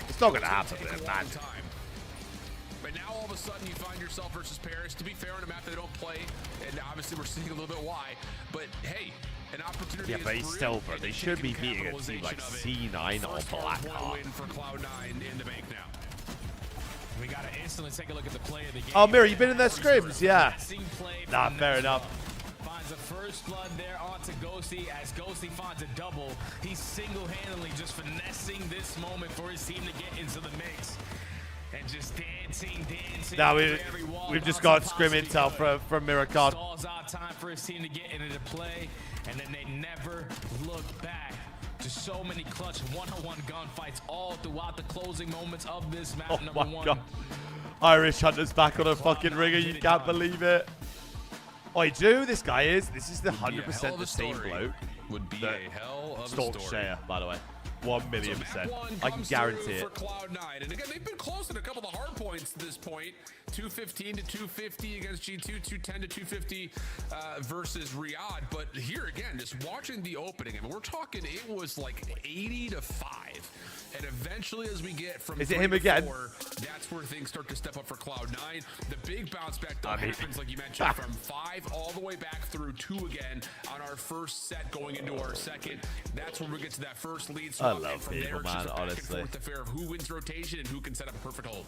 It's not gonna happen, but imagine. But now all of a sudden you find yourself versus Paris. To be fair, on a map they don't play, and obviously we're seeing a little bit why. But hey, an opportunity. Yeah, but is he's real, still, bro. and They the should be kicking beating a team like capitalization of it. C9 or First hardpoint Blackheart. win for Cloud9 in the bank now. We gotta instantly take a look at the play of the game. Oh, Mirror, you been in their scrims? Yeah. Play Nah, from fair Nezra. enough. Finds the first blood there onto Ghosty. As Ghosty finds a double, he's single-handedly just finessing this moment for his team to get into the mix. And just dancing. Now we've just got scrim intel from Miracon. Stalls out time for his team to get into play, and then they never look back. Just so many clutch one-on-one gunfights all throughout the closing moments of this map. Oh Number my one. god. Irish Hunter's back on a fucking ringer. You can't believe it. Oh, I do. This guy is. This is the 100% the same bloke. Would be a hell of a Stalked story. Shea, by the way. 1,000,000%. I can guarantee it. For Cloud9. And again, they've been close in a couple of hard points at this point. 215 to 250 against G2, 210 to 250 versus Riyadh. But here again, just watching the opening, I mean, we're talking it was like 80 to 5. And eventually, as we get from Is it 3 him to again? 4, that's where things start to step up for Cloud9. The big bounce back though happens, like you mentioned, from 5 all the way back through 2 again on our first set going into our second. That's when we get to that first lead. I love people, man, honestly. The fair of who wins rotation and who can set up a perfect hold.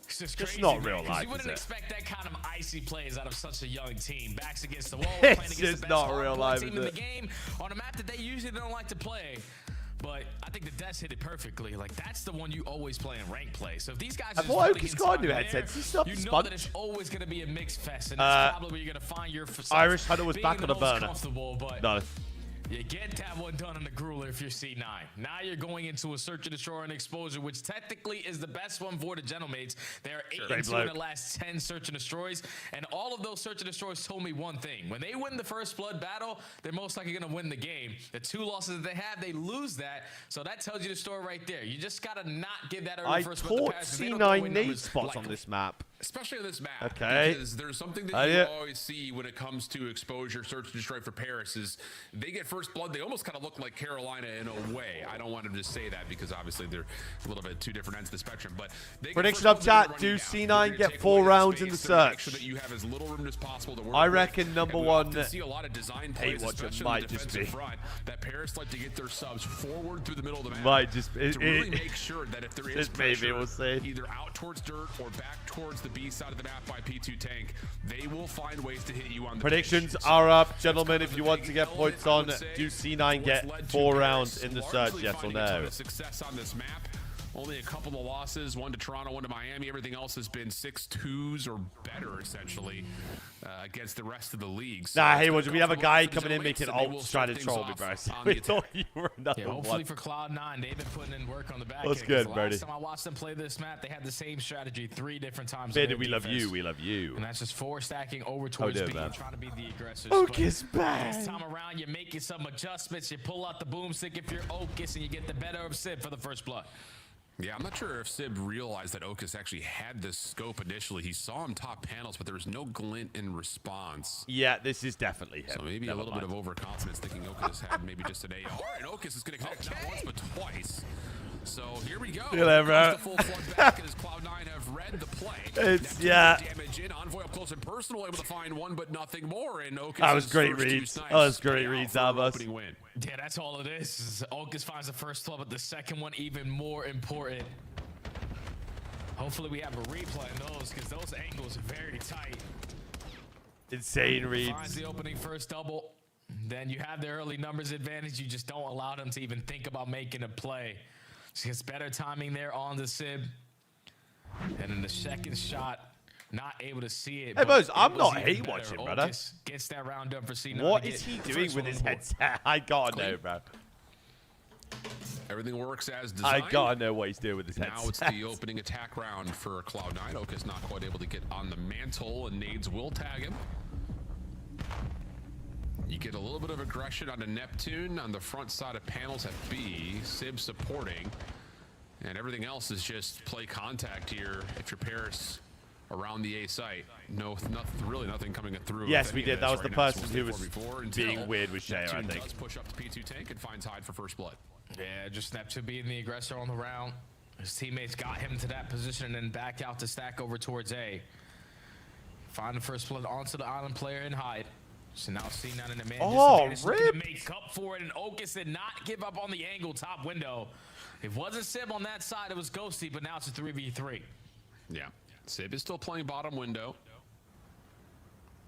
It's just It's crazy, not man, real 'cause life, you wouldn't is it? expect that kind of icy plays out of such a young team. Backs against the wall, It's playing against just the best not real hardcore life, team is in the it? game on a map that they usually don't like to play. But I think the Des hit it perfectly. Like, that's the one you always play in rank play. So if these guys I are thought just Oki's got a new there, headset. He stopped you the know sponge. that it's always going to be a mixed fest. And that's probably where you're going to find your Irish Hunter was being back the on a most burner. comfortable, but No. you get that one done in the grueler if you're C9. Now you're going into a search and destroy and exposure, which technically is the best one for the Gentlemates. They're 8-2 in the last 10 search and destroys, and all of those search and destroys told me one thing: when they win the first blood battle, they're most likely going to win the game. The 2 losses that they have, they lose that. So that tells you the story right there. You just got to not give that early I first blood to taught pass, 'cause they don't throw away C9 nade numbers spots like on this map. Especially on this map. Okay. Because there's something that you always see when it comes to exposure, search and destroy for Paris is they get first blood. They almost kind of look like Carolina in a way. I don't want to just say that because obviously they're a little bit 2 different ends of the spectrum. But they get Prediction first up blood, chat. they're Do running down. C9 They're gonna get take 4 away that rounds in the space to make search? sure that you have as little room as possible to work I with. reckon number And we one often see a lot of design plays, hate watching especially might in the just defensive be. front, that Paris like to get their subs forward through the middle of the map. Might just to really make sure that if there is maybe pressure, we'll see. either out towards dirt or back towards the B side of the map by P2 Tank, they will find ways to hit you on the Predictions pitch. are up, gentlemen. If you want to get points on, do C9 get 4 rounds in the search? Yes or no? Success on this map Only a couple of losses, one to Toronto, one to Miami. Everything else has been 6-2s or better, essentially, against the rest of the league. So nah, hey, we have a guy coming in making ults trying to troll me, bro. We thought you were another hopefully one. for Cloud9, they've been putting in work on the back. That's good, Brody. Last time I watched them play this map, they had the same strategy 3 different times. Baby, we love you. We love you. And that's just 4 stacking over towards B, trying to be the aggressors. Ocus back. This time around, you're making some adjustments. You pull out the boomstick if you're Ocus, and you get the better of Sib for the first blood. Yeah, I'm not sure if Sib realized that Ocus actually had this scope initially. He saw him top panels, but there was no glint in response. Yeah, this is definitely him. So maybe a little bit of overconfidence, thinking Ocus had maybe just an AR, and Ocus is going to connect not once but twice. So here we go. Look at that, bro. The full flood back as Cloud9 have read the play. It's, yeah. Damage in. Envoy up close and personal, able to find one, but nothing more. And Ocus that was great reads. That was great reads out of us. Yeah, that's all it is. Ocus finds the first club, but the second one even more important. Hopefully we have a replay on those, because those angles are very tight. Insane reads. Finds the opening first double. Then you have the early numbers advantage. You just don't allow them to even think about making a play. She gets better timing there on the Sib. And in the second shot, not able to see it. Hey, Buzz, I'm not hate watching, brother. Gets that round done for C9. What is he doing with his headset? I gotta know, bro. Everything works as designed. I gotta know what he's doing with his headset. Now it's the opening attack round for Cloud9. Ocus not quite able to get on the mantle, and Nades will tag him. You get a little bit of aggression on the Neptune on the front side of panels at B. Sib supporting. And everything else is just play contact here if you're Paris around the A site. No, really nothing coming through. Yes, we did. That was the person who was being until weird with Shea, I Neptune think. does push up the P2 tank and finds Hyde for first blood. Yeah, just Neptune being the aggressor on the round. His teammates got him to that position and then back out to stack over towards A. Find the first blood onto the island player and Hyde. So now C9 in the man disadvantage, looking to make up for it, and Ocus did not give up on the angle top window. It wasn't Sib on that side, it was Ghosty, but now it's a 3v3. Yeah, Sib is still playing bottom window.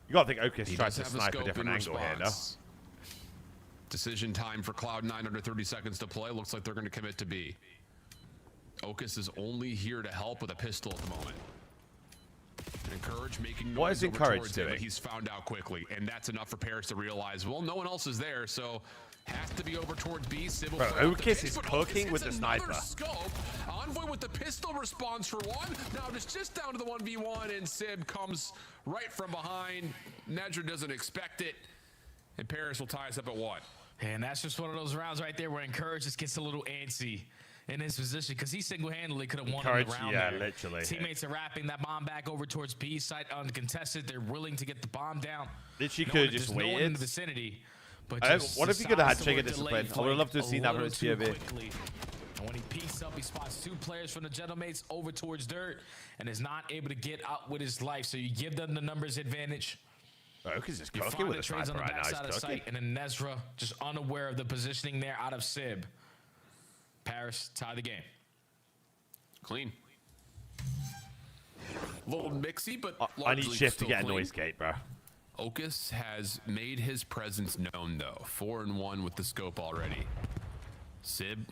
You gotta think Ocus tries to snipe a different angle here, no? Decision time for Cloud9, under 30 seconds to play. Looks like they're going to commit to B. Ocus is only here to help with a pistol at the moment. Encourage making noise. What is Encourage doing? But he's found out quickly, and that's enough for Paris to realize, well, no one else is there, so has to be over towards B. Bro, Ocus is cooking with the sniper. Scope. Envoy with the pistol responds for one. Now just down to the 1v1, and Sib comes right from behind. Nedra doesn't expect it, and Paris will tie us up at 1. And that's just one of those rounds right there where Encourage just gets a little antsy in his position, because he single-handedly could have won the round. Yeah, there. literally. Teammates are wrapping that bomb back over towards B site uncontested. They're willing to get the bomb down. Literally could have just waited. No one in the vicinity. But what if he could have had trigger discipline? I would have loved to have seen that from his POV. And when he peeks up, he spots 2 players from the Gentlemates over towards Dirt and is not able to get out with his life. So you give them the numbers advantage. Ocus is cooking with a sniper on the right now. backside of sight, and then Nezra just unaware of the positioning there out of Sib. Paris tie the game. Clean. A little mixy, but I need Shift to get a noise gate, bro. Ocus has made his presence known, though. 4-1 with the scope already. Sib,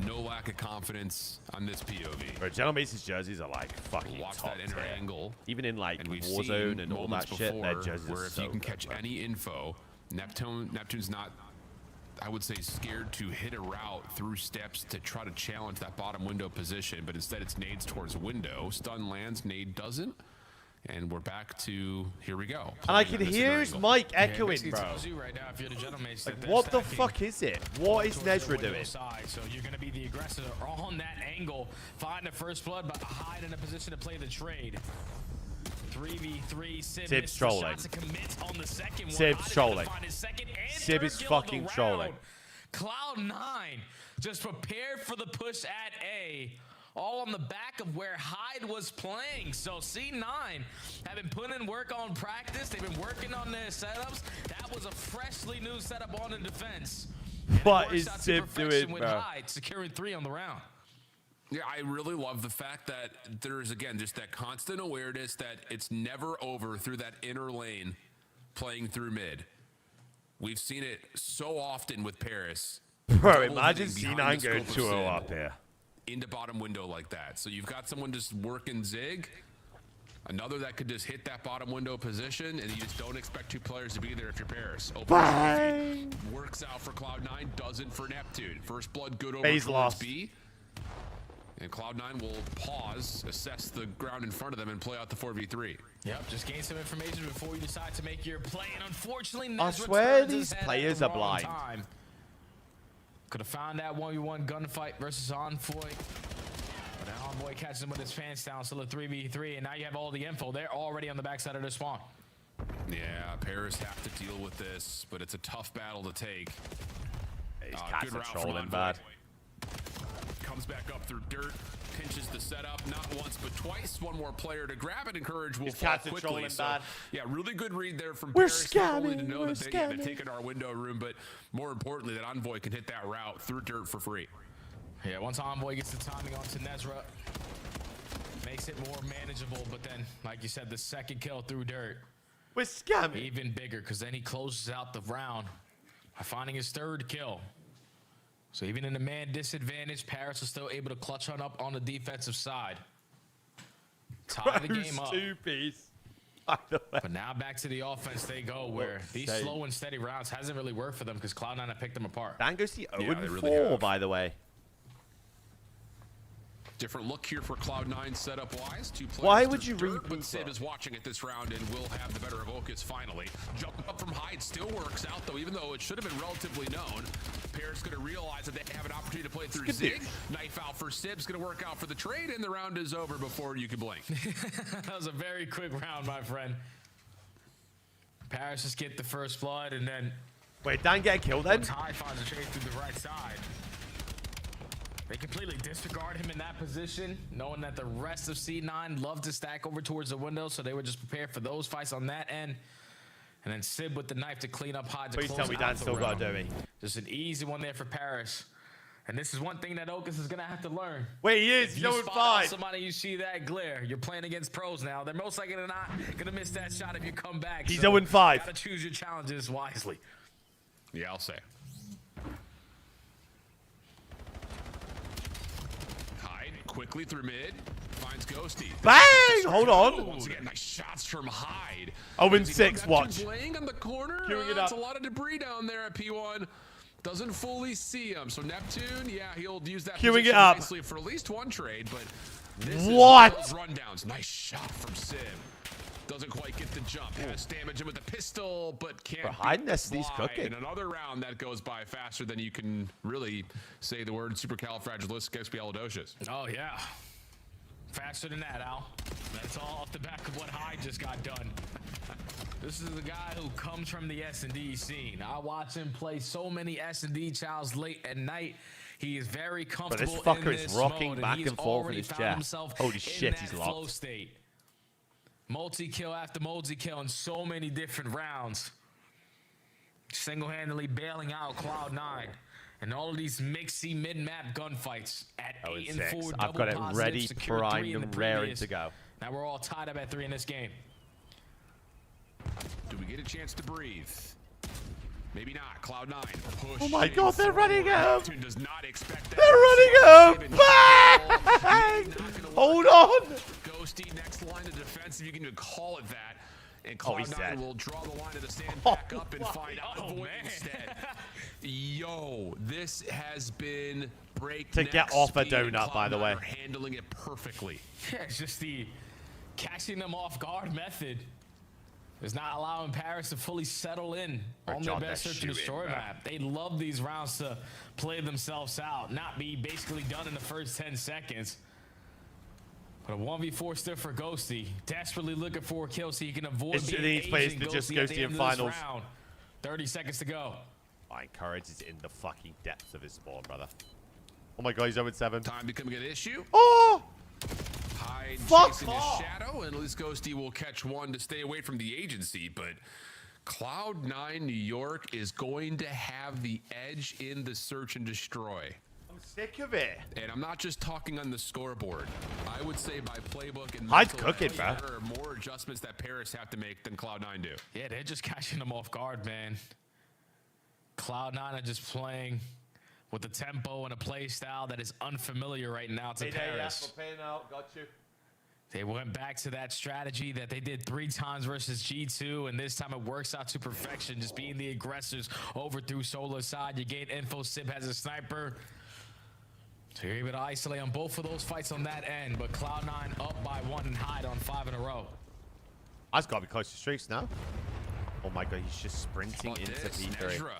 no lack of confidence on this POV. Bro, Gentlemates' jerseys are like fucking watch top that inner tier. angle. Even in like We've Warzone and all that moments shit, their before jerseys where are if so you can good, catch bro. any info, Neptune's not, I would say, scared to hit a route through steps to try to challenge that bottom window position, but instead it's nades towards window. Stun lands, nade doesn't. And we're back to, here we go. And I can hear his mic echoing, bro. Right now, if you're the Gentlemates, Like, what the fuck is it? What is Nezra doing? So you're going to be the aggressor on that angle. Find the first blood, but Hyde in a position to play the trade. 3v3. Sib's trolling. Sib's trolling. Sib is fucking trolling. Cloud9 just prepared for the push at A. All on the back of where Hyde was playing. So C9 have been putting in work on practice. They've been working on their setups. That was a freshly new setup on the defense. What is Sib doing, with bro? Hyde securing 3 on the round. Yeah, I really love the fact that there's, again, just that constant awareness that it's never over through that inner lane playing through mid. We've seen it so often with Paris. Bro, imagine C9 going 2-0 up here. into bottom window like that. So you've got someone just working Zig, another that could just hit that bottom window position, and you just don't expect two players to be there if you're Paris. Bang! Works out for Cloud9, doesn't for Neptune. First blood good over Base towards lost. B. And Cloud9 will pause, assess the ground in front of them, and play out the 4v3. Yep, just gain some information before you decide to make your play. And unfortunately, I swear these players are blind. Could have found that 1v1 gunfight versus Envoy. But now Envoy catches him with his pants down, still a 3v3. And now you have all the info. They're already on the backside of their spawn. Yeah, Paris have to deal with this, but it's a tough battle to take. He's Good route from trolling Envoy. bad. Comes back up through dirt, pinches the setup, not once but twice. One more player to grab it, and Courage will fall cats are quickly. trolling So, bad. yeah, really good read there from We're Paris. Not only to scamming, know we're that they're scamming. taking our window room, but more importantly, that Envoy can hit that route through dirt for free. Yeah, once Envoy gets the timing onto Nezra, makes it more manageable. But then, like you said, the second kill through dirt. We're scamming. Even bigger, because then he closes out the round by finding his third kill. So even in a man disadvantage, Paris is still able to clutch on up on the defensive side. Tie the game up. Two-piece. But now back to the offense they go, where these same. slow and steady rounds hasn't really worked for them because Cloud9 have picked them apart. Dango's 0-4, really by the way. Different look here for Cloud9 setup-wise. Two players Why to would you dirt, reboot but Sid that? is watching it this round and will have the better of Okus finally. Jump up from Hyde still works out, though, even though it should have been relatively known. Paris going to realize that they have an opportunity to play through Zig. Knife out for Sib's going to work out for the trade, and the round is over before you can blink. That was a very quick round, my friend. Paris just get the first blood, and then... Wait, Dan get a kill then? Ty finds a trade through the right side. They completely disregard him in that position, knowing that the rest of C9 love to stack over towards the window, so they were just prepared for those fights on that end. And then Sib with the knife to clean up Hyde to Please close tell me out Dan the still got round. a dummy. Just an easy one there for Paris. And this is one thing that Okus is going to have to learn. Wait, he is. If He's you 0-5. spot out somebody, you see that glare. You're playing against pros now. They're most likely not going to miss that shot if you come back. He's so 0-5. You got to choose your challenges wisely. Yeah, I'll say. Hyde quickly through mid. Finds Ghosty. Bang! Hold on. Once again, nice shots from Hyde. 0-6, watch. Laying on the corner. Queuing it That's up. a lot of debris down there at P1. Doesn't fully see him. So Neptune, yeah, he'll use that Queuing it position up. nicely for at least one trade, but this What? is those rundowns. Nice shot from Sim. Doesn't quite get the jump. Has damage him with the pistol, but can't. Bro, Hyde Nesti's fly. cooking. And another round that goes by faster than you can really say the word supercalifragilisticexpialidocious. Oh, yeah. Faster than that, Al. That's all off the back of what Hyde just got done. This is a guy who comes from the S&D scene. I watch him play so many S&D childs late at night. He is very comfortable fucker in is this rocking mode, back he's and forth in already his found chair. himself Holy in shit, that he's flow locked. state. Multi-kill after multi-kill in so many different rounds. Single-handedly bailing out Cloud9. And all of these mixy mid-map gunfights at 8 and 4 I've got it double ready, positive, secured 3 primed, in the and raring previous. to go. Now we're all tied up at 3 in this game. Do we get a chance to breathe? Maybe not. Cloud9 push. Oh my God, they're running him. Neptune does not expect that. They're running him. Bang! Hold on. Ghosty next line of defense, if you can even call it that. And Oh, he's Cloud9 dead. will draw the line of the stand back up and find Oh, Envoy man. instead. Yo, this has been breakneck To get off a speed, and donut, by the Cloud9 way. are handling it perfectly. Yeah, it's just the catching them off guard method is not allowing Paris to fully settle in on their John, best they're search and destroy shooting, map. They love these rounds to play themselves out, not be basically done in the first 10 seconds. But a 1v4 still for Ghosty. Desperately looking for a kill so he can avoid It's- being they need players aging to just Ghosty at Ghosty the in end of this finals. round. 30 seconds to go. My Courage is in the fucking depths of his spawn, brother. Oh my God, he's 0-7. Time becoming an issue. Oh! Hyde Fuck chasing off. his shadow, and at least Ghosty will catch one to stay away from the agency, but Cloud9 New York is going to have the edge in the search and destroy. I'm sick of it. And I'm not just talking on the scoreboard. I would say by playbook and Hyde's mental cooking, edge, bro. there are more adjustments that Paris have to make than Cloud9 do. Yeah, they're just catching them off guard, man. Cloud9 are just playing with a tempo and a play style that is unfamiliar right now to Paris. Got you. They went back to that strategy that they did 3 times versus G2, and this time it works out to perfection, just being the aggressors over through solo side. You gain info. Sib has a sniper. So you're able to isolate on both of those fights on that end, but Cloud9 up by 1 and Hyde on 5 in a row. I've got to be close to streaks now. Oh my god, he's just sprinting into P3. Nezra.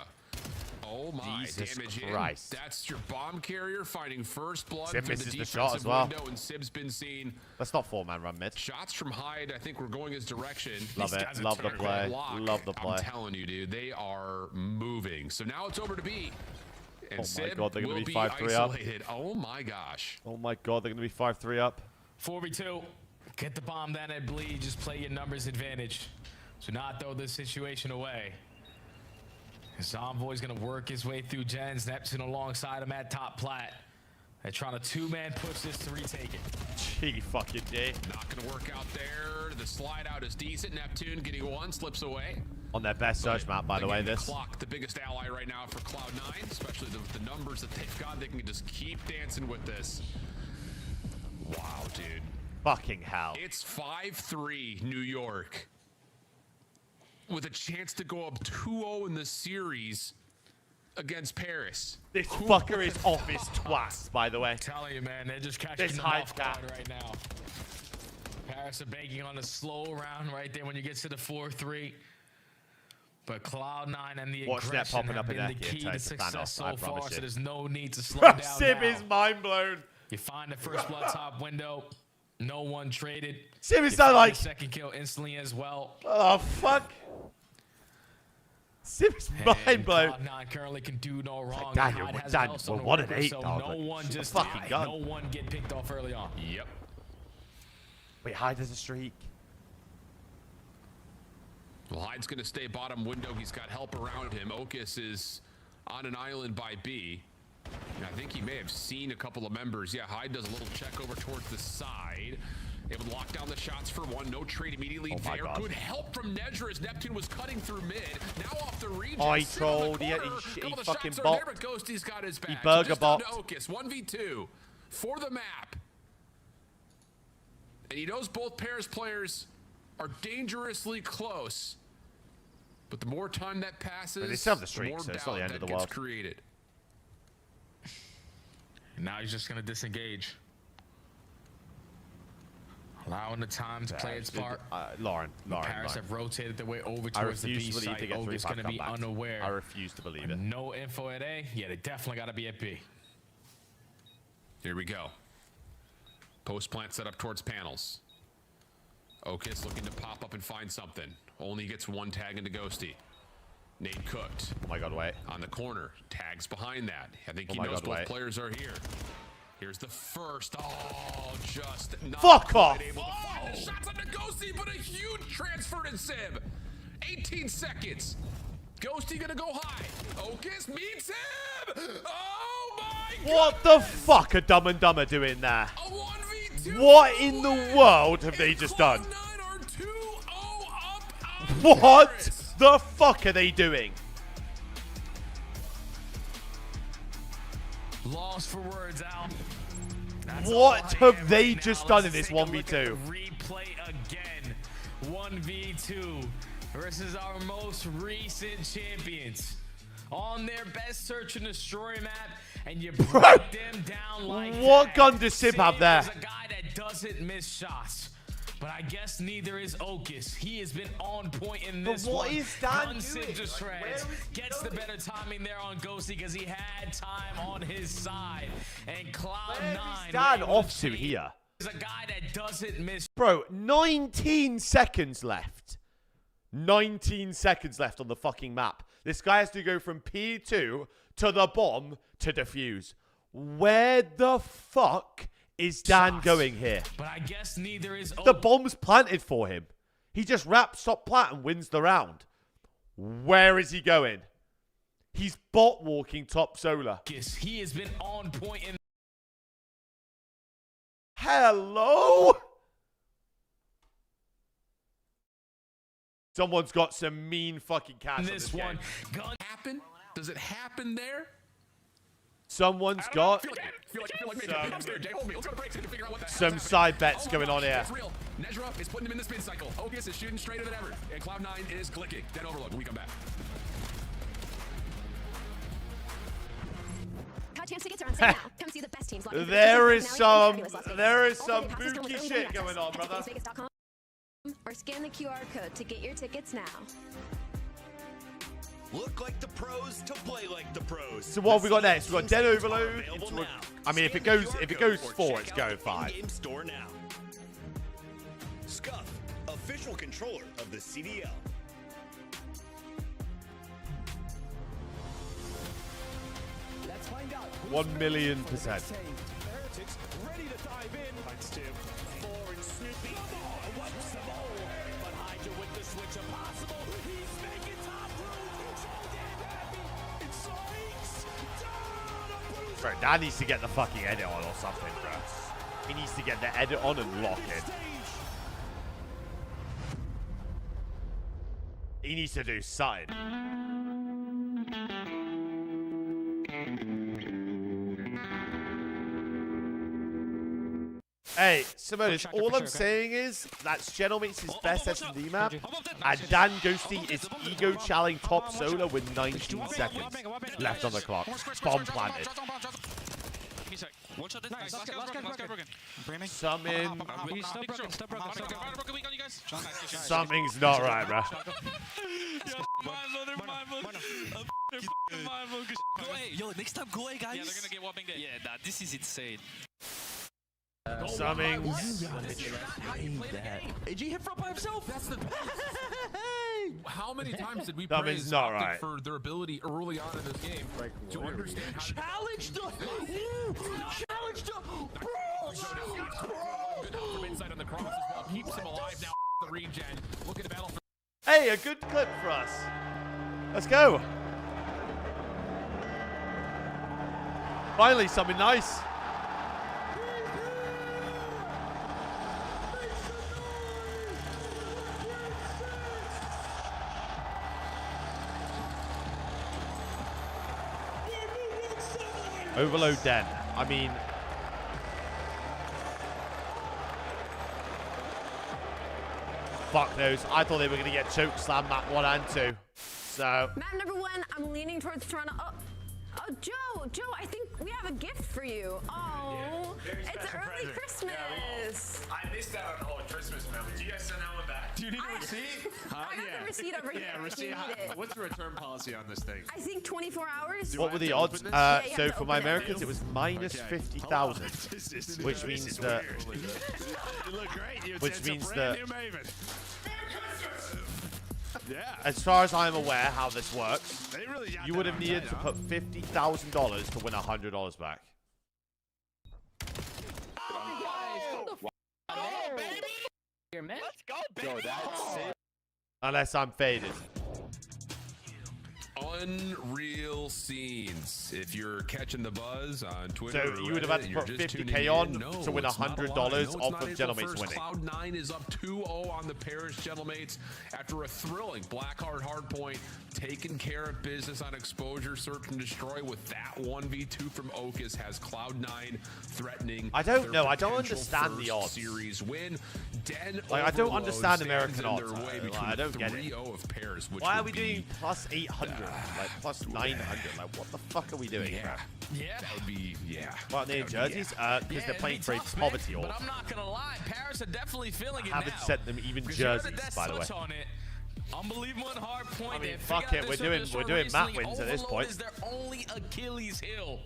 Oh my, Jesus damage Christ. in. That's your bomb carrier finding first blood Sib through the misses the defensive shot as well. window, and Sib's been seen. That's not 4-man run mid. Shots from Hyde, I think we're going his direction. Love These it. guys are Love the turning play. lock. Love the play. I'm telling you, dude, they are moving. So now it's over to B. And Oh my Sib god, they're going to will be 5-3 up. isolated. Oh my gosh. Oh my god, they're going to be 5-3 up. 4v2. Get the bomb down at bleed. Just play your numbers advantage. So not throw this situation away. Zomboy's going to work his way through Gens. Neptune alongside him at top plat. They're trying to 2-man push this to retake it. Gee, fucking day. Not going to work out there. The slide out is decent. Neptune getting one, slips away. On their best search map, by the way, this. Clock, the biggest ally right now for Cloud9, especially the numbers that they've got. They can just keep dancing with this. Wow, dude. Fucking hell. It's 5-3 New York. With a chance to go up 2-0 in the series against Paris. This fucker is off his twat, by the way. I'm telling you, man, they're just catching them off guard right now. Paris are banking on a slow round right there when you get to the 4-3. But Cloud9 and the aggression have been the key to success so far, so there's no need to slow down Sib now. is mind blown. You find the first blood top window. No one traded. Sib is so like... second kill instantly as well. Oh, fuck. Sib is mind blown. Cloud9 currently can do no wrong. Like, we're 1 and 8, so dog. no one just fucking gun. no one get picked off early on. Yep. Wait, Hyde has a streak. Well, Hyde's going to stay bottom window. He's got help around him. Okus is on an island by B. And I think he may have seen a couple of members. Yeah, Hyde does a little check over towards the side. Able to lock down the shots for one. No trade immediately there. God. Good help from Nezra as Neptune was cutting through mid. Now off the region. Oh, he trolled. He fucking bot. bot. Ghosty's got his back. He burger bot. Okus, 1v2 for the map. And he knows both Paris players are dangerously close. But the more time that passes, they still have the streak, more so it's doubt not the end that of the gets world. created. And now he's just going to disengage. Allowing the time to play its part. Lauren. Paris have rotated their way over towards the B site. Oga's going to be unaware. I refuse to believe it. No info at A. Yeah, they definitely got to be at B. Here we go. Post plant set up towards panels. Okus looking to pop up and find something. Only gets one tag into Ghosty. Nade cooked. Oh my god, wait. On the corner. Tags behind that. I think he my knows God, both wait. players are here. Here's the first. Oh, just not Fuck quite off. able to find the shots on the Ghosty, but a huge transfer to Sib. 18 seconds. Ghosty gonna go high. Okus meets him. Oh my god. What the fuck are Dumb and Dumber doing there? A 1v2. What in the world have they just done? Are 2-0 up. What the fuck are they doing? Lost for words, Al. What have they just done in this 1v2? Replay again. 1v2 versus our most recent champions. On their best search and destroy map, and you break them down like What that. gun does Sib have there? Is a guy that doesn't miss shots. But I guess neither is Okus. He has been on point in this what one. is Dan Guns doing? into shreds. Gets the better timing there on Ghosty because he had time on his side. And Cloud9. Dan off to here. Is a guy that doesn't miss. Bro, 19 seconds left. 19 seconds left on the fucking map. This guy has to go from P2 to the bomb to defuse. Where the fuck is Dan going here? But I guess neither is The bomb's planted for him. He just wraps top plat and wins the round. Where is he going? He's bot walking top solar. He has been on point in. Hello? Someone's got some mean fucking cats on this one. game. Happen? Does it happen there? Someone's got some side bets going on here. Nezra is putting him in the spin cycle. Ocus is shooting straighter than ever. And Cloud9 is clicking. Then Overload when we come back. Chance tickets are on sale now. Come see the best teams. There is some spooky shit going on, brother. Or scan the QR code to get your tickets now. Look like the pros to play like the pros. So what have we got next? We've got Den Overload. I mean, if it goes 4, it's going 5. Game store now. Scuff, official controller of the CDL. Let's find out. 1,000,000%. Heretics ready to dive in. Fights Tim. 4 and Snoopy. What's the ball? But Hydra with the switch impossible. He's making top room. So damn happy. It's Sykes. Down. Bro, Dad needs to get the fucking edit on or something, bro. He needs to get the edit on and lock it. He needs to do something. Hey, Simonis, all I'm saying is that Genomics is best S&D map, and Dan Ghosty is ego-challing top solo with 19 seconds left on the clock. Bomb planted. Summon. Something's not right, bro. Yo, next time go away, guys. Yeah, they're gonna get whopping dead. Yeah, nah, this is insane. Summings. AG hit front by himself. That's the. How many times did we That praise means not Optic right. for their ability early on in this game to understand how Challenge the. Challenge the. good help from inside on the cross as well keeps him alive now. The regen. Look at the battle for Hey, a good clip for us. Let's go. Finally, something nice. Overload Den. I mean, fuck knows. I thought they were going to get choke slam map 1 and 2. So. Map number 1, I'm leaning towards Toronto. Oh, Joe, I think we have a gift for you. Oh, it's early Christmas. I missed that on the whole Christmas memo. Do you guys send that one back? Do you need a receipt? I have the receipt over here. Yeah, receipt. What's the return policy on this thing? I think 24 hours. What were the odds? So for my Americans, it was minus 50,000, which means that. You look great. Which means that. Yeah. As far as I'm aware, how this works, you would have needed to put $50,000 to win $100 back. Let's go, baby. Unless I'm faded. unreal scenes. If you're catching the buzz on Twitter, so you would have had to put 50K on to win $100 off of Gentlemates winning. Cloud9 is up 2-0 on the Paris Gentlemates after a thrilling Blackheart hardpoint, taking care of business on exposure, search and destroy with that 1v2 from Ocus has Cloud9 threatening. I don't know. I don't understand the odds. Series win. Den I don't understand American odds. I don't get it. Of Paris, which why are we doing plus 800? Like plus 900? Like what the fuck are we doing? Yeah, that would be What, they're in jerseys? Because they're playing for a poverty org. But I'm not gonna lie, Paris are definitely feeling it now. Haven't sent them even jerseys, by the way. Unbelievable and hard point. I mean, fuck it, we're doing map wins at this point. Is their only Achilles heel,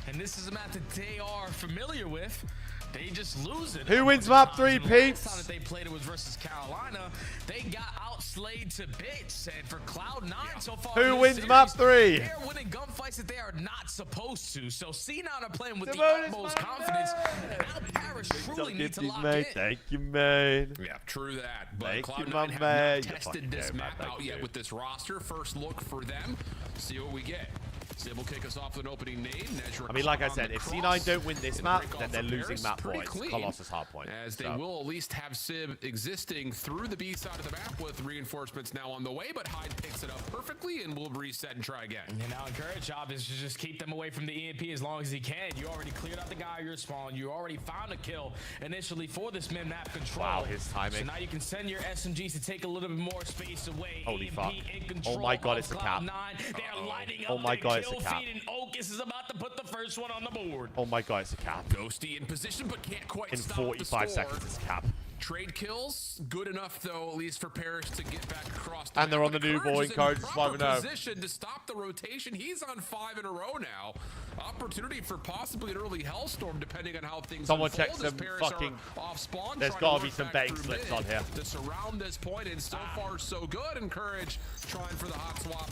and this is a map that they are familiar with. They just lose it. Who wins map 3, peeps? The last time that they played it was versus Carolina. They got outslayed to bits, and for Cloud9 so far. Who wins map 3? They're winning gunfights that they are not supposed to. So C9 are playing with the utmost confidence. Now Paris truly needs to lock in. Thank you, man. Yeah, true that. But Thank you, Cloud9 my have man. not tested this map out yet with this roster. First look for them. See what we get. Sid will kick us off with an opening name. I mean, like I said, if C9 don't win this map, then they're losing map points. Colossus hard point. As they will at least have Sib existing through the B side of the map with reinforcements now on the way, but Hyde picks it up perfectly. quickly, and we'll reset and try again. And now Encourage job is to just keep them away from the EMP as long as he can. You already cleared out the guy you're spawning. You already found a kill initially for this mid-map control. Wow, his timing. So now you can send your SMGs to take a little bit more space away. Holy EMP fuck. in control. Oh my god, it's a cap. They're lighting up Oh my god, kill it's a cap. feed, and Okus is about to put the first one on the board. Oh my god, it's a cap. Ghosty in position, but can't quite In stop 45 the score. seconds, it's a cap. Trade kills, good enough though, at least for Paris to get back across. And they're on the new ball. Encourage is 5-0. Position to stop the rotation. He's on 5 in a row now. Opportunity for possibly an early hellstorm, depending on how things Someone unfold. check some Paris fucking. off spawn. There's got to be some betting slips on here. To surround this point, and so far so good. Encourage trying for the hot swap.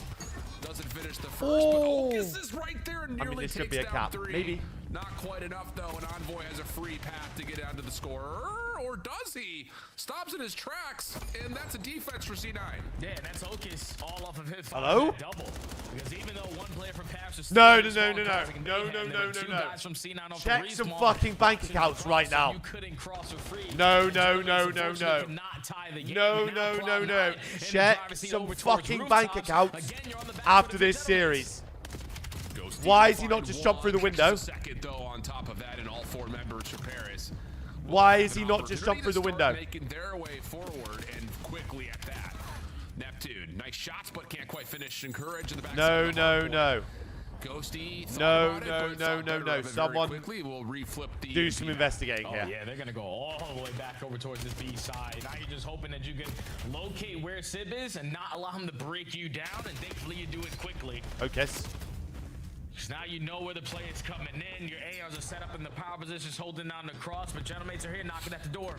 Doesn't finish the first, but Okus is right there and nearly this takes could be a down cap. 3. Maybe. Not quite enough though, and Envoy has a free path to get down to the scorer, or does he? Stops in his tracks, and that's a defense for C9. Yeah, and that's Okus all off of his Hello? double. Because even though one player from Paris is No. two guys from C9 off Check the some respawn, fucking bank accounts right now. you couldn't cross for free. No. Unfortunately, could not tie the game. No. Now Cloud9 in the Check driver's seat some over towards fucking bank rooftops. accounts Again, you're on the back after foot of this the series. Ghosty Why is he not find just jumped through the one window? extra second though on top of that, and all 4 members for Paris. Why is he not just jumped through the Opportunity to window? start making their way forward and quickly at that. Neptune, nice shots, but can't quite finish. Encourage in the back. No. Ghosty. No. Someone quickly will reflip the do some investigating Oh, here. yeah, they're going to go all the way back over towards this B side. Now you're just hoping that you can locate where Sib is and not allow him to break you down, and thankfully you do it quickly. Okay. So now you know where the play is coming in. Your ARs are set up in the power positions, holding down the cross, but Gentlemates are here knocking at the door.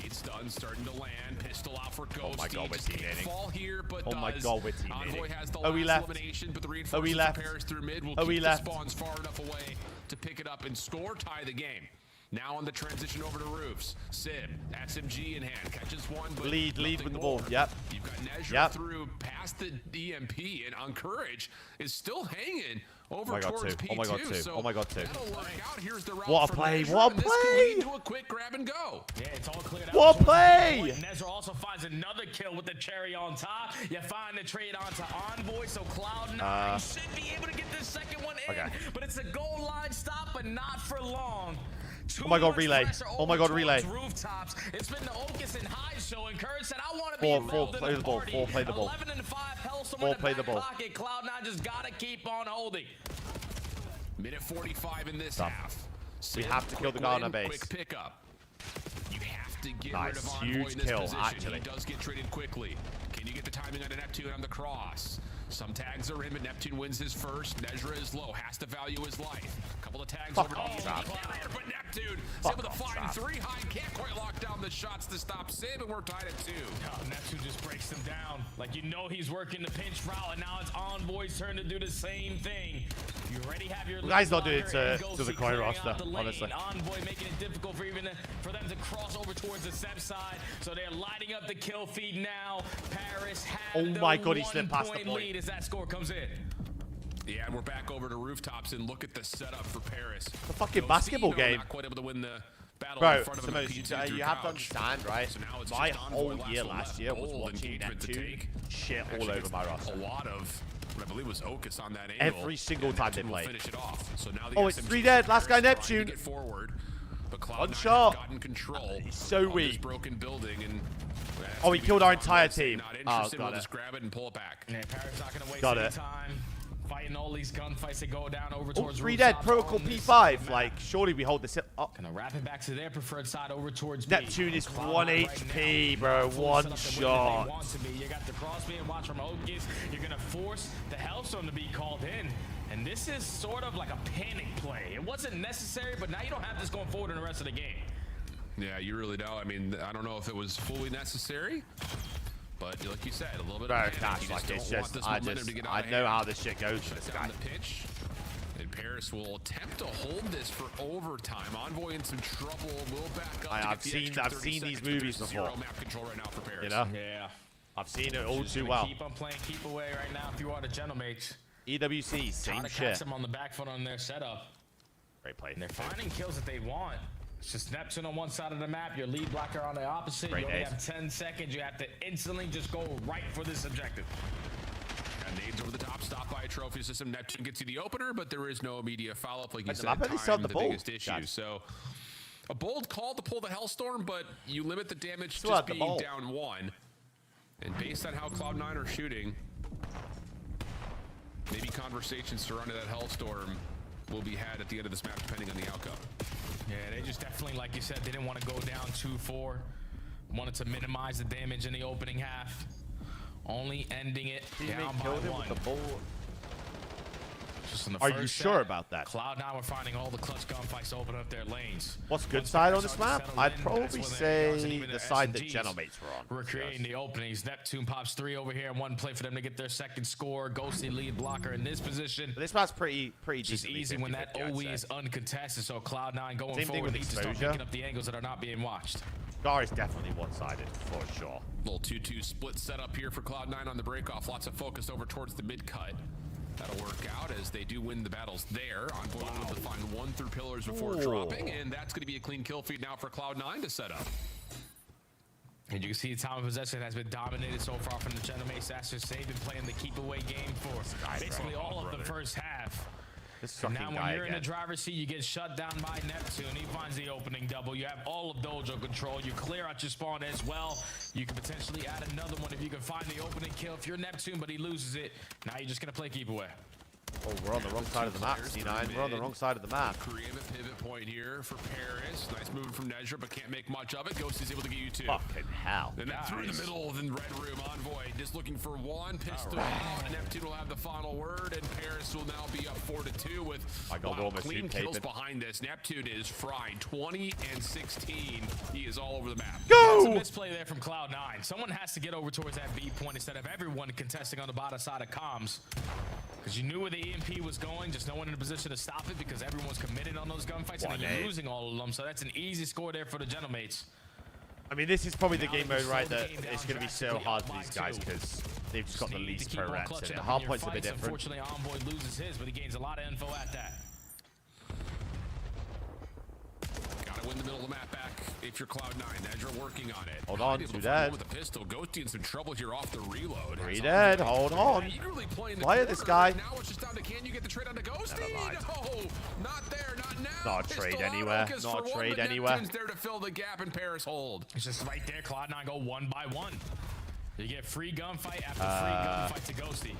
Nade stun starting to land. Pistol out for Ghosty. Oh my god, we're Just can't teammating. fall here, but Oh my does. god, we're teammating. Envoy has the Oh, we last left. elimination, but the Oh, we reinforcements left. of Paris through mid will Oh, we keep the left. spawns far enough away to pick it up and score, tie the game. Now on the transition over to roofs. Sib, SMG in hand, catches one, but Lead nothing with the more. ball. Yep. You've got Nezra Yep. through past the EMP, and Encourage is still hanging over Oh my god, towards two. P2. Oh my god, two. So Oh my god, two. that'll work out. Here's the route What a from play, Nezra, what a and this could play! lead to a quick grab and go. Yeah, it's all cleared out. What towards play! the point. Nezra also finds another kill with the cherry on top. You find the trade onto Envoy, so Cloud9 should be able to get this second one in. Okay. But it's a goal line stop, but not for long. Oh my god, relay. Oh my god, relay. Rooftops. It's been the Okus and Hyde show. Encourage said, I want to be Four involved in play the the ball. party. 4 play the ball. 11 and 5, Hellstorm 4 in the play the back ball. pocket. Cloud9 just gotta keep on holding. Minute 45 in this Done. half. We Sib, have to kill the quick guy on our win, base. Quick pickup. You have to get Nice, rid of Envoy huge in this kill, position. actually. He does get traded quickly. Can you get the timing on a Neptune on the cross? Some tags are in, but Neptune wins his first. Nezra is low, has to value his life. A couple of tags Fuck over off, to Trap. but Neptune Fuck able to off, find Trap. 3 high. Can't quite lock down the shots to stop Sib, and we're tied at 2. Oh, Neptune just breaks him down. Like, you know he's working the pinch route, and now it's Envoy's turn to do the same thing. You already have your The guy's not lead doing it blocker, to the Ghosty coin clearing roster, out the lane. honestly. Envoy making it difficult for them to cross over towards the Seb side, so they're lighting up the kill feed now. Paris has Oh the my god, he slipped past the 1-point point. lead as that score comes in. Yeah, and we're back over to rooftops, and look at the setup for Paris. The fucking Ghosty, basketball though, game. Not quite able to win the battle Bro, in front of him. Simos, you have to understand, right? So now it's My just whole Envoy year last last year was bold watching engagement to Neptune take. shit all Actually, over it's my roster. A lot of what I believe was Okus on that angle. Every single and time they Neptune will played. finish it off. So now the Oh, it's SMG 3 dead. Last guy, Paris trying Neptune. to get forward, but Cloud9 One has shot. gotten control. He's so of this weak. broken building, and Oh, he killed our entire team. Not Oh, interested. got We'll it. just grab it and pull it back. Yeah, Paris not gonna waste Got any it. time fighting all these gunfights that go down over Oh, towards 3 dead. rooftops Protocol on this P5. map. Like, surely we hold this up. Gonna wrap it back to their preferred side over towards B. Neptune is Cloud9 1 right HP, now, bro. fully One set up to win if they shot. want to be. You got the cross being watched from Okus. You're gonna force the Hellstorm to be called in. And this is sort of like a panic play. It wasn't necessary, but now you don't have this going forward in the rest of the game. Yeah, you really don't. I mean, I don't know if it was fully necessary, but like you said, a little bit Bro, of panic. gosh, You like, just it's don't want just, this I momentum to get out I of know hand. how this shit goes for Shut this down guy. the pitch. And Paris will attempt to hold this for overtime. Envoy in some trouble. Will back up. I've seen these movies before. Zero map control right now for Paris. You know? Yeah. I've seen it all Just too gonna well. Keep on playing, keep away right now if you are the Gentlemates. EWC, Trying same to catch shit. them on the back foot on their setup. Great play. And they're finding kills that they want. It's just Neptune on one side of the map, your lead blocker on the opposite. Great you only ace. have 10 seconds. You have to instantly just go right for this objective. Nades over the top, stopped by a trophy system. Neptune gets you the opener, but there is no immediate follow-up. Like you said, time the biggest issue. So a bold call to pull the Hellstorm, but you limit the damage to just being down 1. And based on how Cloud9 are shooting, maybe conversations to run to that Hellstorm will be had at the end of this map, depending on the outcome. Yeah, they just definitely, like you said, they didn't want to go down 2-4. Wanted to minimize the damage in the opening half. Only ending it down by 1. With the ball. Just in the Are first you set, sure about that? Cloud9 were finding all the clutch gunfights to open up their lanes. What's good side on this map? I'd probably say the side that Genomates were on. We're creating the openings. Neptune pops 3 over here and 1 play for them to get their second score. Ghosty lead blocker in this position. But this map's pretty just easy when that OE is uncontested. So Cloud9 going forward needs to start picking up the angles that are not being watched. Gar is definitely one-sided for sure. Little 2-2 split setup here for Cloud9 on the breakoff. Lots of focus over towards the mid-cut. That'll work out as they do win the battles there. Envoy able to find 1 through pillars before dropping, and that's going to be a clean kill feed now for Cloud9 to set up. And you can see the time of possession has been dominated so far from the Genomates. Astros they've been playing the keep-away game for basically all of the first half. And now when you're in the driver's seat, you get shut down by Neptune. He finds the opening double. You have all of Dojo control. You clear out your spawn as well. You can potentially add another one if you can find the opening kill. If you're Neptune, but he loses it, now you're just going to play keep away. Oh, we're on the wrong side of the map, C9. We're on the wrong side of the map. Creative pivot point here for Paris. Nice movement from Nezra, but can't make much of it. Ghosty's able to get you 2. Fucking hell. And then through the middle of the red room, Envoy just looking for 1 pistol out. And Neptune will have the final word, and Paris will now be up 4-2 with clean kills behind this. Neptune is fried 20 and 16. He is all over the map. Go! That's a misplay there from Cloud9. Someone has to get over towards that B point instead of everyone contesting on the bottom side of comms. Because you knew where the EMP was going, just no one in a position to stop it because everyone's committed on those gunfights and then you're losing all of them. So that's an easy score there for the Genomates. I mean, this is probably the game mode, right, that it's going to be so hard for these guys because they've just got the least pro reps in it. Hard point's a bit different. Unfortunately, Envoy loses his, but he gains a lot of info at that. Gotta win the middle of the map back if you're Cloud9. Nezra working on it. Hold on, 2 dead. With a pistol. Ghosty in some trouble here off the reload. 3 dead. Hold on. Fire this guy. Now it's just down to can you get the trade onto Ghosty? No, not there, not now. Not trade anywhere. Not trade anywhere. There to fill the gap in Paris hold. It's just right there. Cloud9 go 1 by 1. You get free gunfight after free gunfight to Ghosty.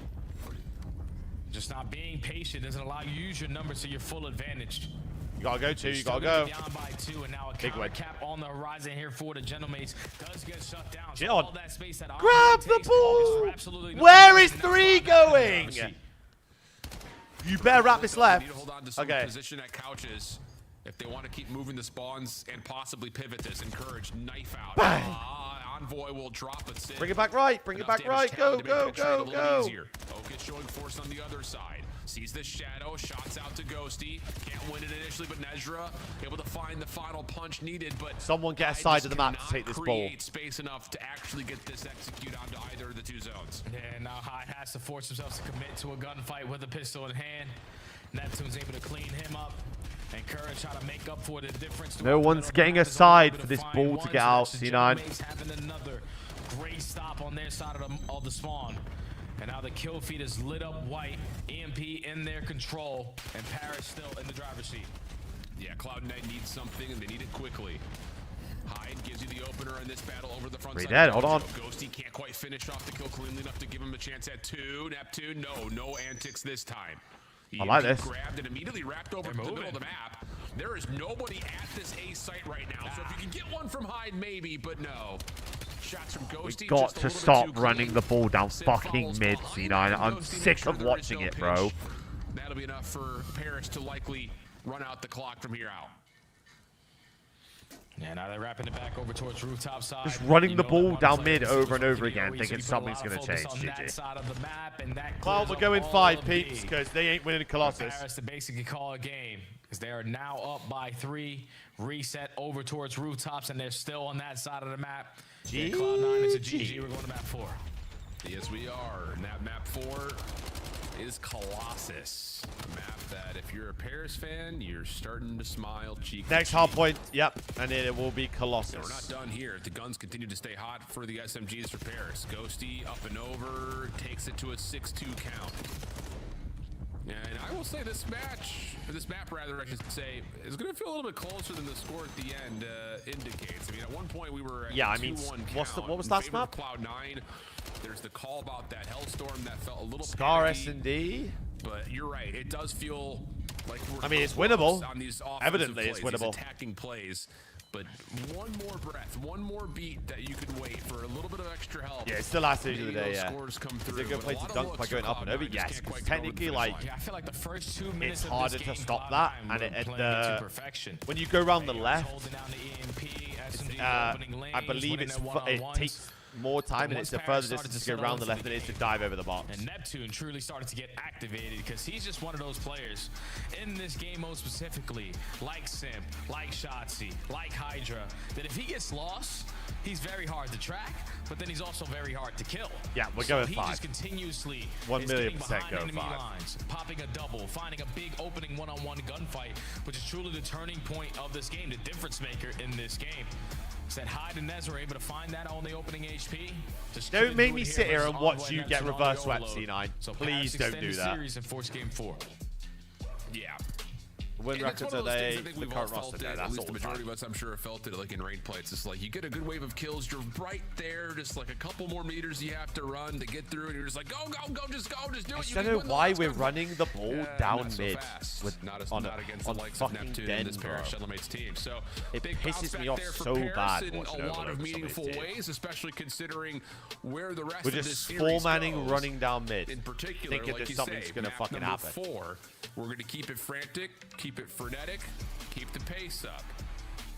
Just not being patient doesn't allow you to use your numbers to your full advantage. You gotta go 2, you gotta go. Down by 2, and now a counter cap on the horizon here for the Genomates does get shut down. So all that space that grab the ball! Where is 3 going? You better wrap this left. Okay. Position at couches if they want to keep moving the spawns and possibly pivot this. Encourage knife out. Envoy will drop it. Bring it back right. Bring it back right. Go, go, go, go. Focus showing force on the other side. Sees the shadow, shots out to Ghosty. Can't win it initially, but Nezra able to find the final punch needed. But someone get a side of the map to take this ball. Create space enough to actually get this execute onto either of the 2 zones. And now Hyde has to force himself to commit to a gunfight with a pistol in hand. Neptune's able to clean him up. And Courage try to make up for the difference. No one's getting a side for this ball to get out, C9. Having another great stop on their side of the spawn. And now the kill feed is lit up white. EMP in their control. And Paris still in the driver's seat. Yeah, Cloud9 needs something, and they need it quickly. Hyde gives you the opener in this battle over the front side. Dead. Hold on. Ghosty can't quite finish off the kill cleanly enough to give him a chance at 2. Neptune, no antics this time. I like this. Grabbed and immediately wrapped over to the middle of the map. There is nobody at this A site right now. So if you can get one from Hyde, maybe, but no. Shots from Ghosty. We got to stop running the ball down fucking mid, C9. I'm sick of watching it, bro. That'll be enough for Paris to likely run out the clock from here out. Yeah, now they're wrapping it back over towards rooftop side. Just running the ball down mid over and over again, thinking something's going to change. GG. Well, we're going 5 peeps because they ain't winning Colossus. Paris to basically call a game because they are now up by 3. Reset over towards rooftops, and they're still on that side of the map. Yeah, Cloud9, it's a GG. We're going to map 4. Yes, we are. And that map 4 is Colossus. Map that if you're a Paris fan, you're starting to smile cheek. Next hard point, yep, and it will be Colossus. We're not done here. The guns continue to stay hot for the SMGs for Paris. Ghosty up and over, takes it to a 6-2 count. And I will say this map rather, I should say, is going to feel a little bit closer than the score at the end indicates. I mean, at one point we were at 2-1 count. What was last map? Cloud9. There's the call about that Hellstorm that felt a little Scar panicky, S&D. but you're right. It does feel like we're I mean, it's winnable. on these Evidently, plays, it's winnable. these attacking plays. But one more breath, one more beat that you could wait for a little bit of extra help. Yeah, it's the last stage of the day, yeah. Scores come Is through, it a good but place to dunk by going up and over? Yes, because technically, like, I feel like the first 2 minutes it's of harder this to game, stop that. And when you go around the left, I believe it takes more time, and it's the further distance to go around the left than it is to dive over the box. And Neptune truly started to get activated because he's just one of those players in this game mode specifically, like Simp, like Shotzzy, like Hydra, that if he gets lost, he's very hard to track, but then he's also very hard to kill. Yeah, we're going 5. He just continuously 1,000,000% go 5. Lines, popping a double, finding a big opening one-on-one gunfight, which is truly the turning point of this game, the difference maker in this game. That Hyde and Nez were able to find that on the opening HP. Just don't make me sit here and watch you get reverse swept, C9. So please don't do that. Series in Force Game 4. Yeah. Win records are they? The current roster. No, at that's least all the majority of us, I'm sure, have felt it like in ranked play. It's just like you get a good wave of kills, you're right there, just like a couple more meters you have to run to get through, and you're just like, go, just do it. I don't know why we're running the ball down not so mid fast. with not on against the likes of fucking Neptune Den, and this bro. Paris Shuttlemates team. So It big bounce pisses back me off there for so Paris bad in watching a lot Overload of for some meaningful of these teams. ways, especially considering where the rest We're of this just series full-manning goes. running down mid, In particular, thinking like that you something's say, gonna map fucking number happen. 4, we're going to keep it frantic, keep it frenetic, keep the pace up.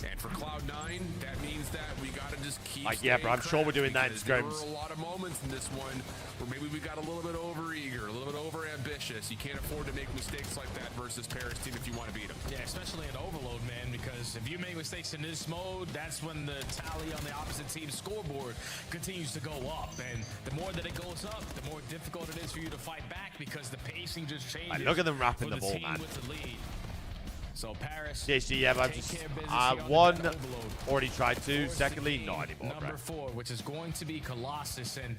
And for Cloud9, that means that we got to just keep yeah, bro, I'm sure we're doing that in because there were scrims. a lot of moments in this one where maybe we got a little bit over-eager, a little bit over-ambitious. You can't afford to make mistakes like that versus Paris team if you want to beat them. Yeah, especially in Overload, man, because if you make mistakes in this mode, that's when the tally on the opposite team's scoreboard continues to go up. And the more that it goes up, the more difficult it is for you to fight back because the pacing just changes. Look at them wrapping for the ball, team man. with the lead. So Paris, JC, yeah, but I'm just one, already tried to. Secondly, not anymore, bro. Number 4, which is going to be Colossus, and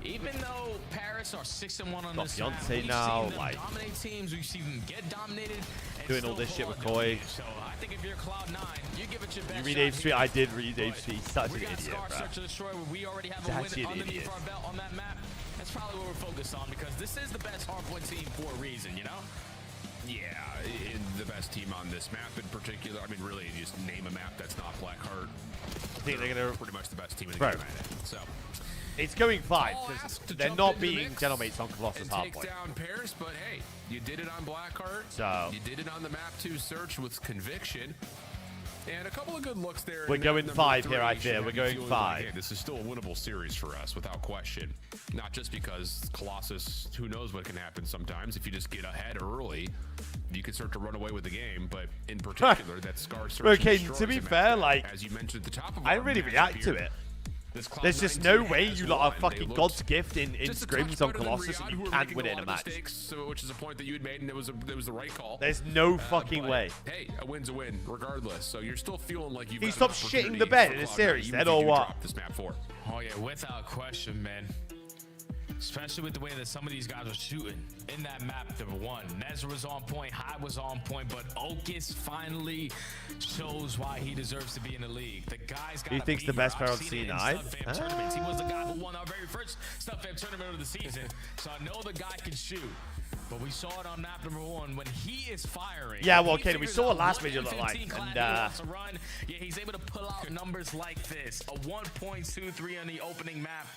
even though Paris are 6-1 on this map, we've now, seen them like, dominate teams, we've seen them get dominated, and doing all still this shit with fall Koi. down. So I think if you're Cloud9, you give it your best You read shot H3? here. I did read H3. He's such We an got idiot, Scar bro. Search and Destroy, where we already have a Such win an underneath idiot. our belt on that map. That's probably what we're focused on because this is the best hardpoint team for a reason, you know? Yeah, the best team on this map in particular. I mean, really, you just name a map that's not Blackheart. I think they're gonna pretty much the best team in the Bro. game at it. So It's going 5 All because asked to they're jump not into the beating mix Genomates on Colossus and hardpoint. takes down Paris, but hey, you did it on Blackheart. So you did it on the map 2 search with conviction. And a couple of good looks there. We're in going number 5 3 here, I should fear. have We're you going feeling 5. Like, hey, this is still a winnable series for us, without question. Not just because Colossus, who knows what can happen sometimes. If you just get ahead early, you can start to run away with the game. But in particular, that Scar Search Okay, and to be Destroys fair, map, like, as you mentioned at the top of I our didn't really match react to here, it. this There's Cloud9 just no team way has you lot are won. They fucking looked God's gift in just a scrims touch on better than Colossus and Riyadh, you who were can't making win it in a lot of match. mistakes, so, which is a point that you had made, and it was the right call. There's no fucking but, way. Hey, a win's a win, regardless. So you're still feeling like you've He got an stopped shitting opportunity the bed for in a Cloud9, series, even then, if you or do what? drop this map 4. Oh yeah, without question, man. Especially with the way that some of these guys are shooting in that map. Number 1, Nezra was on point, High was on point, but Okis finally shows why he deserves to be in the league. The guy's got. He thinks the best player on C9? Tournaments. He was the guy who won our very first StubFam tournament of the season, so I know the guy can shoot. But we saw it on map number 1 when he is firing. Yeah, well, okay, we saw it last video look like, and yeah, he's able to pull out numbers like this: a 1.23 on the opening map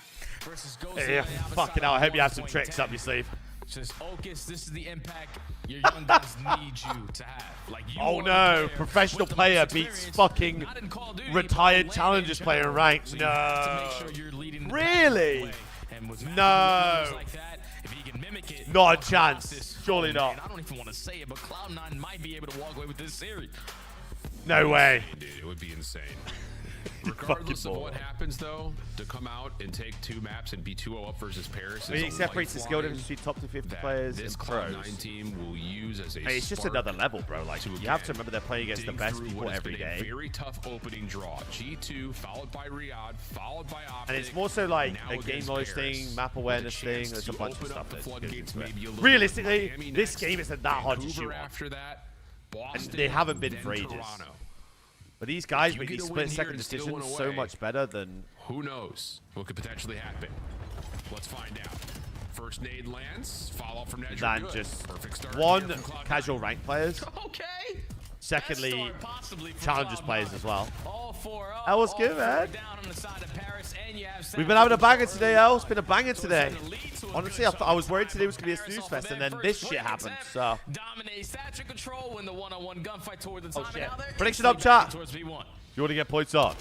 versus Ghost. Yeah, fucking hell, I hope you have some tricks up your sleeve. Says Okis, this is the impact your young guys need you to have. Like you Oh are no, the player professional with the player most beats experience, fucking not in Call of Duty, retired but challengers player in ranked. so you have to make No. sure you're leading the Really? way. And with No. like that, if he can mimic it, Not a chance. Colossus, Surely not. man, I don't even want to say it, but Cloud9 might be able to walk away with this series. No way. Dude, it would be insane. Regardless of what happens, though, to come out and take 2 maps and be 2-0 up versus Paris, it separates the skill difference between top 250 players this and pros. Cloud9 team will use as a It's just another level, bro. Like, you have to remember they're playing against the best people every day. Very tough opening draw. G2 followed by Riyadh, followed by Optic. And it's more so like a game knowledge thing, map awareness thing. There's a bunch of stuff that goes into it. Realistically, this game isn't that hard to shoot on. And they haven't been for ages. But these guys make these split-second decisions so much better than... Who knows what could potentially happen? Let's find out. First nade lands, follow from Nedra. Than just one, casual rank players. Okay. Secondly, challengers players as well. That was good, man. We've been having a banger today, El. It's been a banger today. Honestly, I was worried today was going to be a snooze fest, and then this shit happened, so... Oh, shit. Prediction up, chat. You want to get points up.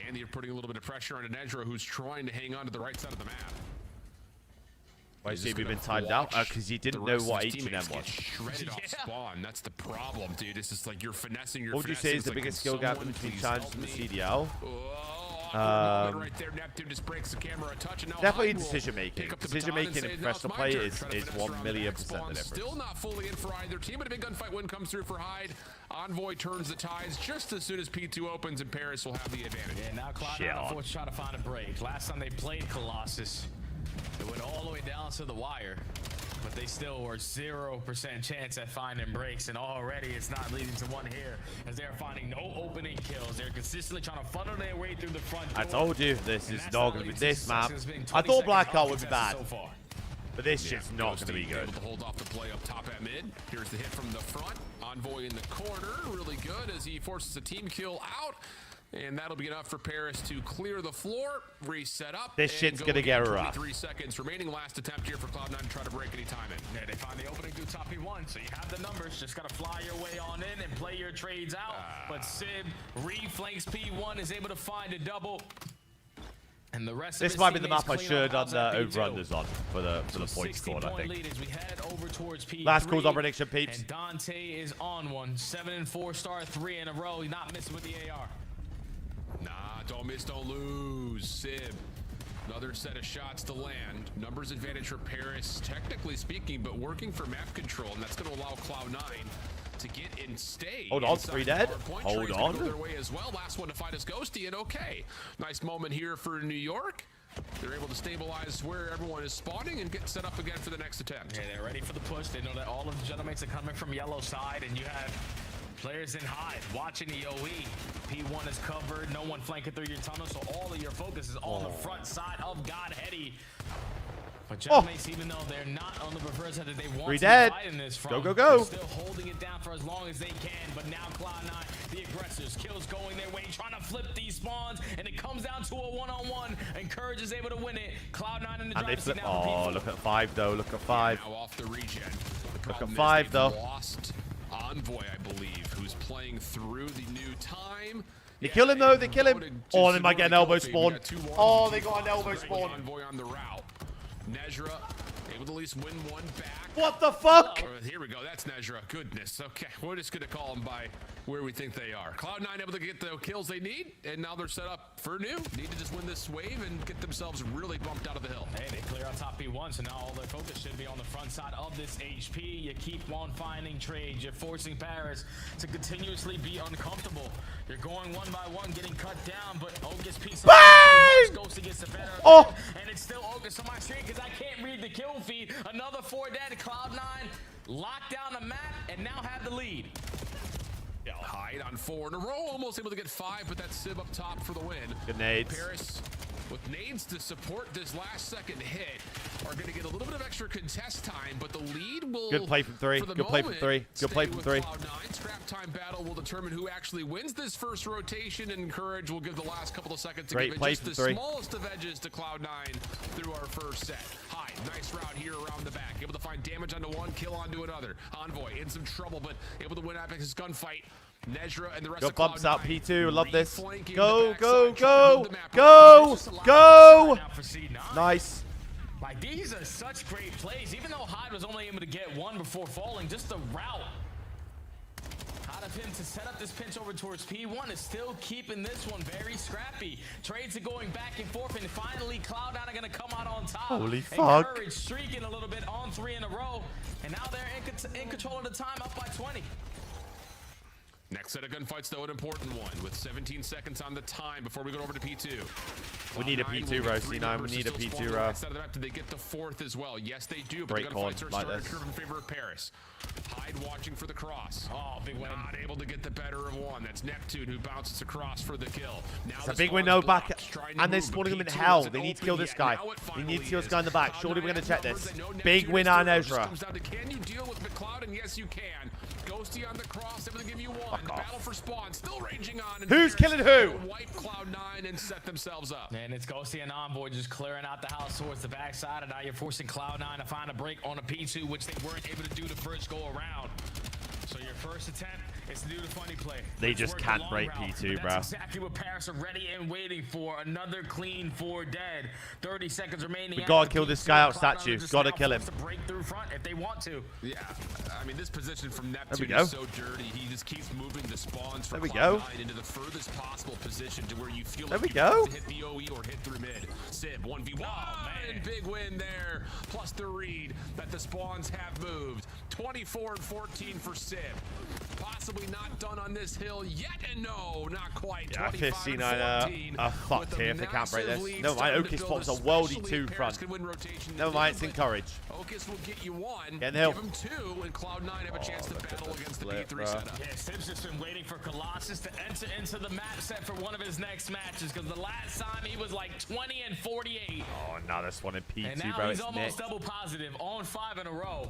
And you're putting a little bit of pressure on Nedra, who's trying to hang on to the right side of the map. Why see we've been timed out? Because he didn't know what H&M was. Shredded off spawn. That's the problem, dude. It's just like you're finessing your. What would you say is the biggest skill gap between challengers and the CDL? Right there, Neptune just breaks the camera a touch, and now definitely decision making. Decision making and professional play is 1,000,000% the difference. Still not fully in for either team, but a big gunfight win comes through for Hyde. Envoy turns the tides just as soon as P2 opens, and Paris will have the advantage. Yeah, now Cloud9 forced to try to find a break. Last time they played Colossus, it went all the way down to the wire, but they still were 0% chance at finding breaks, and already it's not leading to one here as they're finding no opening kills. They're consistently trying to funnel their way through the front door. I told you this is not going to be this map. I thought Blackout would be bad, but this shit's not going to be good. Able to hold off the play up top at mid. Here's the hit from the front. Envoy in the corner, really good as he forces a team kill out. And that'll be enough for Paris to clear the floor, reset up. This shit's gonna get rough. 3 seconds remaining. Last attempt here for Cloud9 to try to break any time in. Yeah, they find the opening through top P1, so you have the numbers. Just gotta fly your way on in and play your trades out. But Sib reflanks P1, is able to find a double. And the rest this might be the map I should on the over-unders on for the point scored, I think. Last call's on prediction, peeps. And Dante is on one. 7 and 4 star, 3 in a row. He's not missing with the AR. Nah, don't miss, don't lose. Sib, another set of shots to land. Numbers advantage for Paris, technically speaking, but working for map control, and that's going to allow Cloud9 to get and stay. Hold on, 3 dead. Hold on. Their way as well. Last one to fight is Ghosty, and okay. Nice moment here for New York. They're able to stabilize where everyone is spawning and get set up again for the next attempt. Yeah, they're ready for the push. They know that all of the gentlemates are coming from yellow side, and you have players in Hyde watching the OE. P1 is covered, no one flanking through your tunnel, so all of your focus is on the front side of Godheady. But Gentlemates, even though they're not on the preferred side that they want to fight in this front, go. they're still holding it down for as long as they can. But now Cloud9, the aggressors, kills going their way, trying to flip these spawns, and it comes down to a one-on-one, and Courage is able to win it. Cloud9 in the driver's seat now. Oh, look at 5 though. Look at 5. Now off the regen. Look at 5 though. Lost Envoy, I believe, who's playing through the new time. They kill him though. They kill him. Oh, they might get an elbow spawn. Oh, they got an elbow spawn. Envoy on the route. Nezra able to at least win one back. What the fuck? Here we go. That's Nezra. Goodness. Okay, we're just gonna call them by where we think they are. Cloud9 able to get the kills they need, and now they're set up for new. Need to just win this wave and get themselves really bumped out of the hill. Hey, they clear on top P1, so now all their focus should be on the front side of this HP. You keep on finding trades. You're forcing Paris to continuously be uncomfortable. You're going one by one, getting cut down, but Ogus piece of Ghosty gets the better of it, and it's still Ogus on my screen because I can't read the kill feed. Another 4 dead. Cloud9 locked down the map and now have the lead. Hyde on 4 in a row, almost able to get 5, but that's Sib up top for the win. Good nades. Paris with nades to support this last second hit are going to get a little bit of extra contest time, but the lead will. Good play from 3. Good play from 3. Good play from 3. Cloud9. Scrap time battle will determine who actually wins this first rotation, and Courage will give the last couple of seconds to give it just the smallest of edges to Cloud9 through our first set. Hyde, nice route here around the back, able to find damage onto one, kill onto another. Envoy in some trouble, but able to win Apex's gunfight. Nezra and the rest of bumps Cloud9 out P2. Love this. Go. Nice. Like, these are such great plays. Even though Hyde was only able to get 1 before falling, just the route. How of him to set up this pinch over towards P1 is still keeping this one very scrappy. Trades are going back and forth, and finally Cloud9 are going to come out on top. Holy fuck. Encourage streaking a little bit on 3 in a row, and now they're in control of the time, up by 20. Next set of gunfights, though, an important one, with 17 seconds on the time before we go over to P2. We need a P2 row, C9. We need a P2 row. Do they get the fourth as well? Yes, they do. But Break the gunfights are like starting this. to curve in favor of Paris. Hyde watching for the cross. Oh, big win. Not able to get the better of one. That's Neptune who bounces across for the kill. Now It's a big win, no back. And they're spawning him in hell. They need to kill this guy. They need to kill this guy in the back. Surely we're going to check this. Big win on Ezra. Can you deal with McLeod? And yes, you can. Ghosty on the cross, able to give you one. Battle for spawn, still raging on. And Who's killing who? Wipe Cloud9 and set themselves up. And it's Ghosty and Envoy just clearing out the house towards the backside, and now you're forcing Cloud9 to find a break on a P2, which they weren't able to do the first go around. So your first attempt is to do the funny play. They just can't break P2, bro. That's exactly what Paris are ready and waiting for. Another clean 4 dead. 30 seconds remaining. We gotta kill this guy out statue. Gotta kill him. To break through front if they want to. Yeah, I mean, this position from Neptune There we go. is so dirty. He just keeps moving the spawns from There we go. Cloud9 into the furthest possible position to where you feel There like we you go. have to hit the OE or hit through mid. Sib, 1v1. And big win there. Plus the read that the spawns have moved. 24 and 14 for Sib. Possibly not done on this hill yet, and no, not quite. Yeah, 25 and 15 are fucked here if they can't break this. Never mind, Oki spots a worldy 2 front. Never mind, it's encourage. Okus will get you one, Get the hill. give him 2, and Cloud9 have a chance to battle against the split, P3 bro. setup. Yeah, Sib's just been waiting for Colossus to enter into the map set for one of his next matches, because the last time he was like 20 and 48. Oh, now this one in And P2, now bro. he's It's almost Nick. double positive on 5 in a row.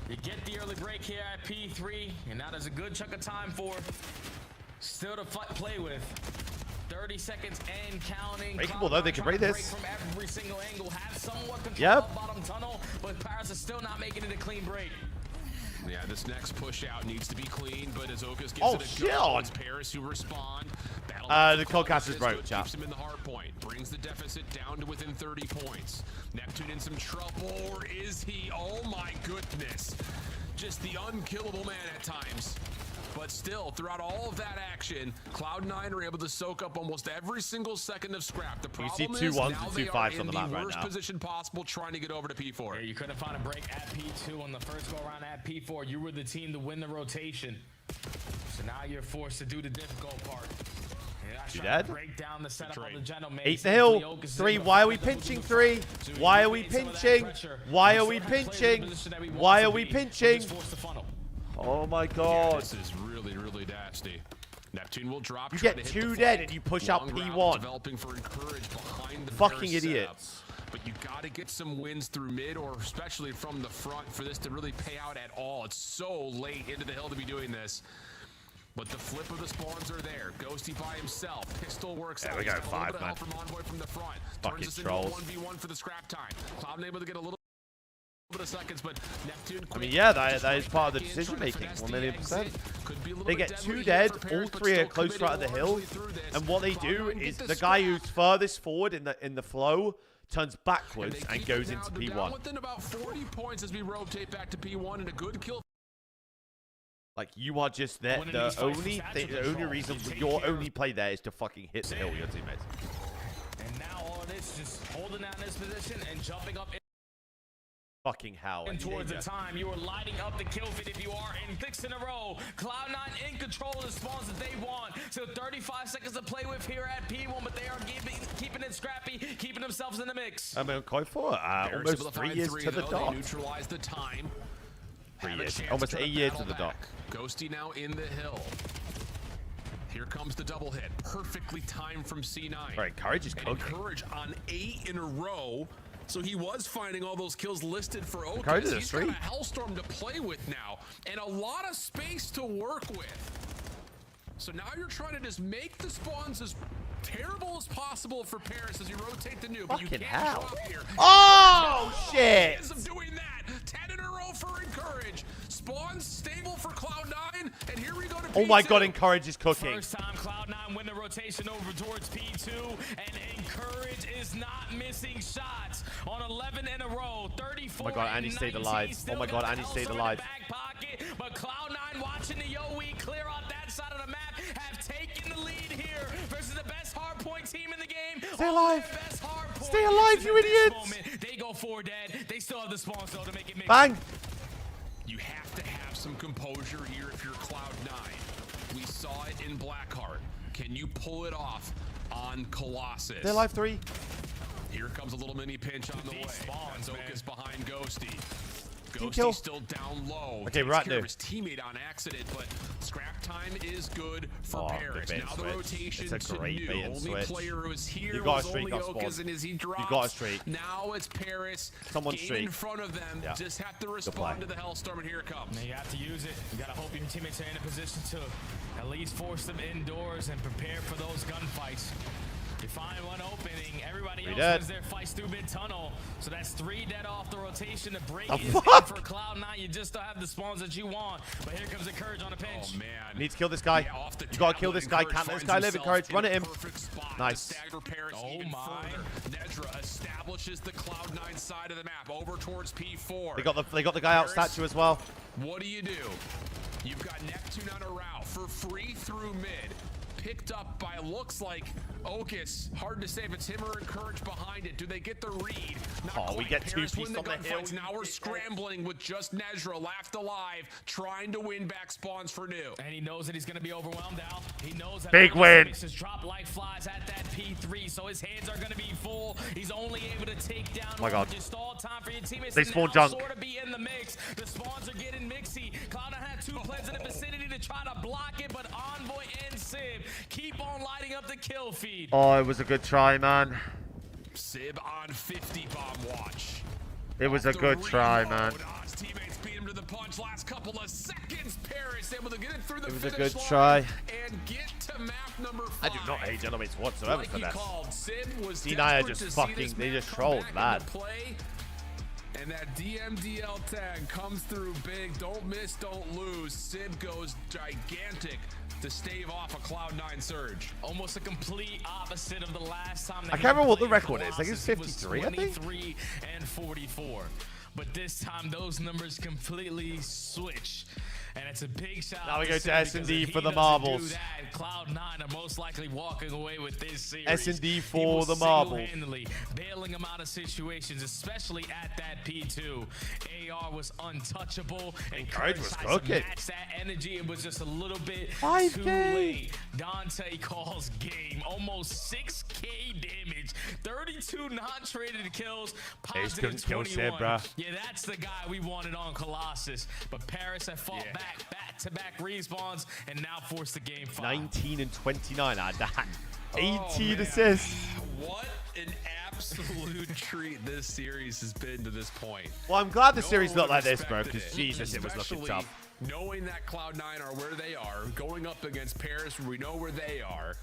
You get the early break here at P3, and now there's a good chunk of time for still to play with. 30 seconds and counting. Breakable, though. They can break this. From every single angle, have somewhat control Yep. of bottom tunnel, but Paris is still not making it a clean break. Yeah, this next push out needs to be clean, but as Okus gives Oh, it a shit go, on. it's Paris who respond. The Coldcaster's broke, chat. Keeps him in the hard point, brings the deficit down to within 30 points. Neptune in some trouble, or is he? Oh my goodness. Just the unkillable man at times. But still, throughout all of that action, Cloud9 are able to soak up almost every single second of scrap. The problem see is 2 1s now and they 2 are 5s on in the map the right worst now. position possible trying to get over to P4. Yeah, you couldn't find a break at P2 on the first go around at P4. You were the team to win the rotation. So now you're forced to do the difficult part. You dead? Break down the setup of the General 8 the hill. 3. Why are we pinching 3? Why are we pinching? Why are we pinching? Why are we pinching? Oh my god. This is really, really nasty. Neptune will drop. You try get to hit 2 the dead flank. and you push out Long route P1. Developing for Encourage behind the Fucking Paris setup. idiots. But you got to get some wins through mid, or especially from the front, for this to really pay out at all. It's so late into the hill to be doing this. But the flip of the spawns are there. Ghosty by himself. Pistol works out. we go He's got a little 5, bit of man. help from Envoy from the front. Fucking Turns this trolls. into a 1v1 for the scrap time. Cloud able to get a little bit of seconds, but Neptune. I mean, yeah, that is part of the decision making. 1,000,000%. They get 2 dead. All 3 are close right of the hill. And what they do is the guy who's furthest forward in the flow turns backwards and goes into Down P1. within about 40 points as we rotate back to P1, and a good kill. Like, you are just there. The only reason your only play there is to fucking hit the hill with your teammates. And now all it is just holding down this position and jumping up Fucking hell. in towards the time. You are lighting up the kill feed if you are in 6 in a row. Cloud9 in control of the spawns that they want. So 35 seconds to play with here at P1, but they are keeping it scrappy, keeping themselves in the mix. I mean, quite for almost 3 years to the dot. They neutralize the time. 3 years. Almost 8 years to the dot. Ghosty now in the hill. Here comes the double hit. Perfectly timed from C9. All right, Courage is cooking. Encourage on 8 in a row. So he was finding all those kills listed for Okus. Courage is a He's got a streak. Hellstorm to play with now, and a lot of space to work with. So now you're trying to just make the spawns as terrible as possible for Paris as you rotate the nuke. But you Fucking can't hell. drop here. Oh, shit. Chance of doing that. 10 in a row for Encourage. Spawns stable for Cloud9, and here we go to Oh my P2. god, Encourage is cooking. First time Cloud9 win the rotation over towards P2, and Encourage Courage is not missing shots on 11 in a row. 34. Oh my god, Andy stayed alive. Oh my god, Andy stayed alive. Back pocket, but Cloud9 watching the Yowie clear out that side of the map have taken the lead here versus the best hardpoint team in the game. Stay alive. Stay alive, you idiots. They go for dead. They still have the spawn zone to make it. Bang. You have to have some composure here if you're Cloud9. We saw it in Blackheart. Can you pull it off on Colossus? They're live 3. Here comes a little mini pinch on the way. Spawns, Focus behind Ghosty. Kill. Ghosty's still down low. Okay, we're at Takes care of new. his teammate on accident, but scrap time is good for Paris. Bait Now switch. the rotation It's a to great new. bait and Only switch. player who was here You got was a streak only off spawn. Okas, and as he drops, You got a streak. now it's Paris. Someone's Game streak. in front of them. Yeah. Just have to play. respond to the Hellstorm, and here it comes. You have to use it. You gotta hope your teammates are in a position to at least force them indoors and prepare for those gunfights. You find one opening, everybody else wins their fights through mid-tunnel. So that's 3 dead off the rotation. The break is in for Cloud9. You just don't have the spawns that you want. But here comes the Courage on a pinch. Oh, man. Need to kill this guy. You gotta kill this guy. Can't let this guy live. Encourage. Run at him. Nice. Oh my. Nedra establishes the Cloud9 side of the map over towards P4. They got the guy out statue as well. What do? You've got Neptune on a route for free through mid. Picked up by, looks like, Okas. Hard to say if it's him or Courage behind it. Do they get the read? Not quite. We get Paris 2 win pieces on the hill. gunfights. Now we're scrambling with just Nedra left alive, trying to win back spawns for new. And he knows that he's going to be overwhelmed now. He knows that Big win. Just drop like flies at that P3, so his hands are going to be full. He's only able to take down my god. Just all time for your teammates. They spawn junk. Sort of be in the mix. The spawns are getting mixy. Cloud9 had 2 plays in the vicinity to try to block it, but Envoy and Sib keep on lighting up the kill feed. Oh, it was a good try, man. Sib on 50 bomb watch. It was a good try, man. His teammates beat him to the punch last couple of seconds. Paris able to get it through the It was a finish good line try. and get to map number 5. I do not hate Genomics whatsoever like for he this. called, Sib was D9 desperate just to see fucking, this they map just come trolled, back man. into play. And that DMDL tag comes through big. Don't miss, don't lose. Sib goes gigantic to stave off a Cloud9 surge. Almost a complete opposite of the last time. I can't remember what the record is. I think it's 53, I think. 23 and 44. But this time, those numbers completely switch. And it's a big shot. Now we go to Sib S&D because for if the he doesn't marbles. do that, Cloud9 are most likely walking away with this series. S&D He for was the marbles. single-handedly bailing them out of situations, especially at that P2. AR was untouchable, and Courage was tried to cooking. match that energy. It was just a little bit 5K. too late. Dante calls game. Almost 6K damage. 32 non-traded kills. They just Positive couldn't kill 21. Sib, bruh. Yeah, that's the guy we wanted on Colossus. But Paris have fought back-to-back respawns and now forced the game 5. 19 and 29 out of that. 18 man. assists. What an absolute treat this series has been to this point. Well, I'm glad the No series one looked like this, bro, expected because it. Jesus, it was looking Especially tough. knowing that Cloud9 are where they are, going up against Paris, where we know where they are.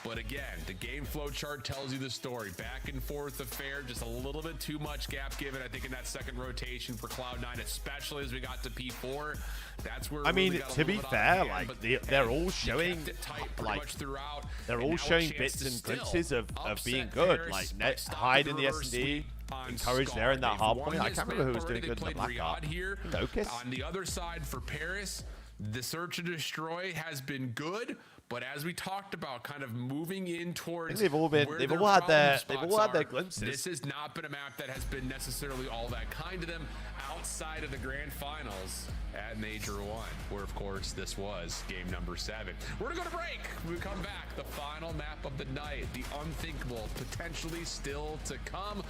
But again, the game flow chart tells you the story. Back and forth affair, just a little bit too much gap given, I think, in that second rotation for Cloud9, especially as we got to P4. That's where I mean, really got a to little be bit out of fair, hand, like but they're all you showing, kept it tight pretty like much throughout, they're and all now a showing chance bits to and still glimpses of being upset good. Paris Like by stopping Hyde in the reverse S&D, sweep on Encourage Scar. there in that They've hard won point. I this can't remember who was map doing already. good They in the played Black Riyadh here. Okas? On the other side for Paris, the search and destroy has been good. But as we talked about, kind of moving in towards, they've all been, where they've their all had their, problem they've all had their spots are, glimpses. This has not been a map that has been necessarily all that kind to them outside of the grand finals at Major 1, where of course this was game number 7. We're gonna go to break. When we come back, the final map of the night, the unthinkable, potentially still to come.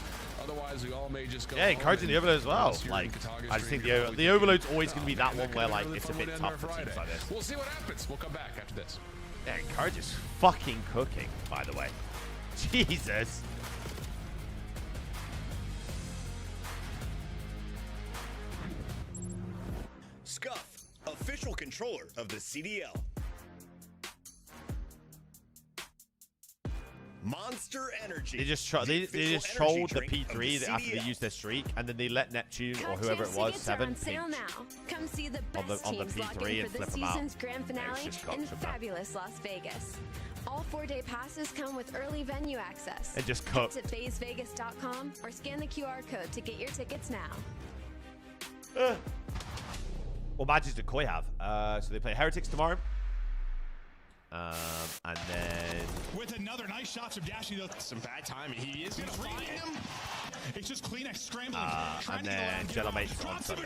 Otherwise, we all may just go. Yeah, encouraging the Overload as well. unless you're Like, in Kataga I just think stream, the Overload's always going to be that and one could where be a like really it's a fun bit way to end tough our for teams Friday. like this. We'll see what happens. We'll come back after this. Yeah, Encourage is fucking cooking, by the way. Jesus. Scuff, official controller of the CDL. Monster Energy. They just they just trolled the P3 after they used their streak, and then they let Neptune or whoever it was, 7 on sale now. Come see the best on the teams lock P3 in and for this flip 'em out. season's grand finale just in cocked them, man. fabulous Las Vegas. All 4-day passes come with early venue access. And just cooked. Visit FazeVegas.com or scan the QR code to get your tickets now. What matches do Koi have? So they play Heretics tomorrow. And then... With another nice shot from Dashy, though. Some bad timing. He is going to find him. It's just clean, scrambling. And then Gentlemate on Sunday.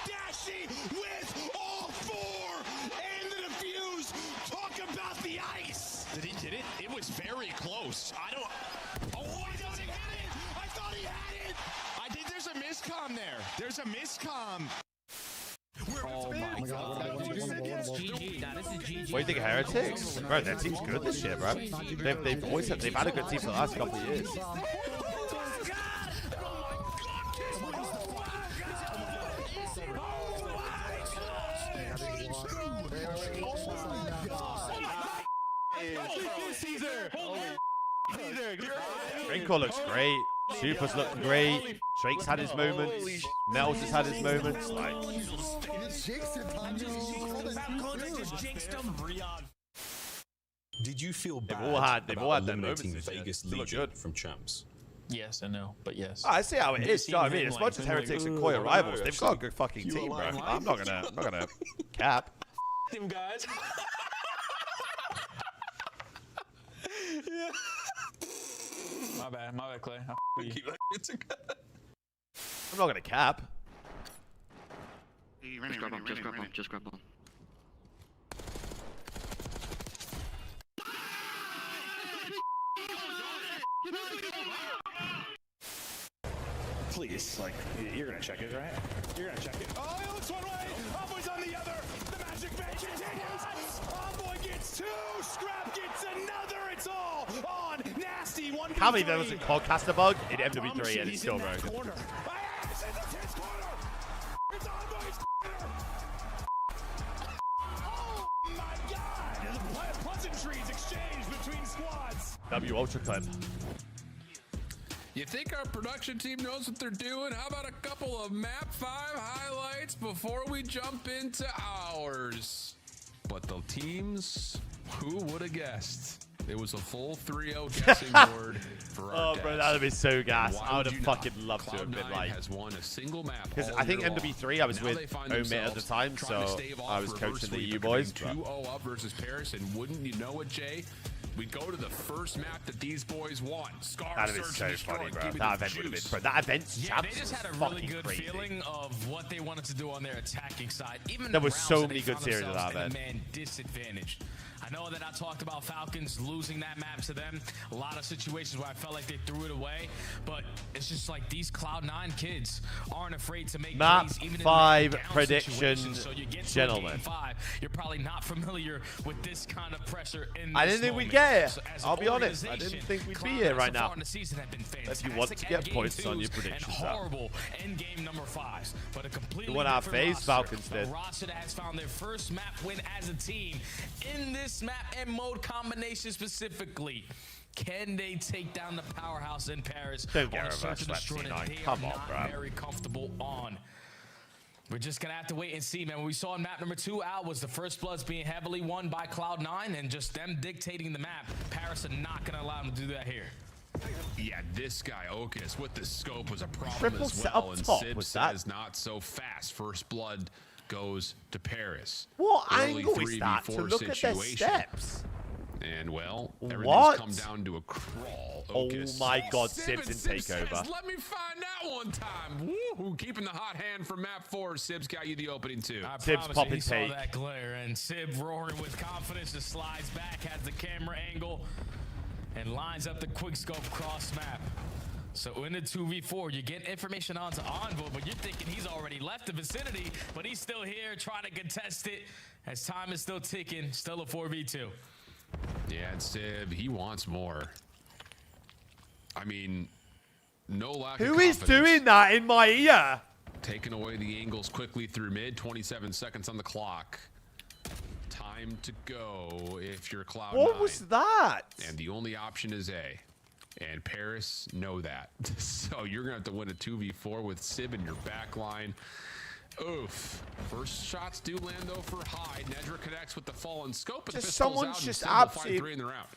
Dashy with all four and the defuse. Talk about the ice. Did he get it? It was very close. I don't... Oh, he doesn't hit it. I thought he had it. I think there's a miscomm there. There's a miscomm. Oh my god. GG. Nah, this is GG. What do you think of Heretics? Bro, their team's good this year, bro. They've always had, they've had a good team for the last couple of years. Drinkle looks great. Super's looking great. Drake's had his moments. Mel's has had his moments. Like, Did you feel bad? They've all had their moments. Vegas Legion from champs? Yes, I know, but yes. I see how it is. You know what I mean? As much as Heretics and Koi are rivals, they've got a good fucking team, bro. I'm not gonna cap. Them guys. My bad, Clay. I'm not gonna cap. Just grab on. Please, like, you're gonna check it, right? You're gonna check it. Oh, it looks one way. Homeboy's on the other. The magic man continues. Homeboy gets two. Scrap gets another. It's all on Nasty. One. How many there was a Codcaster bug in MW3 and it's still broken? It's Homeboy's corner. Oh my God! Pleasantries exchanged between squads. W Ultra Clip. You think our production team knows what they're doing? How about a couple of Map 5 highlights before we jump into ours? But the teams, who would have guessed? It was a full 3-0 guessing board for our bro, that would have been so gas. I would have fucking loved to have been like... has won a single map. Because I think MW3, I was with Omit at the time, so I was coaching the EU boys. 2-0 up versus Paris, and wouldn't you know it, Jay? We go to the first map that these boys won. That'd have been so funny, bro. That event would have been... Bro, that event's they just had a really good feeling of what they wanted to do on their attacking side. Even there was so many good series of that event. Man, disadvantaged. I know that I talked about Falcons losing that map to them. A lot of situations where I felt like they threw it away, but it's just like these Cloud9 kids aren't afraid to make map plays even 5 in prediction, so you get to gentlemen. Game 5, you're probably not familiar with this kind of pressure in I this didn't think we'd moment. get it. So I'll be honest. I didn't think we'd be here right now. If you want to get points on your predictions, horrible end game number 5s, but a completely one our different phase roster. Falcons did. A roster that has found their first map win as a team in this map and mode combination specifically. Can they take down the powerhouse in Paris? Don't get on a reverse search and destroy swept that C9. they Come are on, not bro. very comfortable on. We're just gonna have to wait and see, man. What we saw in map number 2 out was the First Bloods being heavily won by Cloud9 and just them dictating the map. Paris are not gonna allow them to do that here. Yeah, this guy, Okus, with the scope was a problem Triple as set well, up and top, Sib was that? says not so fast. First Blood goes to Paris. What Early angle is that to 3v4 look at their situation. steps? And, well, What? everything's come down to a crawl. Oh Okus. my God, Sib Sibs and in Sib takeover. says, let me find out one time. Woo-hoo, keeping the hot hand from map 4. Sib's got you the opening 2. I Sib's promise popping you, he saw take. that glare, and Sib roaring with confidence just slides back, has the camera angle, and lines up the quickscope cross map. So in the 2v4, you get information onto Envoy, but you're thinking he's already left the vicinity, but he's still here trying to contest it as time is still ticking, still a 4v2. Yeah, and Sib, he wants more. I mean, no lack of Who is confidence. doing that in my ear? Taking away the angles quickly through mid. 27 seconds on the clock. Time to go if you're Cloud9. What was that? And the only option is A. And Paris know that. So you're going to have to win a 2v4 with Sib in your back line. Oof. First shots do land though for Hyde. Nedra connects with the fallen scope, but the Just pistol's someone's out just and Sid will find absolutely- 3 in the round.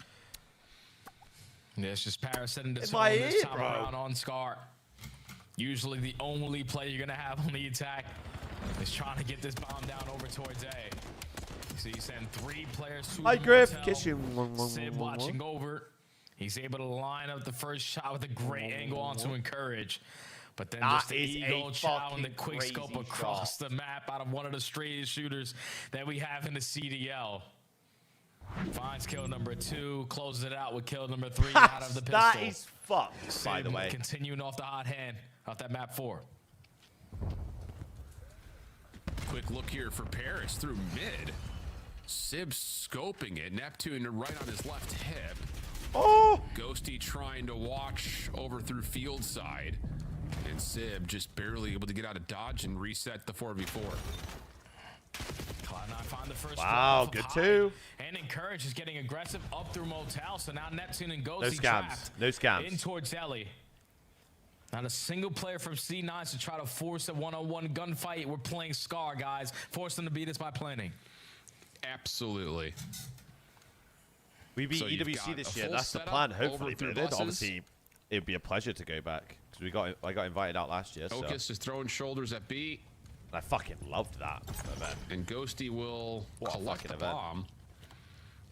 Yeah, it's just Paris setting this my home this ear, time bro. around on Scar. Usually the only play you're gonna have on the attack is trying to get this bomb down over towards A. So you send 3 players to Hi, the Griff. motel. Kiss you. Sid watching over. He's able to line up the first shot with a great angle onto Encourage. But then That just the is ego a chow and the fucking quick scope crazy across shot. the map out of one of the straightest shooters that we have in the CDL. Finds kill number 2, closes it out with kill number 3 out of the pistol. That is fucked, by the Sid way. Continuing off the hot hand off that map 4. Quick look here for Paris through mid. Sib scoping it. Neptune right on his left hip. Oh! Ghosty trying to watch over through field side. And Sib just barely able to get out of dodge and reset the 4v4. Cloud9 find the first Wow, good too. And Encourage is getting aggressive up through Motel. So now Neptune and Ghosty No scams. trapped No scams. in towards Ellie. Not a single player from C9 to try to force a one-on-one gunfight. We're playing Scar, guys. Force them to beat us by planning. Absolutely. We beat So you've EWC got this a year. full That's the setup plan. over Hopefully, through but it did. buses. Obviously, it'd be a pleasure to go back because I got invited out last year. So. Ocus is throwing shoulders at B. I fucking loved that event. And Ghosty will What a collect fucking the event. bomb.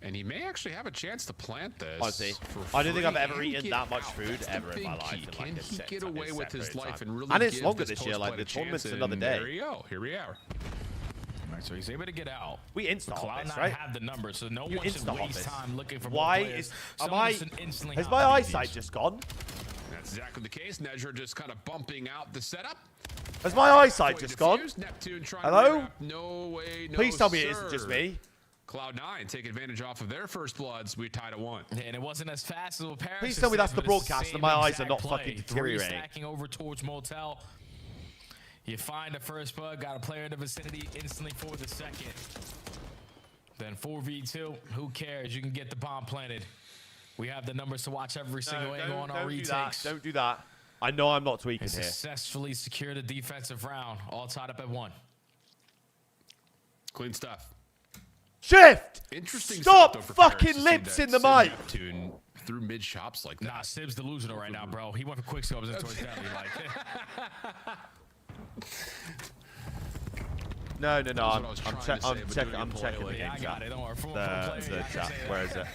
And he may actually have a chance to plant this. Honestly, for I don't think I've free ever and eaten get that much out. food That's the ever in big my life. key. In Can like he a get away with his life and really And it's give longer this this year. Like the post-play a tournament's chance? another And day. There you go. Here we are. All right, so he's able to get out. We insta Cloud9 this, right? have the numbers, so no You one should insta waste this. time looking for Why more players. is Someone should instantly has hop my on eyesight these. just gone? That's exactly the case. Nedra just kind of bumping out the setup. Has my eyesight just gone? Neptune trying Hello? To no way, no Please tell me sir. it isn't just me. Cloud9 take advantage off of their first bloods. We tied at 1. And it wasn't as fast as what Paris Please just tell me said, that's the but it's broadcast same and my eyes are exact not play. fucking 3 deteriorating. stacking over towards Motel. You find the first bug, got a player in the vicinity instantly for the second. Then 4v2, who cares? You can get the bomb planted. We have the numbers to watch every single angle on our retakes. Don't do that. I know I'm not tweaking And here. successfully secure the defensive round, all tied up at 1. Clean stuff. Shift! Interesting. Stop setup, though, for fucking Paris to see lips that in the Sid mic. Neptune through mid shops like that. Nah, Sib's delusional right now, bro. He went for quick scopes and towards Deli. No. That's what I was trying to say, but doing it I'm checking politely. the Yeah, I game got chat. it. Don't worry. From The chat. Where is it?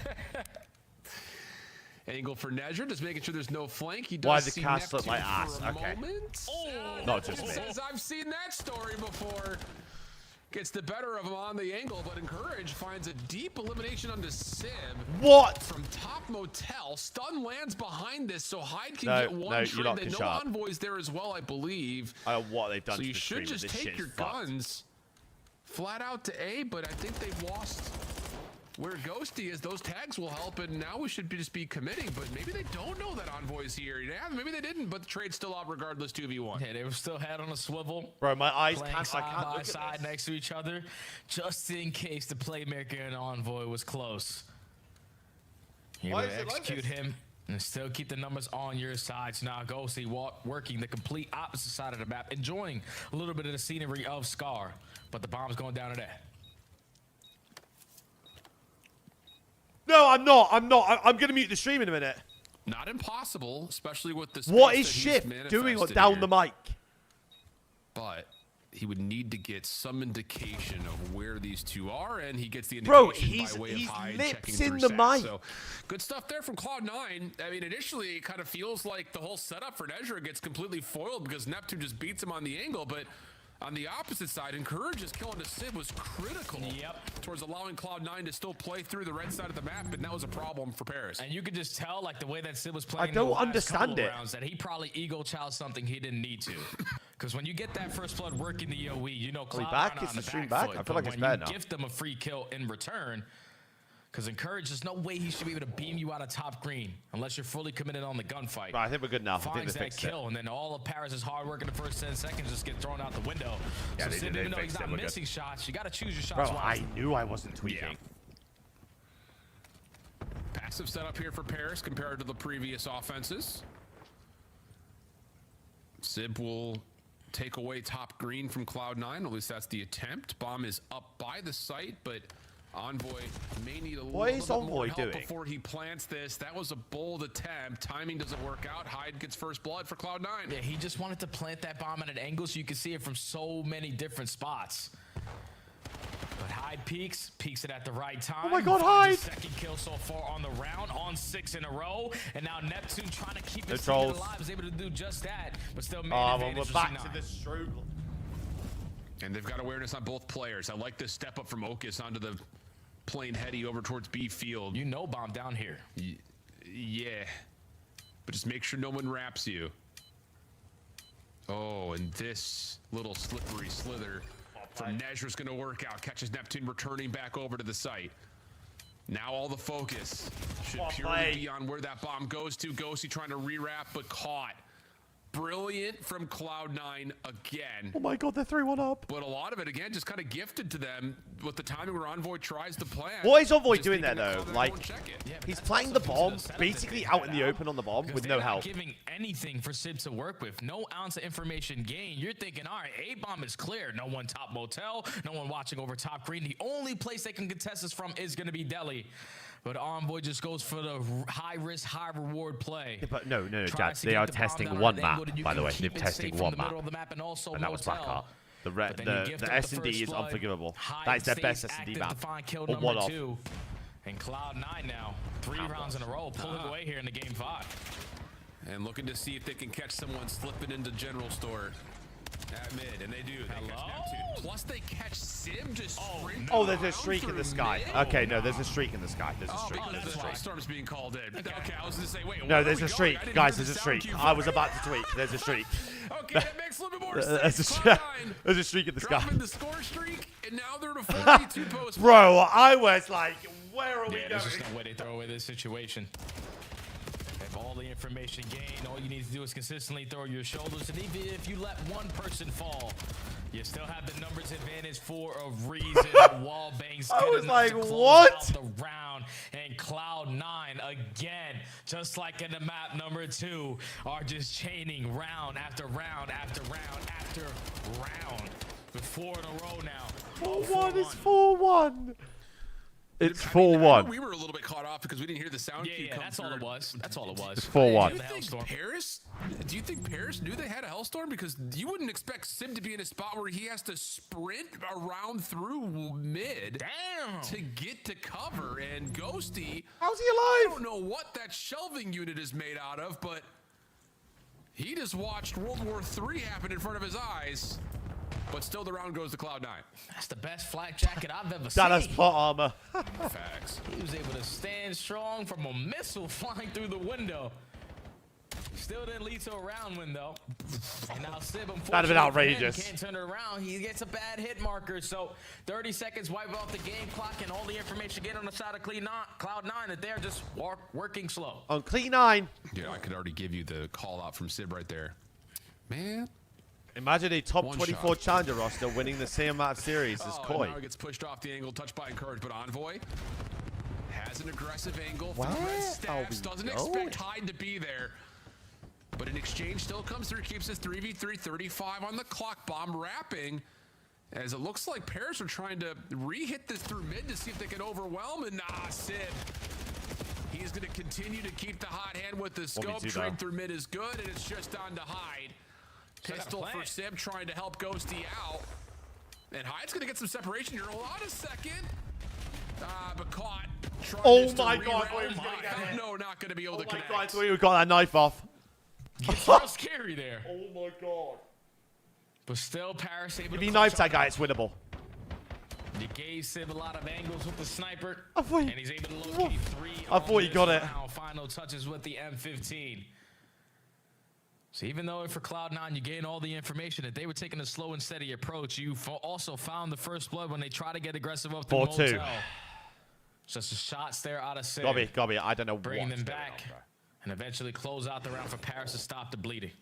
Angle for Nedra, just making sure there's no flank. He does Why the see cast look Neptune like for ass? a Okay. moment. Not just me. Says I've seen that story before. Gets the better of him on the angle, but Encourage finds a deep elimination onto Sib. What? From top motel. Stun lands behind this, so Hyde can No, get one no, you trade. lot They can know shut up. Envoy's there as well, I believe. I don't know what they've done So to you the should stream, but just this take shit your is fucked. guns flat out to A, but I think they've lost where Ghosty is. Those tags will help, and now we should just be committing, but maybe they don't know that Envoy's here. Yeah, maybe they didn't, but the trade's still out regardless, 2v1. Yeah, they were still head on a swivel. Bro, my eyes playing can't. I side can't by look at side this. next to each other, just in case the playmaker and Envoy was close. You're Why able is to it like execute this? him and still keep the numbers on your side. So now Ghosty working the complete opposite side of the map, enjoying a little bit of the scenery of Scar, but the bomb's going down to that. No, I'm not. I'm going to mute the stream in a minute. Not impossible, especially with the What space is that he's Shift doing manifested down here. the mic? But he would need to get some indication of where these two are, and he gets the Bro, indication by way of he's Hyde lips checking in through the stats. mic. So good stuff there from Cloud9. I mean, initially it kind of feels like the whole setup for Nedra gets completely foiled because Neptune just beats him on the angle, but on the opposite side, Encourage's kill into Sid was critical towards allowing Cloud9 to still play through the red side of the map, and that was a problem for Paris. And you could just tell, like, the way that Sid was playing don't the last understand couple of it. rounds, that he probably ego-chowed something he didn't need to. Because when you get that first blood working the EOE, you know we Cloud9 back? on Is the the stream back back? foot. I feel But like it's when better you now. gift them a free kill in return, because Encourage, there's no way he should be able to beam you out of top green unless you're fully committed on the gunfight. Right, I think we're good now. I think Finds they that fixed it. kill, and then all of Paris' hard work in the first 10 seconds just get thrown out the window. Yeah, so they Sid, did. even They though he's fixed it. not We're good. missing shots, you got to choose your Bro, shots I wisely. knew I wasn't tweaking. Passive setup here for Paris compared to the previous offenses. Sib will take away top green from Cloud9. At least that's the attempt. Bomb is up by the site, but Envoy may need a little bit more help before he plants this. That was a bold attempt. Timing doesn't work out. Hyde gets first blood for Cloud9. Yeah, he just wanted to plant that bomb at an angle so you could see it from so many different spots. But Hyde peeks it at the right time. Oh my God, Hyde! Second kill so far on the round, on 6 in a row. And now Neptune trying to keep his team alive is able to do just that, but still made advantage. We're back to the struggle. And they've got awareness on both players. I like this step up from Ocus onto the plane heady over towards B field. You know bomb down here. Yeah. But just make sure no one wraps you. Oh, and this little slippery slither from Nezra's going to work out. Catches Neptune returning back over to the site. Now all the focus should purely be on where that bomb goes to. Ghosty trying to re-wrap, but caught. Brilliant from Cloud9 again. Oh my God, they're 3-1 up. But a lot of it, again, just kind of gifted to them with the timing where Envoy tries to plan. What is Envoy doing there, though? Like, he's playing the bomb basically out in the open on the bomb with no help. Giving anything for Sid to work with. No ounce of information gained. You're thinking, all right, A-bomb is clear. No one top motel. No one watching over top green. The only place they can contest this from is going to be Delhi. But Envoy just goes for the high-risk, high-reward play. Yeah, but no, Jad, they are testing one map, by the way. They're testing one map. And that was Blackheart. The S&D is unforgivable. That is their best S&D map. Or one off. And Cloud9 now, 3 rounds in a row, pulling away here in the game 5. And looking to see if they can catch someone slipping into general store at mid, and they do. They catch Neptune. Plus they catch Sim just sprint. Oh, there's a streak in the sky. Okay, no, there's a streak in the sky. There's a streak. There's a storm's being called in. Okay, I was gonna say, wait. No, there's a streak, guys. There's a streak. I was about to tweet. There's a streak. Okay, that makes a little bit more sense. There's a streak in the sky. Dropping the score streak, and now they're in a 42 post. Bro, I was like, where are we going? There's just no way they throw away this situation. All the information gained, all you need to do is consistently throw your shoulders, and even if you let one person fall, you still have the numbers advantage for a reason. Wall bangs I was like, what? The round, and Cloud9 again, just like in the map number 2, are just chaining round after round after round after round. With 4 in a row now. 4-1 is 4-1. It's 4-1. We were a little bit caught off because we didn't hear the sound cue come that's through. all it was. That's all it was. It's 4-1. Do you think Paris knew they had a Hellstorm? Because you wouldn't expect Sim to be in a spot where he has to sprint around through mid to get to cover. And Ghosty, how's he alive? I don't know what that shelving unit is made out of, but he just watched World War III happen in front of his eyes. But still, the round goes to Cloud9. That's the best flak jacket I've ever seen. That has plot armor. Facts. He was able to stand strong from a missile flying through the window. Still didn't lead to a round win, though. And now Sib, unfortunately, that'd have been outrageous. Can't turn it around. He gets a bad hit marker. So 30 seconds wipe off the game clock, and all the information get on the side of Cloud9 that they're just working slow. On Clean9. Yeah, I could already give you the call out from Sib right there. Man. Imagine a top 24 challenger roster winning the same amount of series as Koi. Now it gets pushed off the angle, touched by Encourage, but Envoy has an aggressive angle. Doesn't expect Hyde to be there. But an exchange still comes through, keeps his 3v3, 35 on the clock, bomb wrapping. As it looks like Paris are trying to re-hit this through mid to see if they can overwhelm, and Sid. He's going to continue to keep the hot hand with the scope. Trade through mid is good, and it's just on to Hyde. Pistol for Sim trying to help Ghosty out. And Hyde's going to get some separation here. Hold on a second. But caught. Oh my God. No, not going to be able to connect. Oh my God, I thought you got that knife off. It's so scary there. Oh my God. But still, Paris able if to he knifes that guy, it's winnable. He gave Sib a lot of angles with the sniper. And he's able to locate 3 I thought he got it. Final touches with the M15. So even though for Cloud9 you gain all the information that they were taking a slow and steady approach, you also found the first blood when they try to get aggressive up the motel. Just the shots there out of Sid. Gobby, I don't know bring them back and eventually close out the round for Paris to stop the bleeding.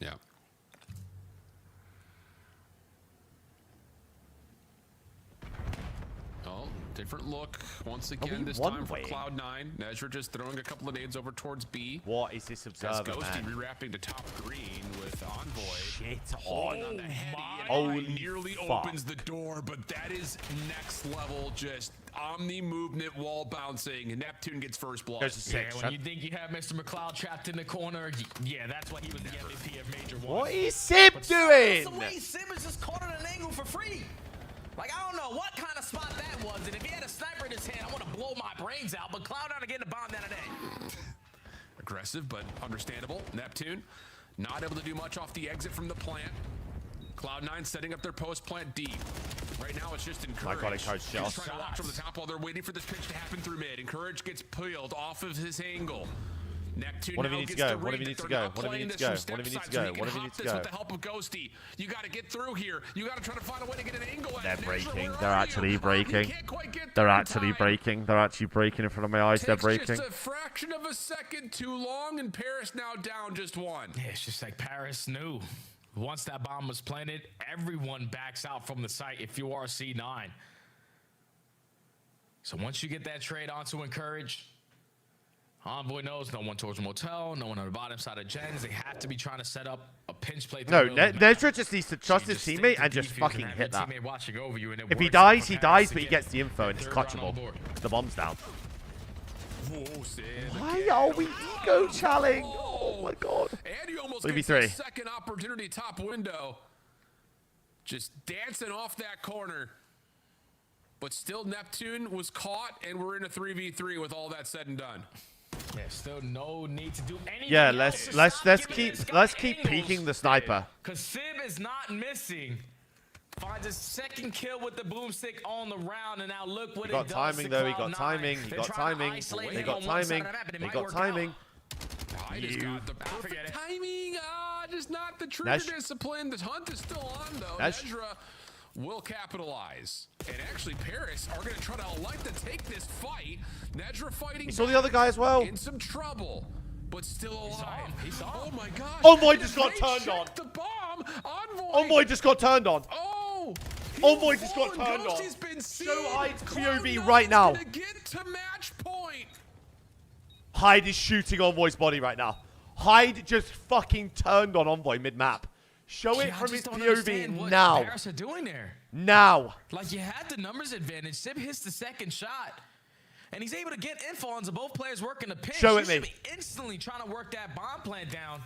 Yeah. Oh, Different look once again. This time for Cloud9. Nezra just throwing a couple of nades over towards B. What is this observer, Ghosty man? rewrapping to top green with Envoy. Shit on the heady. Holy nearly fuck. opens the door, but that is next level. Just omni movement, wall bouncing. Neptune gets first blood. Yeah, when you think you have Mr. McLeod trapped in the corner, yeah, that's why he was the MVP of Major 1. What is Sib doing? That's the way Sib is just caught at an angle for free. Like, I don't know what kind of spot that was, and if he had a sniper in his hand, I want to blow my brains out, but Cloud9 are getting a bomb down today. Aggressive, but understandable. Neptune not able to do much off the exit from the plant. Cloud9 setting up their post plant deep. Right now, it's just Encourage. My God, Encourage Just trying to watch from the top while they're waiting for this pitch to happen through mid. Encourage gets peeled off of his angle. Neptune What if now he needs to gets go? the What if he read needs that to they're go? not What if he playing needs this to from go? What if he step needs to side, so go? What if he can needs hop to this go? with the help of Ghosty. You got to get through here. You got to try to find a way to get an angle at They're Nezra, breaking. where They're are actually you? breaking. You can't quite get They're through in actually time. breaking. They're actually breaking in front of my eyes. They're breaking. Just a fraction of a second too long, and Paris now down just one. Yeah, it's just like Paris knew. Once that bomb was planted, everyone backs out from the site if you are C9. So once you get that trade onto Encourage, Envoy knows no one towards Motel, no one on the bottom side of Gens. They have to be trying to set up a pinch play. No, Nezra just needs to trust his teammate and just fucking hit that. If he dies, he dies, but he gets the info and it's clutchable. The bomb's down. Why are we ego challing? Oh my God. And you almost 3v3. get a second opportunity top window. Just dancing off that corner. But still Neptune was caught, and we're in a 3v3 with all that said and done. Yeah, still no need to do anything. Yeah, else. let's keep peeking the sniper. Cause Sib is not missing. Finds his second kill with the boomstick on the round, and now look what He got it does timing to though. He Cloud9. got timing. He They're got trying to timing. isolate He him got on one side timing. of the map, and it He might got work timing. I just got the perfect timing. Just not the trigger Nesh. discipline. The hunt is still on though. Nesh. Nezra will capitalize. And actually Paris are going to try to elect to take this fight. Nezra fighting. He saw the other guy as well. In some trouble, but still alive. He saw him. Oh my gosh. Envoy just got turned on. The bomb. Envoy just got turned on. Oh. Envoy just got turned on. Show Hyde's POV right now. Get to match point. Hyde is shooting Envoy's body right now. Hyde just fucking turned on Envoy mid-map. Show it from his POV now. Paris are doing there. Now. Like, you had the numbers advantage. Sib hits the second shot, and he's able to get info on both players working the pinch. Show it me. Should be instantly trying to work that bomb plant down.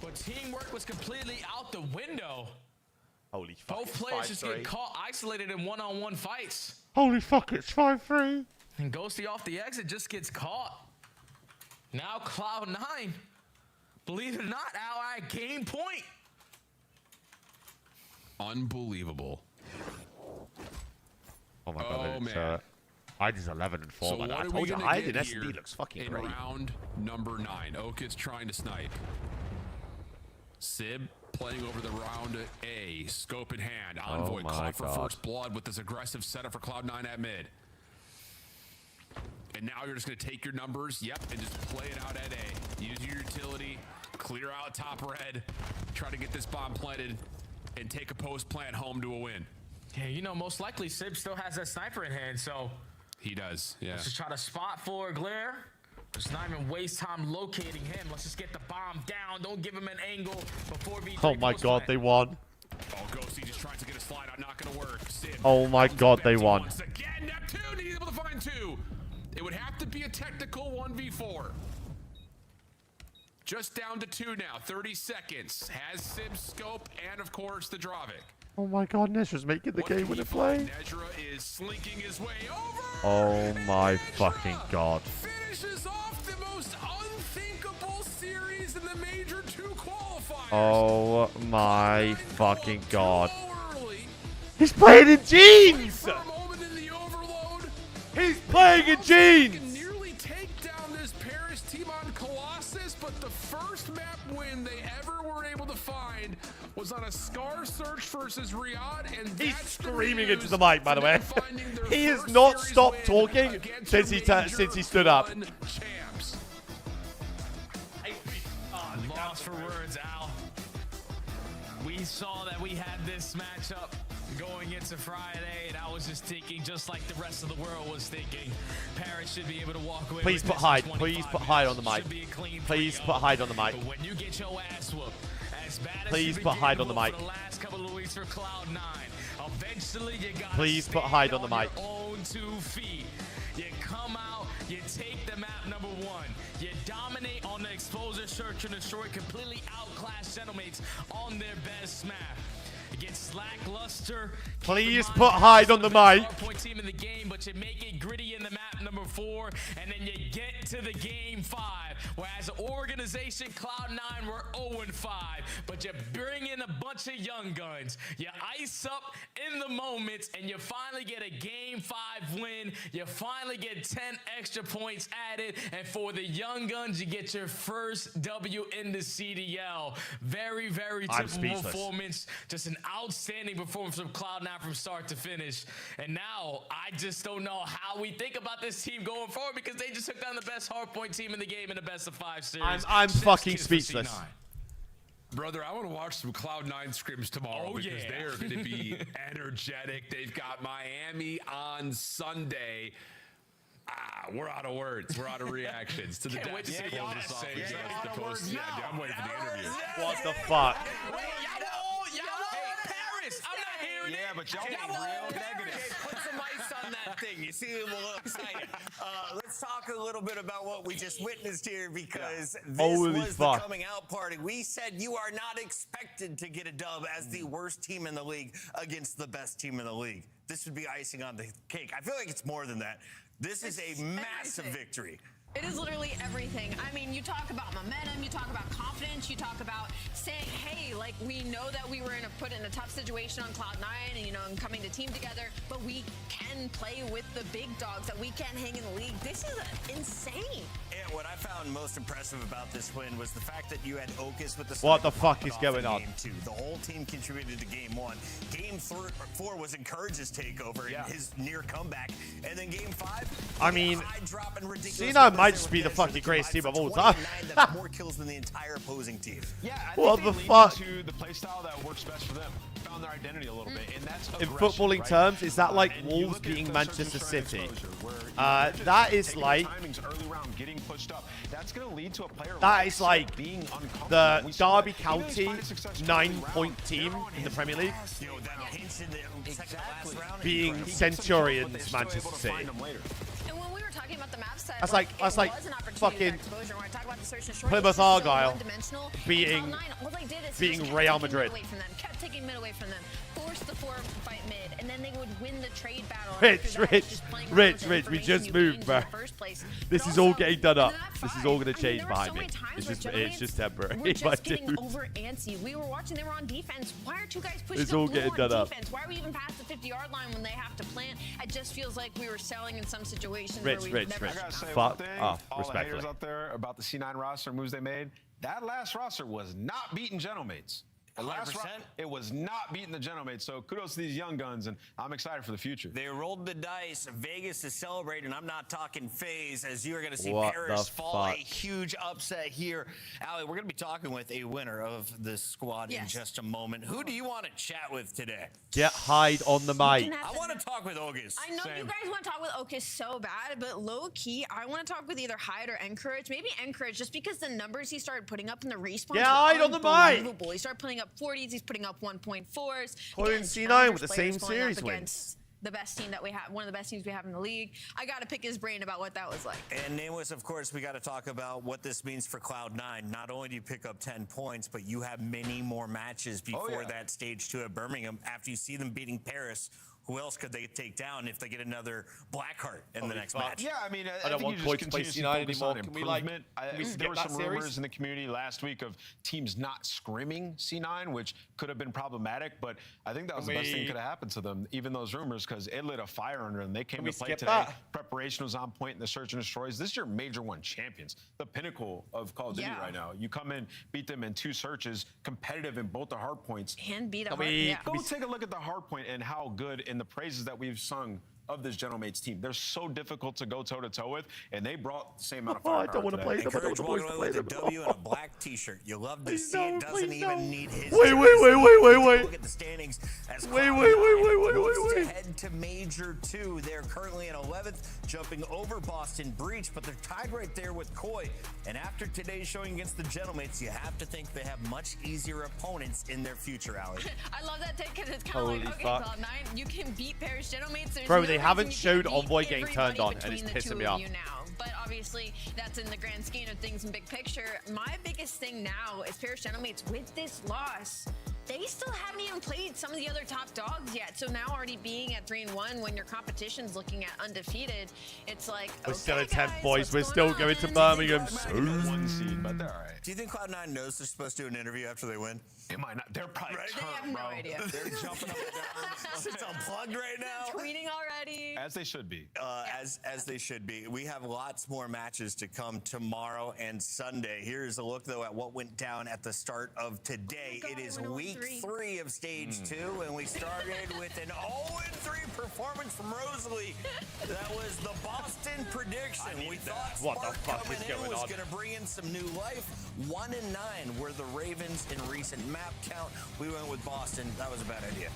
But teamwork was completely out the window. Holy fuck. Both players just get caught isolated in one-on-one fights. Holy fuck, it's 5-3. And Ghosty off the exit just gets caught. Now Cloud9, believe it or not, ally game point. Unbelievable. Oh my God. Man. Hyde is 11 and 4. So man. what I are we told you gonna Hyde get in here S&D looks fucking in great. round number 9? Okit's trying to snipe. Sib playing over the round A, scope in hand. Envoy caught for first blood with this aggressive setup for Cloud9 at mid. And now you're just going to take your numbers, and just play it out at A. Use your utility, clear out top red, try to get this bomb planted, and take a post plant home to a win. Yeah, you know, most likely Sib still has that sniper in hand, so he does. Yeah. Let's just try to spot for Glare. Let's not even waste time locating him. Let's just get the bomb down. Don't give him an angle before V3. Oh my God, they won. Oh, Ghosty just trying to get a slide out, not going to work. Sib Oh my God, they won. once again, Neptune, he's able to find 2. It would have to be a technical 1v4. Just down to 2 now, 30 seconds. Has Sib scope and, of course, the Dravik. Oh my God, Nezra's making the game winner play. Nezra is slinking his way over. Oh my fucking God. Finishes off the most unthinkable series in the Major 2 qualifiers. Oh my fucking God. He's playing in jeans! He's playing in jeans! Nearly take down this Paris team on Colossus, but the first map win they ever were able to find was on a Scar search versus Riyadh, and he's screaming into the mic, by the way. He has not stopped talking since he stood up. Champs. Lost for words, Al. We saw that we had this matchup. going into Friday, and I was just thinking, just like the rest of the world was thinking, Paris should be able to walk away. Please put Hyde. Please put Hyde on the mic. Please put Hyde on the mic. But when you get your ass whooped, as bad Please as put Hyde on the mic. for the last couple of weeks for Cloud9, eventually you got Please put Hyde on the mic. your own 2 feet. You come out, you take the map number 1. You dominate on the exposure, search, and destroy, completely outclass Gentlemates on their best map. Against lackluster. Please put Hyde on the mic. Point team in the game, but you make it gritty in the map number 4, and then you get to the game 5. Whereas organization Cloud9 were 0-5, but you bring in a bunch of young guns. You ice up in the moments, and you finally get a game 5 win. You finally get 10 extra points added, and for the young guns, you get your first W in the CDL. Very, very typical performance. Just an outstanding performance from Cloud9 from start to finish. And now I just don't know how we think about this team going forward, because they just took down the best hardpoint team in the game in the best of 5 series. I'm fucking speechless. Brother, I want to watch some Cloud9 scrims tomorrow because they are going to be energetic. They've got Miami on Sunday. We're out of words. We're out of reactions to the Can't wait to see y'all say I'm waiting for the interview. What the fuck? Paris, I'm not hearing it. Yeah, but y'all were real negative. Put some ice on that thing. You see him a little excited. Let's talk a little bit about what we just witnessed here, because this was the coming out party. We said you are not expected to get a dub as the worst team in the league against the best team in the league. This would be icing on the cake. I feel like it's more than that. This is a massive victory. It is literally everything. I mean, you talk about momentum, you talk about confidence, you talk about saying, hey, like, we know that we were put in a tough situation on Cloud9 and, and coming to team together, but we can play with the big dogs, that we can hang in the league. This is insane. And what I found most impressive about this win was the fact that you had Ocus with the What the fuck is going on? Game 2. The whole team contributed to game 1. Game 4 was Encourage's takeover and his near comeback. And then game 5, I mean, C9 might just be the fucking greatest team of all time. That's more kills than the entire opposing team. Yeah, I what think the they fuck? leaned into the playstyle that works best for them. Found their identity a little bit, and that's in footballing terms, is that like Wolves beating Manchester City? That is like that is like the Derby County 9-point team in the Premier League being Centurions Manchester City. That's like fucking Plymouth Argyle beating Real Madrid. Kept taking mid away from them, forced the 4-fight mid, and then they would win the trade battle. Rich, we just moved, bro. This is all getting done up. This is all going to change behind me. It's just temporary. We're just getting over antsy. We were watching, they were on defense. Why are 2 guys pushing it's all getting done up. Why are we even past the 50-yard line when they have to plant? It just feels like we were selling in some situations Rich. I gotta say one thing, all the haters out there about the C9 roster moves they made, that last roster was not beating Gentlemates. The last it was not beating the Gentlemates, so kudos to these young guns, and I'm excited for the future. They rolled the dice. Vegas is celebrating. I'm not talking FaZe, as you are going to see What Paris fall. fuck? A huge upset here. Allie, we're going to be talking with a winner of this squad in just a moment. Who do you want to chat with today? Get Hyde on the mic. I want to talk with Ocus. I know you guys want to talk with Ocus so bad, but low-key, I want to talk with either Hyde or Encourage. Maybe Encourage, just because the numbers he started putting up in the respawns. Get Hyde on the mic. He started putting up 40s. He's putting up 1.4s. Putting C9 with the same series wins. The best team that we have, one of the best teams we have in the league. I got to pick his brain about what that was like. And Nameless, of course, we got to talk about what this means for Cloud9. Not only do you pick up 10 points, but you have many more matches before that stage 2 at Birmingham. After you see them beating Paris, who else could they take down if they get another Blackheart in the next match? Yeah, I mean, I don't want points to play C9 anymore. Can we like? There were some rumors in the community last week of teams not scrimming C9, which could have been problematic, but I think that was the best thing that could have happened to them, even those rumors, because it lit a fire under them. They came to play today. Preparation was on point in the Search and Destroys. This is your Major 1 champions, the pinnacle of Call of Duty right now. You come in, beat them in 2 searches, competitive in both the hard points. And beat a Go take a look at the hard point and how good in the praises that we've sung of this Gentlemates team. They're so difficult to go toe-to-toe with, and they brought the same amount of firepower. I don't want to play them. Encourage walking away with a W and a black t-shirt. You love to see it. Doesn't even need his Wait. Look at the standings as That's Wait. to head to Major 2. They're currently in 11th, jumping over Boston Breach, but they're tied right there with Koi. And after today's showing against the Gentlemates, you have to think they have much easier opponents in their future, Allie. I love that take because it's kind of like, okay, Cloud9, you can beat Paris Gentlemates. There's Bro, no they reason haven't you showed can't beat Envoy getting turned on, and between it's the pissing two me of off. you now. But obviously, that's in the grand scheme of things in big picture. My biggest thing now is Paris Gentlemates, with this loss, they still haven't even played some of the other top dogs yet. So now already being at 3-1 when your competition's looking at undefeated, it's like, We're still okay, at 10 guys, boys. what's We're going still on? going to Birmingham One soon. seed, but they're all right. Do you think Cloud9 knows they're supposed to do an interview after they win? It might not. They're probably Right? turned, They have no bro. idea. They're jumping up and down. It's unplugged right now. Tweeting already. As they should be. As they should be. We have lots more matches to come tomorrow and Sunday. Here's a look, though, at what went down at the start of today. It is week 3 of stage 2, and we started with an 0-3 performance from Rosalie. That was the Boston prediction. We thought What the Spark fuck coming is in going was on? going to bring in some new life. 1-9 were the Ravens in recent map count. We went with Boston. That was a bad idea.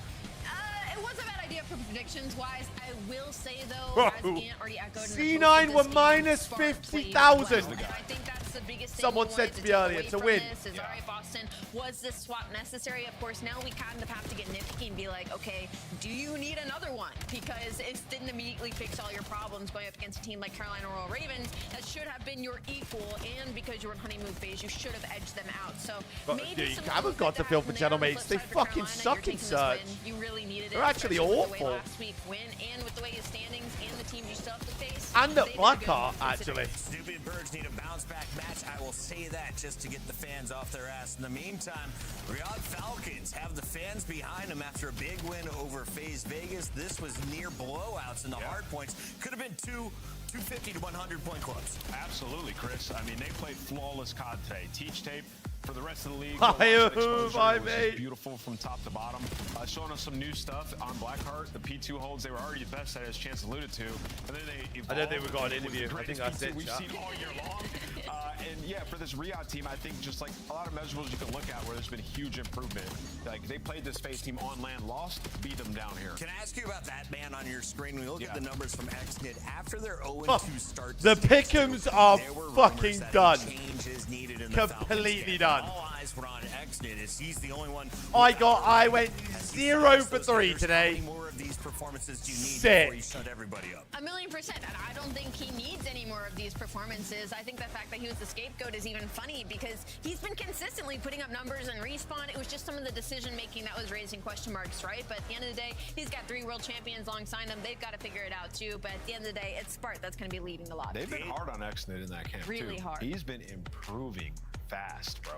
It was a bad idea for predictions-wise. I will say, though, as Gant already echoed in the C9 were post of this game, minus Spark played 50,000. well. And I think that's the biggest thing Someone we said wanted to me take earlier, away to from win. this is, all right, Boston, was this swap necessary? Of course, now we kind of have to get nitpicky and be like, okay, do you need another one? Because it didn't immediately fix all your problems going up against a team like Carolina Royal Ravens that should have been your equal, and because you were in honeymoon phase, you should have edged them out. So But maybe you some haven't moves got like to that feel for from there. On the Gentlemates. flip They side for fucking Carolina, suck you're in taking this Surge. win. You really needed it. They're actually especially with the way awful. last week win and with the way your standings and the teams you still have to face. And the they've been Blackheart, good actually. Stupid Birds need a bounce back match. I will say that just to get the fans off their ass. In the meantime, Riyadh Falcons have the fans behind them after a big win over FaZe Vegas. This was near blowouts in the hard points. Could have been 250 to 100 point clubs. Absolutely, Chris. I mean, they played flawless COD today. Teach tape for the rest of the league. Hi, Exposure my was mate. beautiful from top to bottom. Showing us some new stuff on Blackheart. The P2 holds, they were already the best, as Chance alluded to. And then they I don't think we got an evolved with interview. the I think greatest that's P2 it, we've chat. seen all year long. And yeah, for this Riyadh team, I think just like a lot of measurables you can look at where there's been huge improvement. Like they played this FaZe team on land, lost, beat them down here. Can I ask you about that man on your screen? When we look Yeah. at the numbers from XNIT after their 0-2 start. The Pick'ems are there were rumors fucking that done. change is needed in the Completely Falcons camp. done. All eyes were on XNIT as he's the only one. I went 0 for 3 How today. many more of these performances do you need Sick. before you shut everybody up? 1,000,000%. And I don't think he needs any more of these performances. I think the fact that he was the scapegoat is even funny because he's been consistently putting up numbers and Respawn. It was just some of the decision making that was raising question marks, right? But at the end of the day, he's got 3 world champions alongside him. They've got to figure it out too. But at the end of the day, it's Spark that's going to be leading the lot. They've been hard on XNIT in that camp, Really too. hard. He's been improving fast, bro.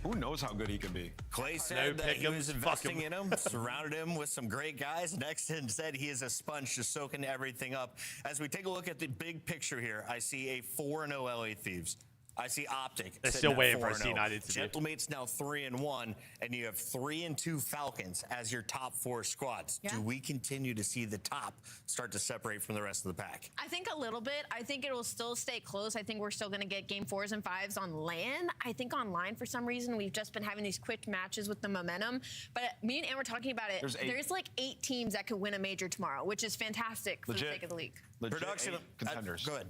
Who knows how good he can be? Clay said that he was investing in him, surrounded him with some great guys. Nexton said he is a sponge just soaking everything up. As we take a look at the big picture here, I see a 4-0 LA Thieves. I see Optic. They're sitting still at waiting for a 4-0. C9 interview. Gentlemates now 3-1, and you have 3-2 Falcons as your top 4 squads. Yeah. Do we continue to see the top start to separate from the rest of the pack? I think a little bit. I think it will still stay close. I think we're still going to get game 4s and 5s on LAN. I think online, for some reason, we've just been having these quick matches with the momentum. But me and Ann were talking about it. There's like 8 teams that could win a major tomorrow, which is fantastic for the sake of the league. Legit Production 8 contenders. Go ahead.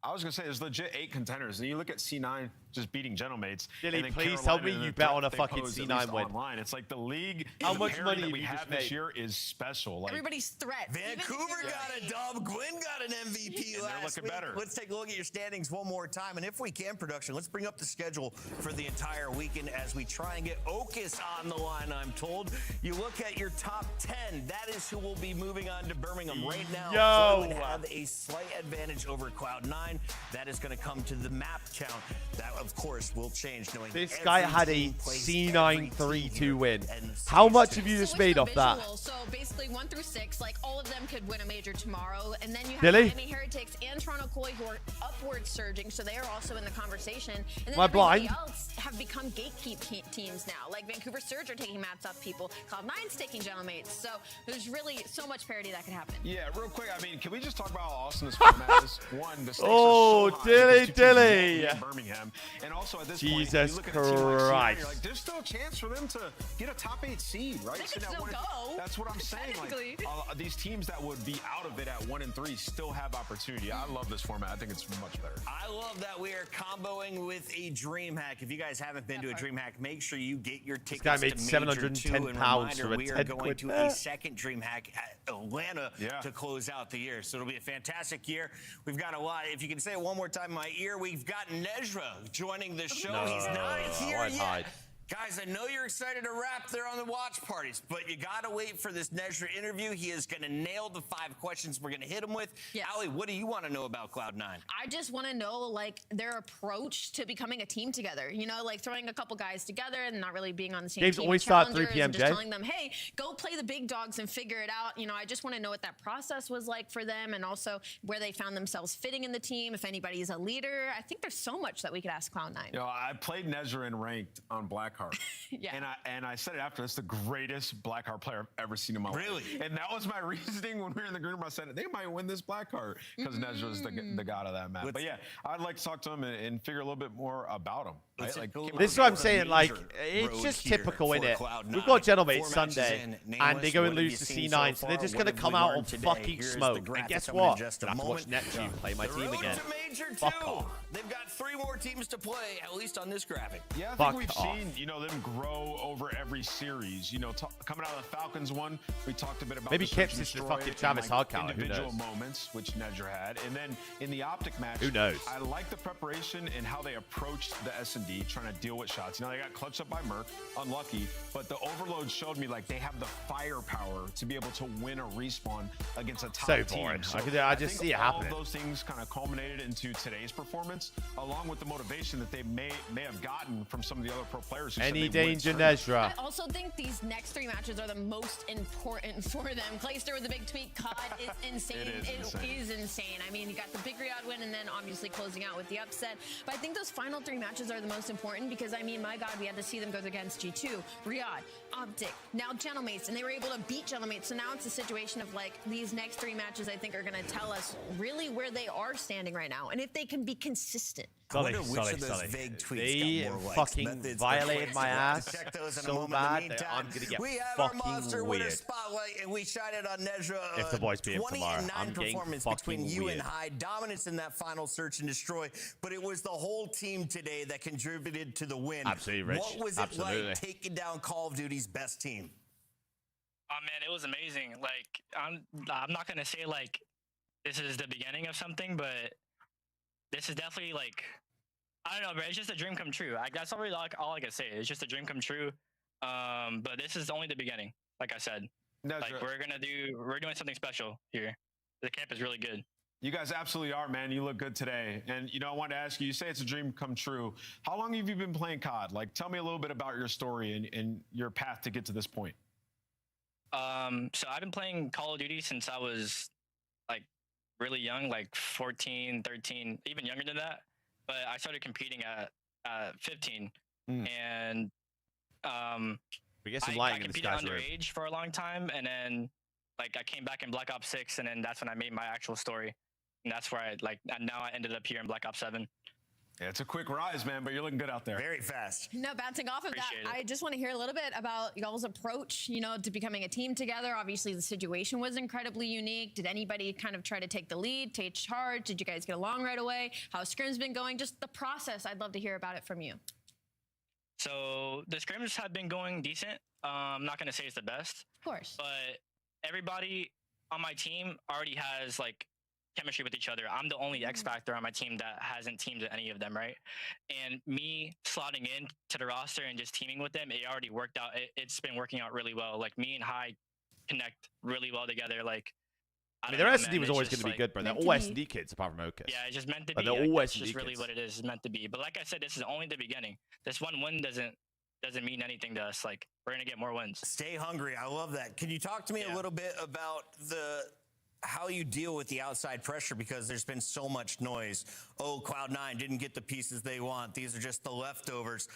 I was gonna say there's legit 8 contenders, and you look at C9 just beating Gentlemates. Dilly, and then please tell me Carolina, you the bet threat on a they fucking pose, at C9 least win. Online. It's like the league. How the much parity money that have we you have just this made? year is special. Like Everybody's threats. Vancouver got a dub. Gwyn got an MVP they're last looking week. better. Let's take a look at your standings one more time. And if we can, production, let's bring up the schedule for the entire weekend as we try and get Okus on the line, I'm told. You look at your top 10. That is who will be moving on to Birmingham right now. Yo. Fluid have a slight advantage over Cloud9. That is going to come to the map count. That, of course, will change knowing This every guy had a team plays C9 every team 3-2 here win. and How stage much two. have you just So made with off the that? visual, So basically 1 through 6, like all of them could win a major tomorrow. And then you have Dilly? Miami Heretics and Toronto Koi who are upward surging, so they are also in the conversation. And then Am I everybody blind? else have become gatekeep teams now. Like Vancouver Surge are taking maps off people. Cloud9's taking Gentlemates. So there's really so much parity that could happen. Yeah, real quick. I mean, can we just talk about how awesome this format is? One, the stakes Oh, are so high Dilly, because two teams Dilly. won't be in Birmingham, And also at this Jesus point, you look at a team like C9, Christ. you're like, there's still a chance for them to get a top 8 seed, right? They could Sitting at still 1 go, That's what I'm saying. technically. Like, these teams that would be out of it at 1 and 3 still have opportunity. I love this format. I think it's much better. I love that we are comboing with a DreamHack. If you guys haven't been to a DreamHack, make sure you get your tickets guy made to Major 710 2. And pounds reminder, for a we are 10 going quid to bet. a second DreamHack at Atlanta to close out the year. So it'll be a fantastic year. We've got a lot. If you can say it one more time in my ear, we've got Nezra joining the show. No, He's not here I'd yet. hide. Guys, I know you're excited to rap there on the watch parties, but you got to wait for this Nezra interview. He is going to nail the 5 questions we're going to hit him with. Yes. Allie, what do you want to know about Cloud9? I just want to know, like, their approach to becoming a team together. You know, like throwing a couple guys together and not really being on the same Games team. always start at 3 challengers, p.m., and just Jay. telling them, hey, go play the big dogs and figure it out. You know, I just want to know what that process was like for them, and also where they found themselves fitting in the team, if anybody's a leader. I think there's so much that we could ask Cloud9. You know, I played Nezra in ranked on Blackheart. Yeah. And I said it after, it's the greatest Blackheart player I've ever seen in my life. Really? And that was my reasoning when we were in the green room. I said, they might win this Blackheart because Nezra is the god of that map. But yeah, I'd like to talk to him and figure a little bit more about him. Right? Like, This is what I'm saying, like, it's just typical, innit? We've got Gentlemen Sunday, and they go and lose to C9, so they're just going to come out on fucking smoke. And guess what? I have to watch Neptune play my team again. Fuck off. They've got 3 more teams to play, at least on this graphic. Yeah, I think we've seen, you know, them grow over every series. You know, coming out of the Falcons one, we talked a bit about Maybe the Kips search and is the destroy fucking and, Travis like, Hardcounter, who individual knows? moments, which Nezra had. And then in the Optic match, Who knows? I like the preparation and how they approached the S&D, trying to deal with shots. You know, they got clutched up by Merc, unlucky, but the Overload showed me, like, they have the firepower to be able to win a respawn against a top So team. boring. So I just think see it all happening. of those things kind of culminated into today's performance, along with the motivation that they may have gotten from some of the other pro players. Who Any said they danger, win Nezra? I also think these next 3 matches are the most important for them. Clayster with a big tweet. COD is insane. It is insane. I mean, you got the big Riyadh win and then obviously closing out with the upset. But I think those final 3 matches are the most important because, I mean, my God, we had to see them go against G2, Riyadh, Optic, now Gentlemates, and they were able to beat Gentlemates. So now it's a situation of, like, these next 3 matches I think are going to tell us really where they are standing right now and if they can be consistent. They fucking violated my ass so bad that I'm gonna get we have our monster fucking winner weird. spotlight, and we shied on Nezra. If the boys beat him tomorrow, 20-9 I'm getting performance fucking between you weird. and High. Dominance in that final search and destroy, but it was the whole team today that contributed to the win. Absolutely, Rich. What was it Absolutely. like taking down Call of Duty's best team? Oh man, it was amazing. Like I'm not gonna say like this is the beginning of something, but this is definitely like I don't know, but it's just a dream come true. That's all I can say. It's just a dream come true. But this is only the beginning. Like I said, like we're doing something special here. The camp is really good. You guys absolutely are, man. You look good today. And, you know, I wanted to ask you, you say it's a dream come true. How long have you been playing COD? Like, tell me a little bit about your story and your path to get to this point. So I've been playing Call of Duty since I was like really young, like 14, 13, even younger than that. But I started competing at 15. And We get some I lighting in this competed guy's room. underage for a long time, and then like I came back in Black Ops 6, and then that's when I made my actual story, and that's where and now I ended up here in Black Ops 7. Yeah, it's a quick rise, man, but you're looking good out there. Very fast. No, bouncing off of Appreciate that, it. I just want to hear a little bit about y'all's approach, you know, to becoming a team together. Obviously, the situation was incredibly unique. Did anybody kind of try to take the lead, take charge? Did you guys get along right away? How Scrim's been going? Just the process. I'd love to hear about it from you. So the scrims have been going decent. I'm not gonna say it's the best, of course, but everybody on my team already has like chemistry with each other. I'm the only X factor on my team that hasn't teamed with any of them, right? And me slotting in to the roster and just teaming with them, it already worked out. It's been working out really well. Like me and High connect really well together. Like I mean, their S&D was always going to be good, bro. They're all S&D kids apart from Okus. Yeah, it's just meant to But be. they're all That's S&D just really kids. what it is. It's meant to be. But like I said, this is only the beginning. This one win doesn't mean anything to us. Like we're gonna get more wins. Stay hungry. I love that. Can you talk to me a little bit about how you deal with the outside pressure, because there's been so much noise. Oh, Cloud9 didn't get the pieces they want. These are just the leftovers.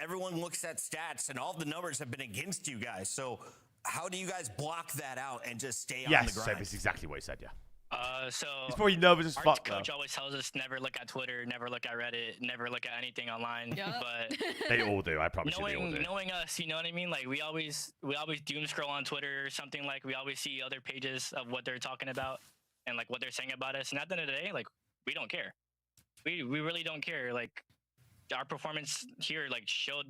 Everyone looks at stats, and all the numbers have been against you guys. So how do you guys block that out and just stay on the Yes, grind? so it's exactly what he said, yeah. So He's probably nervous as our fuck, coach though. always tells us never look at Twitter, never look at Reddit, never look at anything online. But They all do. I promise you, they all do. knowing us, you know what I mean? Like we always doom scroll on Twitter or something. Like we always see other pages of what they're talking about and like what they're saying about us. And at the end of the day, like we don't care. We really don't care. Like our performance here like showed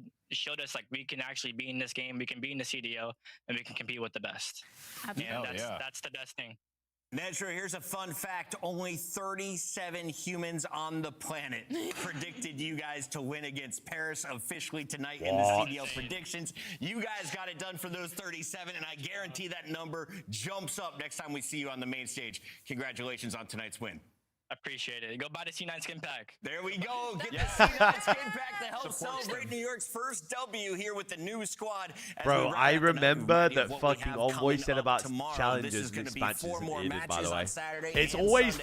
us like we can actually be in this game, we can be in the CDL, and we can compete with the best. And that's the best thing. Nedra, here's a fun fact. Only 37 humans on the planet predicted you guys to win against Paris officially tonight in the CDL predictions. You guys got it done for those 37, and I guarantee that number jumps up next time we see you on the main stage. Congratulations on tonight's win. Appreciate it. Go buy the C9 skin pack. There we go. Get the C9 skin pack to help celebrate New York's first W here with the new squad. Bro, I remember that fucking Envoy said about challenges in this match isn't needed, by the way. It's always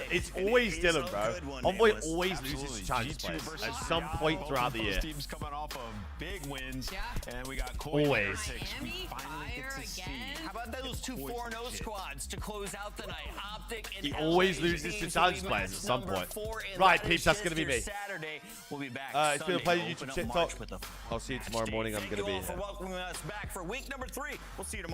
Dylan, bro. Envoy always loses challenge players at some point throughout the year. Teams coming off of big wins, and we got Always. We finally get to see. How about those two 4-0 squads to close out the night? Optic and He always loses to challenge players at some point. Right, peeps, that's going to be me. Saturday, we'll be back. It's been a pleasure, Sunday, YouTube, open up March TikTok. with a I'll see you tomorrow morning. I'm going to be Thank you all here. for welcoming us back for week number 3. We'll see you tomorrow.